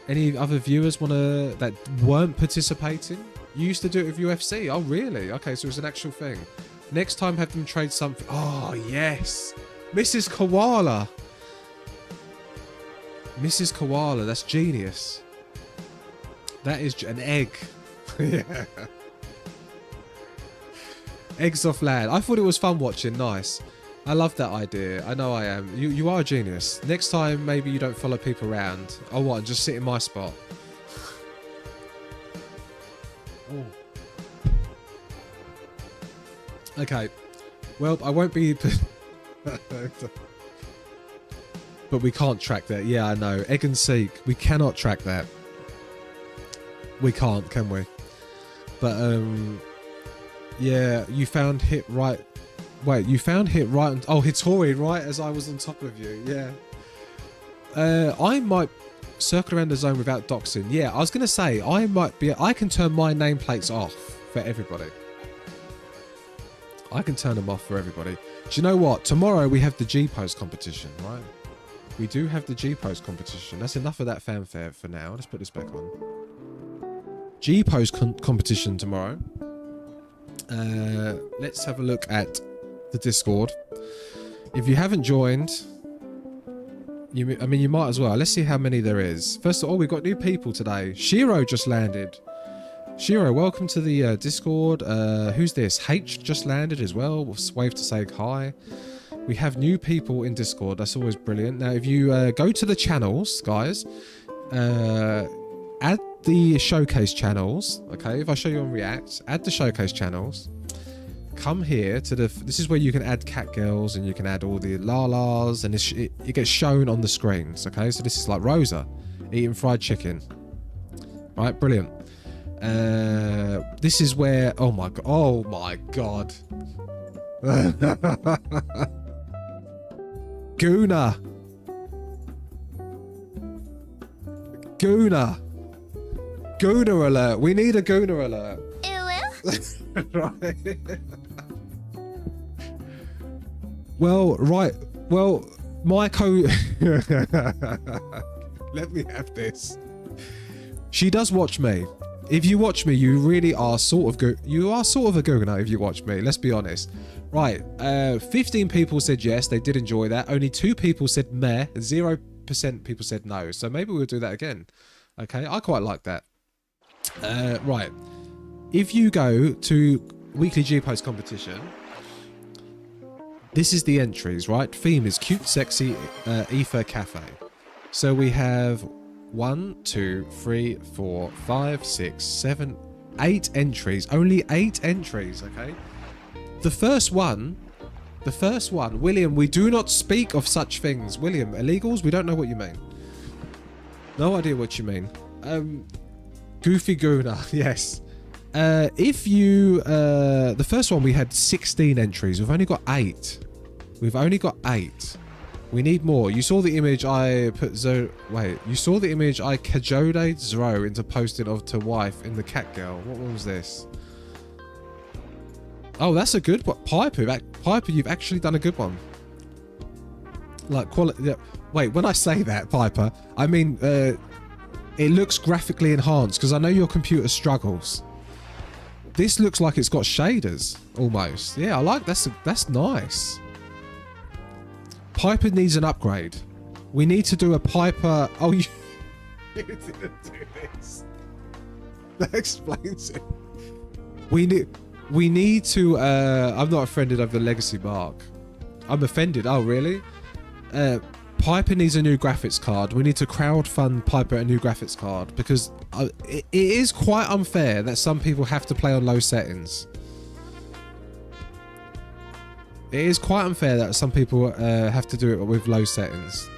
Speaker 1: Any other viewers that weren't participating? You used to do it with UFC. Oh, really? Okay, so it's an actual thing. Next time, have them trade something. Oh, yes. Mrs. Koala. Mrs. Koala, that's genius. That is an egg. Yeah. Eggs off land. I thought it was fun watching. Nice. I love that idea. I know I am. You are a genius. Next time, maybe you don't follow people around. Oh, what? Just sit in my spot. Oh. Okay. Well, I won't be... But we can't track that. Yeah, I know. Egg and seek. We cannot track that. We can't, can we? But, yeah, you found hit right... Wait, you found hit right... Oh, Hitori, right as I was on top of you. Yeah. I might circle around the zone without doxing. Yeah, I was going to say, I can turn my nameplates off for everybody. I can turn them off for everybody. Do you know what? Tomorrow we have the G-Post competition, right? We do have the G-Post competition. That's enough of that fanfare for now. Let's put this back on. G-Post competition tomorrow. Let's have a look at the Discord. If you haven't joined, I mean, you might as well. Let's see how many there is. First of all, we've got new people today. Shiro just landed. Shiro, welcome to the Discord. Who's this? H just landed as well. Wave to say hi. We have new people in Discord. That's always brilliant. Now, if you go to the channels, guys, add the showcase channels. Okay, if I show you on React, add the showcase channels. Come here to the... This is where you can add cat girls and you can add all the lalas, and it gets shown on the screens. Okay, so this is like Rosa eating fried chicken. Right, brilliant. This is where... Oh my god. Oh my god. Guna. Guna. Guna alert. We need a Guna alert. Right. Well, my let me have this. She does watch me. If you watch me, you really are sort of good. You are sort of a Gooner if you watch me. Let's be honest. Right. 15 people said yes, they did enjoy that. Only 2 people said meh. 0% people said no. So maybe we'll do that again. Okay, I quite like that. Right. If you go to weekly G-Post competition, this is the entries, right? Theme is cute, sexy, Ether Cafe. So we have 1, 2, 3, 4, 5, 6, 7, 8 entries. Only 8 entries, okay? The first one, William, we do not speak of such things. William, illegals? We don't know what you mean. No idea what you mean. Goofy Gooner, yes. If you, the first one we had 16 entries. We've only got 8. We've only got 8. We need more. You saw the image I put you saw the image I cajoled Zro into posting of to wife in the cat girl. What one was this? Oh, that's a good one. Piper, you've actually done a good one. Like quality. Yeah. Wait, when I say that, Piper, I mean it looks graphically enhanced because I know your computer struggles. This looks like it's got shaders almost. Yeah, I like that's nice. Piper needs an upgrade. We need to do a Piper. Oh, you didn't do this. That explains it. We need to. I'm not offended over the legacy mark. I'm offended. Oh, really? Piper needs a new graphics card. We need to crowdfund Piper a new graphics card because it is quite unfair that some people have to play on low settings. It is quite unfair that some people have to do it with low settings.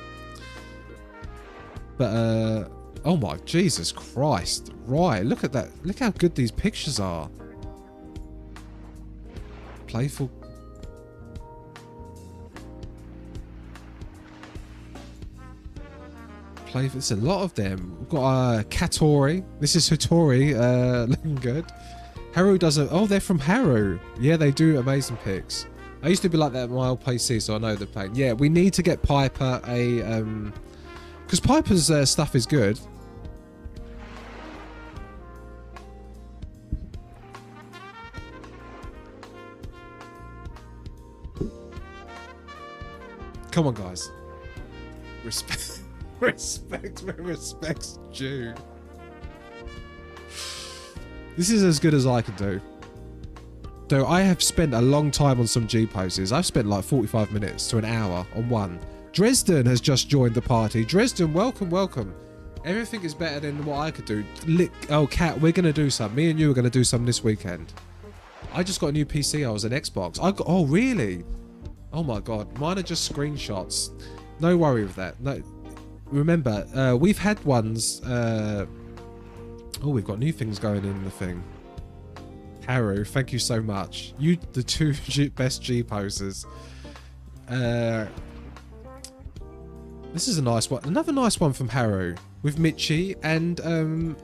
Speaker 1: But, oh my, Jesus Christ. Right, look at that. Look how good these pictures are. Playful. There's a lot of them. We've got Katori. This is Hattori, looking good. Haru does a... Oh, they're from Haru. Yeah, they do amazing pics. I used to be like that on my old PC, so I know they're playing. Yeah, we need to get Piper a... Because Piper's stuff is good. Come on, guys. Respect. Respect where respect's due. This is as good as I can do. Though I have spent a long time on some G poses. I've spent like 45 minutes to an hour on one. Dresden has just joined the party. Dresden, welcome, welcome. Everything is better than what I could do. Oh, Kat, we're going to do some. Me and you are going to do some this weekend. I just got a new PC. I was an Xbox. Oh, really? Oh my God. Mine are just screenshots. No worry with that. No. Remember, we've had ones... oh, we've got new things going in the thing. Haru, thank you so much. You, the 2 best G posers. This is a nice one. Another nice one from Haru. With Michi and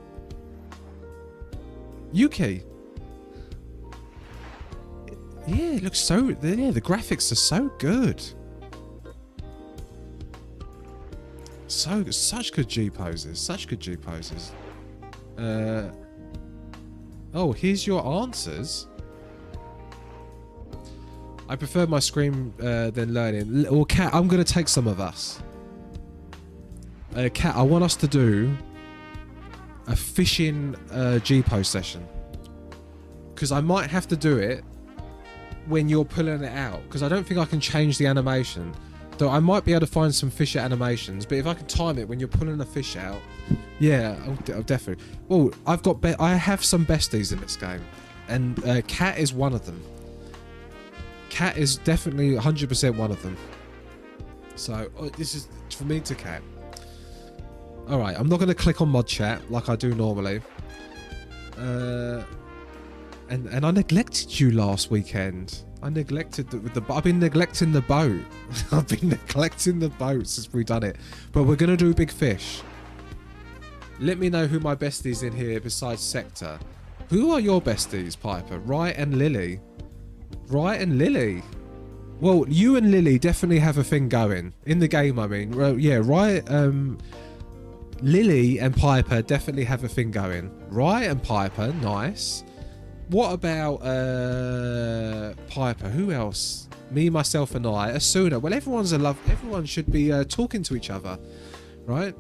Speaker 1: Yuki. Yeah, it looks so... Yeah, the graphics are so good. Such good G poses. Such good G poses. Oh, here's your answers. I prefer my screen than learning. Well, Kat, I'm going to take some of us. Kat, I want us to do a fishing G-pose session. Because I might have to do it when you're pulling it out. Because I don't think I can change the animation. Though I might be able to find some fisher animations. But if I can time it when you're pulling a fish out... Yeah, I'll definitely. Well, I have some besties in this game. And Kat is one of them. Kat is definitely 100% one of them. So, this is for me to Kat. Alright, I'm not going to click on mod chat like I do normally. And I neglected you last weekend. I neglected I've been neglecting the boat. I've been neglecting the boat since we've done it. But we're going to do Big Fish. Let me know who my besties in here besides Sector. Who are your besties, Piper? Riot and Lily. Riot and Lily. Well, you and Lily definitely have a thing going. In the game, I mean. Well, yeah, Riot... Lily and Piper definitely have a thing going. Rye and Piper, nice. What about Piper? Who else? Me, myself, and I. Asuna. Well, everyone's in love. Everyone should be talking to each other, right?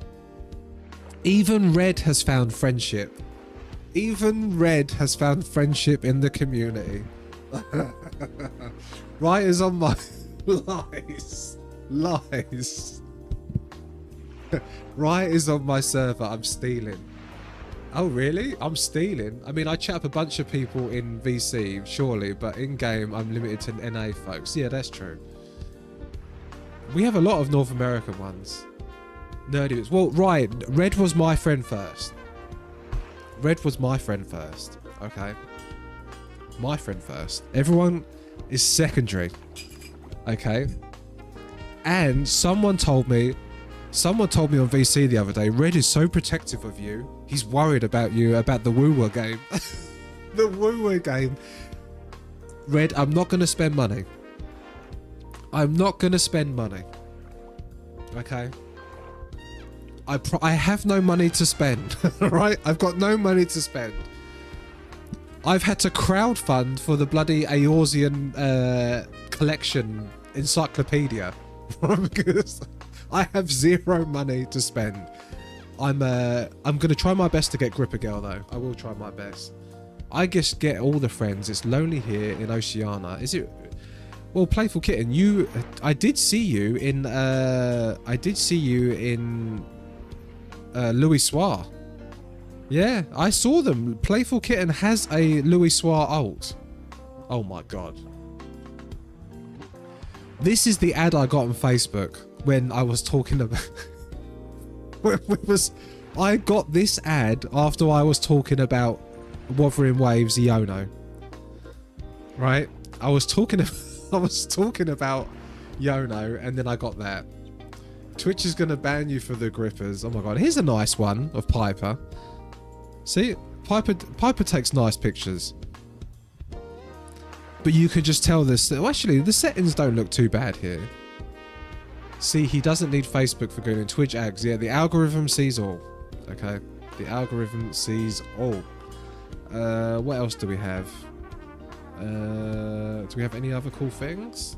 Speaker 1: Even Red has found friendship. Even Red has found friendship in the community. Right is on my lies. Right is on my server. I'm stealing. Oh really? I'm stealing. I mean, I chat up a bunch of people in VC, surely, but in game I'm limited to NA folks. Yeah, that's true. We have a lot of North American ones. Nerdy. Well, right. Red was my friend first. Red was my friend first. Okay. My friend first. Everyone is secondary. Okay. And someone told me on VC the other day, Red is so protective of you. He's worried about you, about the woo-woo game. The woo-woo game. Red, I'm not going to spend money. I'm not going to spend money. Okay. I have no money to spend. Right? I've got no money to spend. I've had to crowdfund for the bloody Eorzean collection encyclopedia. Because I have zero money to spend. I'm gonna try my best to get Gripper Girl though. I will try my best. I just get all the friends. It's lonely here in Oceania. Is it? Well, Playful Kitten, I did see you in Louis Soir. Yeah, I saw them. Playful Kitten has a Louis Soir ult. Oh my god. This is the ad I got on Facebook when I was talking about... I got this ad after I was talking about Wuthering Waves Iono. Right? I was talking about Iono and then I got that. Twitch is going to ban you for the grippers. Oh my god. Here's a nice one of Piper. See? Piper takes nice pictures. But you could just tell this... Well, actually, the settings don't look too bad here. See, he doesn't need Facebook for going in. Twitch ads. Yeah, the algorithm sees all. Okay. The algorithm sees all. What else do we have? Do we have any other cool things?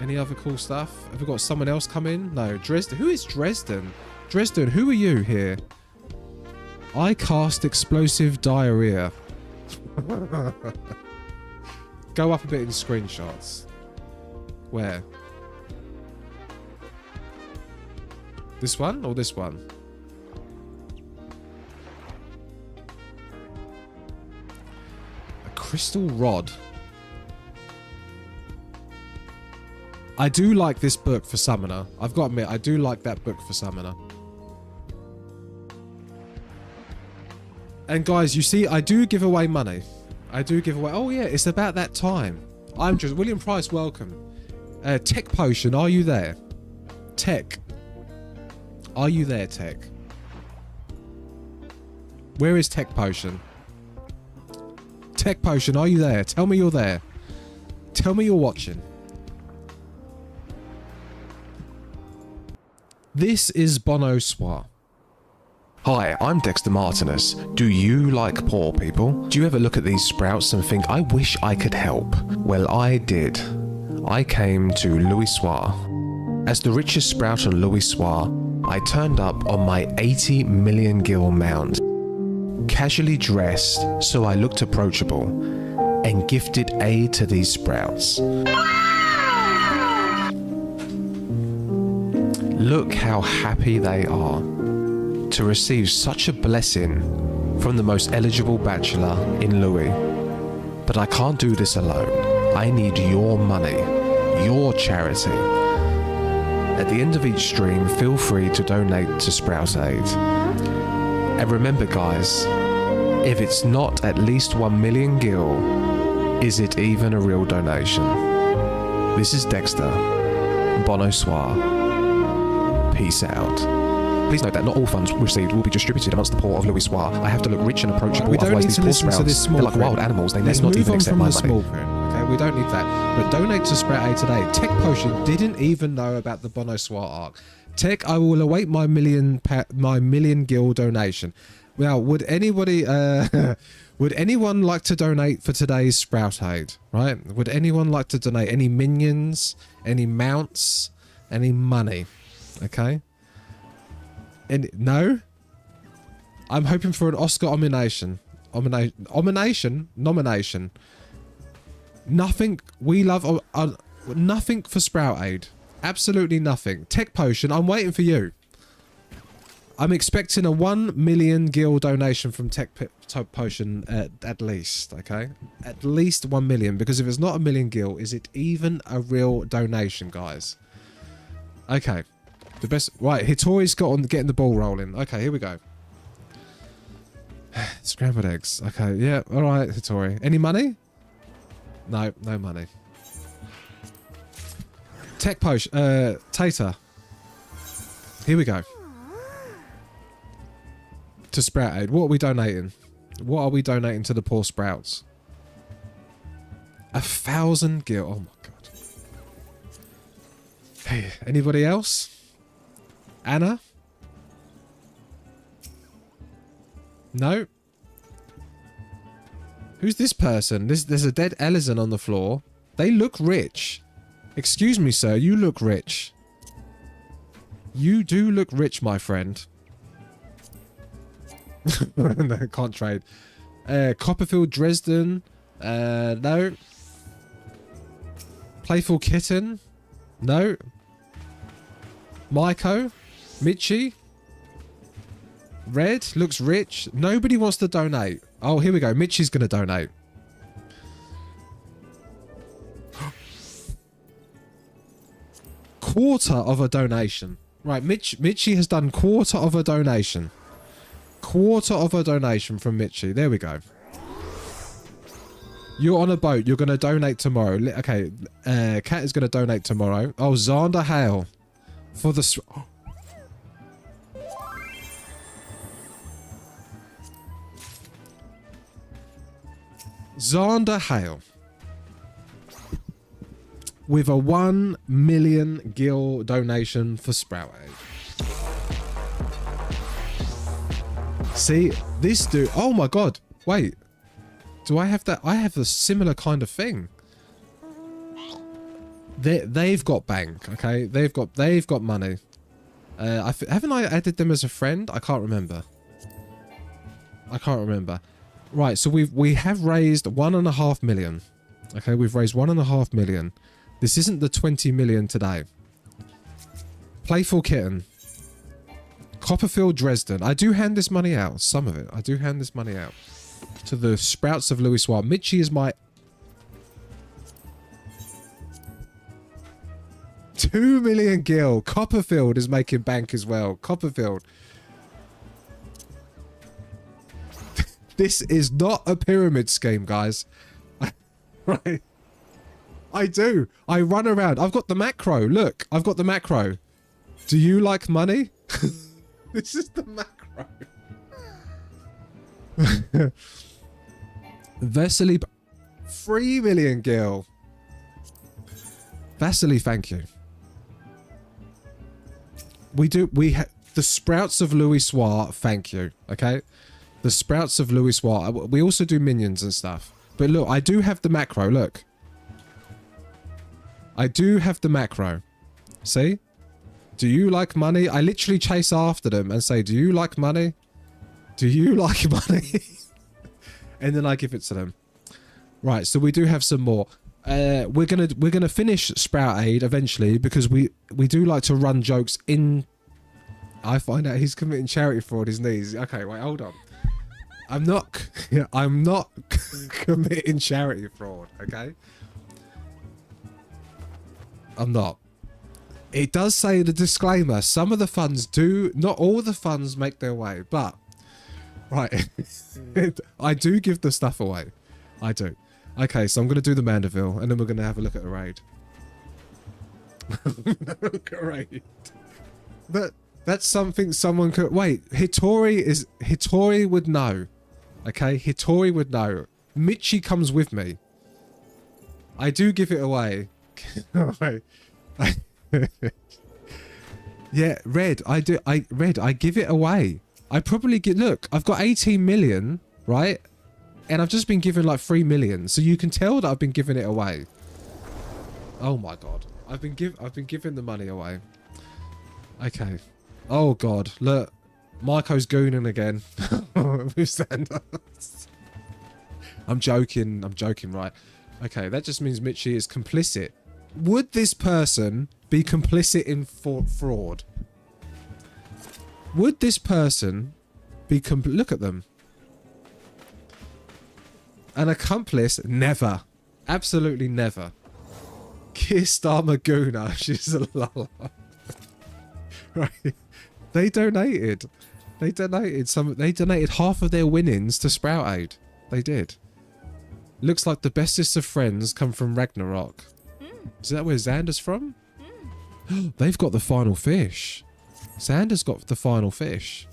Speaker 1: Any other cool stuff? Have we got someone else come in? No. Dresden. Who is Dresden? Dresden, who are you here? I cast explosive diarrhea. Go up a bit in screenshots. Where? This one or this one? A crystal rod. I do like this book for Summoner. I've got to admit, I do like that book for Summoner. And guys, you see, I do give away money. I do give away... Oh yeah, it's about that time. I'm just... William Price, welcome. Tech Potion, are you there? Tech. Are you there, Tech? Where is Tech Potion? Tech Potion, are you there? Tell me you're there. Tell me you're watching. This is Bono Soir. Hi, I'm Dexter Martinus. Do you like poor people? Do you ever look at these sprouts and think, I wish I could help? Well, I did. I came to Louis Soir. As the richest sprout on Louis Soir, I turned up on my 80 million gil mount. Casually dressed so I looked approachable, and gifted aid to these sprouts. Look how happy they are to receive such a blessing from the most eligible bachelor in Louis. But I can't do this alone. I need your money, your charity. At the end of each stream, feel free to donate to Sprout Aid. And remember guys, if it's not at least 1 million gil, is it even a real donation? This is Dexter. Bono Soir. Peace out. Please note that not all funds received will be distributed amongst the poor of Louis Soir. I have to look rich and approachable, we don't otherwise need
Speaker 13: They're like wild
Speaker 1: animals.
Speaker 13: They
Speaker 1: Let's
Speaker 13: may not
Speaker 1: move
Speaker 13: even
Speaker 1: on
Speaker 13: accept
Speaker 1: from
Speaker 13: my
Speaker 1: the
Speaker 13: money.
Speaker 1: small print. Okay, we don't need that. But donate to Sprout Aid today. Tech Potion didn't even know about the Bono Soir arc. Tech, I will await my million gil donation. Now, would anybody would anyone like to donate for today's Sprout Aid? Right? Would anyone like to donate any minions, any mounts, any money? Okay. And no. I'm hoping for an Oscar nomination. Nomination. Nothing. We love nothing for Sprout Aid. Absolutely nothing. Tech Potion, I'm waiting for you. I'm expecting a 1 million gil donation from Tech Potion at least, okay? At least 1 million, because if it's not a million gil, is it even a real donation, guys? Okay. The best... Right, Hitori's got on getting the ball rolling. Okay, here we go. Scrambled eggs. Okay, yeah, alright, Hitori. Any money? No, no money. Tech Potion, Tater. Here we go. To Sprout Aid. What are we donating? What are we donating to the poor sprouts? 1,000 gil. Oh my god. Hey, anybody else? Anna? No? Who's this person? There's a dead Ellison on the floor. They look rich. Excuse me, sir. You look rich. You do look rich, my friend. No, can't trade. Copperfield, Dresden. No. Playful Kitten. No. Maiko. Michi. Red. Looks rich. Nobody wants to donate. Oh, here we go. Michi's going to donate. Quarter of a donation. Right, Michi has done quarter of a donation. Quarter of a donation from Michi. There we go. You're on a boat. You're going to donate tomorrow. Okay, Kat is going to donate tomorrow. Oh, Xander Hale. For the... Xander Hale. With a 1 million gil donation for Sprout Aid. See, this dude... Oh my god. Wait. Do I have that? I have a similar kind of thing. They've got bank, okay? They've got money. Haven't I added them as a friend? I can't remember. I can't remember. Right, so we have raised 1.5 million. Okay, we've raised 1.5 million. This isn't the 20 million today. Playful Kitten. Copperfield, Dresden. I do hand this money out. Some of it. I do hand this money out. To the Sprouts of Louis Soir. Michi is my... 2 million gil. Copperfield is making bank as well. Copperfield. This is not a pyramid scheme, guys. Right. I do. I run around. I've got the macro. Look, I've got the macro. Do you like money? This is the macro. Vesely, 3 million gil. Vasily, thank you. We have the Sprouts of Louis Soir, thank you. Okay, the Sprouts of Louis Soir. We also do minions and stuff. But look, I do have the macro. Look, I do have the macro. See? Do you like money? I literally chase after them and say, "Do you like money? Do you like money?" And then I give it to them. Right, so we do have some more. We're gonna finish Sprout Aid eventually because we do like to run jokes in. I find out he's committing charity fraud. His knees. Okay, wait, hold on. I'm not committing charity fraud. Okay, I'm not. It does say the disclaimer. Some of the funds do. Not all the funds make their way, but right, I do give the stuff away. I do. Okay, so I'm going to do the Mandeville, and then we're going to have a look at a raid. Great. That's something someone could... Wait, Hitori would know. Okay, Hitori would know. Michi comes with me. I do give it away. Yeah, Red, I give it away. I probably get, look, I've got 18 million, right? And I've just been given like 3 million. So you can tell that I've been giving it away. Oh my God. I've been giving the money away. Okay. Oh God, look. Marco's gooning again. With Sanders. I'm joking, right? Okay, that just means Mitchie is complicit. Would this person be complicit in fraud? Would this person be look at them. An accomplice? Never. Absolutely never. Kistar Maguna. She's a lol. Right. They donated. They donated half of their winnings to Sprout Aid. They did. Looks like the bestest of friends come from Ragnarok. Is that where Xander's from? They've got the final fish. Xander's got the final fish.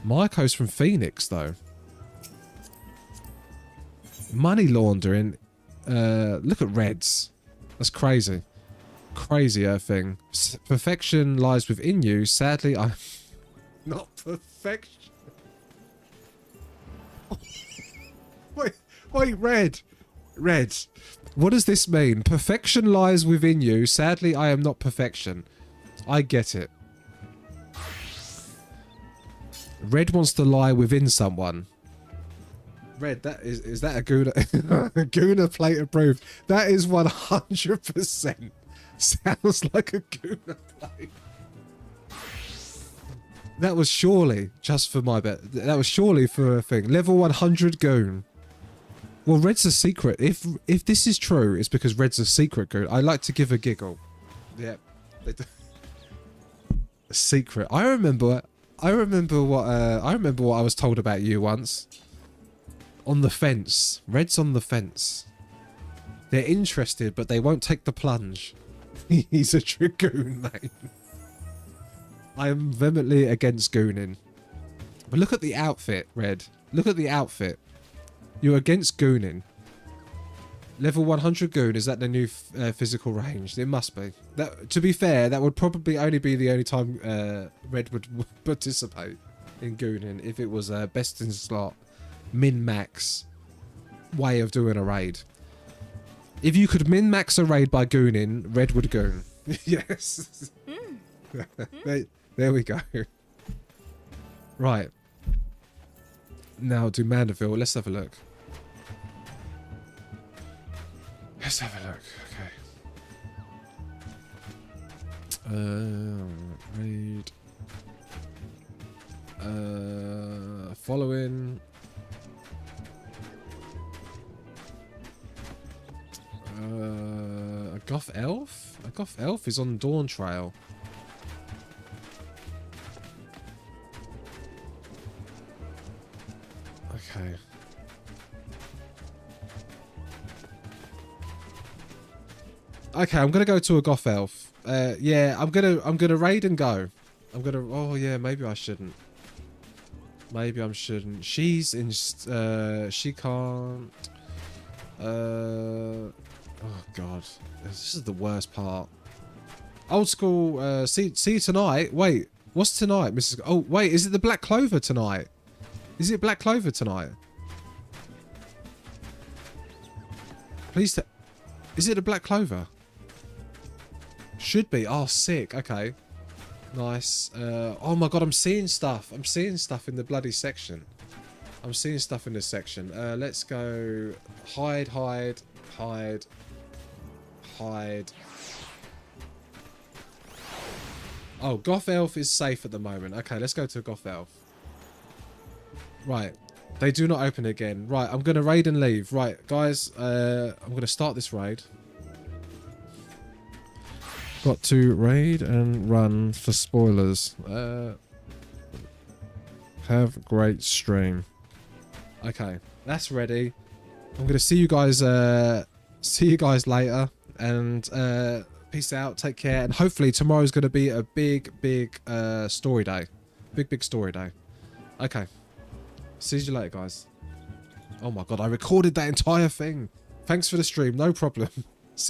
Speaker 1: Marco's from Phoenix, though. Money laundering. Look at Reds. That's crazy. Crazier thing. Perfection lies within you. Sadly, I'm not perfection. Wait, Red. What does this mean? Perfection lies within you. Sadly, I am not perfection. I get it. Red wants to lie within someone. Red, that is that a Guna? Guna plate approved. That is 100%. Sounds like a Guna plate. That was surely just for my bet. That was surely for a thing. Level 100 goon. Well, Red's a secret. If this is true, it's because Red's a secret goon. I like to give a giggle. Yeah. A secret. I remember what I was told about you once. On the fence. Red's on the fence. They're interested, but they won't take the plunge. He's a dragoon, mate. I am vehemently against gooning. But look at the outfit, Red. Look at the outfit. You're against gooning. Level 100 goon, is that the new physical range? It must be. That, to be fair, that would probably only be the only time Red would participate in gooning if it was a best in slot, min-max way of doing a raid. If you could min-max a raid by gooning, Red would goon. Yes. There we go. Right. Now do Mandeville. Let's have a look. Let's have a look. Okay. Raid. Following. A Goth Elf? A Goth Elf is on Dawn Trail. Okay. Okay, I'm gonna go to a Goth Elf. Yeah, I'm gonna raid and go. Oh yeah, maybe I shouldn't. Maybe I shouldn't. She's in. She can't. Oh god, this is the worst part. Old school. See you tonight. Wait, what's tonight, Mrs. Oh wait, is it the Black Clover tonight? Is it Black Clover tonight? Please. Is it a Black Clover? Should be. Oh, sick. Okay. Nice. Oh my god, I'm seeing stuff. I'm seeing stuff in the bloody section. I'm seeing stuff in this section. Let's go. Hide. Oh, Goth Elf is safe at the moment. Okay, let's go to Goth Elf. Right. They do not open again. Right, I'm going to raid and leave. Right, guys, I'm going to start this raid. Got to raid and run for spoilers. Have a great stream. Okay, that's ready. I'm going to see you guys later. And peace out, take care. And hopefully tomorrow's going to be a big story day. Big story day. Okay. See you later, guys. Oh my god, I recorded that entire thing. Thanks for the stream, no problem.